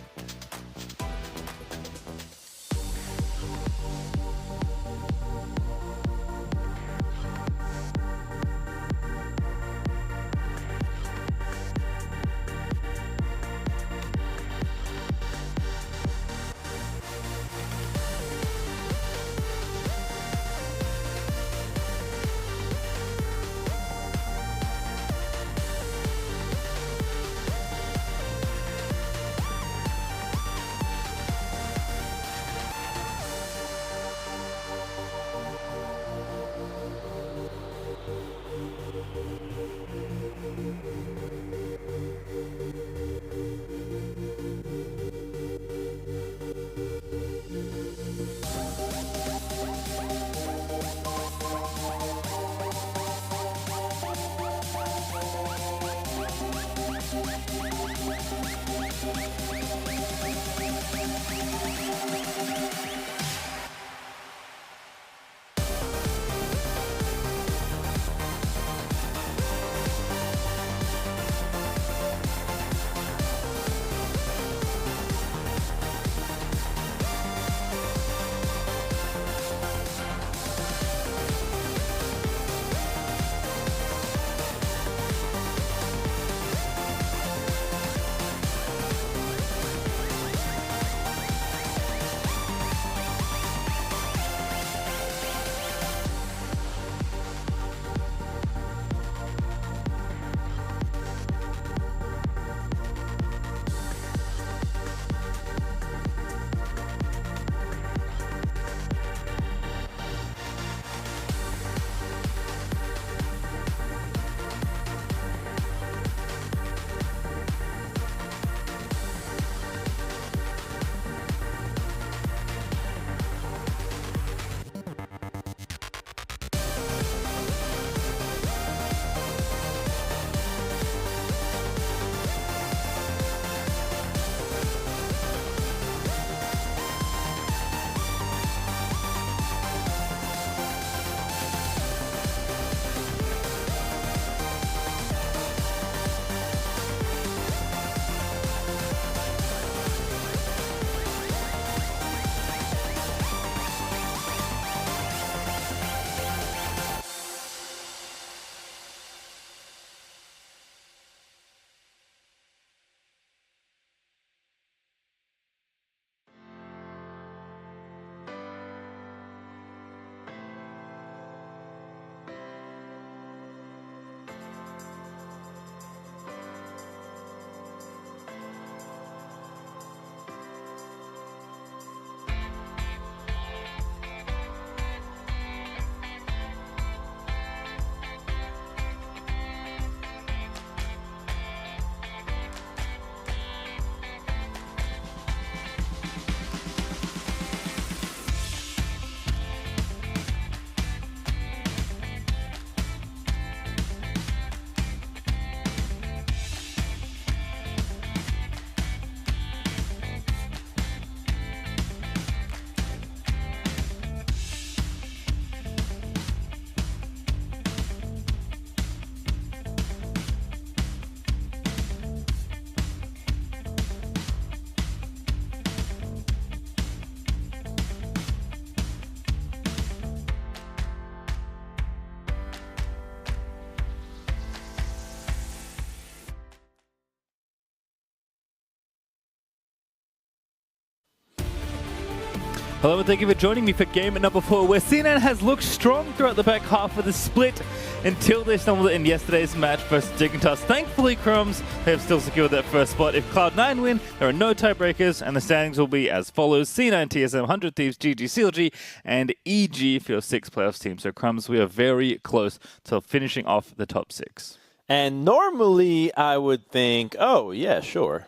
Hello and thank you for joining me for game number 4, where C9 has looked strong throughout the back half of the split until they stumbled in yesterday's match versus Dignitas. Thankfully, Crumbs, they have still secured that first spot. If Cloud9 win, there are no tiebreakers, and the standings will be as follows: C9, TSM, 100 Thieves, GG, CLG, and EG for your 6 playoffs team. So Crumbs, we are very close to finishing off the top 6. And normally I would think, oh, yeah, sure.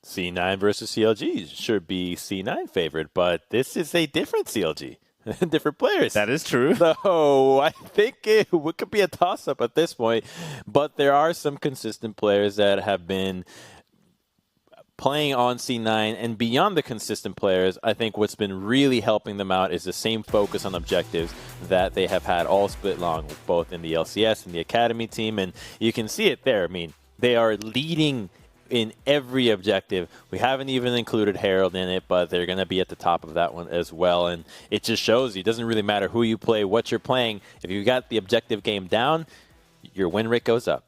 C9 versus CLG should be C9 favored, but this is a different CLG. Different players. That is true. So I think it could be a toss-up at this point, but there are some consistent players that have been playing on C9 and beyond the consistent players, I think what's been really helping them out is the same focus on objectives that they have had all split long, both in the LCS and the Academy team. And you can see it there. I mean, they are leading in every objective. We haven't even included Herald in it, but they're going to be at the top of that one as well. And it just shows you, it doesn't really matter who you play, what you're playing. If you got the objective game down, your win rate goes up.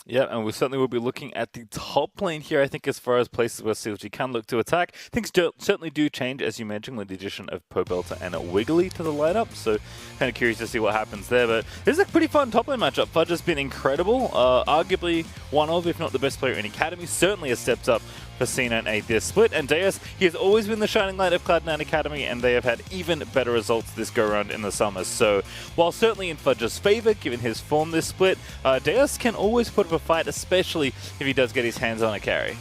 Yeah, and we certainly will be looking at the top lane here, I think, as far as places where CLG can look to attack. Things certainly do change, as you mentioned, with the addition of Pobelter and Wiggly to the lineup, so kind of curious to see what happens there. But this is a pretty fun top lane matchup. Fudge has been incredible, arguably one of, if not the best player in Academy, certainly has stepped up for C9A this split. And Deus, he has always been the shining light of Cloud9 Academy, and they have had even better results this go-around in the summer. So, while certainly in Fudge's favor, given his form this split, Deus can always put up a fight, especially if he does get his hands on a carry.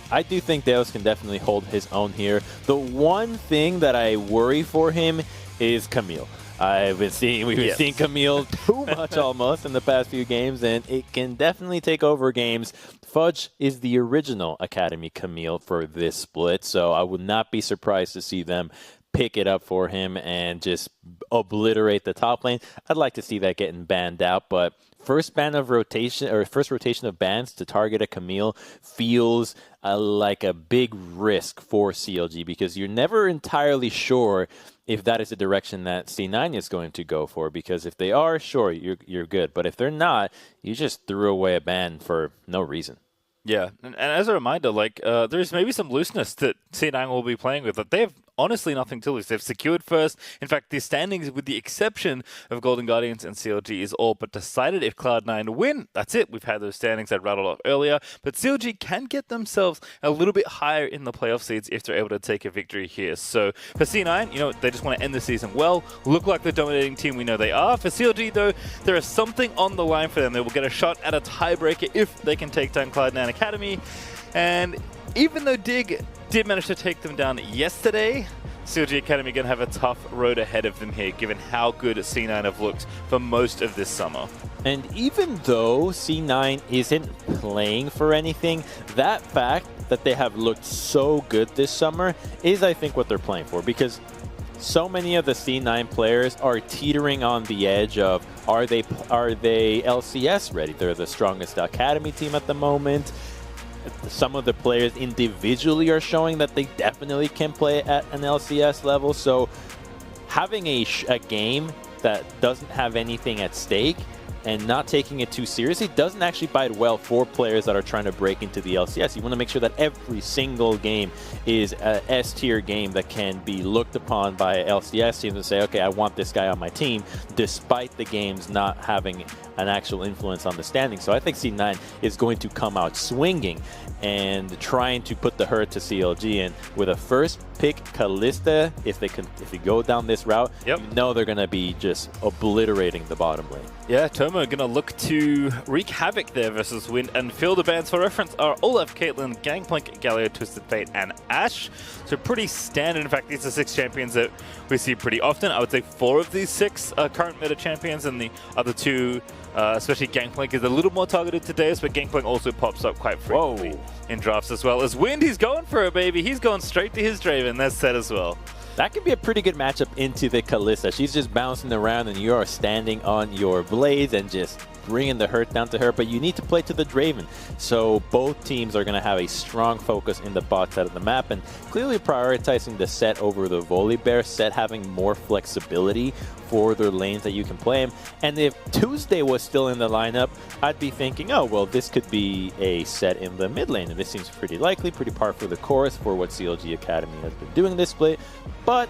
I do think Deus can definitely hold his own here. The one thing that I worry for him is Camille. We've been seeing Camille too much almost in the past few games, and it can definitely take over games. Fudge is the original Academy Camille for this split, so I would not be surprised to see them pick it up for him and just obliterate the top lane. I'd like to see that getting banned out, but first rotation of bans to target a Camille feels like a big risk for CLG, because you're never entirely sure if that is the direction that C9 is going to go for, because if they are, sure, you're good. But if they're not, you just threw away a ban for no reason. Yeah, and as a reminder, like there's maybe some looseness that C9 will be playing with, but they have honestly nothing to lose. They've secured first. In fact, the standings, with the exception of Golden Guardians and CLG, is all but decided. If Cloud9 win, that's it. We've had those standings I'd rattled off earlier, but CLG can get themselves a little bit higher in the playoff seeds if they're able to take a victory here. So for C9, you know, they just want to end the season well, look like the dominating team we know they are. For CLG, though, there is something on the line for them. They will get a shot at a tiebreaker if they can take down Cloud9 Academy. And even though Dig did manage to take them down yesterday, CLG Academy going to have a tough road ahead of them here, given how good C9 have looked for most of this summer. And even though C9 isn't playing for anything, that fact that they have looked so good this summer is, I think, what they're playing for, because so many of the C9 players are teetering on the edge of, are they LCS ready? They're the strongest Academy team at the moment. Some of the players individually are showing that they definitely can play at an LCS level. So having a game that doesn't have anything at stake and not taking it too seriously doesn't actually bode well for players that are trying to break into the LCS. You want to make sure that every single game is a S-tier game that can be looked upon by LCS teams and say, okay, I want this guy on my team, despite the games not having an actual influence on the standings. So I think C9 is going to come out swinging and trying to put the hurt to CLG. And with a first pick Kalista, if they go down this route, you know they're going to be just obliterating the bottom lane. Yeah, Tomo going to look to wreak havoc there versus Wind, and field of bans for reference are Olaf, Caitlyn, Gangplank, Galio, Twisted Fate, and Ashe. So pretty standard. In fact, these are 6 champions that we see pretty often. I would say 4 of these 6 are current meta champions, and the other 2, especially Gangplank, is a little more targeted to Deus, but Gangplank also pops up quite frequently in drafts as well. As Wind, he's going for it, baby. He's going straight to his Draven. That's said as well. That could be a pretty good matchup into the Kalista. She's just bouncing around and you are standing on your blades and just bringing the hurt down to her, but you need to play to the Draven. So both teams are going to have a strong focus in the bot side of the map, and clearly prioritizing the set over the Volibear, set having more flexibility for their lanes that you can play him. And if Tuesday was still in the lineup, I'd be thinking, oh, well, this could be a set in the mid lane, and this seems pretty likely, pretty par for the course for what CLG Academy has been doing this split. But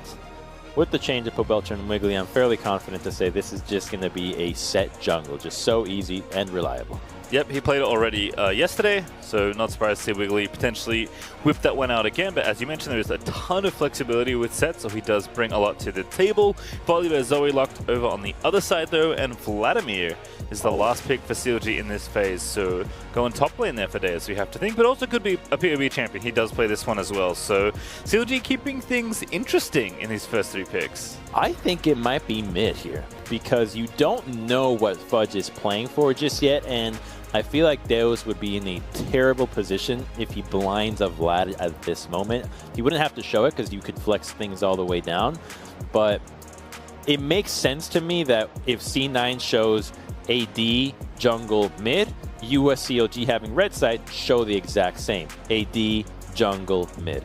with the change of Pobelter and Wiggly, I'm fairly confident to say this is just going to be a set jungle, just so easy and reliable. Yep, he played it already yesterday, so not surprised to see Wiggly potentially whip that one out again. But as you mentioned, there's a ton of flexibility with sets, so he does bring a lot to the table. Volibear Zoe locked over on the other side, though, and Vladimir is the last pick for CLG in this phase. So going top lane there for Deus, we have to think, but also could be a PoE champion. He does play this one as well. So CLG keeping things interesting in these first 3 picks. I think it might be mid here, because you don't know what Fudge is playing for just yet, and I feel like Deus would be in a terrible position if he blinds a Vlad at this moment. He wouldn't have to show it because you could flex things all the way down. But it makes sense to me that if C9 shows AD, jungle, mid, USCLG having red side show the exact same. AD, jungle, mid.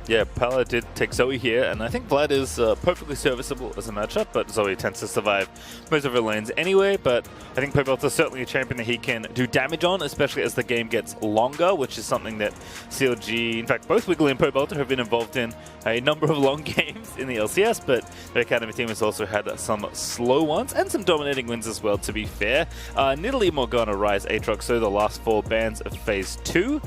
Yeah, Pala did take Zoe here, and I think Vlad is perfectly serviceable as a matchup, but Zoe tends to survive most of her lanes anyway, but I think Pobelta is certainly a champion that he can do damage on, especially as the game gets longer, which is something that CLG, in fact, both Wiggly and Pobelta have been involved in a number of long games in the LCS, but the Academy team has also had some slow ones and some dominating wins as well, to be fair. Nidalee, Morgana, Ryze, Aatrox, so the last 4 bans of Phase 2.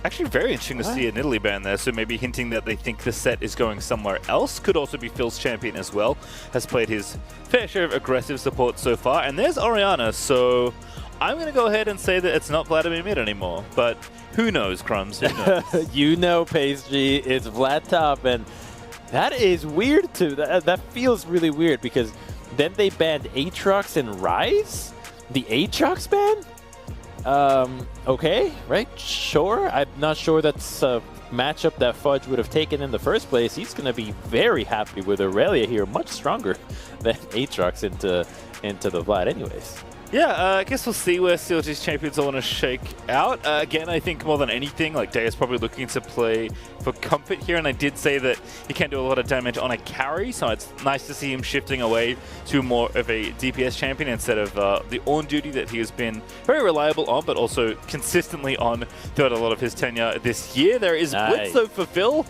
Actually very interesting to see a Nidalee ban there, so maybe hinting that they think the set is going somewhere else. Could also be Phil's champion as well. Has played his fair share of aggressive support so far. And there's Orianna, so I'm going to go ahead and say that it's not Vladimir mid anymore. But who knows, Crumbs? Who knows? You know, Pastry, it's Vlad top, and that is weird too. That feels really weird because then they banned Aatrox and Ryze? The Aatrox ban? Okay, right? Sure. I'm not sure that's a matchup that Fudge would have taken in the first place. He's going to be very happy with Aurelia here, much stronger than Aatrox into the Vlad anyways. Yeah, I guess we'll see where CLG's champions all want to shake out. Again, I think more than anything, like Day is probably looking to play for comfort here, and I did say that he can do a lot of damage on a carry, so it's nice to see him shifting away to more of a DPS champion instead of the Ornn duty that he has been very reliable on, but also consistently on throughout a lot of his tenure this year. There is Blitz, though, for Phil.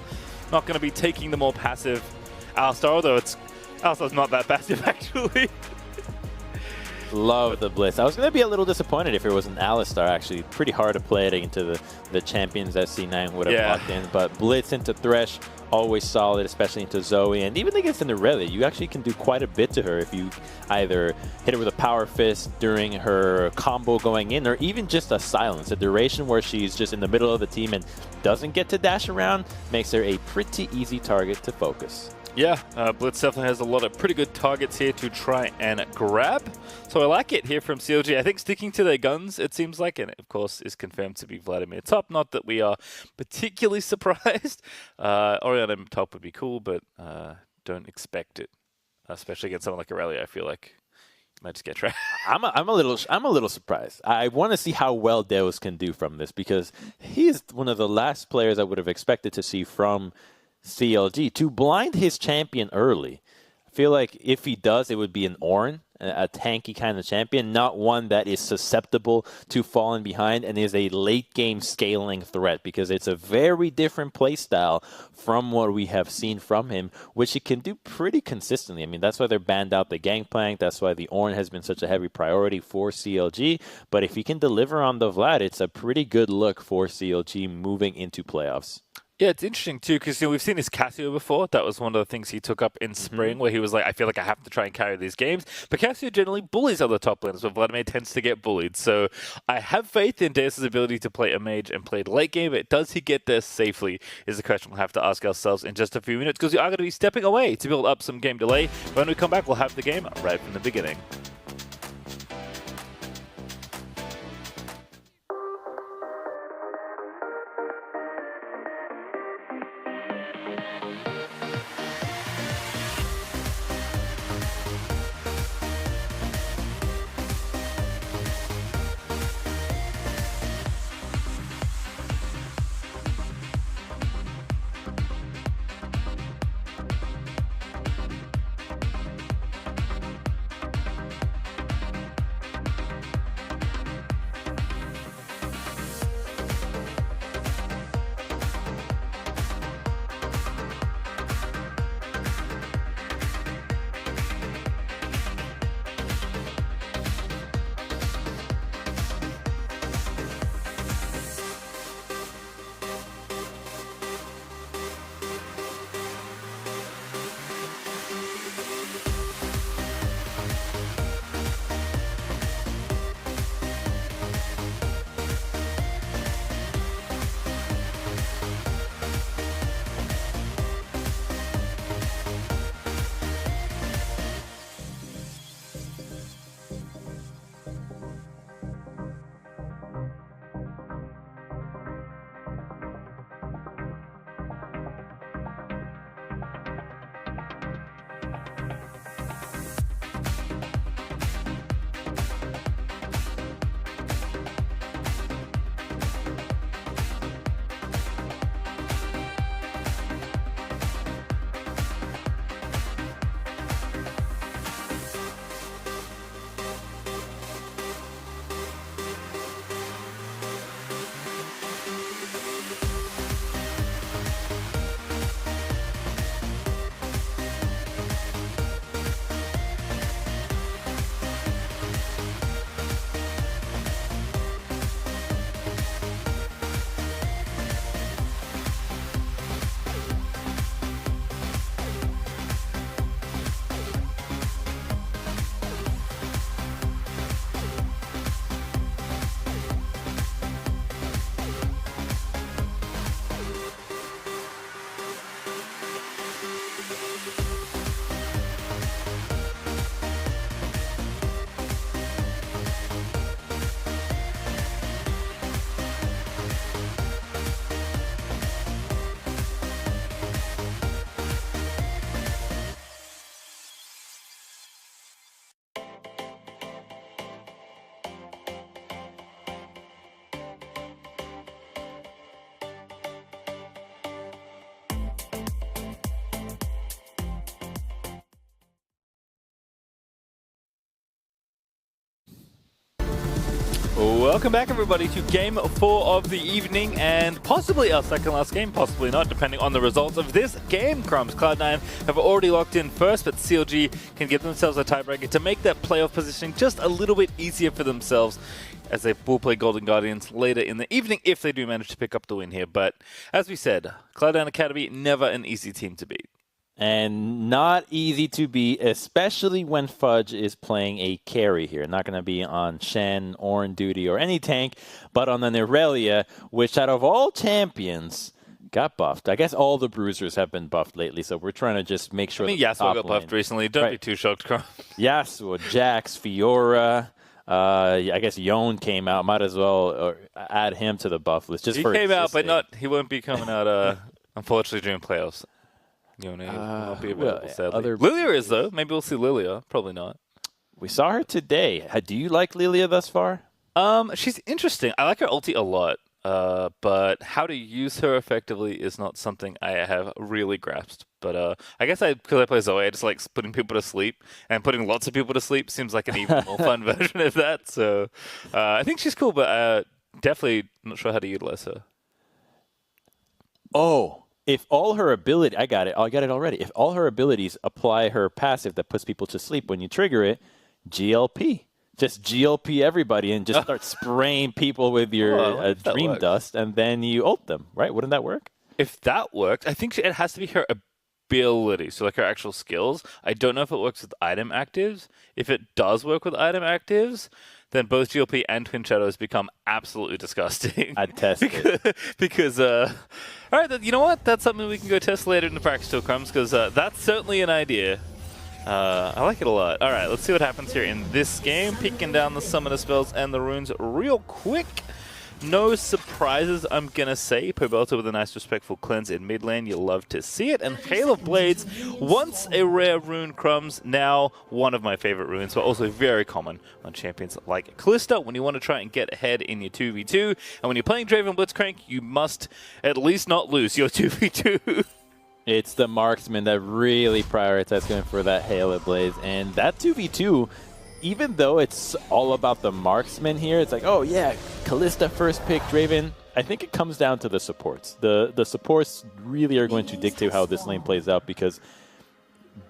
Not going to be taking the more passive Alistar, although Alistar's not that passive, actually. Love the Blitz. I was going to be a little disappointed if it was an Alistar, actually. Pretty hard to play it into the champions that C9 would have locked in. But Blitz into Thresh, always solid, especially into Zoe. And even against Aurelia, you actually can do quite a bit to her if you either hit her with a power fist during her combo going in, or even just a silence. A duration where she's just in the middle of the team and doesn't get to dash around makes her a pretty easy target to focus. Yeah, Blitz definitely has a lot of pretty good targets here to try and grab. So I like it here from CLG. I think sticking to their guns, it seems like, and it, of course, is confirmed to be Vladimir top. Not that we are particularly surprised. Orianna top would be cool, but don't expect it, especially against someone like Aurelia. I feel like you might just get trapped. I'm a little surprised. I want to see how well Deus can do from this, because he is one of the last players I would have expected to see from CLG to blind his champion early. I feel like if he does, it would be an Ornn, a tanky kind of champion, not one that is susceptible to falling behind and is a late game scaling threat, because it's a very different play style from what we have seen from him, which he can do pretty consistently. I mean, that's why they're banned out the Gangplank. That's why the Ornn has been such a heavy priority for CLG. But if he can deliver on the Vlad, it's a pretty good look for CLG moving into playoffs. Yeah, it's interesting too, because we've seen this Cassio before. That was one of the things he took up in spring, where he was like, I feel like I have to try and carry these games. But Cassio generally bullies other top laners, but Vladimir tends to get bullied. So I have faith in Deus' ability to play a mage and play the late game, but does he get there safely is the question we'll have to ask ourselves in just a few minutes, because we are going to be stepping away to build up some game delay. When we come back, we'll have the game right from the beginning. Welcome back, everybody, to Game 4 of the evening, and possibly our second last game, possibly not, depending on the results of this game. Crumbs, Cloud9 have already locked in first, but CLG can give themselves a tiebreaker to make that playoff positioning just a little bit easier for themselves, as they will play Golden Guardians later in the evening if they do manage to pick up the win here. But as we said, Cloud9 Academy, never an easy team to beat. And not easy to beat, especially when Fudge is playing a carry here. Not going to be on Shen, Ornn duty, or any tank, but on an Irelia, which out of all champions got buffed. I guess all the bruisers have been buffed lately, so we're trying to just make sure. I mean, Yasuo got buffed recently. Don't be too shocked, Carl. Yasuo, Jax, Fiora. I guess Yon came out. Might as well add him to the buff list. Just he for came existing. out, but he won't be coming out, unfortunately, during playoffs. Yone will not be available, sadly. Lilia is, though. Maybe we'll see Lilia. Probably not. We saw her today. Do you like Lilia thus far? She's interesting. I like her ulti a lot, but how to use her effectively is not something I have really grasped. But I guess because I play Zoe, I just like putting people to sleep, and putting lots of people to sleep seems like an even more fun version of that. So I think she's cool, but definitely not sure how to utilize her. Oh. If all her ability, I got it already. If all her abilities apply her passive that puts people to sleep when you trigger it, GLP. Just GLP everybody and just start spraying people with your dream dust, and then you ult them, right? Wouldn't that work? If that works, I think it has to be her ability, so like her actual skills. I don't know if it works with item actives. If it does work with item actives, then both GLP and Twin Shadows become absolutely disgusting. I'd test it. Because, all right, you know what? That's something we can go test later in the practice till Crumbs, because that's certainly an idea. I like it a lot. All right, let's see what happens here in this game. Peeking down the summoner spells and the runes real quick. No surprises, I'm going to say. Pobelta with a nice respectful cleanse in mid lane. You'll love to see it. And Hail of Blades, once a rare rune, Crumbs, now one of my favorite runes, but also very common on champions like Kalista when you want to try and get ahead in your 2v2. And when you're playing Draven Blitzcrank, you must at least not lose your 2v2. It's the marksman that really prioritizes going for that Hail of Blades. And that 2v2, even though it's all about the marksman here, it's like, oh yeah, Kalista first pick, Draven. I think it comes down to the supports. The supports really are going to dictate how this lane plays out, because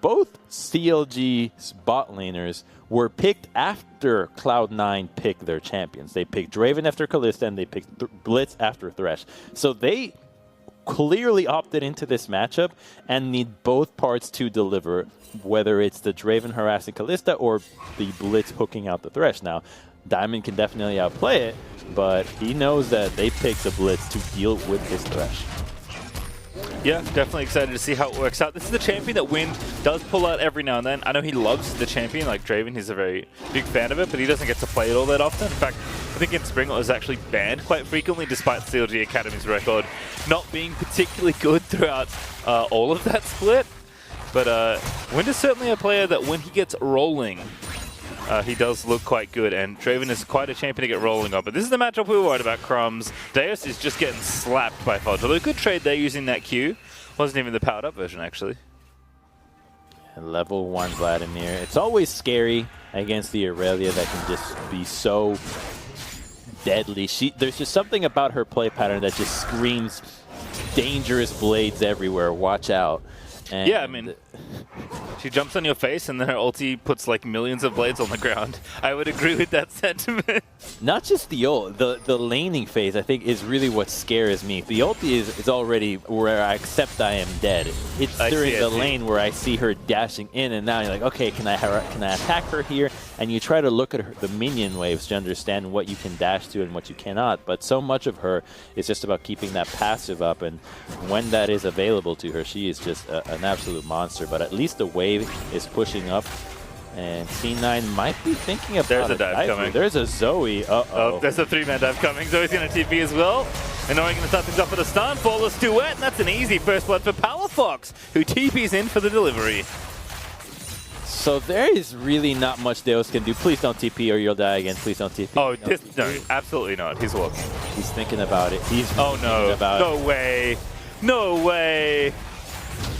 both CLG's bot laners were picked after Cloud9 picked their champions. They picked Draven after Kalista, and they picked Blitz after Thresh. So they clearly opted into this matchup and need both parts to deliver, whether it's the Draven harassing Kalista or the Blitz hooking out the Thresh. Now, Diamond can definitely outplay it, but he knows that they picked the Blitz to deal with his Thresh. Yeah, definitely excited to see how it works out. This is the champion that Wind does pull out every now and then. I know he loves the champion, like Draven. He's a very big fan of it, but he doesn't get to play it all that often. In fact, I think in Spring it was actually banned quite frequently, despite CLG Academy's record not being particularly good throughout all of that split. But Wind is certainly a player that when he gets rolling, he does look quite good, and Draven is quite a champion to get rolling on. But this is the matchup we were worried about, Crumbs. Deus is just getting slapped by Fudge. Although a good trade there using that Q. Wasn't even the powered up version, actually. Level 1 Vladimir. It's always scary against the Irelia that can just be so deadly. There's just something about her play pattern that just screams dangerous blades everywhere. Watch out. And yeah, I mean, she jumps on your face and then her ulti puts like millions of blades on the ground. I would agree with that sentiment. Not just the ult, the laning phase I think is really what scares me. The ulti is already where I accept I am dead. It's during the lane where I see her dashing in and now you're like, okay, can I attack her here? And you try to look at the minion waves to understand what you can dash to and what you cannot. But so much of her is just about keeping that passive up, and when that is available to her, she is just an absolute monster. But at least the wave is pushing up, and C9 might be thinking about There's a dive coming. There's a Zoe. Oh, there's a 3-man dive coming. Zoe's going to TP as well. And now going to start things off with a stun. Flawless duet, and that's an easy first blood for Palafox, who TP's in for the delivery. So there is really not much Deus can do. Please don't TP or you'll die again. Please don't TP. Oh, no, absolutely not. He's walking. He's thinking about it. He's oh no, no way. No way.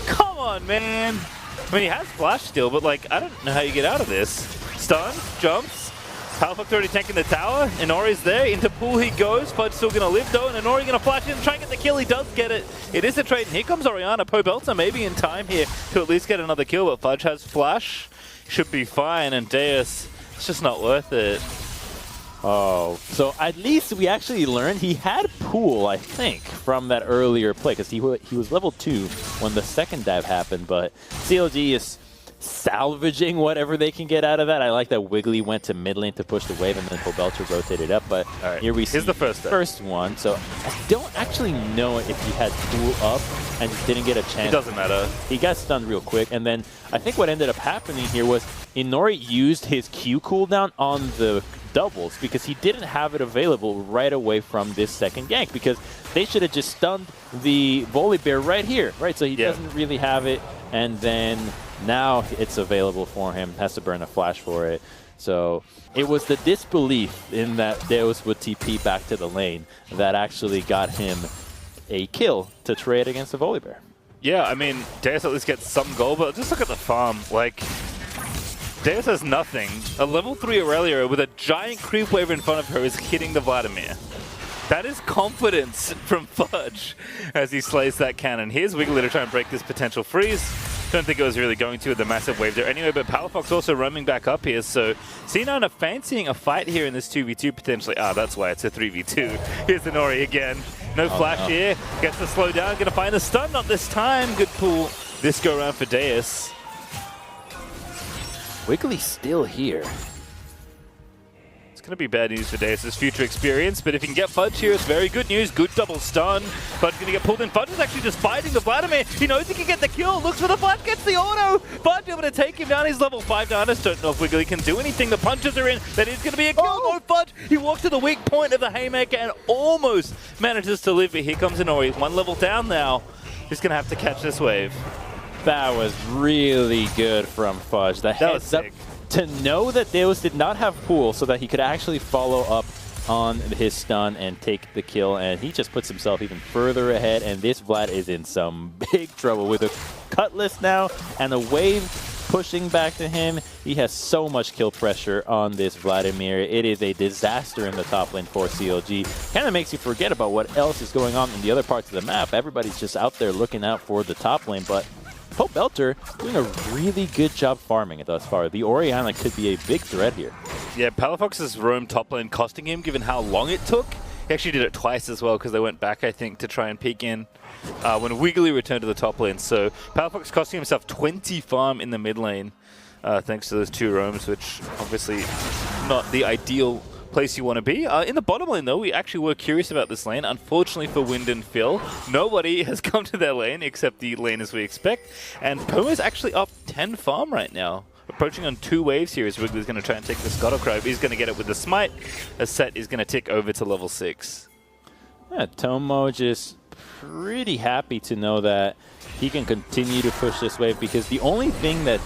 Come on, man. I mean, he has flash still, but like, I don't know how you get out of this. Stun, jumps, Powerfox already taking the tower. Inori's there. Into pool he goes. Fudge still going to live though. And Inori going to flash in, try and get the kill. He does get it. It is a trade. And here comes Orianna. Pobelta maybe in time here to at least get another kill. But Fudge has flash. Should be fine. And Deus, it's just not worth it. Oh, so at least we actually learned he had pool, I think, from that earlier play. Because he was level 2 when the second dive happened. But CLG is salvaging whatever they can get out of that. I like that Wiggly went to mid lane to push the wave and then Pobelter rotated up, but here we see the first one. So I don't actually know if he had pool up and just didn't get a chance. It doesn't matter. He got stunned real quick, and then I think what ended up happening here was Inori used his Q cooldown on the doubles because he didn't have it available right away from this second gank, because they should have just stunned the Volibear right here, right? So he doesn't really have it, and then now it's available for him, has to burn a flash for it. So it was the disbelief in that Deus would TP back to the lane that actually got him a kill to trade against the Volibear. Yeah, I mean, Deus at least gets some gold, but just look at the farm. Like, Deus has nothing. A level 3 Aurelia with a giant creep wave in front of her is hitting the Vladimir. That is confidence from Fudge as he slays that cannon. Here's Wiggly to try and break this potential freeze. Don't think it was really going to with the massive wave there anyway, but Powerfox also roaming back up here, so C9 are fancying a fight here in this 2v2 potentially. Ah, that's why it's a 3v2. Here's Inori again. No flash here. Gets the slow down. Gonna find the stun, not this time. Good pull this go around for Deus. Wiggly's still here. It's going to be bad news for Deus' future experience, but if he can get Fudge here, it's very good news. Good double stun. Fudge going to get pulled in. Fudge is actually just fighting the Vladimir. He knows he can get the kill. Looks for the Fudge, gets the auto. Fudge able to take him down. He's level 5 down. I don't know if Wiggly can do anything. The punches are in. That is going to be a kill. No Fudge. He walks to the weak point of the Haymaker and almost manages to live it. Here comes Inori. 1 level down now. He's going to have to catch this wave. That was really good from Fudge. That was sick. To know that Deus did not have pool so that he could actually follow up on his stun and take the kill, and he just puts himself even further ahead, and this Vlad is in some big trouble with a Cutlass now and a wave pushing back to him. He has so much kill pressure on this Vladimir. It is a disaster in the top lane for CLG. Kind of makes you forget about what else is going on in the other parts of the map. Everybody's just out there looking out for the top lane, but Pobelter doing a really good job farming it thus far. The Orianna could be a big threat here. Yeah, Palafox's roam top lane costing him, given how long it took. He actually did it twice as well, because they went back, I think, to try and peek in when Wiggly returned to the top lane. So Palafox costing himself 20 farm in the mid lane, thanks to those 2 roams, which obviously not the ideal place you want to be. In the bottom lane, though, we actually were curious about this lane. Unfortunately for Wind and Phil, nobody has come to their lane except the lane as we expect. And Poma's actually up 10 farm right now. Approaching on 2 waves here as Wiggly's going to try and take the Scuttlecry. He's going to get it with the Smite. A set is going to tick over to level 6. Yeah, Tomo just pretty happy to know that he can continue to push this wave, because the only thing that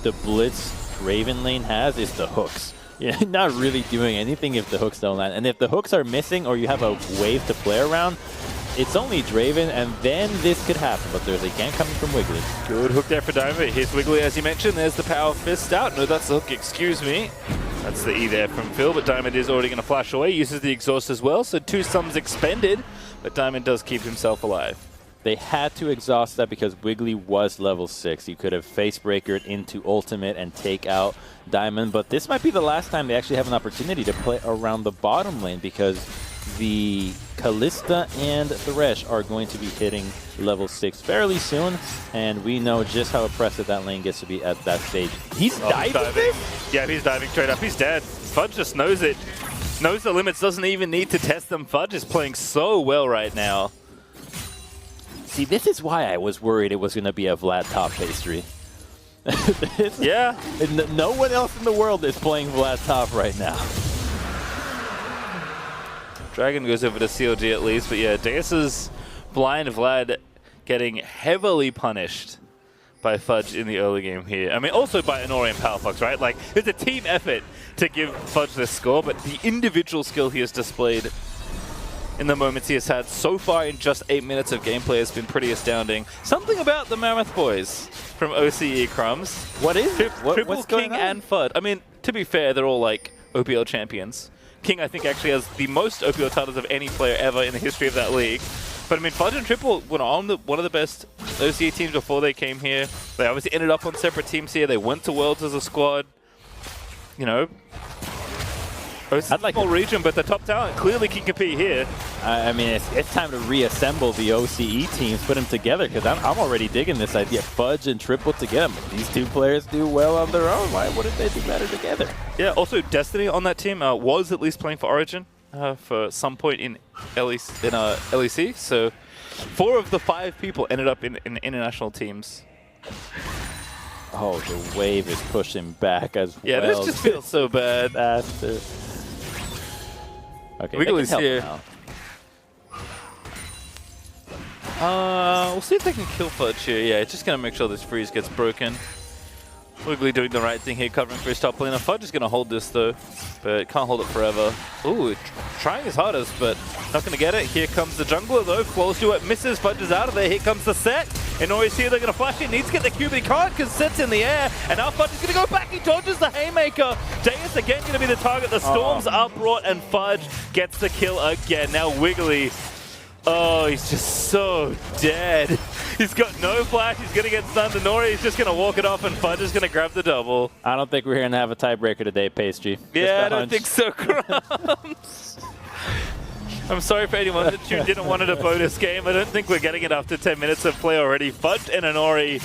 the Blitz Raven lane has is the hooks. You're not really doing anything if the hooks don't land. And if the hooks are missing or you have a wave to play around, it's only Draven, and then this could happen. But there's a gank coming from Wiggly. Good hook there for Diamond. Here's Wiggly, as you mentioned. There's the Power Fist out. No, that's the hook, excuse me. That's the E there from Phil, but Diamond is already going to flash away. Uses the exhaust as well, so 2 sums expended. But Diamond does keep himself alive. They had to exhaust that because Wiggly was level 6. You could have Facebreakered into ultimate and take out Diamond, but this might be the last time they actually have an opportunity to play around the bottom lane, because the Kalista and Thresh are going to be hitting level 6 fairly soon, and we know just how oppressive that lane gets to be at that stage. He's diving this? Yeah, he's diving straight up. He's dead. Fudge just knows it. Knows the limits, doesn't even need to test them. Fudge is playing so well right now. See, this is why I was worried it was going to be a Vlad top pastry. Yeah. No one else in the world is playing Vlad top right now. Dragon goes over to CLG at least, but yeah, Deus's blind Vlad getting heavily punished by Fudge in the early game here. I mean, also by Inori and Palafox, right? Like, it's a team effort to give Fudge this score, but the individual skill he has displayed in the moments he has had so far in just 8 minutes of gameplay has been pretty astounding. Something about the Mammoth Boys from OCE Crumbs. What is it? Triple what's King going on? and Fudge. I mean, to be fair, they're all like OPL champions. King, I think, actually has the most OPL titles of any player ever in the history of that league. But I mean, Fudge and Triple were on one of the best OCE teams before they came here. They obviously ended up on separate teams here. They went to Worlds as a squad. You know, it's a small region, but the top talent clearly can compete here. I mean, it's time to reassemble the OCE teams, put them together, because I'm already digging this idea. Fudge and Triple together. These two players do well on their own. Why wouldn't they do better together? Yeah, also Destiny on that team was at least playing for Origin for some point in LEC. So 4 of the 5 people ended up in international teams. Oh, the wave is pushing back as well. Yeah, this just feels so bad. After. Okay, Wiggly's here. We'll see if they can kill Fudge here. Yeah, just going to make sure this freeze gets broken. Wiggly doing the right thing here, covering for his top laner. Fudge is going to hold this, though, but can't hold it forever. Ooh, trying his hardest, but not going to get it. Here comes the jungler, though. Flows to it, misses. Fudge is out of there. Here comes the set. Inori's here. They're going to flash it. Needs to get the Q, but he can't because Set's in the air. And now Fudge is going to go back. He dodges the Haymaker. Deus again going to be the target. The Storms are brought, and Fudge gets the kill again. Now Wiggly. Oh, he's just so dead. He's got no flash. He's going to get stunned. Inori is just going to walk it off, and Fudge is going to grab the double. I don't think we're going to have a tiebreaker today, Pastry. Yeah, I don't think so, Crumbs. I'm sorry for anyone that didn't want it a bonus game. I don't think we're getting it after 10 minutes of play already. Fudge and Inori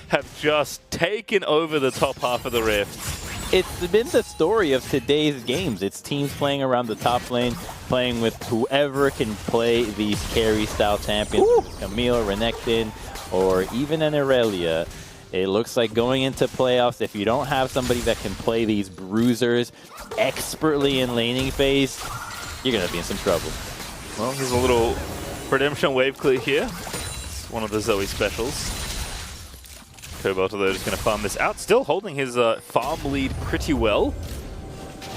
have just taken over the top half of the Rift. It's been the story of today's games. It's teams playing around the top lane, playing with whoever can play these carry-style champions, Camille, Renekton, or even an Irelia. It looks like going into playoffs, if you don't have somebody that can play these bruisers expertly in laning phase, you're going to be in some trouble. Well, there's a little redemption wave clear here. It's one of the Zoe specials. Cobalt, though, just going to farm this out. Still holding his farm lead pretty well.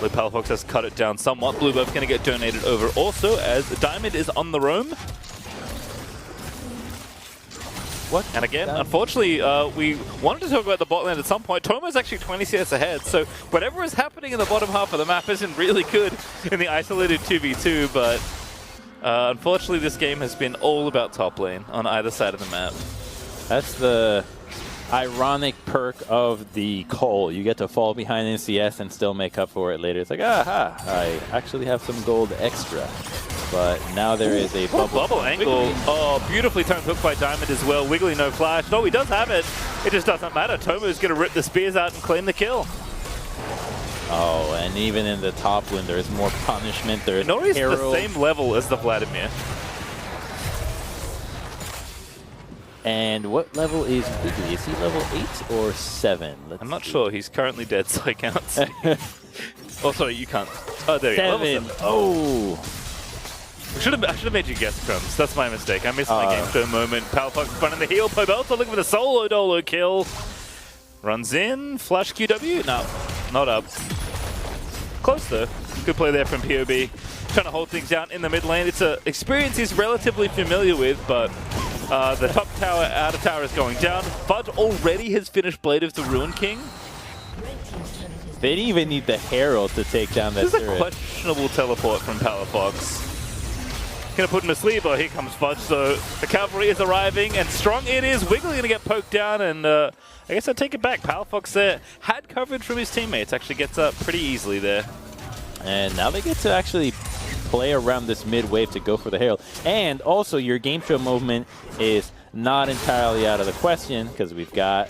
Blue Palafox has cut it down somewhat. Blue buff's going to get donated over also as Diamond is on the roam. What? And again, unfortunately, we wanted to talk about the bot lane at some point. Tomo's actually 20 CS ahead, so whatever is happening in the bottom half of the map isn't really good in the isolated 2v2, but unfortunately this game has been all about top lane on either side of the map. That's the ironic perk of the Cole. You get to fall behind in CS and still make up for it later. It's like, aha, I actually have some gold extra. But now there is a bubble angle. Wiggly. Oh, beautifully timed hook by Diamond as well. Wiggly, no flash. No, he does have it. It just doesn't matter. Tomo's going to rip the spears out and claim the kill. Oh, and even in the top lane, there's more punishment. There's Nori's the same level as the Vladimir. And what level is Wiggly? Is he level 8 or 7? I'm not sure. He's currently dead, so I can't see. Oh, sorry, you can't. Oh, there you go. 7. Oh. I should have made you guess, Crumbs. That's my mistake. I missed my game for a moment. Palafox running the heal. Pobelta looking for the solo dolo kill. Runs in. Flash QW. No, not up. Close though. Good play there from POB. Trying to hold things down in the mid lane. It's an experience he's relatively familiar with, but the top tower, outer tower is going down. Fudge already has finished Blade of the Ruin King. They didn't even need the Herald to take down that turret. This is a questionable teleport from Palafox. Gonna put him to sleep. Oh, here comes Fudge. So the cavalry is arriving, and strong it is. Wiggly gonna get poked down, and I guess I'll take it back. Palafox there had coverage from his teammates. Actually gets up pretty easily there. And now they get to actually play around this mid wave to go for the Herald. And also your game show movement is not entirely out of the question because we've got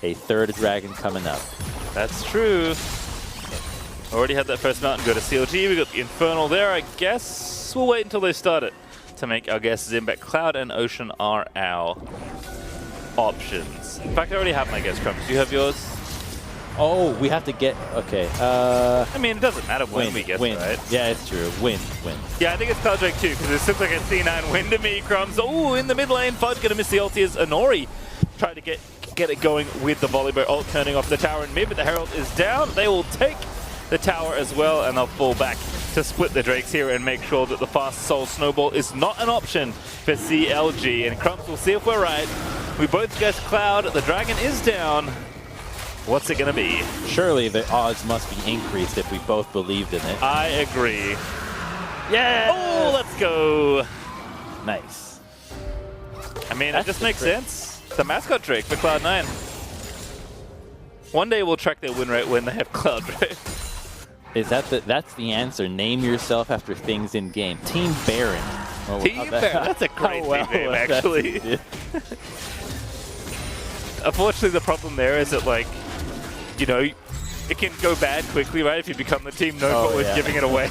a third dragon coming up. That's true. Already had that first mountain go to CLG. We got the Infernal there, I guess. We'll wait until they start it to make our guesses in, but Cloud and Ocean are our options. In fact, I already have my guess, Crumbs. Do you have yours? Oh, we have to get... Okay. I mean, it doesn't matter when we guess, right? Yeah, it's true. Win. Yeah, I think it's Cloud Drake too, because it looks like a C9 win to me, Crumbs. Oh, in the mid lane, Fudge going to miss the ulti as Inori tried to get it going with the volley bow ult, turning off the tower in mid, but the Herald is down. They will take the tower as well, and they'll fall back to split the Drakes here and make sure that the fast soul snowball is not an option for CLG. And Crumbs, will see if we're right. We both guessed Cloud. The dragon is down. What's it going to be? Surely the odds must be increased if we both believed in it. I agree. Yeah! Oh, let's go! Nice. I mean, it just makes sense. The mascot trick for Cloud9. One day we'll track their win rate when they have Cloud Drift. Is that that's the answer? Name yourself after things in game. Team Baron. Oh, Team Baron. That's a great team name, actually. Unfortunately, the problem there is that, like, you know, it can go bad quickly, right? If you become the team known for giving it away.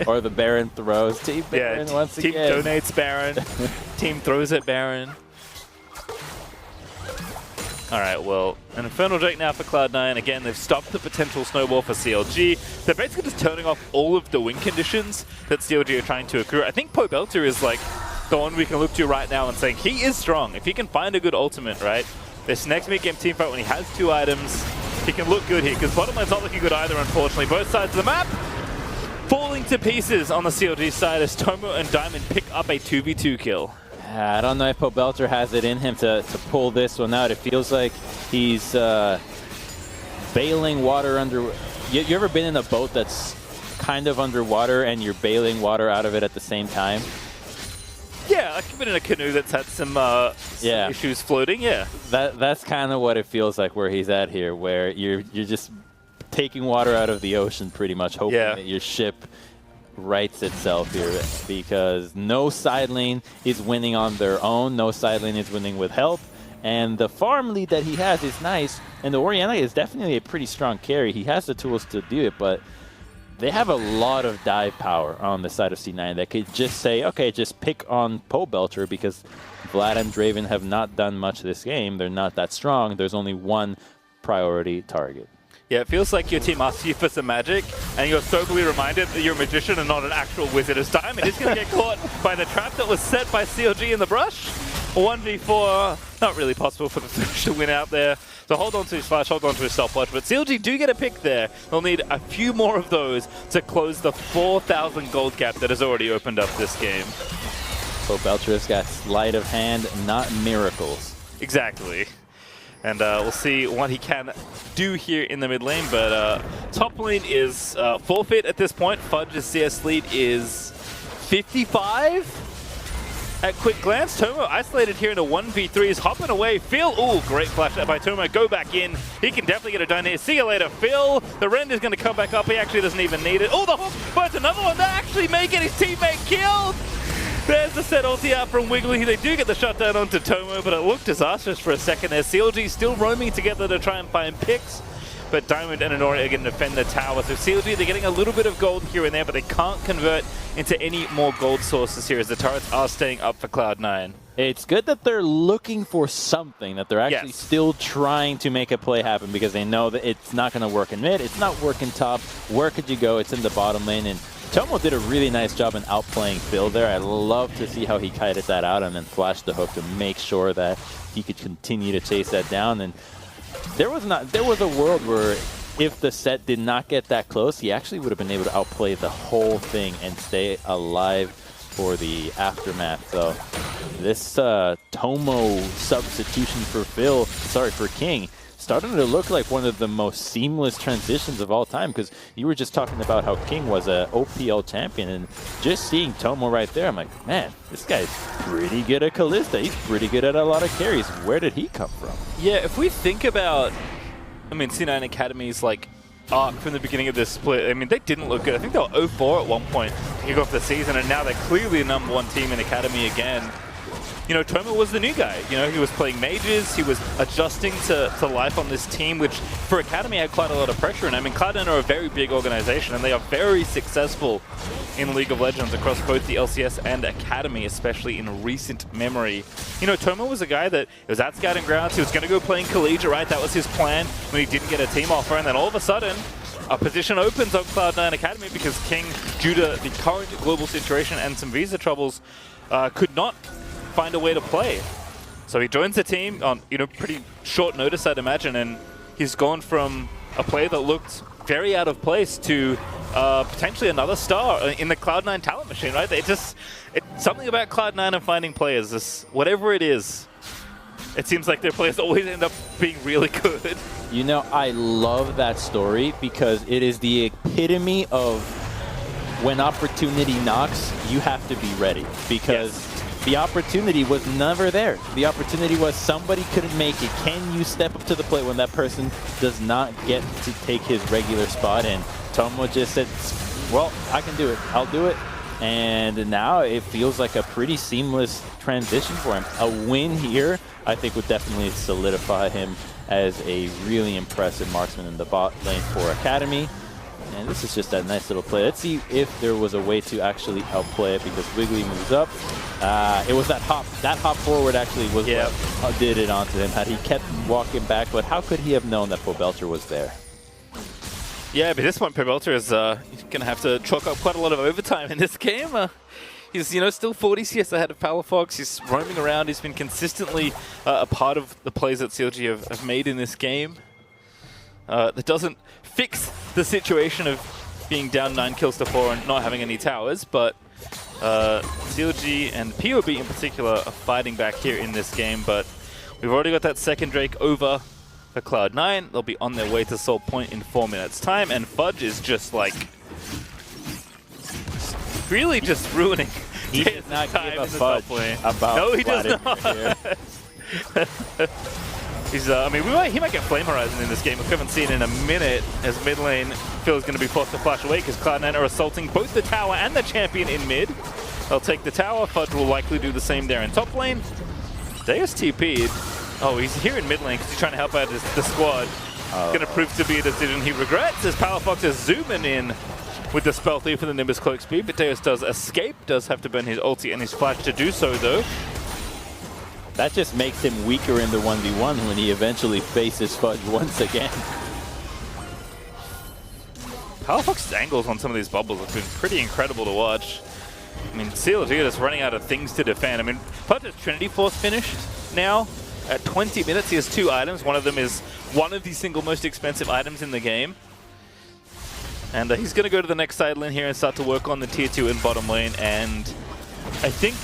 Or the Baron throws. Team Baron once team again. Donates Baron. Team throws at Baron. All right, well, an Infernal Drake now for Cloud9. Again, they've stopped the potential snowball for CLG. They're basically just turning off all of the win conditions that CLG are trying to accrue. I think Pobelter is like the one we can look to right now and saying he is strong. If he can find a good ultimate, right? This next mid-game teamfight, when he has 2 items, he can look good here, because bottom lane's not looking good either, unfortunately. Both sides of the map falling to pieces on the CLG side as Tomo and Diamond pick up a 2v2 kill. I don't know if Pobelter has it in him to pull this one out. It feels like he's bailing water under... You ever been in a boat that's kind of underwater and you're bailing water out of it at the same time? Yeah, I've been in a canoe that's had some issues floating, yeah. That's kind of what it feels like where he's at here, where you're just taking water out of the ocean pretty much, hoping that your ship rights itself here, because no side lane is winning on their own, no side lane is winning with help, and the farm lead that he has is nice, and the Orianna is definitely a pretty strong carry. He has the tools to do it, but they have a lot of dive power on the side of C9 that could just say, okay, just pick on Pobelter, because Vlad and Draven have not done much this game. They're not that strong. There's only one priority target. Yeah, it feels like your team asks you for some magic, and you're soberly reminded that you're a magician and not an actual wizard. As Diamond is going to get caught by the trap that was set by CLG in the brush. 1v4, not really possible for the Thieves to win out there. So hold on to his flash, hold on to his stopwatch, but CLG do get a pick there. They'll need a few more of those to close the 4,000 gold gap that has already opened up this game. Pobelter's got sleight of hand, not miracles. Exactly. And we'll see what he can do here in the mid lane, but top lane is forfeit at this point. Fudge's CS lead is 55 at quick glance. Tomo isolated here in a 1v3, is hopping away. Phil, ooh, great flash by Tomo. Go back in. He can definitely get it done here. See you later, Phil. The rend is going to come back up. He actually doesn't even need it. Oh, the hook finds another one. That actually may get his teammate killed. There's the set ulti out from Wiggly. They do get the shutdown onto Tomo, but it looked disastrous for a second there. CLG still roaming together to try and find picks, but Diamond and Honori are going to defend the tower. So CLG, they're getting a little bit of gold here and there, but they can't convert into any more gold sources here as the turrets are staying up for Cloud9. It's good that they're looking for something, that they're actually still trying to make a play happen, because they know that it's not going to work in mid, it's not working top. Where could you go? It's in the bottom lane, and Tomo did a really nice job in outplaying Phil there. I love to see how he kited that out and then flashed the hook to make sure that he could continue to chase that down. And there was a world where if the set did not get that close, he actually would have been able to outplay the whole thing and stay alive for the aftermath. So this Tomo substitution for King, starting to look like one of the most seamless transitions of all time, because you were just talking about how King was a OPL champion, and just seeing Tomo right there, I'm like, man, this guy's pretty good at Kalista. He's pretty good at a lot of carries. Where did he come from? Yeah, if we think about, I mean, C9 Academy's like arc from the beginning of this split, I mean, they didn't look good. I think they were 0-4 at one point to kick off the season, and now they're clearly the #1 team in Academy again. You know, Tomo was the new guy. You know, he was playing mages, he was adjusting to life on this team, which for Academy had quite a lot of pressure. And I mean, Cloud9 are a very big organization, and they are very successful in League of Legends across both the LCS and Academy, especially in recent memory. You know, Tomo was a guy that was at Scouting Grounds, he was going to go playing Collegiate, right? That was his plan when he didn't get a team offer, and then all of a sudden, a position opens on Cloud9 Academy because King, due to the current global situation and some visa troubles, could not find a way to play. So he joins the team on, you know, pretty short notice, I'd imagine, and he's gone from a player that looked very out of place to potentially another star in the Cloud9 talent machine, right? It's something about Cloud9 and finding players, whatever it is, it seems like their players always end up being really good. You know, I love that story because it is the epitome of when opportunity knocks, you have to be ready because the opportunity was never there. The opportunity was somebody couldn't make it. Can you step up to the plate when that person does not get to take his regular spot? And Tomo just said, well, I can do it. I'll do it. And now it feels like a pretty seamless transition for him. A win here, I think, would definitely solidify him as a really impressive marksman in the bot lane for Academy. And this is just a nice little play. Let's see if there was a way to actually outplay it because Wiggly moves up. It was that hop. That hop forward actually was what did it onto him. Had he kept walking back, but how could he have known that Pobelter was there? Yeah, but at this point, Pobelter is going to have to chalk up quite a lot of overtime in this game. He's, still 40 CS ahead of Palafox. He's roaming around. He's been consistently a part of the plays that CLG have made in this game. That doesn't fix the situation of being down 9 kills to 4 and not having any towers, but CLG and POB in particular are fighting back here in this game, but we've already got that second Drake over for Cloud9. They'll be on their way to Salt Point in 4 minutes time, and Fudge is just like really just ruining. He does not give a fudge about no, he does not. He's, he might get Flame Horizon in this game, which we haven't seen in a minute, as mid lane feels going to be forced to flash away because Cloud9 are assaulting both the tower and the champion in mid. They'll take the tower. Fudge will likely do the same there in top lane. Deus TP'd. Oh, he's here in mid lane because he's trying to help out the squad. Going to prove to be a decision he regrets as Palafox is zooming in with the spell thief for the Nimbus cloak speed, but Deus does escape, does have to burn his ulti and his flash to do so though. That just makes him weaker in the 1v1 when he eventually faces Fudge once again. Palafox's angles on some of these bubbles have been pretty incredible to watch. I mean, CLG is just running out of things to defend. I mean, Fudge has Trinity Force finished now. At 20 minutes, he has 2 items. One of them is one of the single most expensive items in the game. And he's going to go to the next side lane here and start to work on the tier 2 in bottom lane. And I think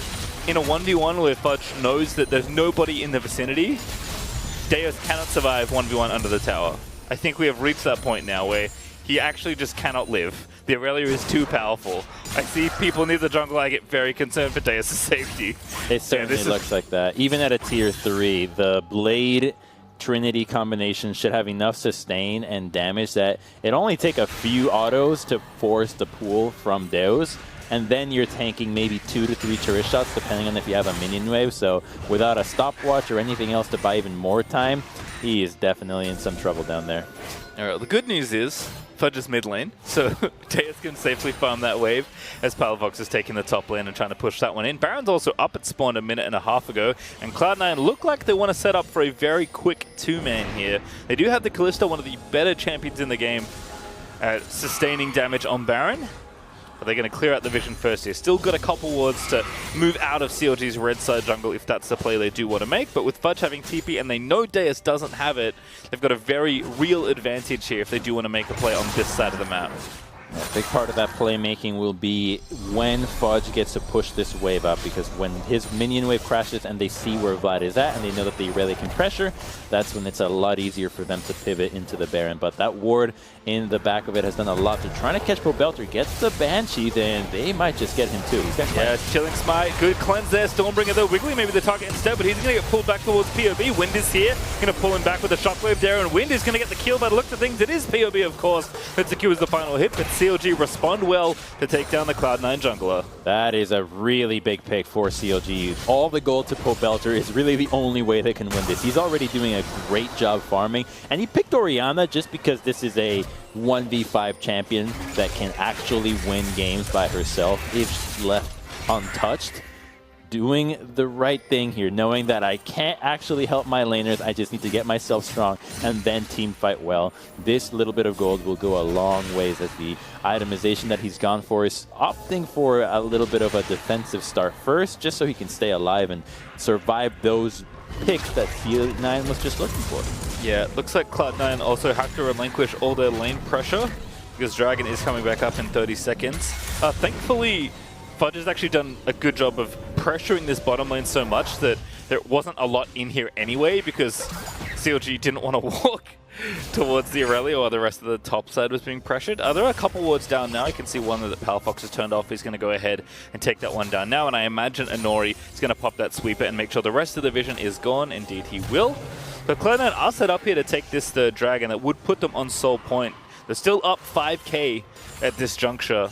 in a 1v1 where Fudge knows that there's nobody in the vicinity, Deus cannot survive 1v1 under the tower. I think we have reached that point now where he actually just cannot live. The Aurelia is too powerful. I see people near the jungle, I get very concerned for Deus' safety. It certainly looks like that. Even at a tier 3, the Blade Trinity combination should have enough sustain and damage that it only take a few autos to force the pull from Deus. And then you're tanking maybe 2 to 3 turret shots, depending on if you have a minion wave. So without a stopwatch or anything else to buy even more time, he is definitely in some trouble down there. All right, the good news is Fudge is mid lane, so Deus can safely farm that wave as Palafox is taking the top lane and trying to push that one in. Baron's also up at spawn a minute and a half ago, and Cloud9 look like they want to set up for a very quick 2-man here. They do have the Kalista, one of the better champions in the game at sustaining damage on Baron. But they're going to clear out the vision first here. Still got a couple wards to move out of CLG's red side jungle if that's the play they do want to make. But with Fudge having TP and they know Deus doesn't have it, they've got a very real advantage here if they do want to make a play on this side of the map. A big part of that playmaking will be when Fudge gets to push this wave up, because when his minion wave crashes and they see where Vlad is at and they know that the Aurelia can pressure, that's when it's a lot easier for them to pivot into the Baron. But that ward in the back of it has done a lot. They're trying to catch Pobelter, gets the Banshee, then they might just get him too. He's got Chilling Smite, good cleanse there. Stormbringer though, Wiggly maybe the target instead, but he's going to get pulled back towards POB. Wind is here, going to pull him back with a shockwave there, and Wind is going to get the kill by the looks of things. It is POB, of course, that secures the final hit, but CLG respond well to take down the Cloud9 jungler. That is a really big pick for CLG. All the gold to Pobelter is really the only way they can win this. He's already doing a great job farming, and he picked Orianna just because this is a 1v5 champion that can actually win games by herself if she's left untouched. Doing the right thing here, knowing that I can't actually help my laners, I just need to get myself strong and then team fight well. This little bit of gold will go a long ways, as the itemization that he's gone for is opting for a little bit of a defensive start first, just so he can stay alive and survive those picks that C9 was just looking for. Yeah, it looks like Cloud9 also have to relinquish all their lane pressure because Dragon is coming back up in 30 seconds. Thankfully, Fudge has actually done a good job of pressuring this bottom lane so much that there wasn't a lot in here anyway, because CLG didn't want to walk towards the Aurelia while the rest of the top side was being pressured. There are a couple wards down now. You can see one that Palafox has turned off. He's going to go ahead and take that one down now, and I imagine Inori is going to pop that sweeper and make sure the rest of the vision is gone. Indeed, he will. But Cloud9 are set up here to take this third dragon. That would put them on Soul Point. They're still up 5k at this juncture.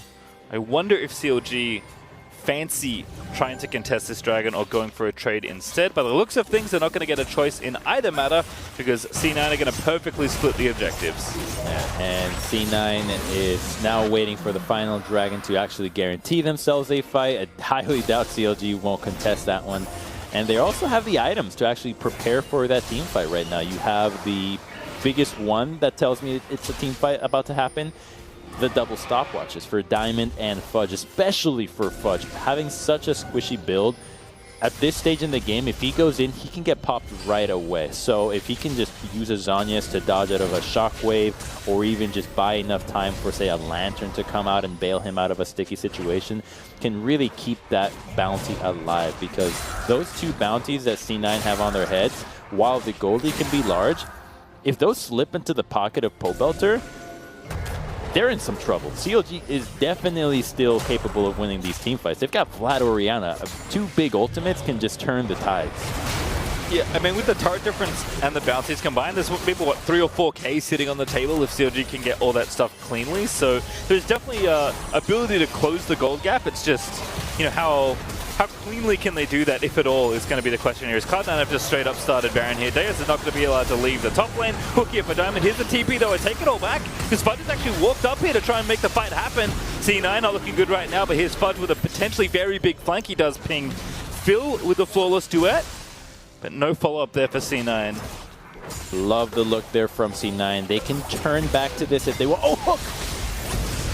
I wonder if CLG fancy trying to contest this dragon or going for a trade instead. By the looks of things, they're not going to get a choice in either matter because C9 are going to perfectly split the objectives. Yeah, and C9 is now waiting for the final dragon to actually guarantee themselves a fight. I highly doubt CLG won't contest that one. And they also have the items to actually prepare for that team fight right now. You have the biggest one that tells me it's a team fight about to happen. The double stopwatches for Diamond and Fudge, especially for Fudge. Having such a squishy build, at this stage in the game, if he goes in, he can get popped right away. So if he can just use a Zhonya's to dodge out of a shockwave, or even just buy enough time for, say, a Lantern to come out and bail him out of a sticky situation, can really keep that bounty alive. Because those two bounties that C9 have on their heads, while the Goldie can be large, if those slip into the pocket of Pobelter, they're in some trouble. CLG is definitely still capable of winning these team fights. They've got Vlad Oriana. Two big ultimates can just turn the tides. Yeah, I mean, with the turret difference and the bounties combined, there's maybe, what, 3 or 4k sitting on the table if CLG can get all that stuff cleanly. So there's definitely ability to close the gold gap. It's just, you know, how cleanly can they do that, if at all, is going to be the question here. Is Cloud9 have just straight up started Baron here. Deus is not going to be allowed to leave the top lane. Hook here for Diamond. Here's the TP, though. I take it all back, because Fudge has actually walked up here to try and make the fight happen. C9 not looking good right now, but here's Fudge with a potentially very big flank. He does ping Phil with the flawless duet, but no follow-up there for C9. Love the look there from C9. They can turn back to this if they want. Oh, hook!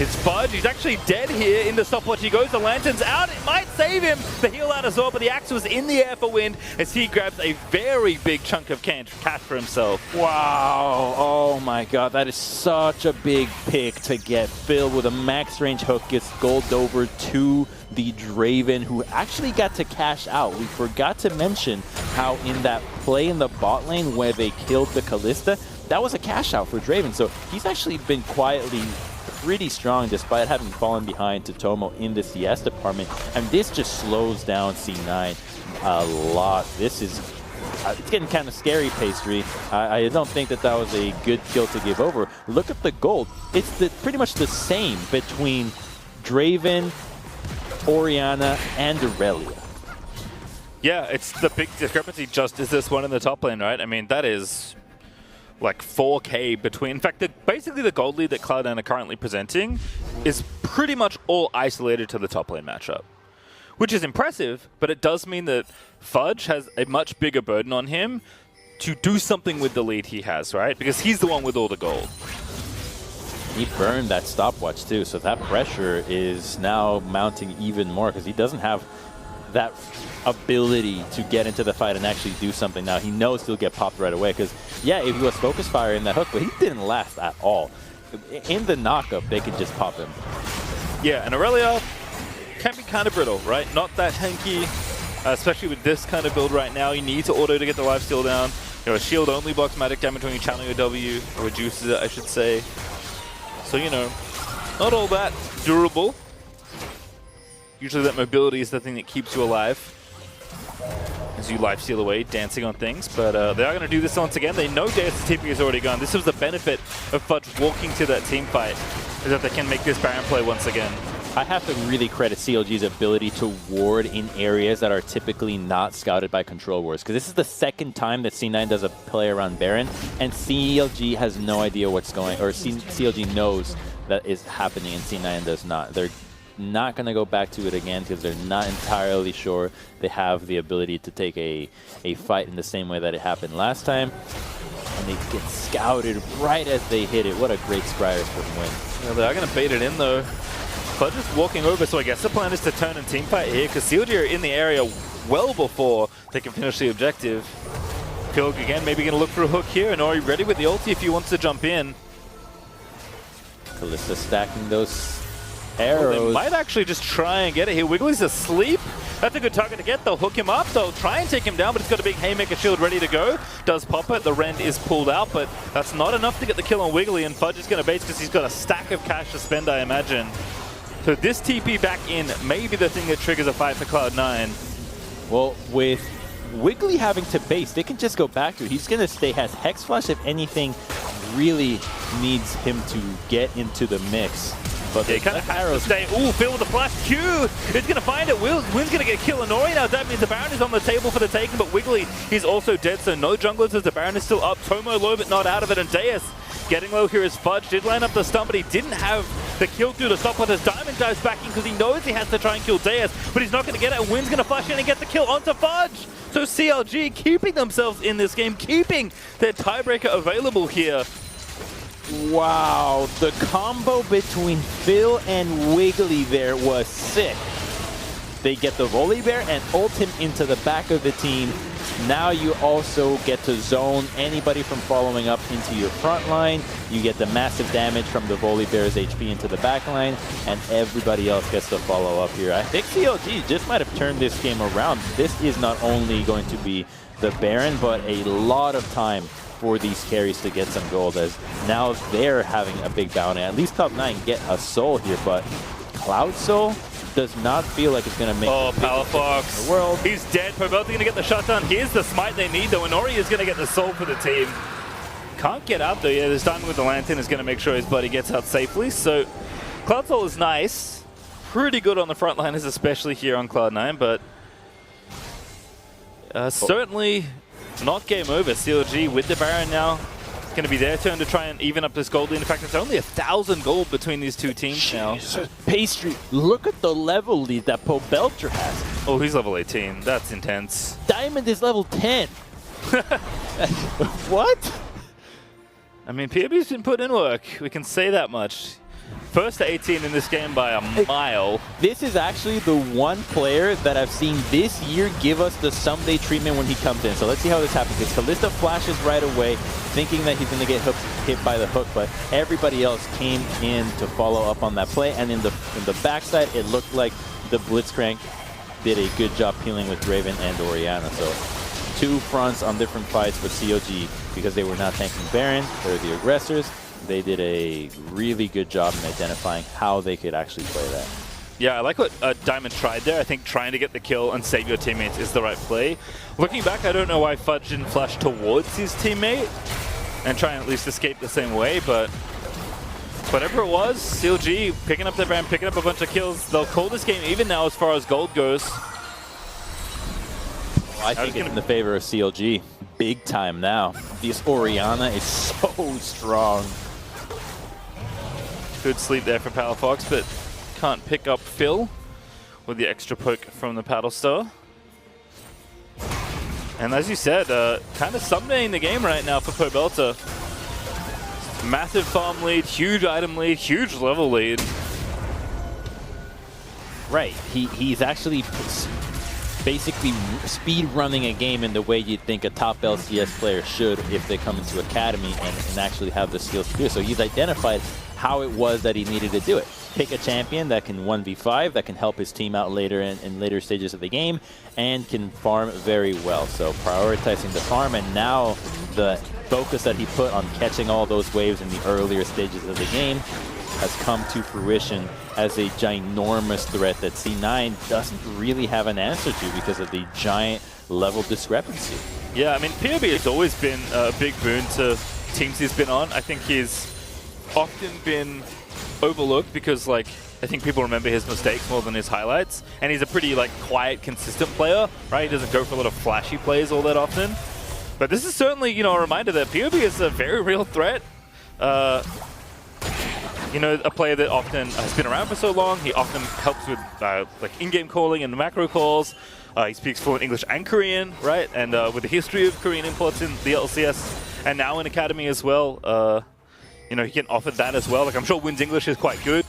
It's Fudge. He's actually dead here in the stopwatch. He goes, the Lantern's out. It might save him. The heal out as well, but the axe was in the air for wind as he grabs a very big chunk of cash for himself. Wow. Oh my god. That is such a big pick to get. Phil with a max range hook gets gold over to the Draven, who actually got to cash out. We forgot to mention how in that play in the bot lane where they killed the Kalista, that was a cash out for Draven. So he's actually been quietly pretty strong despite having fallen behind to Tomo in the CS department, and this just slows down C9 a lot. This is it's getting kind of scary, Pastry. I don't think that was a good kill to give over. Look at the gold. It's pretty much the same between Draven, Oriana, and Aurelia. Yeah, it's the big discrepancy just is this one in the top lane, right? I mean, that is like 4k between. In fact, basically the gold lead that Cloud9 are currently presenting is pretty much all isolated to the top lane matchup, which is impressive, but it does mean that Fudge has a much bigger burden on him to do something with the lead he has, right? Because he's the one with all the gold. He burned that stopwatch too, so that pressure is now mounting even more because he doesn't have that ability to get into the fight and actually do something now. He knows he'll get popped right away because, yeah, if he was focus fire in that hook, but he didn't last at all. In the knockup, they could just pop him. Yeah, and Aurelia can be kind of brittle, right? Not that tanky, especially with this kind of build right now. You need to auto to get the lifesteal down. You know, a shield only blocks magic damage when you channel your W, or reduces it, I should say. So, you know, not all that durable. Usually that mobility is the thing that keeps you alive as you lifesteal away, dancing on things. But they are going to do this once again. They know Deus' TP is already gone. This was the benefit of Fudge walking to that team fight, is that they can make this Baron play once again. I have to really credit CLG's ability to ward in areas that are typically not scouted by control wards, because this is the second time that C9 does a play around Baron, and CLG has no idea what's going, or CLG knows that is happening, and C9 does not. They're not going to go back to it again because they're not entirely sure they have the ability to take a fight in the same way that it happened last time. And they get scouted right as they hit it. What a great Scryers for the win. Yeah, they are going to bait it in though. Fudge is walking over, so I guess the plan is to turn and teamfight here because CLG are in the area well before they can finish the objective. Pilg again, maybe going to look for a hook here, and Ori ready with the ulti if he wants to jump in. Kalista stacking those arrows. Well, they might actually just try and get it here. Wiggly's asleep. That's a good target to get. They'll hook him up. They'll try and take him down, but it's got a big Haymaker shield ready to go. Does pop it. The Rend is pulled out, but that's not enough to get the kill on Wiggly, and Fudge is going to base because he's got a stack of cash to spend, I imagine. So this TP back in may be the thing that triggers a fight for Cloud9. Well, with Wiggly having to base, they can just go back to it. He's going to stay, has Hex Flash if anything really needs him to get into the mix. But yeah, he kind of has to stay. Ooh, Phil with the flash Q. It's going to find it. Wynn's going to get kill Inori now. That means the Baron is on the table for the taking, but Wiggly, he's also dead, so no junglers as the Baron is still up. Tomo low, but not out of it, and Deus getting low here as Fudge did line up the stun, but he didn't have the kill through to stop with his Diamond dives back in because he knows he has to try and kill Deus, but he's not going to get it, and Wynn's going to flash in and get the kill onto Fudge. So CLG keeping themselves in this game, keeping their tiebreaker available here. Wow, the combo between Phil and Wiggly there was sick. They get the Volley Bear and ult him into the back of the team. Now you also get to zone anybody from following up into your front line. You get the massive damage from the Volley Bear's HP into the back line, and everybody else gets to follow up here. I think CLG just might have turned this game around. This is not only going to be the Baron, but a lot of time for these carries to get some gold, as now they're having a big bounty. At least Top9 get a soul here, but Cloud Soul does not feel like it's going to make Power Fox. the world. He's dead. Pobelta going to get the shutdown. Here's the smite they need, though. Inori is going to get the soul for the team. Can't get out though. Yeah, this Diamond with the Lantern is going to make sure his buddy gets out safely. So Cloud Soul is nice. Pretty good on the front liners, especially here on Cloud9, but certainly not game over. CLG with the Baron now. It's going to be their turn to try and even up this gold lead. In fact, it's only 1,000 gold between these two teams now. Pastry, look at the level lead that Pobelter has. Oh, he's level 18. That's intense. Diamond is level 10. What? I mean, PUBG's been put in work. We can say that much. First to 18 in this game by a mile. This is actually the one player that I've seen this year give us the someday treatment when he comes in. So let's see how this happens. Because Kalista flashes right away, thinking that he's going to get hit by the hook, but everybody else came in to follow up on that play. And in the backside, it looked like the Blitzcrank did a good job peeling with Raven and Orianna. So two fronts on different fights for COG because they were not tanking Baron. They're the aggressors. They did a really good job in identifying how they could actually play that. Yeah, I like what Diamond tried there. I think trying to get the kill and save your teammates is the right play. Looking back, I don't know why Fudge didn't flash towards his teammate and try and at least escape the same way, but whatever it was, CLG picking up their Baron, picking up a bunch of kills. They'll call this game even now as far as gold goes. Well, I think it's in the favor of CLG. Big time now. This Orianna is so strong. Good sleep there for Power Fox, but can't pick up Phil with the extra poke from the Paddle Star. And as you said, kind of summoning the game right now for Pobelta. Massive farm lead, huge item lead, huge level lead. Right, he's actually basically speed running a game in the way you'd think a top LCS player should if they come into Academy and actually have the skills to do it. So he's identified how it was that he needed to do it. Pick a champion that can 1v5, that can help his team out later in later stages of the game, and can farm very well. So prioritizing the farm, and now the focus that he put on catching all those waves in the earlier stages of the game has come to fruition as a ginormous threat that C9 doesn't really have an answer to because of the giant level discrepancy. Yeah, I mean, PUBG has always been a big boon to teams he's been on. I think he's often been overlooked because, like, I think people remember his mistakes more than his highlights. And he's a pretty, like, quiet, consistent player, right? He doesn't go for a lot of flashy plays all that often. But this is certainly, you know, a reminder that PUBG is a very real threat. You know, a player that often has been around for so long. He often helps with like in-game calling and macro calls. He speaks fluent English and Korean, right? And with the history of Korean imports in the LCS and now in Academy as well, you know, he can offer that as well. Like, I'm sure Wynn's English is quite good.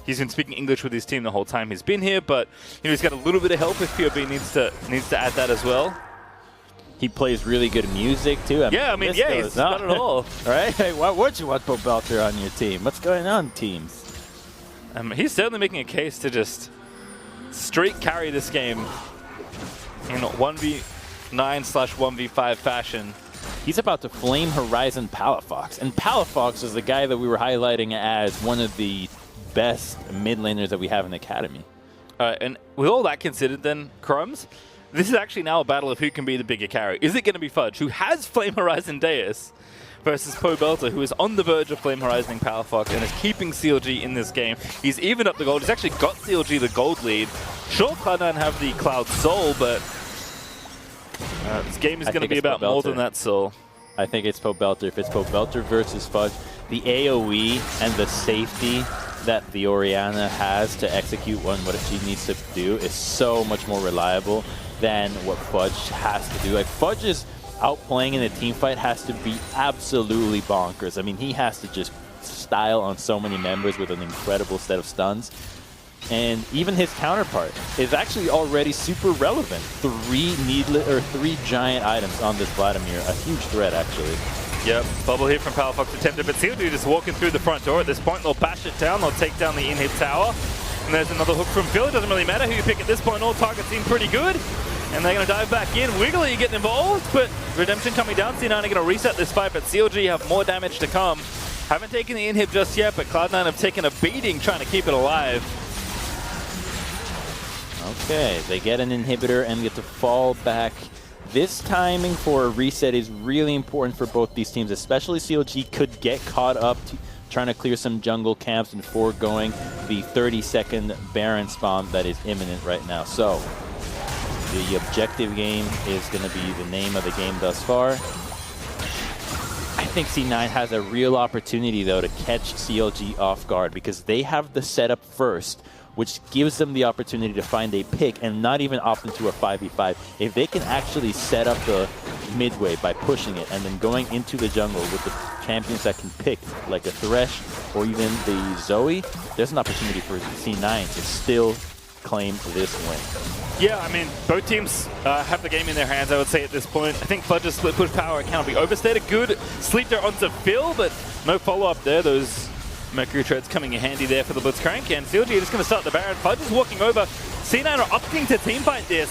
He's been speaking English with his team the whole time he's been here, but you know, he's got a little bit of help if PUBG needs to add that as well. He plays really good music too. I mean, he's got it all. Right? Hey, why would you want Pobelter on your team? What's going on, teams? He's certainly making a case to just streak carry this game in 1v9/1v5 fashion. He's about to flame Horizon Palafox. And Palafox is the guy that we were highlighting as one of the best mid laners that we have in the Academy. And with all that considered then, Crumbs, this is actually now a battle of who can be the bigger carry. Is it going to be Fudge, who has Flame Horizon Deus, versus Pobelter, who is on the verge of Flame Horizoning Palafox and is keeping CLG in this game? He's even up the gold. He's actually got CLG the gold lead. Sure, Cloud9 have the Cloud Soul, but this game is going to be about more than that soul. I think it's Pobelter. If it's Pobelter versus Fudge, the AoE and the safety that the Orianna has to execute what she needs to do is so much more reliable than what Fudge has to do. Like, Fudge's outplaying in a team fight has to be absolutely bonkers. I mean, he has to just style on so many members with an incredible set of stuns. And even his counterpart is actually already super relevant. 3 giant items on this Vladimir. A huge threat, actually. Yep, bubble hit from Palafox attempted, but CLG just walking through the front door at this point. They'll bash it down, they'll take down the in-hit tower. And there's another hook from Phil. It doesn't really matter who you pick at this point. All targets seem pretty good. And they're going to dive back in. Wiggly getting involved, but Redemption coming down. C9 are going to reset this fight, but CLG have more damage to come. Haven't taken the inhib just yet, but Cloud9 have taken a beating trying to keep it alive. Okay, they get an inhibitor and get to fall back. This timing for a reset is really important for both these teams, especially CLG could get caught up trying to clear some jungle camps and foregoing the 30-second Baron spawn that is imminent right now. So, the objective game is going to be the name of the game thus far. I think C9 has a real opportunity, though, to catch CLG off guard because they have the setup first, which gives them the opportunity to find a pick and not even opt into a 5v5. If they can actually set up the midway by pushing it and then going into the jungle with the champions that can pick, like a Thresh or even the Zoe, there's an opportunity for C9 to still claim this win. Yeah, I mean, both teams have the game in their hands, I would say, at this point. I think Fudge's split push power cannot be overstated. Good sleep there onto Phil, but no follow-up there. Those Mercury Treads coming in handy there for the Blitzcrank, and CLG is just going to start the Baron. Fudge is walking over. C9 are opting to teamfight this.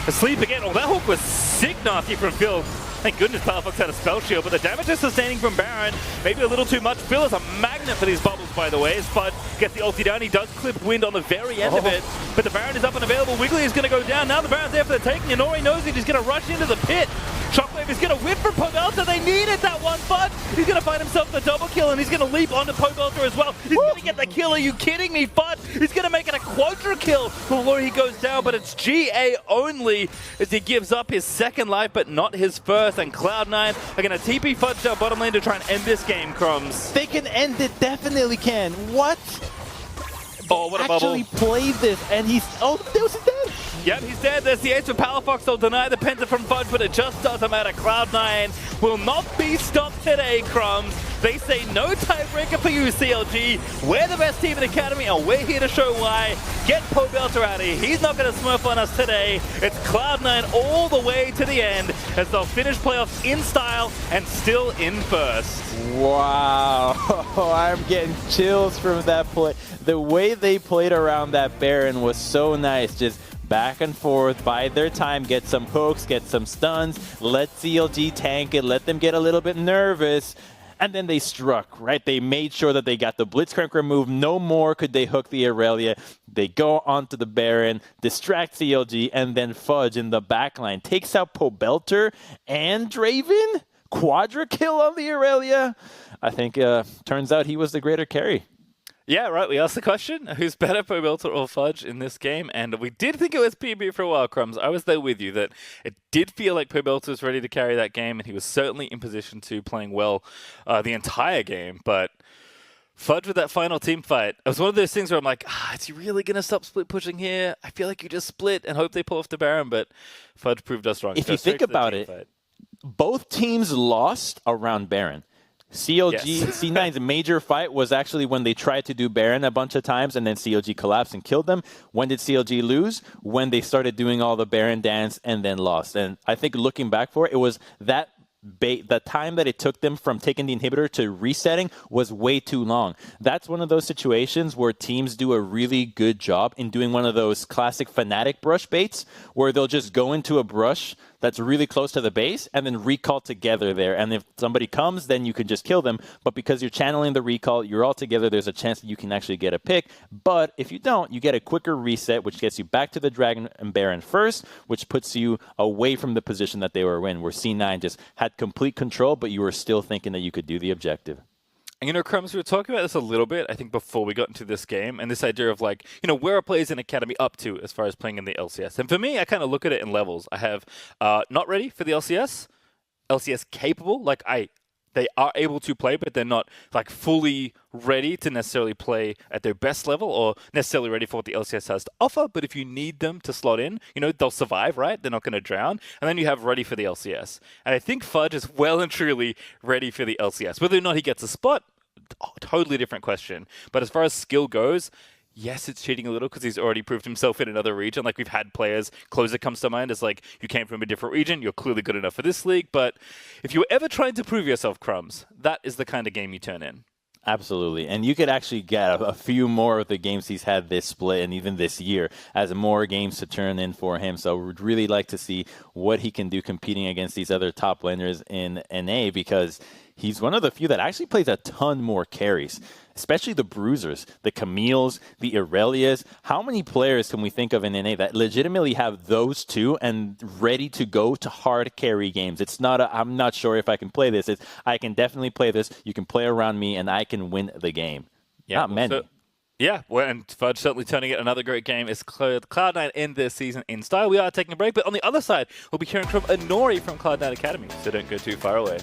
Asleep again. Oh, that hook was sick nasty from Phil. Thank goodness Palafox had a spell shield, but the damage is sustaining from Baron. Maybe a little too much. Phil is a magnet for these bubbles, by the way. As Fudge gets the ulti down, he does clip wind on the very end of it, but the Baron is up and available. Wiggly is going to go down. Now the Baron's there for the taking, and Ori knows it. He's going to rush into the pit. Shockwave is going to whip from Pobelter. They needed that one, Fudge. He's going to find himself the double kill, and he's going to leap onto Pobelter as well. He's going to get the kill. Are you kidding me, Fudge? He's going to make it a quadra kill before he goes down, but it's GA only as he gives up his second life, but not his first, and Cloud9 are going to TP Fudge down bottom lane to try and end this game, Crumbs. They can end it, definitely can. What? Oh, what a bubble. Actually played this, and he's... Oh, there was a dead. Yep, he's dead. There's the ace for Palafox. They'll deny the Penta from Fudge, but it just doesn't matter. Cloud9 will not be stopped today, Crumbs. They say no tiebreaker for you, CLG. We're the best team in the Academy, and we're here to show why. Get Pobelter out of here. He's not going to smurf on us today. It's Cloud9 all the way to the end as they'll finish playoffs in style and still in first. Wow. I'm getting chills from that play. The way they played around that Baron was so nice. Just back and forth, bide their time, get some hooks, get some stuns, let CLG tank it, let them get a little bit nervous. And then they struck, right? They made sure that they got the Blitzcrank removed. No more could they hook the Aurelia. They go onto the Baron, distract CLG, and then Fudge in the backline takes out Pobelter and Draven. Quadra kill on the Aurelia. I think turns out he was the greater carry. Yeah, right. We asked the question, who's better, Pobelter or Fudge in this game? And we did think it was PB for a while, Crumbs. I was there with you, that it did feel like Pobelter was ready to carry that game, and he was certainly in position to, playing well the entire game. But Fudge with that final team fight, it was one of those things where I'm like, is he really going to stop split pushing here? I feel like you just split and hope they pull off the Baron, but Fudge proved us wrong. If you think about it, both teams lost around Baron. CLG, yes. C9's major fight was actually when they tried to do Baron a bunch of times and then CLG collapsed and killed them. When did CLG lose? When they started doing all the Baron dance and then lost. And I think looking back for it, it was that the time that it took them from taking the inhibitor to resetting was way too long. That's one of those situations where teams do a really good job in doing one of those classic Fnatic brush baits where they'll just go into a brush that's really close to the base and then recall together there. And if somebody comes, then you can just kill them. But because you're channeling the recall, you're all together, there's a chance that you can actually get a pick. But if you don't, you get a quicker reset, which gets you back to the Dragon and Baron first, which puts you away from the position that they were in, where C9 just had complete control, but you were still thinking that you could do the objective. And, you know, Crumbs, we were talking about this a little bit, I think, before we got into this game, and this idea of, like, you know, where are players in Academy up to as far as playing in the LCS? And for me, I kind of look at it in levels. I have not ready for the LCS, LCS capable, like, they are able to play, but they're not, like, fully ready to necessarily play at their best level or necessarily ready for what the LCS has to offer. But if you need them to slot in, you know, they'll survive, right? They're not going to drown. And then you have ready for the LCS. And I think Fudge is well and truly ready for the LCS. Whether or not he gets a spot, totally different question. But as far as skill goes, yes, it's cheating a little because he's already proved himself in another region. Like, we've had players, Closer comes to mind, as like, you came from a different region, you're clearly good enough for this league. But if you're ever trying to prove yourself, Crumbs, that is the kind of game you turn in. Absolutely. And you could actually get a few more of the games he's had this split and even this year as more games to turn in for him. So we'd really like to see what he can do competing against these other top laners in NA, because he's one of the few that actually plays a ton more carries, especially the bruisers, the Camille's, the Aurelias. How many players can we think of in NA that legitimately have those two and ready to go to hard carry games? It's not I'm not sure if I can play this. It's, I can definitely play this. You can play around me and I can win the game. Yeah, not many. Yeah, well, and Fudge certainly turning it another great game. It's Cloud9 end this season in style. We are taking a break, but on the other side, we'll be hearing from Inori from Cloud9 Academy, so don't go too far away.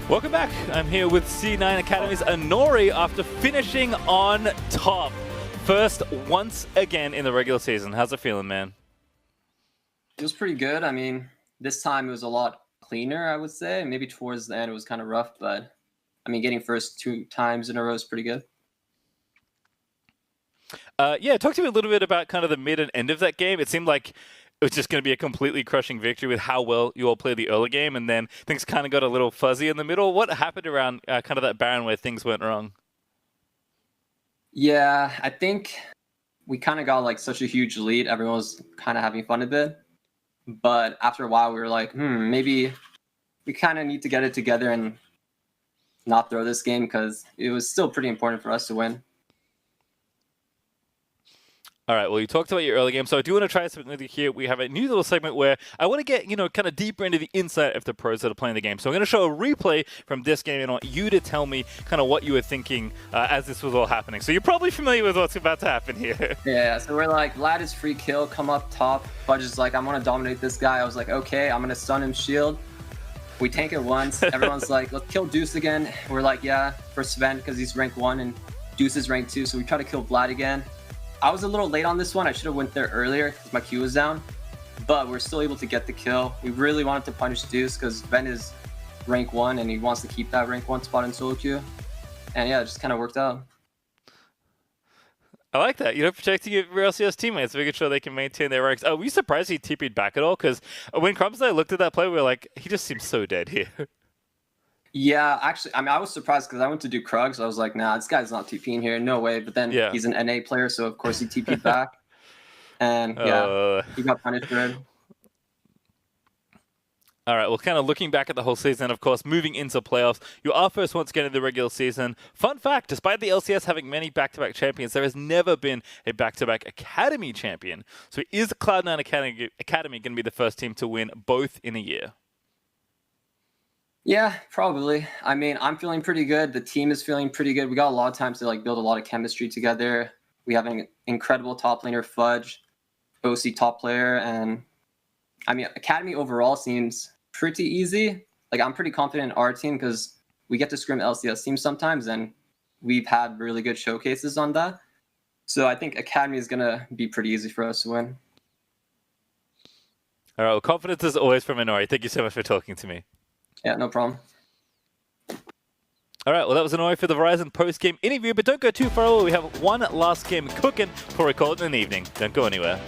Welcome back. I'm here with C9 Academy's Anori after finishing on top. First, once again in the regular season. How's it feeling, man? It was pretty good. I mean, this time it was a lot cleaner, I would say. Maybe towards the end it was kind of rough, but I mean, getting first 2 times in a row is pretty good. Yeah, talk to me a little bit about kind of the mid and end of that game. It seemed like it was just going to be a completely crushing victory with how well you all played the early game, and then things kind of got a little fuzzy in the middle. What happened around kind of that Baron where things went wrong? Yeah, I think we kind of got like such a huge lead. Everyone was kind of having fun a bit. But after a while, we were like, maybe we kind of need to get it together and not throw this game because it was still pretty important for us to win. All right, well, you talked about your early game, so I do want to try something with you here. We have a new little segment where I want to get, kind of deeper into the insight of the pros that are playing the game. So I'm going to show a replay from this game, and I want you to tell me kind of what you were thinking as this was all happening. So you're probably familiar with what's about to happen here. Yeah, so we're like, Vlad is free kill, come up top. Fudge is like, I want to dominate this guy. I was like, okay, I'm going to stun him shield. We tank it once. Everyone's like, let's kill Deuce again. We're like, yeah, for Sven, because he's rank 1, and Deuce is rank 2, so we try to kill Vlad again. I was a little late on this one. I should have went there earlier because my Q was down, but we're still able to get the kill. We really wanted to punish Deuce because Ben is rank 1 and he wants to keep that rank 1 spot in solo queue. And yeah, it just kind of worked out. I like that. Protecting your LCS teammates, making sure they can maintain their ranks. Were you surprised he TP'd back at all? Because when Crumbs and I looked at that play, we were like, he just seems so dead here. Yeah, actually, I mean, I was surprised because I went to do Krugs. I was like, nah, this guy's not TPing here. No way. But then he's an NA player, so of course he TP'd back. And yeah, he got punished for it. All right, well, kind of looking back at the whole season, of course, moving into playoffs, you are first once again in the regular season. Fun fact, despite the LCS having many back-to-back champions, there has never been a back-to-back Academy champion. So is Cloud9 Academy going to be the first team to win both in a year? Yeah, probably. I mean, I'm feeling pretty good. The team is feeling pretty good. We got a lot of time to build a lot of chemistry together. We have an incredible top laner, Fudge, OC top player, and I mean, Academy overall seems pretty easy. Like, I'm pretty confident in our team because we get to scrim LCS teams sometimes, and we've had really good showcases on that. So I think Academy is gonna be pretty easy for us to win. All right, well, confidence is always from Anori. Thank you so much for talking to me. Yeah, no problem. All right, well, that was Anori for the Verizon post-game interview, but don't go too far away. We have one last game cooking before we call it an evening. Don't go anywhere.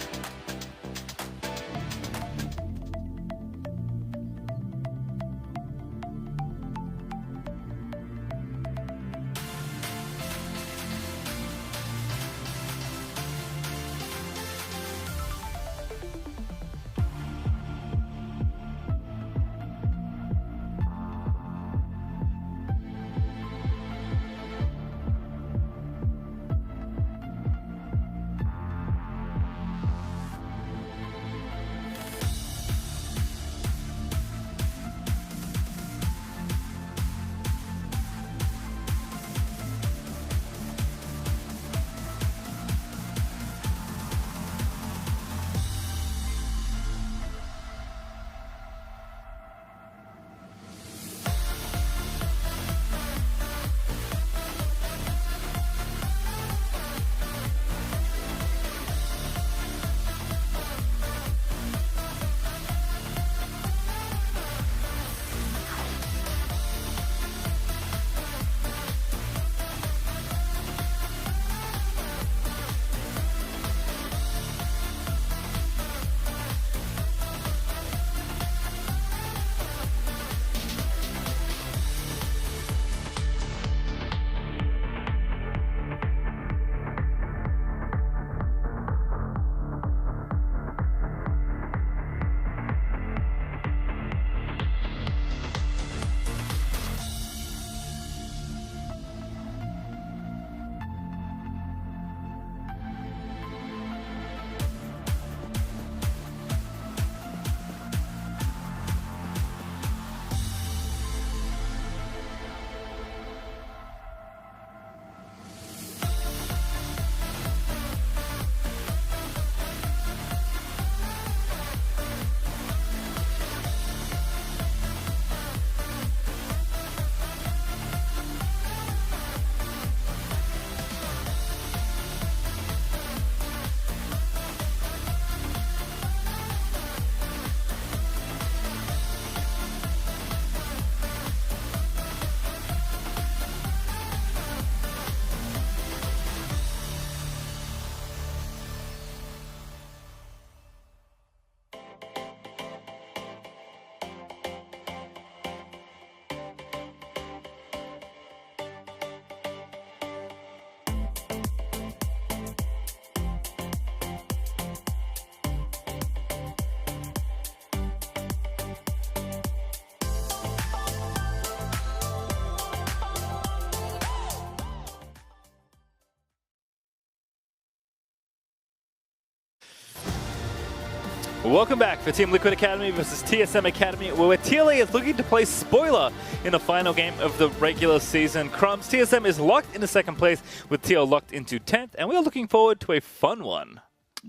Welcome back for Team Liquid Academy versus TSM Academy, where TLA is looking to play spoiler in the final game of the regular season. Crumbs, TSM is locked into second place with TL locked into 10th, and we are looking forward to a fun one.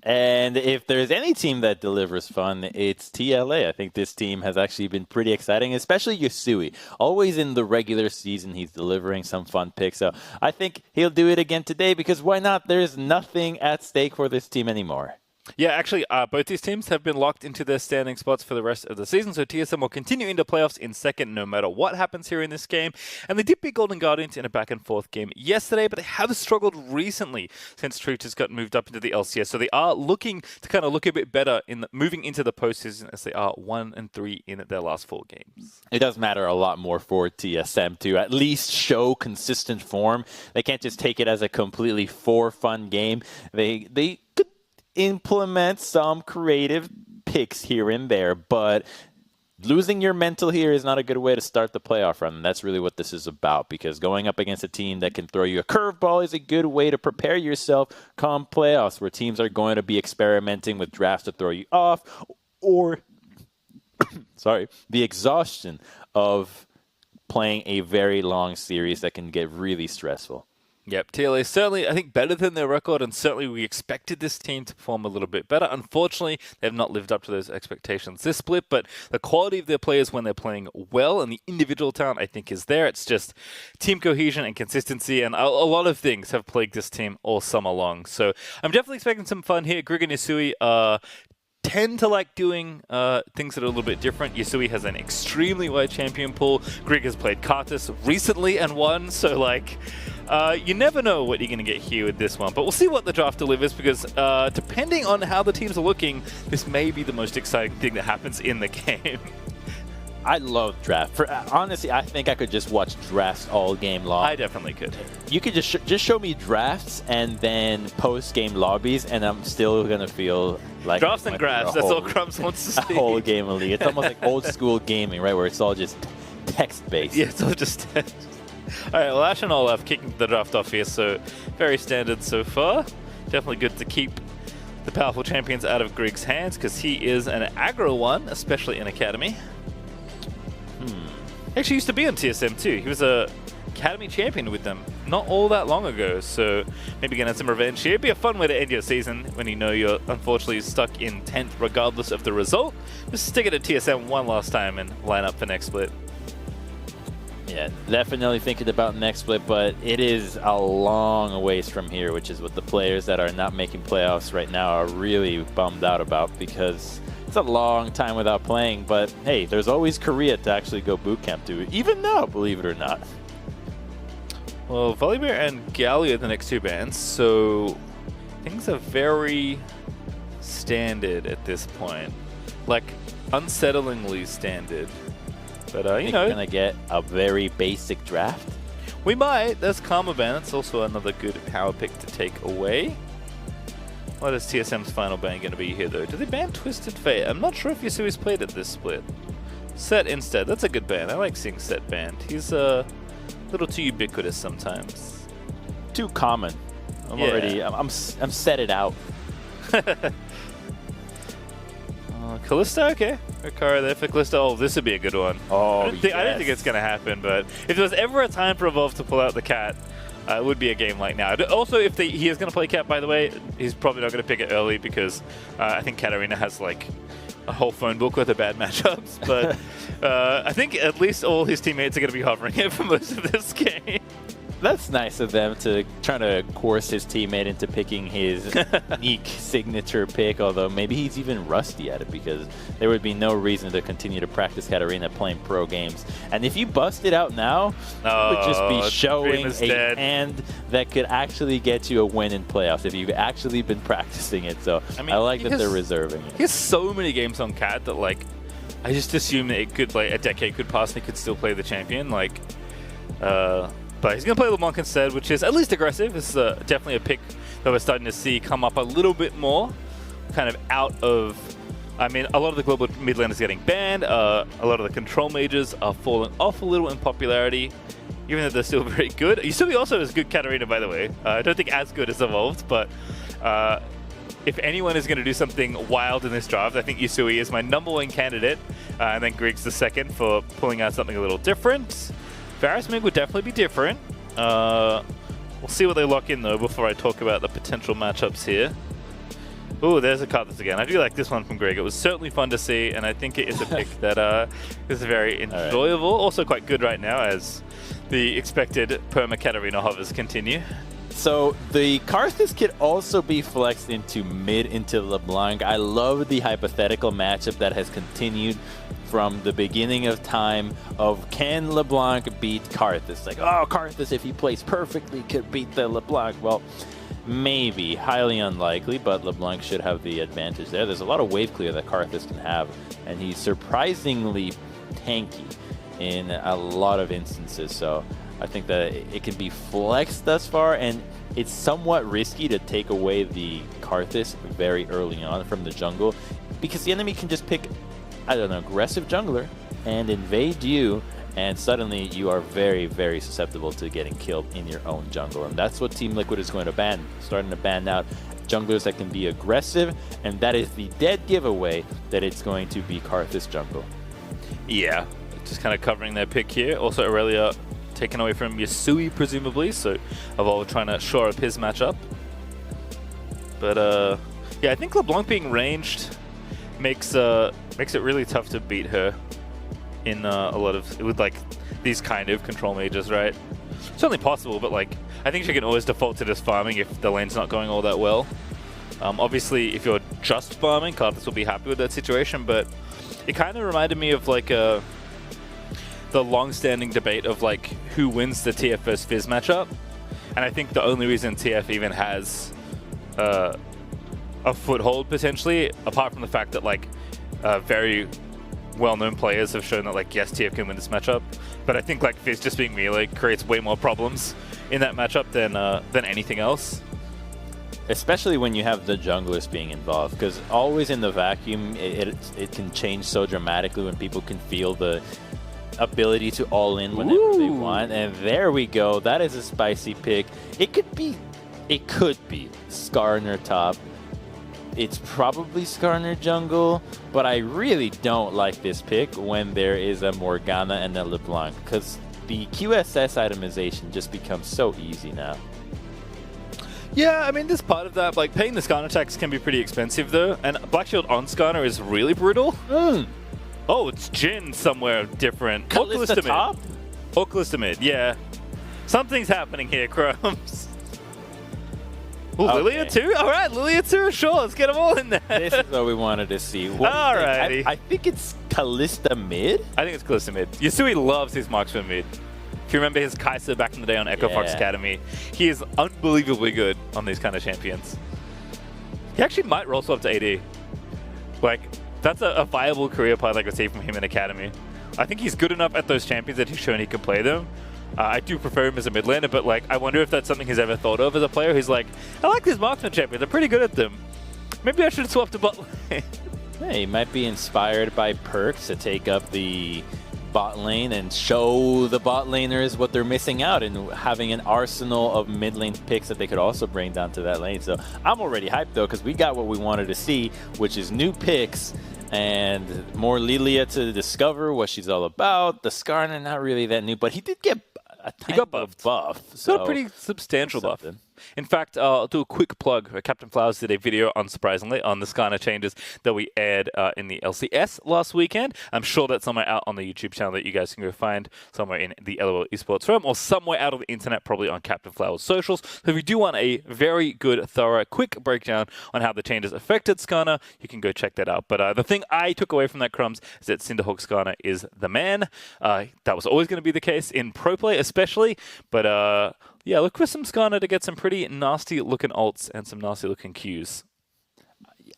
And if there's any team that delivers fun, it's TLA. I think this team has actually been pretty exciting, especially Yusui. Always in the regular season, he's delivering some fun picks. So I think he'll do it again today because why not? There's nothing at stake for this team anymore. Yeah, actually, both these teams have been locked into their standing spots for the rest of the season, so TSM will continue into playoffs in second no matter what happens here in this game. And they did beat Golden Guardians in a back-and-forth game yesterday, but they have struggled recently since Truthers got moved up into the LCS, so they are looking to kind of look a bit better in moving into the postseason as they are 1-3 in their last 4 games. It does matter a lot more for TSM to at least show consistent form. They can't just take it as a completely for-fun game. They could implement some creative picks here and there, but losing your mental here is not a good way to start the playoff run. And that's really what this is about, because going up against a team that can throw you a curveball is a good way to prepare yourself come playoffs, where teams are going to be experimenting with drafts to throw you off, or the exhaustion of playing a very long series that can get really stressful. Yep, TLA certainly, I think, better than their record, and certainly we expected this team to perform a little bit better. Unfortunately, they have not lived up to those expectations this split, but the quality of their players when they're playing well and the individual talent, I think, is there. It's just team cohesion and consistency, and a lot of things have plagued this team all summer long. So I'm definitely expecting some fun here. Grig and Yusui tend to like doing things that are a little bit different. Yusui has an extremely wide champion pool. Grig has played Kartus recently and won, so like you never know what you're going to get here with this one. But we'll see what the draft delivers, because depending on how the teams are looking, this may be the most exciting thing that happens in the game. I love draft. Honestly, I think I could just watch drafts all game long. I definitely could. You could just show me drafts and then post-game lobbies, and I'm still going to feel like... Drafts and graphs, that's all Crumbs wants to see. A whole game of League. It's almost like old-school gaming, right, where it's all just text-based. Yeah, it's all just text. All right, well, Ash and Olaf kicking the draft off here, so very standard so far. Definitely good to keep the powerful champions out of Grig's hands, because he is an aggro one, especially in Academy. Actually used to be on TSM too. He was a Academy champion with them not all that long ago, so maybe gonna have some revenge here. It'd be a fun way to end your season when you know you're unfortunately stuck in 10th regardless of the result. Just stick it at TSM one last time and line up for next split. Yeah, definitely thinking about next split, but it is a long ways from here, which is what the players that are not making playoffs right now are really bummed out about, because it's a long time without playing. But hey, there's always Korea to actually go boot camp to, even now, believe it or not. Well, Volibear and Galio are the next 2 bans, so things are very standard at this point. Like, unsettlingly standard. But, you know, we're going to get a very basic draft. We might. There's Karma ban. That's also another good power pick to take away. What is TSM's final ban going to be here, though? Do they ban Twisted Fate? I'm not sure if Yasui's played at this split. Set instead. That's a good ban. I like seeing Set banned. He's a little too ubiquitous sometimes. Too common. I'm setted out. Kalista, okay. Rikara there for Kalista. Oh, this would be a good one. Oh, I don't think it's going to happen, but if there was ever a time for Evolve to pull out the cat, it would be a game like now. Also, if he is going to play cat, by the way, he's probably not going to pick it early, because I think Katarina has like a whole phone book worth of bad matchups. But I think at least all his teammates are going to be hovering it for most of this game. That's nice of them to try to coerce his teammate into picking his unique signature pick, although maybe he's even rusty at it, because there would be no reason to continue to practice Katarina playing pro games. And if you bust it out now, it would just be showing a hand that could actually get you a win in playoffs if you've actually been practicing it. So I like that they're reserving it. He has so many games on cat that, like, I just assume that it could, like, a decade could pass and he could still play the champion. Like, but he's going to play LeBlanc instead, which is at least aggressive. This is definitely a pick that we're starting to see come up a little bit more, kind of out of... I mean, a lot of the global mid laners getting banned. A lot of the control mages are falling off a little in popularity, even though they're still very good. Yusui also is good Katarina, by the way. I don't think as good as Evolved, but if anyone is going to do something wild in this draft, I think Yusui is my #1 candidate, and then Griggs the second for pulling out something a little different. Varus Mig would definitely be different. We'll see what they lock in, though, before I talk about the potential matchups here. Ooh, there's a card again. I do like this one from Greg. It was certainly fun to see, and I think it is a pick that is very enjoyable. Also quite good right now as the expected Perma Katarina hovers continue. So the Karthus could also be flexed into mid into LeBlanc. I love the hypothetical matchup that has continued from the beginning of time of can LeBlanc beat Karthus? Like, oh, Karthus, if he plays perfectly, could beat the LeBlanc. Well, maybe. Highly unlikely, but LeBlanc should have the advantage there. There's a lot of wave clear that Karthus can have, and he's surprisingly tanky in a lot of instances. So I think that it can be flexed thus far, and it's somewhat risky to take away the Karthus very early on from the jungle, because the enemy can just pick, I don't know, aggressive jungler and invade you, and suddenly you are very, very susceptible to getting killed in your own jungle. And that's what Team Liquid is going to ban, starting to ban out junglers that can be aggressive, and that is the dead giveaway that it's going to be Karthus jungle. Yeah, just kind of covering their pick here. Also Aurelia taken away from Yusui, presumably, so Evolve trying to shore up his matchup. But yeah, I think LeBlanc being ranged makes it really tough to beat her in a lot of, with like these kind of control mages, right? Certainly possible, but like I think she can always default to just farming if the lane's not going all that well. Obviously, if you're just farming, Karthus will be happy with that situation, but it kind of reminded me of like the long-standing debate of like who wins the TF vs Fizz matchup, and I think the only reason TF even has a foothold potentially, apart from the fact that like very well-known players have shown that like yes, TF can win this matchup, but I think like Fizz just being melee creates way more problems in that matchup than anything else. Especially when you have the junglers being involved, because always in the vacuum, it can change so dramatically when people can feel the ability to all in whenever they want. And there we go. That is a spicy pick. It could be Skarner top. It's probably Skarner jungle, but I really don't like this pick when there is a Morgana and a LeBlanc, because the QSS itemization just becomes so easy now. Yeah, I mean, there's part of that. Like, paying the Skarner tax can be pretty expensive, though, and Black Shield on Skarner is really brutal. Oh, it's Jhin somewhere different. Kalista top? Or Kalista mid, yeah. Something's happening here, Crumbs. Ooh, okay. Lilia too? All right, Lilia too, sure. Let's get them all in there. This is what we wanted to see. All righty. I think it's Kalista mid? I think it's Kalista mid. Yusui loves his marksman mid. If you remember his Kai'Sa back in the day on Echo Fox Academy, he is unbelievably good on these kind of champions. He actually might roll swap to AD. Like, that's a viable career path I could see from him in Academy. I think he's good enough at those champions that he's shown he can play them. I do prefer him as a mid laner, but like, I wonder if that's something he's ever thought of as a player. He's like, I like these marksman champions, they're pretty good at them. Maybe I should swap to bot lane. Hey, he might be inspired by perks to take up the bot lane and show the bot laners what they're missing out in having an arsenal of mid lane picks that they could also bring down to that lane. So I'm already hyped though, because we got what we wanted to see, which is new picks and more Lilia to discover what she's all about. The Skarner, not really that new, but he did get he got buffed. So got a pretty substantial buff. In fact, I'll do a quick plug. Captain Flowers did a video, unsurprisingly, on the Skarner changes that we aired in the LCS last weekend. I'm sure that's somewhere out on the YouTube channel that you guys can go find somewhere in the LOL Esports forum, or somewhere out on the internet, probably on Captain Flowers' socials. So if you do want a very good, thorough, quick breakdown on how the changes affected Skarner, you can go check that out. But the thing I took away from that, Crumbs, is that Cinderhawk Skarner is the man. That was always going to be the case in pro play, especially. But yeah, look for some Skarner to get some pretty nasty-looking ults and some nasty-looking Qs.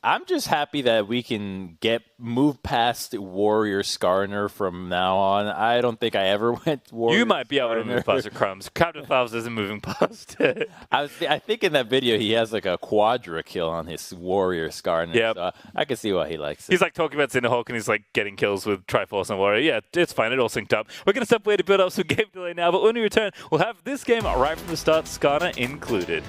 I'm just happy that we can move past Warrior Skarner from now on. I don't think I ever went Warrior You might be able to Skarner. move past the Crumbs. Captain Flowers isn't moving past it. I think in that video he has like a quadra kill on his Warrior Skarner. Yep. So I can see why he likes it. He's like talking about Cinderhawk and he's like getting kills with Triforce and Warrior. Yeah, it's fine. It all synced up. We're going to step away to build up some game delay now, but when we return, we'll have this game right from the start, Skarner included.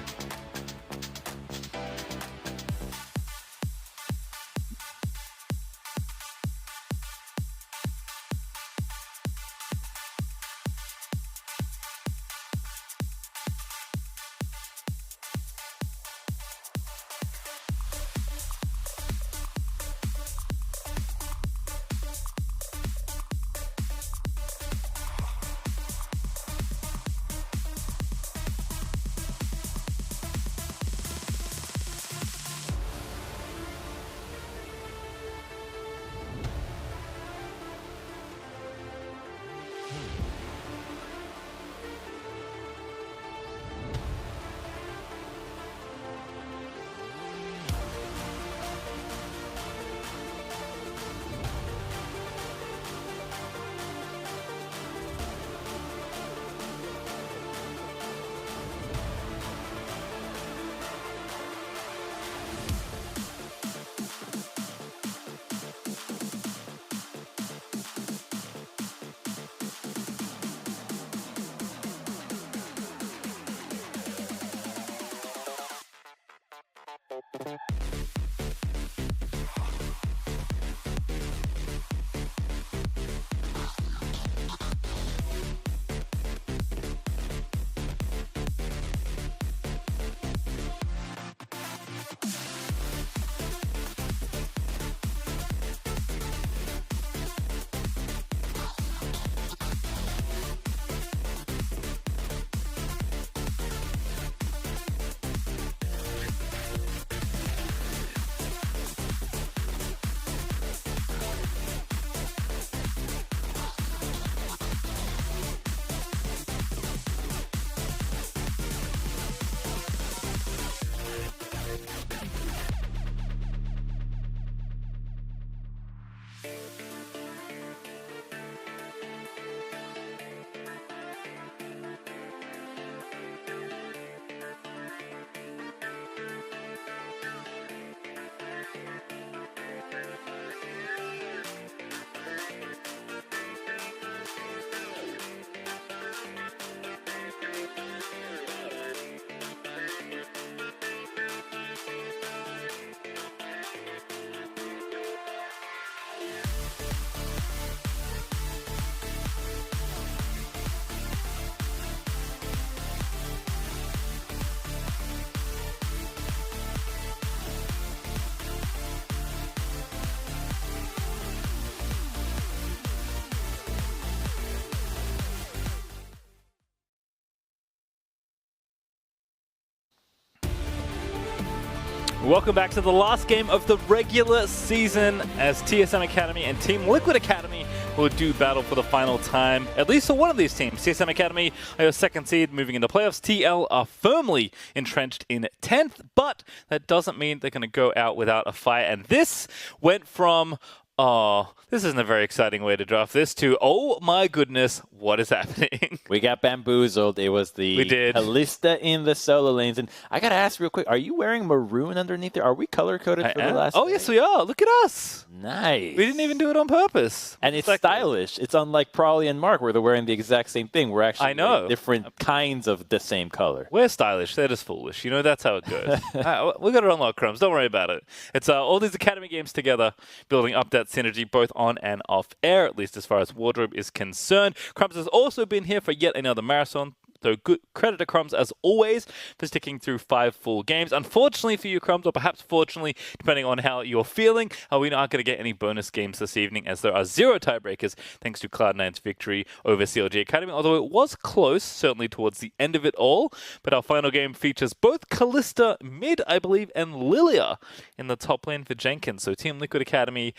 Welcome back to the last game of the regular season as TSM Academy and Team Liquid Academy will do battle for the final time, at least for one of these teams. TSM Academy are your second seed moving into playoffs. TL are firmly entrenched in 10th, but that doesn't mean they're going to go out without a fight. And this went from, oh, this isn't a very exciting way to draft this, to, oh my goodness, what is happening? We got bamboozled. It was the Kalista in the solo lanes. And I got to ask real quick, are you wearing maroon underneath there? Are we color-coded for the last Oh, yes, we are. Look at us. Nice. We didn't even do it on purpose. And it's stylish. It's unlike Prawley and Mark where they're wearing the exact same thing. We're actually wearing different kinds of the same color. We're stylish. They're just foolish. You know, that's how it goes. We got it unlocked, Crumbs. Don't worry about it. It's all these Academy games together, building up that synergy both on and off air, at least as far as Wardrobe is concerned. Crumbs has also been here for yet another marathon. So good credit to Crumbs, as always, for sticking through 5 full games. Unfortunately for you, Crumbs, or perhaps fortunately, depending on how you're feeling, we aren't going to get any bonus games this evening, as there are 0 tiebreakers, thanks to Cloud9's victory over CLG Academy, although it was close, certainly towards the end of it all. But our final game features both Kalista mid, I believe, and Lilia in the top lane for Jenkins. So Team Liquid Academy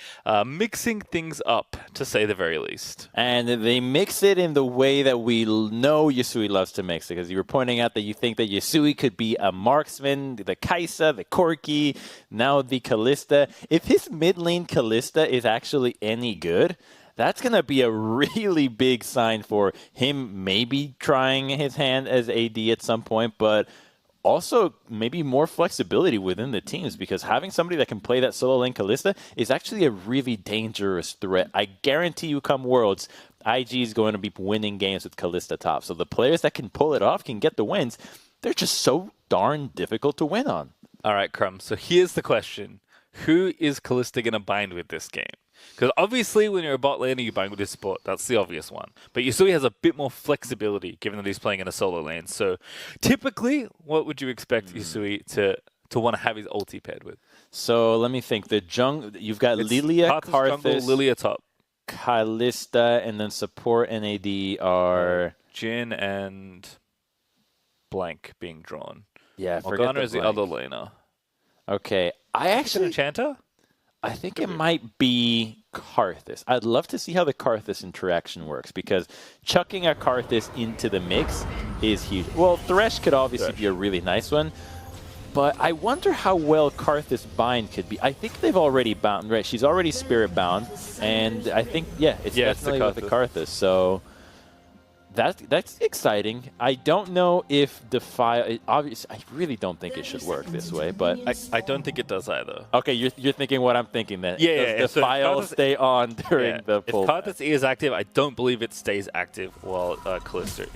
mixing things up, to say the very least. And they mix it in the way that we know Yasui loves to mix it, because you were pointing out that you think that Yasui could be a marksman, the Kaisa, the Corki, now the Kalista. If his mid lane Kalista is actually any good, that's going to be a really big sign for him maybe trying his hand as AD at some point, but also maybe more flexibility within the teams, because having somebody that can play that solo lane Kalista is actually a really dangerous threat. I guarantee you come Worlds, IG is going to be winning games with Kalista top. So the players that can pull it off can get the wins. They're just so darn difficult to win on. All right, Crumbs. So here's the question. Who is Kalista going to bind with this game? Because obviously when you're a bot laner, you bind with this support. That's the obvious one. But Yasui has a bit more flexibility, given that he's playing in a solo lane. So typically, what would you expect Yasui to want to have his ulti paired with? So let me think. You've got Lilia, Karthus, jungle, Lilia top, Kalista, and then support and AD are Jhin and Blank being drawn. Yeah, Morgana is the other laner. Okay, I actually Enchanter? I think it might be Karthus. I'd love to see how the Karthus interaction works, because chucking a Karthus into the mix is huge. Well, Thresh could obviously be a really nice one, but I wonder how well Karthus bind could be. I think they've already bound, right? She's already spirit bound, and I think, it's definitely with the Karthus. So that's exciting. I don't know if Defile, obviously, I really don't think it should work this way, but I don't think it does either. Okay, you're thinking what I'm thinking then. Yeah. Does Defile stay on during the full? If Karthus is active, I don't believe it stays active while Kalista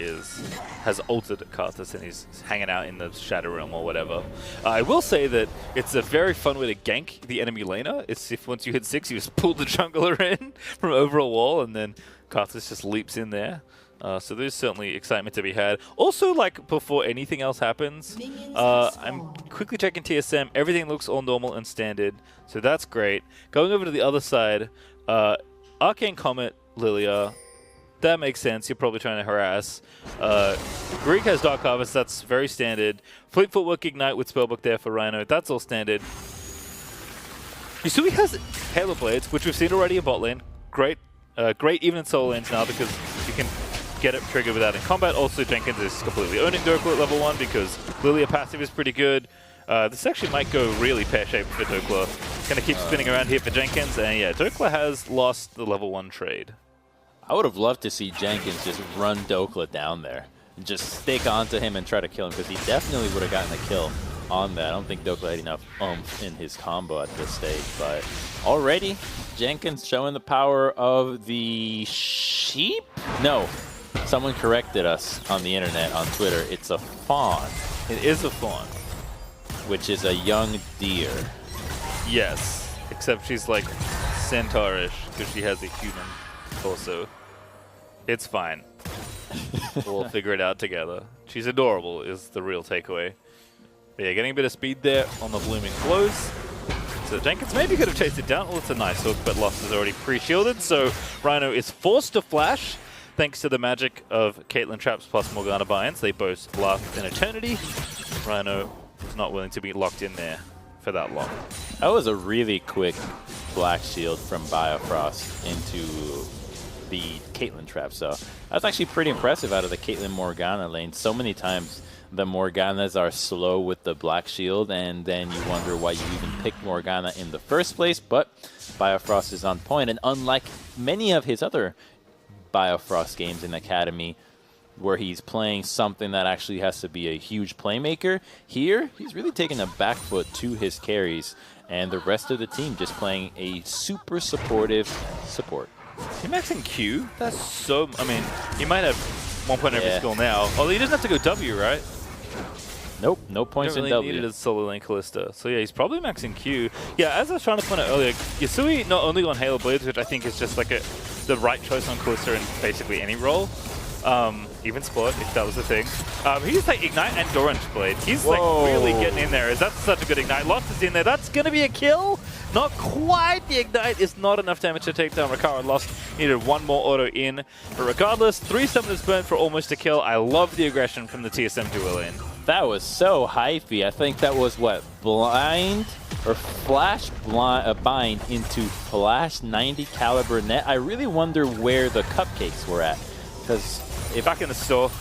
has ulted Karthus and he's hanging out in the Shadow Realm or whatever. I will say that it's a very fun way to gank the enemy laner. It's if once you hit 6, you just pull the jungler in from over a wall, and then Karthus just leaps in there. So there's certainly excitement to be had. Also, like, before anything else happens, I'm quickly checking TSM. Everything looks all normal and standard, so that's great. Going over to the other side, Arcane Comet, Lilia, that makes sense. You're probably trying to harass. Greek has Dark Harvest. That's very standard. Fleet Footwork Ignite with Spellbook there for Rhino. That's all standard. Yasui has Halo Blades, which we've seen already in bot lane. Great even in solo lanes now, because you can get it triggered without in combat. Also, Jenkins is completely owning Dokla at level 1 because Lilia passive is pretty good. This actually might go really pear-shaped for Dokla. Going to keep spinning around here for Jenkins, and yeah, Dokla has lost the level 1 trade. I would have loved to see Jenkins just run Dokla down there and just stick onto him and try to kill him, because he definitely would have gotten a kill on that. I don't think Dokla had enough oomph in his combo at this stage, but already Jenkins showing the power of the sheep? No. Someone corrected us on the internet, on Twitter. It's a fawn. It is a fawn. Which is a young deer. Yes, except she's like centaurish because she has a human torso. It's fine. We'll figure it out together. She's adorable is the real takeaway. But yeah, getting a bit of speed there on the blooming blows. So Jenkins maybe could have chased it down. Well, it's a nice hook, but Lost is already pre-shielded. So Rhino is forced to flash. Thanks to the magic of Caitlyn Traps plus Morgana Binds, they both last an eternity. Rhino is not willing to be locked in there for that long. That was a really quick Black Shield from Biofrost into the Caitlyn trap. So that's actually pretty impressive out of the Caitlyn Morgana lane. So many times the Morganas are slow with the Black Shield, and then you wonder why you even picked Morgana in the first place. But Biofrost is on point, and unlike many of his other Biofrost games in Academy, where he's playing something that actually has to be a huge playmaker, here he's really taking a back foot to his carries, and the rest of the team just playing a super supportive support. He maxing Q? That's so... I mean, he might have 1 point every skill now. Although he doesn't have to go W, right? Nope, no points in W. Needed a solo lane Kalista. So yeah, he's probably maxing Q. Yeah, as I was trying to point out earlier, Yasui not only on Halo Blades, which I think is just like the right choice on Kalista in basically any role, even Sport, if that was the thing. He's like Ignite and Dorange Blade. He's like really getting in there. That's such a good Ignite. Lost is in there. That's going to be a kill. Not quite. The Ignite is not enough damage to take down Rikara. Lost needed one more auto in. But regardless, 3 summoners burnt for almost a kill. I love the aggression from the TSM duo lane. That was so hypey. I think that was what? Blind or Flash bind into Flash 90 caliber net. I really wonder where the cupcakes were at. Because if back in the store.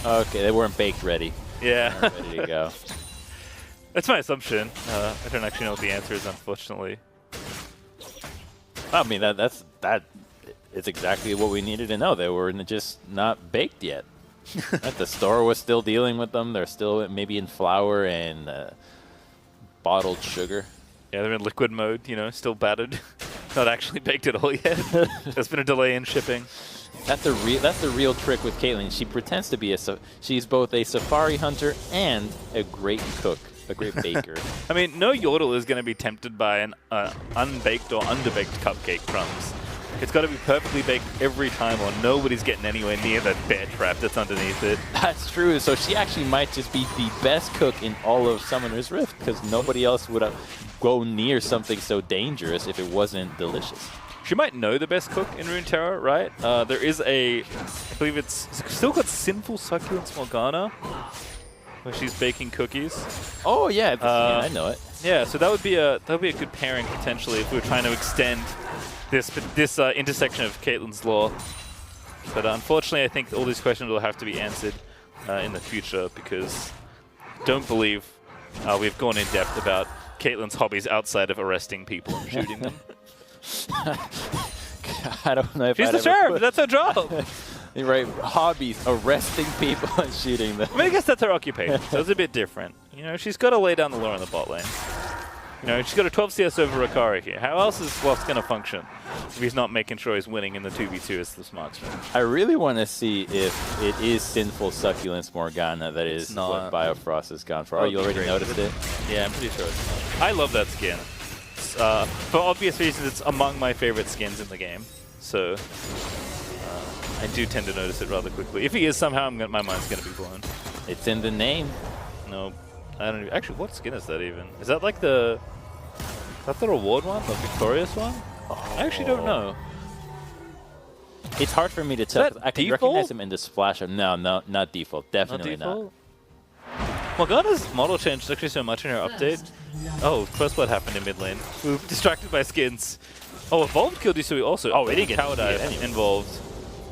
Okay, they weren't baked ready. Yeah. They weren't ready to go. That's my assumption. I don't actually know what the answer is, unfortunately. I mean, that is exactly what we needed to know. They were just not baked yet. The store was still dealing with them. They're still maybe in flour and bottled sugar. Yeah, they're in liquid mode, you know, still battered. Not actually baked at all yet. There's been a delay in shipping. That's the real trick with Caitlyn. She pretends to be she's both a safari hunter and a great cook, a great baker. I mean, no Yordle is going to be tempted by an unbaked or underbaked cupcake crumbs. It's got to be perfectly baked every time, or nobody's getting anywhere near that bear trap that's underneath it. That's true. So she actually might just be the best cook in all of Summoner's Rift, because nobody else would go near something so dangerous if it wasn't delicious. She might know the best cook in Runeterra, right? There is I believe it's still got Sinful Succulents Morgana, where she's baking cookies. Oh yeah, I know it. Yeah, so that would be a good pairing potentially if we were trying to extend this intersection of Caitlyn's lore. But unfortunately, I think all these questions will have to be answered in the future, because I don't believe we've gone in depth about Caitlyn's hobbies outside of arresting people and shooting them. I don't know if she's the sheriff. That's her job. You're right. Hobbies: arresting people and shooting them. I mean, I guess that's her occupation. So it's a bit different. You know, she's got to lay down the law in the bot lane. You know, she's got a 12 CS over Rikara here. How else is Lost going to function if he's not making sure he's winning in the 2v2 as the marksman? I really want to see if it is Sinful Succulents Morgana that is what Biofrost has gone for. Oh, you already noticed it? Yeah, I'm pretty sure it's not. I love that skin. For obvious reasons, it's among my favorite skins in the game. So I do tend to notice it rather quickly. If he is somehow, my mind's going to be blown. It's in the name. No, I don't even. Actually, what skin is that even? Is that like the... Is that the reward one? The victorious one? Oh. I actually don't know. It's hard for me to tell. I can default? recognize him in the splash. No, not default. Definitely not. Morgana's model changed actually so much in her update. Oh, first blood happened in mid lane. We were distracted by skins. Oh, Evolved killed Yasui also. Oh, he didn't get Power Dive involved.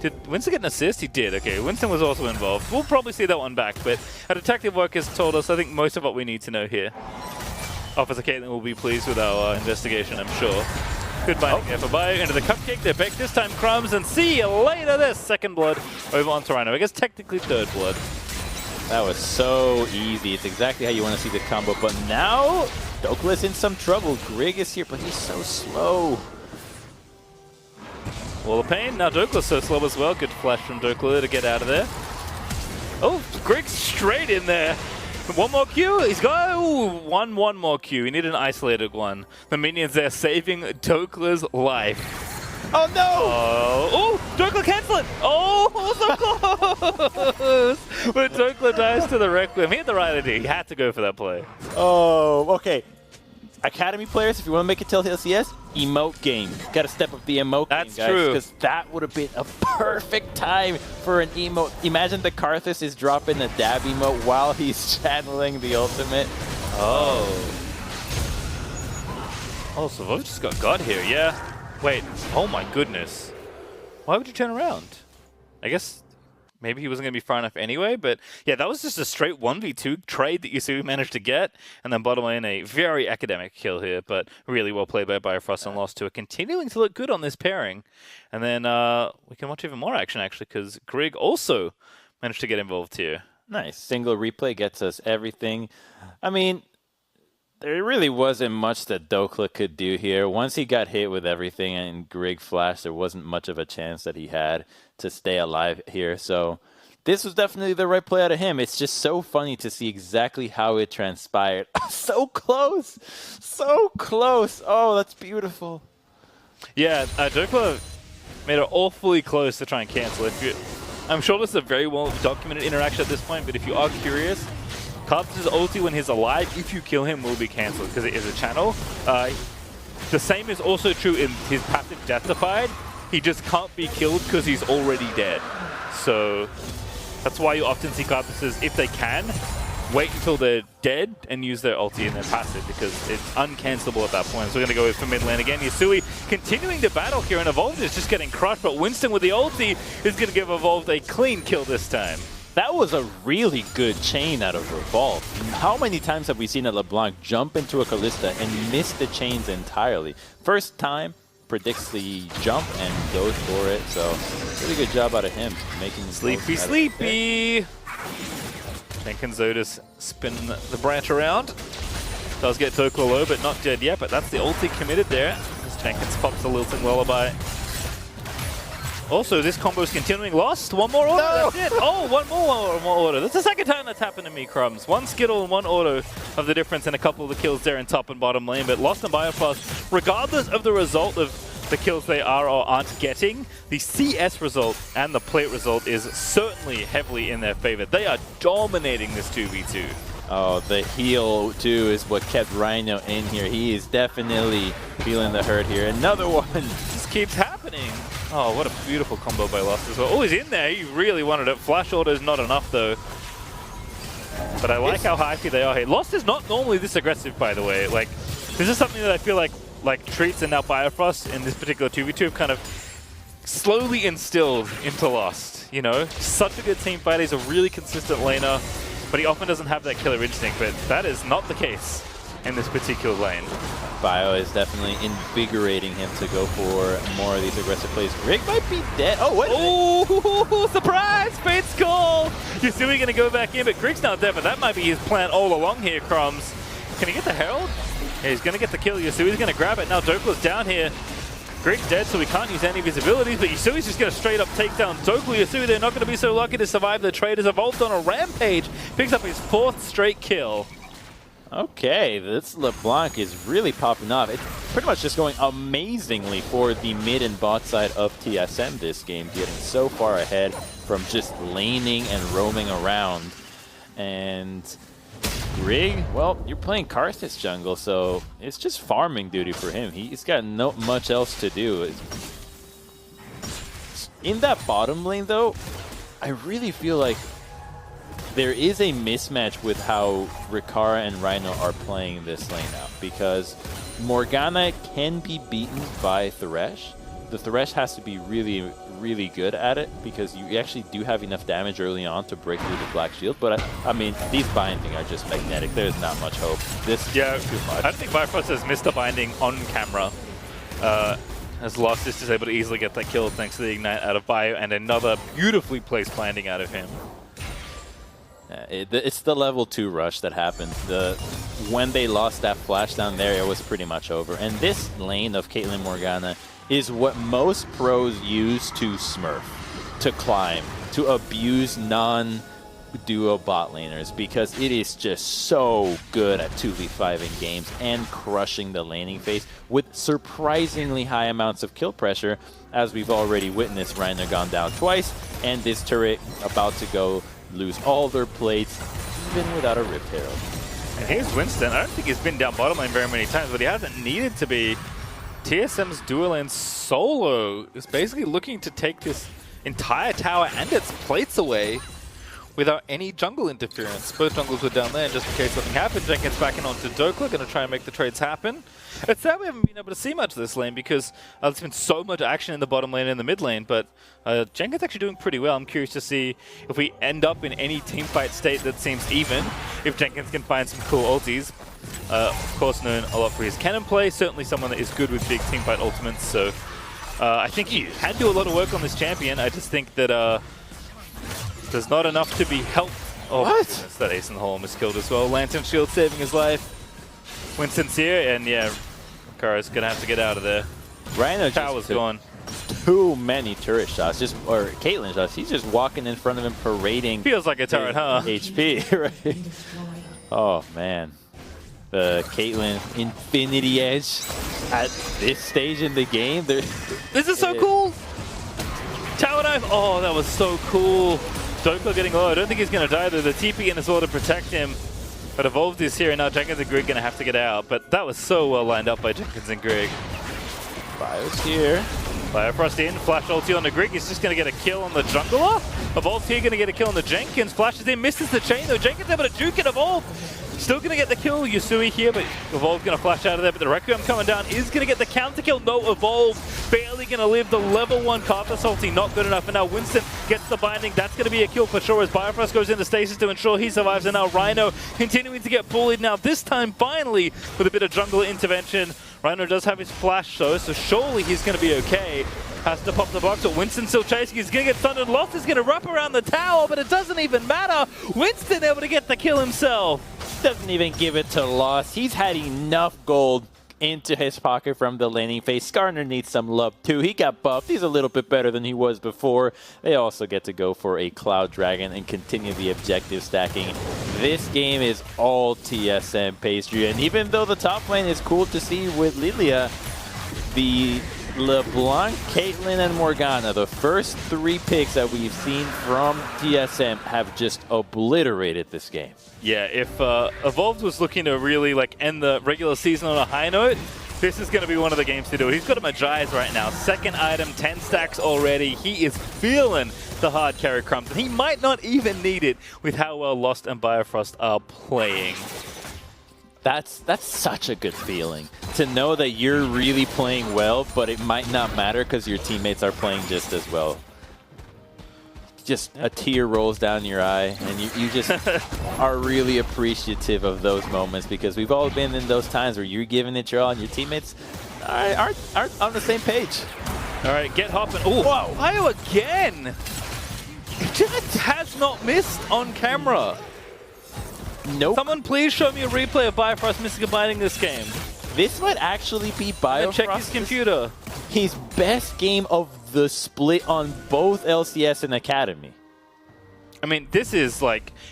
Did Winston get an assist? He did. Okay, Winston was also involved. We'll probably see that one back, but our detective work has told us, I think, most of what we need to know here. Officer Caitlyn will be pleased with our investigation, I'm sure. Good binding there for Bio into the cupcake. They're baked this time, Crumbs, and see you later. There's second blood over on Rhino. I guess technically third blood. That was so easy. It's exactly how you want to see the combo. But now, Dokka's in some trouble. Grig is here, but he's so slow. Wall of Pain. Now Dokka's so slow as well. Good flash from Dokka to get out of there. Oh, Grig's straight in there. One more Q. He's got one more Q. We need an isolated one. The minions there saving Dokka's life. Oh no! Oh, Dokka cancel it! Oh, so close! But Dokka dies to the Requiem. He had the right idea. He had to go for that play. Oh, okay. Academy players, if you want to make it till LCS, emote game. Got to step up the emote game, guys. That's true. Because that would have been a perfect time for an emote. Imagine the Karthus is dropping the dab emote while he's channeling the ultimate. Oh. Oh, Savoy just got here, yeah. Wait, oh my goodness. Why would you turn around? I guess maybe he wasn't going to be far enough anyway, but yeah, that was just a straight 1v2 trade that Yusui managed to get, and then bottom lane a very academic kill here, but really well played by Bifrost and lost to it. Continuing to look good on this pairing, and then we can watch even more action actually, because Grig also managed to get involved here. Nice. Single replay gets us everything. I mean, there really wasn't much that Dokla could do here. Once he got hit with everything and Grig flashed, there wasn't much of a chance that he had to stay alive here. So this was definitely the right play out of him. It's just so funny to see exactly how it transpired. So close! So close! Oh, that's beautiful. Yeah, Dokla made it awfully close to try and cancel. I'm sure this is a very well documented interaction at this point, but if you are curious, Karthus' ulti when he's alive, if you kill him, will be cancelled because it is a channel. The same is also true in his passive Deathified. He just can't be killed because he's already dead. So that's why you often see Karthus, if they can, wait until they're dead and use their ulti in their passive because it's uncancelable at that point. So we're going to go for mid lane again. Yusui continuing to battle here, and Evolved is just getting crushed, but Winston with the ulti is going to give Evolved a clean kill this time. That was a really good chain out of Revolve. How many times have we seen a LeBlanc jump into a Kalista and miss the chains entirely? First time, predicts the jump and goes for it. So, really good job out of him making Sleepy. Jenkins Otis spin the branch around. Does get Dokla low, but not dead yet. But that's the ulti committed there. As Jenkins pops a lilting lullaby. Also, this combo is continuing. Lost. One more auto. No! That's it. Oh, one more auto. That's the second time that's happened to me, Crumbs. One Skittle and one auto of the difference in a couple of the kills there in top and bottom lane. But Lost and Bifrost, regardless of the result of the kills they are or aren't getting, the CS result and the plate result is certainly heavily in their favor. They are dominating this 2v2. Oh, the heal, too, is what kept Rhino in here. He is definitely feeling the hurt here. Another one. Just keeps happening. Oh, what a beautiful combo by Lost as well. Oh, he's in there. He really wanted it. Flash auto is not enough, though. But I like how hypey they are here. Lost is not normally this aggressive, by the way. Like, this is something that I feel like Treats and now Bifrost in this particular 2v2 have kind of slowly instilled into Lost. You know, such a good team fighter. He's a really consistent laner, but he often doesn't have that killer instinct. But that is not the case in this particular lane. Bio is definitely invigorating him to go for more of these aggressive plays. Grig might be dead. Oh, what? Oh, surprise! Fate's call! Yusui going to go back in, but Grig's not dead, but that might be his plan all along here, Crumbs. Can he get the Herald? Yeah, he's going to get the kill. Yusui's going to grab it. Now Dokla's down here. Grig's dead, so we can't use any of his abilities, but Yusui's just going to straight up take down Dokla. Yusui, they're not going to be so lucky to survive the trade. Has Evolved on a rampage. Picks up his 4th straight kill. Okay, this LeBlanc is really popping off. It's pretty much just going amazingly for the mid and bot side of TSM this game, getting so far ahead from just laning and roaming around. And Grig, well, you're playing Karthus jungle, so it's just farming duty for him. He's got not much else to do. In that bottom lane, though, I really feel like there is a mismatch with how Rikara and Rhino are playing this lane out, because Morgana can be beaten by Thresh. The Thresh has to be really, really good at it, because you actually do have enough damage early on to break through the Black Shield. But I mean, these binding are just magnetic. There's not much hope. This is too much. I think Bifrost has missed a binding on camera. Has lost this, is able to easily get that kill thanks to the Ignite out of Bio, and another beautifully placed landing out of him. It's the level 2 rush that happened. When they lost that flash down there, it was pretty much over. And this lane of Caitlyn Morgana is what most pros use to smurf, to climb, to abuse non-duo bot laners, because it is just so good at 2v5 in games and crushing the laning phase with surprisingly high amounts of kill pressure, as we've already witnessed. Reiner gone down twice, and this turret about to go lose all their plates, even without a Rift Herald. And here's Winston. I don't think he's been down bottom lane very many times, but he hasn't needed to be. TSM's dual lane solo is basically looking to take this entire tower and its plates away without any jungle interference. Both jungles were down there, and just in case something happened, Jenkins backing onto Dokla, going to try and make the trades happen. It's sad we haven't been able to see much of this lane because there's been so much action in the bottom lane and the mid lane, but Jenkins actually doing pretty well. I'm curious to see if we end up in any teamfight state that seems even, if Jenkins can find some cool ultis. Of course, known a lot for his cannon play, certainly someone that is good with big teamfight ultimates, so I think he can do a lot of work on this champion. I just think that there's not enough to be helped. Oh, what? Goodness, that ace in the hole was killed as well. Lantern Shield saving his life. Winston's here, and yeah, Kara's gonna have to get out of there. Rhino Tower's gone. Too many turret shots, or Caitlyn shots. He's just walking in front of him, parading. Feels like a turret, huh? HP, right? Oh man, the Caitlyn Infinity Edge at this stage in the game. This is so cool. Tower dive. Oh, that was so cool. Dokla getting low. I don't think he's going to die though. The TP in as well to protect him. But Evolved is here, and now Jenkins and Greg going to have to get out. But that was so well lined up by Jenkins and Greg. Bio's here. Biofrost in, flash ulti on the Greg. He's just going to get a kill on the jungler. Evolved here, going to get a kill on the Jenkins. Flashes in, misses the chain though. Jenkins able to juke it. Evolved still going to get the kill. Yusui here, but Evolved going to flash out of there. But the Requiem coming down is going to get the counter kill. No, Evolved barely going to live. The level 1 Karthus ulti not good enough. And now Winston gets the binding. That's going to be a kill for sure as Biofrost goes into stasis to ensure he survives. And now Rhino continuing to get bullied. Now this time finally with a bit of jungle intervention. Rhino does have his flash though, so surely he's going to be okay. Has to pop the box, but Winston still chasing. He's going to get stunned, and Lost is going to wrap around the tower, but it doesn't even matter. Winston able to get the kill himself. Doesn't even give it to Lost. He's had enough gold into his pocket from the laning phase. Skarner needs some love too. He got buffed. He's a little bit better than he was before. They also get to go for a Cloud Dragon and continue the objective stacking. This game is all TSM pastry, and even though the top lane is cool to see with Lilia, the LeBlanc, Caitlyn, and Morgana, the first 3 picks that we've seen from TSM have just obliterated this game. Yeah, if Evolved was looking to really end the regular season on a high note, this is going to be one of the games to do it. He's got a Magize right now. 2nd item, 10 stacks already. He is feeling the hard carry crumbs, and he might not even need it with how well Lost and Biofrost are playing. That's such a good feeling, to know that you're really playing well, but it might not matter because your teammates are playing just as well. Just a tear rolls down your eye, and you just are really appreciative of those moments, because we've all been in those times where you're giving it your all and your teammates aren't on the same page. All right, get hopping. Oh, whoa! Bio again! Just has not missed on camera. Nope. Someone please show me a replay of Biofrost missing a binding this game. This might actually be Biofrost. Check his computer. His best game of the split on both LCS and Academy. I mean, this is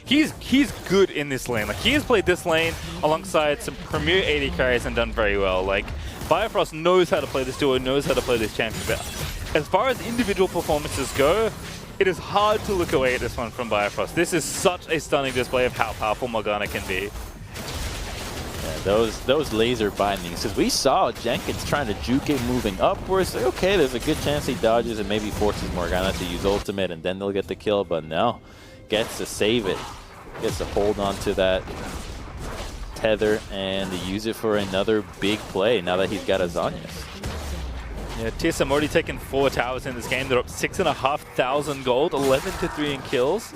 he's good in this lane. He has played this lane alongside some premier AD carries and done very well. Biofrost knows how to play this duo, knows how to play this champion. But as far as individual performances go, it is hard to look away at this one from Biofrost. This is such a stunning display of how powerful Morgana can be. Yeah, those laser bindings, because we saw Jenkins trying to juke it moving upwards. Okay, there's a good chance he dodges and maybe forces Morgana to use ultimate, and then they'll get the kill, but no. Gets to save it. Gets to hold on to that tether and use it for another big play now that he's got Azanias. Yeah, TSM already taken 4 towers in this game. They're up 6,500 gold, 11-3 in kills.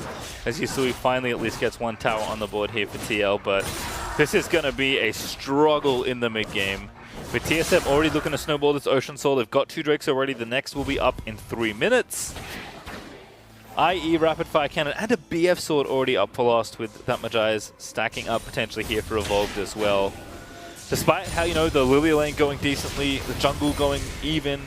As Yusui finally at least gets 1 tower on the board here for TL, but this is going to be a struggle in the mid game. With TSM already looking to snowball this Ocean Soul, they've got 2 Drakes already. The next will be up in 3 minutes. IE Rapid Fire Cannon and a BF Sword already up for Lost, with that Magize stacking up potentially here for Evolved as well. Despite how, the Lilia lane going decently, the jungle going even,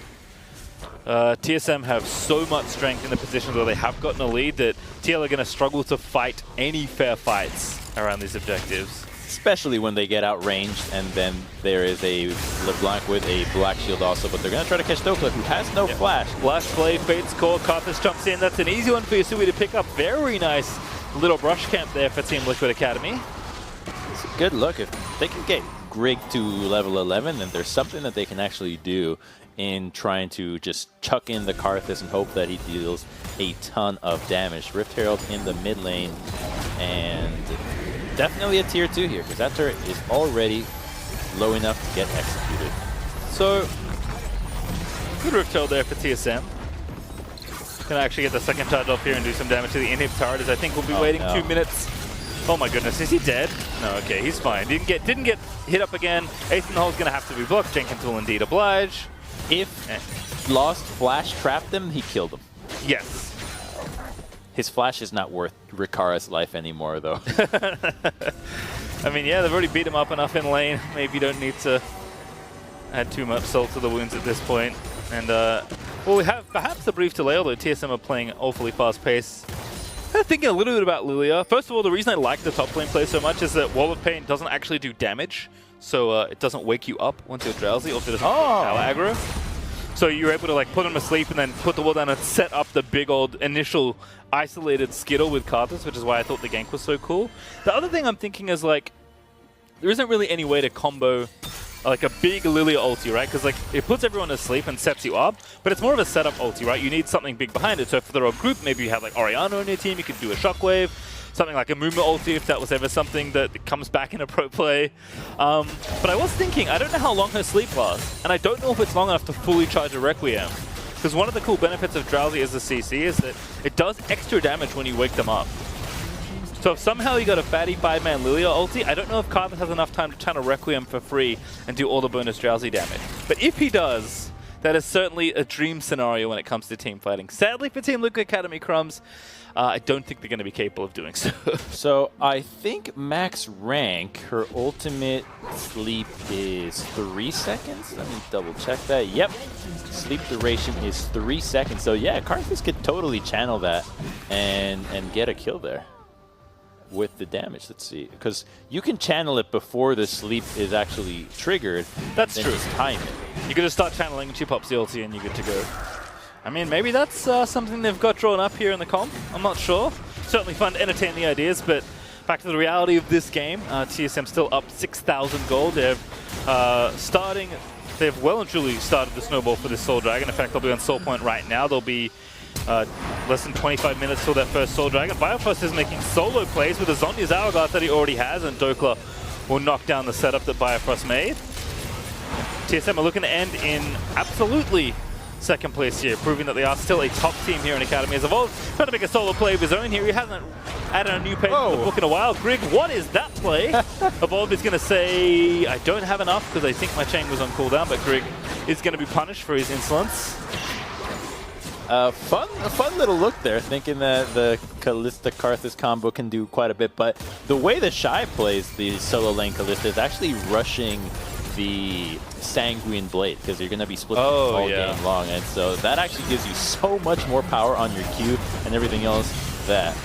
TSM have so much strength in the positions where they have gotten a lead that TL are going to struggle to fight any fair fights around these objectives. Especially when they get outranged, and then there is a LeBlanc with a Black Shield also, but they're going to try to catch Dokla, who has no flash. Flash play, Fate's Core, Karthus jumps in. That's an easy one for Yusui to pick up. Very nice little brush camp there for Team Liquid Academy. It's a good look. If they can get Grig to level 11, then there's something that they can actually do in trying to just chuck in the Karthus and hope that he deals a ton of damage. Rift Herald in the mid lane, and definitely a tier 2 here, because that turret is already low enough to get executed. So, good Rift Herald there for TSM. Can actually get the second charge off here and do some damage to the inhib turret, as I think we'll be waiting 2 minutes. Oh my goodness, is he dead? No, okay, he's fine. Didn't get hit up again. Ace in the hole is gonna have to be blocked. Jenkins will indeed oblige. If Lost Flash trapped him, he killed him. Yes. His flash is not worth Rikara's life anymore, though. I mean, yeah, they've already beat him up enough in lane. Maybe you don't need to add too much salt to the wounds at this point. And, well, we have perhaps a brief delay, although TSM are playing awfully fast-paced. I'm thinking a little bit about Lilia. First of all, the reason I like the top lane play so much is that Wall of Pain doesn't actually do damage, so it doesn't wake you up once you're drowsy, or if it doesn't power aggro. So you're able to like put him to sleep and then put the wall down and set up the big old initial isolated skittle with Karthus, which is why I thought the gank was so cool. The other thing I'm thinking is like, there isn't really any way to combo like a big Lilia ulti, right? Because like it puts everyone to sleep and sets you up, but it's more of a setup ulti, right? You need something big behind it. So for the rogue group, maybe you have like Orianna on your team, you could do a shockwave, something like a Muma ulti if that was ever something that comes back in a pro play. But I was thinking, I don't know how long her sleep lasts, and I don't know if it's long enough to fully charge a Requiem. Because one of the cool benefits of Drowsy as a CC is that it does extra damage when you wake them up. So if somehow you got a fatty 5-man Lilia ulti, I don't know if Karthus has enough time to channel Requiem for free and do all the bonus Drowsy damage. But if he does, that is certainly a dream scenario when it comes to team fighting. Sadly for Team Liquid Academy Crumbs, I don't think they're going to be capable of doing so. So I think max rank, her ultimate sleep is 3 seconds. Let me double check that. Yep, sleep duration is 3 seconds. So yeah, Karthus could totally channel that and get a kill there with the damage. Let's see, because you can channel it before the sleep is actually triggered. That's true. Just time it. You could just start channeling, she pops the ulti, and you're good to go. I mean, maybe that's something they've got drawn up here in the comp. I'm not sure. Certainly fun to entertain the ideas, but back to the reality of this game. TSM still up 6,000 gold. They've well and truly started the snowball for this Soul Dragon. In fact, they'll be on Soul Point right now. They'll be less than 25 minutes till that first Soul Dragon. Biofrost is making solo plays with a Zhonya's Hourglass that he already has, and Dokla will knock down the setup that Biofrost made. TSM are looking to end in absolutely second place here, proving that they are still a top team here in Academy. As Evolve trying to make a solo play of his own here. He hasn't added a new page to the book in a while. Grig, what is that play? Evolve is going to say, I don't have enough because I think my chain was on cooldown, but Grig is going to be punished for his insolence. A fun little look there, thinking that the Kalista Karthus combo can do quite a bit, but the way the Shy plays the solo lane Kalista is actually rushing the Sanguine Blade, because you're going to be splitting all game long, and so that actually gives you so much more power on your Q and everything else that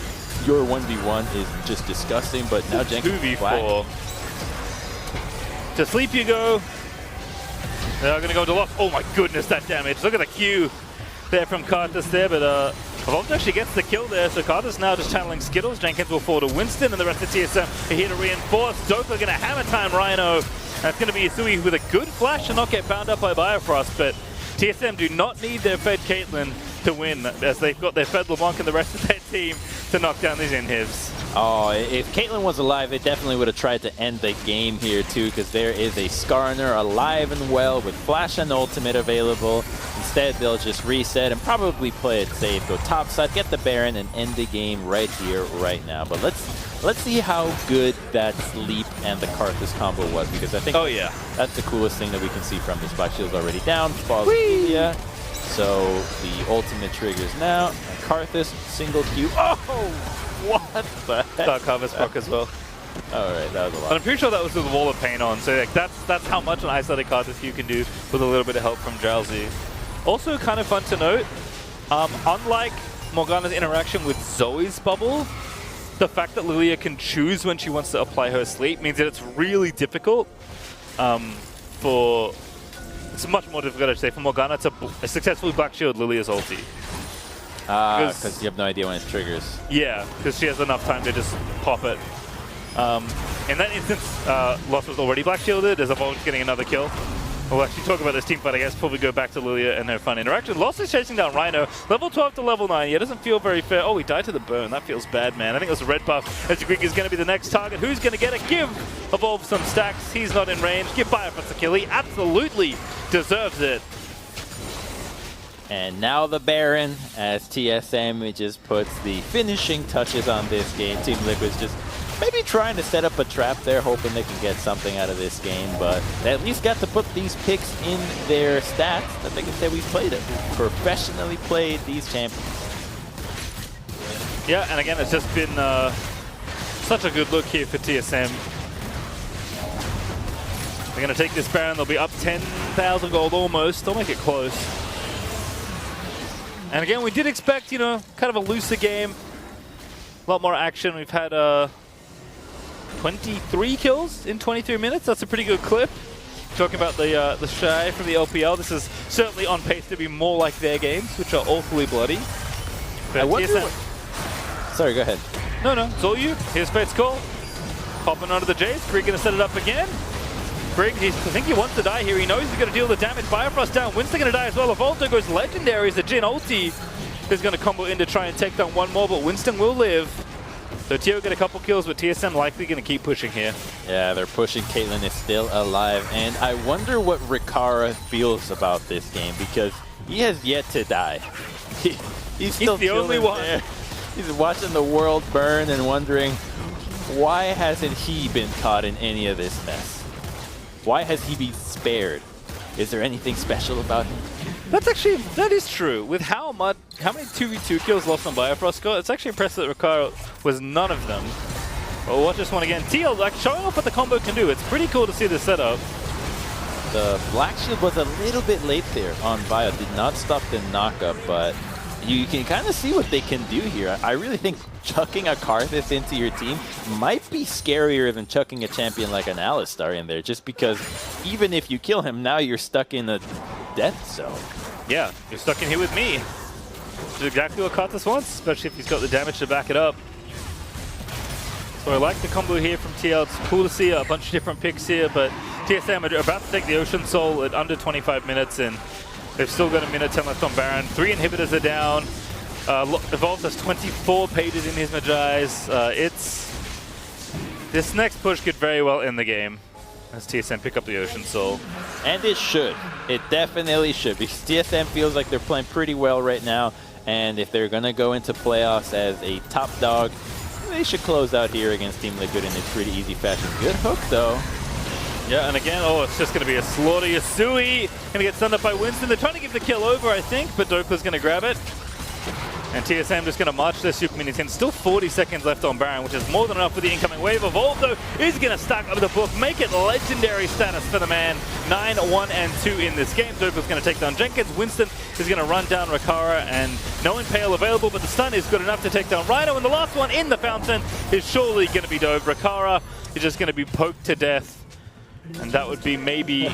your 1v1 is just disgusting, but now Jenkins 2v4. To sleep you go. They're going to go to lock. Oh my goodness, that damage. Look at the Q there from Karthus there, but Evolve actually gets the kill there, so Karthus now just channeling Skittles. Jenkins will fall to Winston, and the rest of TSM are here to reinforce. Dokla going to hammer time Rhino. That's going to be Isui with a good flash and not get bound up by Biofrost, but TSM do not need their Fed Caitlyn to win, as they've got their Fed LeBlanc and the rest of their team to knock down these inhibs. Oh, if Caitlyn was alive, they definitely would have tried to end the game here too, because there is a Skarner alive and well with flash and ultimate available. Instead, they'll just reset and probably play it safe, go topside, get the Baron, and end the game right here, right now. But let's see how good that sleep and the Karthus combo was, because I think that's the coolest thing that we can see from this. Black Shield's already down, falls Lilia. So the ultimate triggers now, and Karthus single Q. Oh, what the heck? Dark Harvest proc as well. Alright, that was a lot. And I'm pretty sure that was with the Wall of Pain on, so like, that's how much an isolated Karthus you can do with a little bit of help from Drowsy. Also kind of fun to note, unlike Morgana's interaction with Zoe's bubble, the fact that Lilia can choose when she wants to apply her sleep means that it's really difficult it's much more difficult, I'd say, for Morgana to successfully Black Shield Lilia's ulti. Because you have no idea when it triggers. Yeah, because she has enough time to just pop it. In that instance, Lost was already Black Shielded, as Evolve getting another kill. We'll actually talk about this team fight, I guess, before we go back to Lilia and her fun interaction. Lost is chasing down Rhino. Level 12 to level 9. Yeah, doesn't feel very fair. Oh, he died to the burn. That feels bad, man. I think it was a red buff. As Greek is going to be the next target. Who's going to get it? Give Evolve some stacks. He's not in range. Give Biofrost a kill. He absolutely deserves it. And now the Baron, as TSM just puts the finishing touches on this game. Team Liquid's just maybe trying to set up a trap there, hoping they can get something out of this game, but they at least got to put these picks in their stats that they can say we played it. Professionally played these champions. Yeah, and again, it's just been such a good look here for TSM. They're going to take this Baron. They'll be up 10,000 gold almost. They'll make it close. And again, we did expect, you know, kind of a looser game. A lot more action. We've had 23 kills in 23 minutes. That's a pretty good clip. Talking about the Shy from the LPL, this is certainly on pace to be more like their games, which are awfully bloody. But I wonder Sorry, go ahead. No, it's all you. Here's Fate's call. Popping onto the Jace. Krieg going to set it up again. Krieg, I think he wants to die here. He knows he's going to deal the damage. Biofrost down. Winston going to die as well. Evolto goes legendary as the Jhin ulti is going to combo in to try and take down one more, but Winston will live. So Tio get a couple kills, but TSM likely going to keep pushing here. Yeah, they're pushing. Caitlyn is still alive, and I wonder what Rikara feels about this game, because he has yet to die. He's still the only one. There. He's watching the world burn and wondering, why hasn't he been caught in any of this mess? Why has he been spared? Is there anything special about him? That is true. With how many 2v2 kills lost on Biofrost got, it's actually impressive that Rikara was none of them. Well, watch this one again. TL, like, showing off what the combo can do. It's pretty cool to see this setup. The Black Shield was a little bit late there on Bio. Did not stop the knockup, but you can kind of see what they can do here. I really think chucking a Karthus into your team might be scarier than chucking a champion like an Alistar in there, just because even if you kill him, now you're stuck in a death zone. Yeah, you're stuck in here with me. Which is exactly what Karthus wants, especially if he's got the damage to back it up. So I like the combo here from TL. It's cool to see a bunch of different picks here, but TSM are about to take the Ocean Soul at under 25 minutes, and they've still got a minute 10 left on Baron. 3 inhibitors are down. Evolve has 24 pages in his Magi's. This next push could very well end the game as TSM pick up the Ocean Soul. And it should. It definitely should, because TSM feels like they're playing pretty well right now, and if they're going to go into playoffs as a top dog, they should close out here against Team Liquid in a pretty easy fashion. Good hook, though. Yeah, and again, it's just going to be a slaughter. Yasui going to get stunned up by Winston. They're trying to give the kill over, I think, but Dopa's going to grab it. And TSM just going to march their Super Minions in. Still 40 seconds left on Baron, which is more than enough for the incoming wave. Evolve, though, is going to stack up the book, make it legendary status for the man. 9, 1, and 2 in this game. Dopa's going to take down Jenkins. Winston is going to run down Rikara, and no Impale available, but the stun is good enough to take down Rhino. And the last one in the fountain is surely going to be Dove. Rikara is just going to be poked to death. And that would be maybe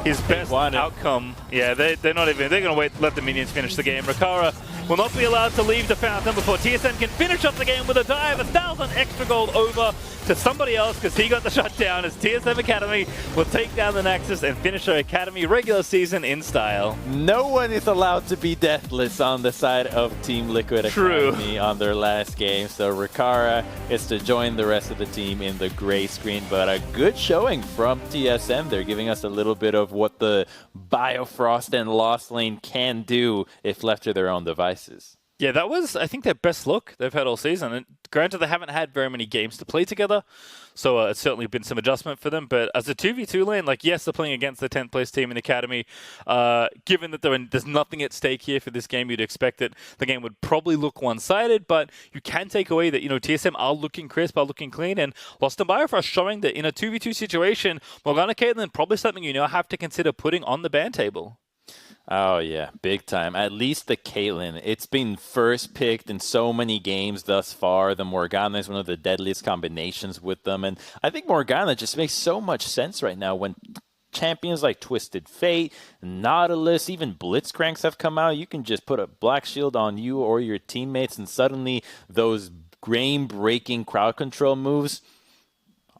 his best outcome. Yeah, they're going to wait, let the minions finish the game. Rikara will not be allowed to leave the fountain before TSM can finish up the game with a dive. 1,000 extra gold over to somebody else because he got the shutdown, as TSM Academy will take down the Nexus and finish their Academy regular season in style. No one is allowed to be deathless on the side of Team Liquid Academy on their last game. So Rikara gets to join the rest of the team in the gray screen, but a good showing from TSM. They're giving us a little bit of what the Biofrost and Lost Lane can do if left to their own devices. Yeah, that was, I think, their best look they've had all season. And granted, they haven't had very many games to play together, so it's certainly been some adjustment for them. But as a 2v2 lane, like, yes, they're playing against the 10th place team in the Academy. Given that there's nothing at stake here for this game, you'd expect that the game would probably look one-sided, but you can take away that, TSM are looking crisp, are looking clean, and Lost and Biofrost showing that in a 2v2 situation, Morgana Caitlyn probably something you now have to consider putting on the ban table. Oh, yeah, big time. At least the Caitlyn. It's been first picked in so many games thus far. The Morgana is one of the deadliest combinations with them. And I think Morgana just makes so much sense right now when champions like Twisted Fate, Nautilus, even Blitzcranks have come out. You can just put a Black Shield on you or your teammates, and suddenly those game-breaking crowd control moves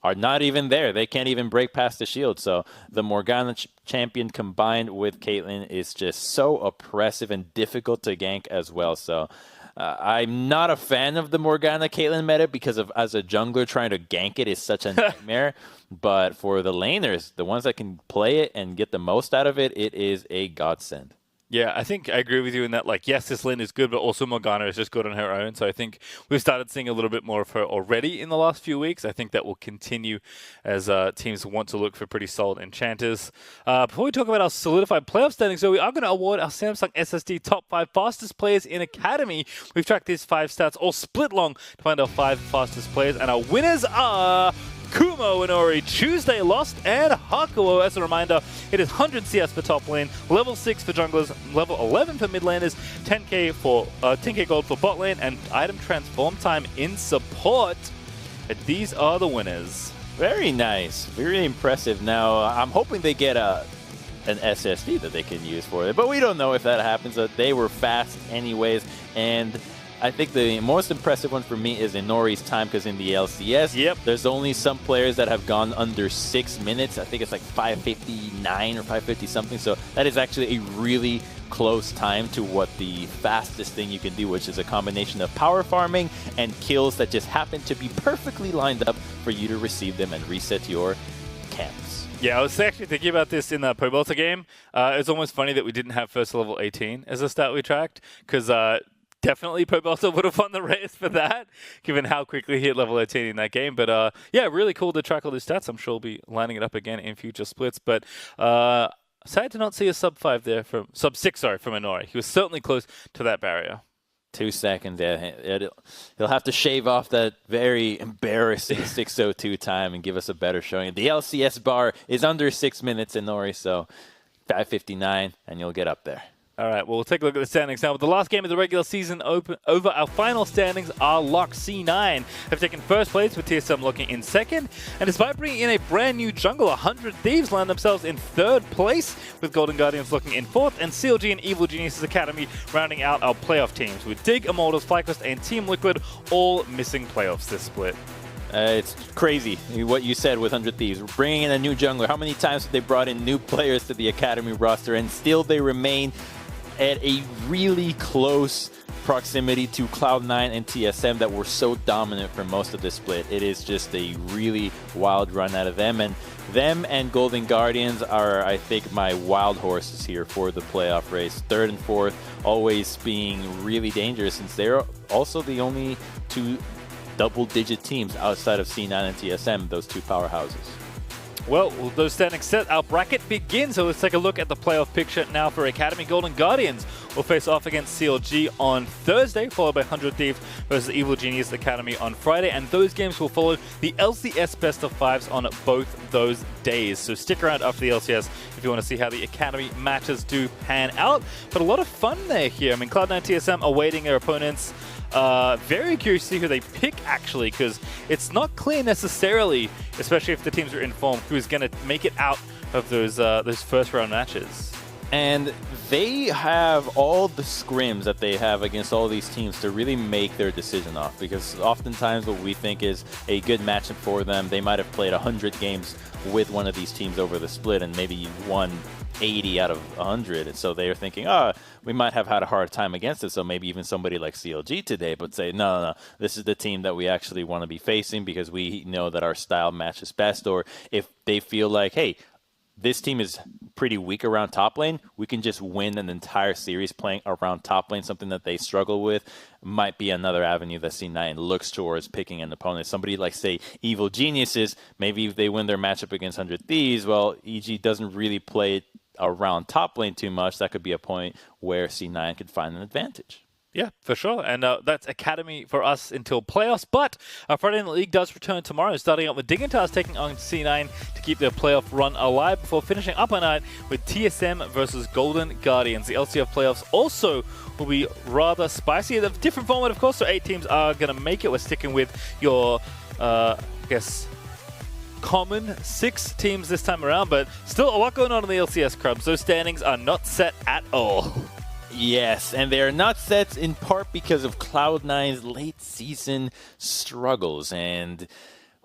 are not even there. They can't even break past the shield. So the Morgana champion combined with Caitlyn is just so oppressive and difficult to gank as well. So I'm not a fan of the Morgana Caitlyn meta because of as a jungler trying to gank it is such a nightmare. But for the laners, the ones that can play it and get the most out of it, it is a godsend. Yeah, I think I agree with you in that, like, yes, this lane is good, but also Morgana is just good on her own. So I think we've started seeing a little bit more of her already in the last few weeks. I think that will continue as teams want to look for pretty solid enchanters. Before we talk about our solidified playoff standings, so we are going to award our Samsung SSD top 5 fastest players in Academy. We've tracked these 5 stats all split long to find our 5 fastest players, and our winners are Kumo Inori, Tuesday Lost, and Hakuo. As a reminder, it is 100 CS for top lane, level 6 for junglers, level 11 for mid laners, 10k gold for bot lane, and item transform time in support. And these are the winners. Very nice. Very impressive. Now, I'm hoping they get an SSD that they can use for it, but we don't know if that happens. They were fast anyways, and I think the most impressive one for me is Inori's time, because in the LCS, there's only some players that have gone under 6 minutes. I think it's like 5:59 or 5:50 something. So that is actually a really close time to what the fastest thing you can do, which is a combination of power farming and kills that just happen to be perfectly lined up for you to receive them and reset your camps. Yeah, I was actually thinking about this in the Pro Bolter game. It's almost funny that we didn't have first level 18 as a stat we tracked, because definitely Pro Bolter would have won the race for that, given how quickly he hit level 18 in that game. But yeah, really cool to track all these stats. I'm sure we'll be lining it up again in future splits. But sad to not see a sub 5 there from sub 6, sorry, from Inori. He was certainly close to that barrier. 2 seconds. Yeah, he'll have to shave off that very embarrassing 6:02 time and give us a better showing. The LCS bar is under 6 minutes, Inori, so 5:59, and you'll get up there. All right, well, we'll take a look at the standings now. With the last game of the regular season over, our final standings are locked. C9 have taken first place, with TSM looking in second. And despite bringing in a brand new jungle, 100 Thieves land themselves in third place, with Golden Guardians looking in fourth, and CLG and Evil Geniuses Academy rounding out our playoff teams, with Dig, Immortals, FlyQuest, and Team Liquid all missing playoffs this split. It's crazy what you said with 100 Thieves. We're bringing in a new jungler. How many times have they brought in new players to the Academy roster, and still they remain at a really close proximity to Cloud9 and TSM that were so dominant for most of this split. It is just a really wild run out of them. And them and Golden Guardians are, I think, my wild horses here for the playoff race. Third and fourth always being really dangerous, since they're also the only 2 double-digit teams outside of C9 and TSM, those 2 powerhouses. Well, those standings set, our bracket begins. So let's take a look at the playoff picture now for Academy. Golden Guardians will face off against CLG on Thursday, followed by 100 Thieves versus Evil Genius Academy on Friday. And those games will follow the LCS best of 5s on both those days. So stick around after the LCS if you want to see how the Academy matches do pan out. But a lot of fun there here. I mean, Cloud9 TSM awaiting their opponents. Very curious to see who they pick, actually, because it's not clear necessarily, especially if the teams are informed, who's going to make it out of those first round matches. And they have all the scrims that they have against all these teams to really make their decision off, because oftentimes what we think is a good matchup for them, they might have played 100 games with one of these teams over the split and maybe won 80 out of 100, and so they're thinking, we might have had a hard time against it, so maybe even somebody like CLG today, but say, no, this is the team that we actually want to be facing because we know that our style matches best. Or if they feel like, hey, this team is pretty weak around top lane, we can just win an entire series playing around top lane, something that they struggle with, might be another avenue that C9 looks towards picking an opponent. Somebody like, say, Evil Geniuses, maybe if they win their matchup against 100 Thieves, well, EG doesn't really play around top lane too much. That could be a point where C9 could find an advantage. Yeah, for sure. And that's Academy for us until playoffs. But our Friday Night League does return tomorrow, starting up with Dignitas taking on C9 to keep their playoff run alive before finishing up a night with TSM versus Golden Guardians. The LCF playoffs also will be rather spicy. A different format, of course, so 8 teams are going to make it. We're sticking with your, I guess, common 6 teams this time around, but still a lot going on in the LCS, Crubs. Those standings are not set at all. Yes, and they are not set in part because of Cloud9's late season struggles. And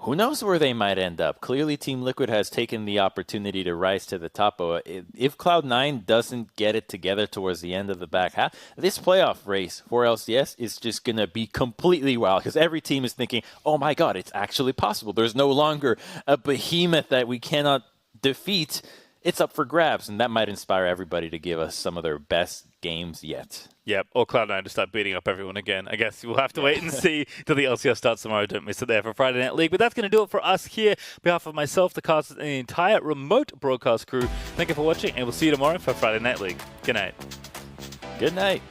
Who knows where they might end up? Clearly, Team Liquid has taken the opportunity to rise to the top. If Cloud9 doesn't get it together towards the end of the back half, this playoff race for LCS is just going to be completely wild because every team is thinking, oh my god, it's actually possible. There's no longer a behemoth that we cannot defeat. It's up for grabs, and that might inspire everybody to give us some of their best games yet. Yep, or Cloud9 to start beating up everyone again. I guess we'll have to wait and see till the LCS starts tomorrow. Don't miss it there for Friday Night League. But that's going to do it for us here. On behalf of myself, the cast, and the entire remote broadcast crew, thank you for watching, and we'll see you tomorrow for Friday Night League. Good night. Good night.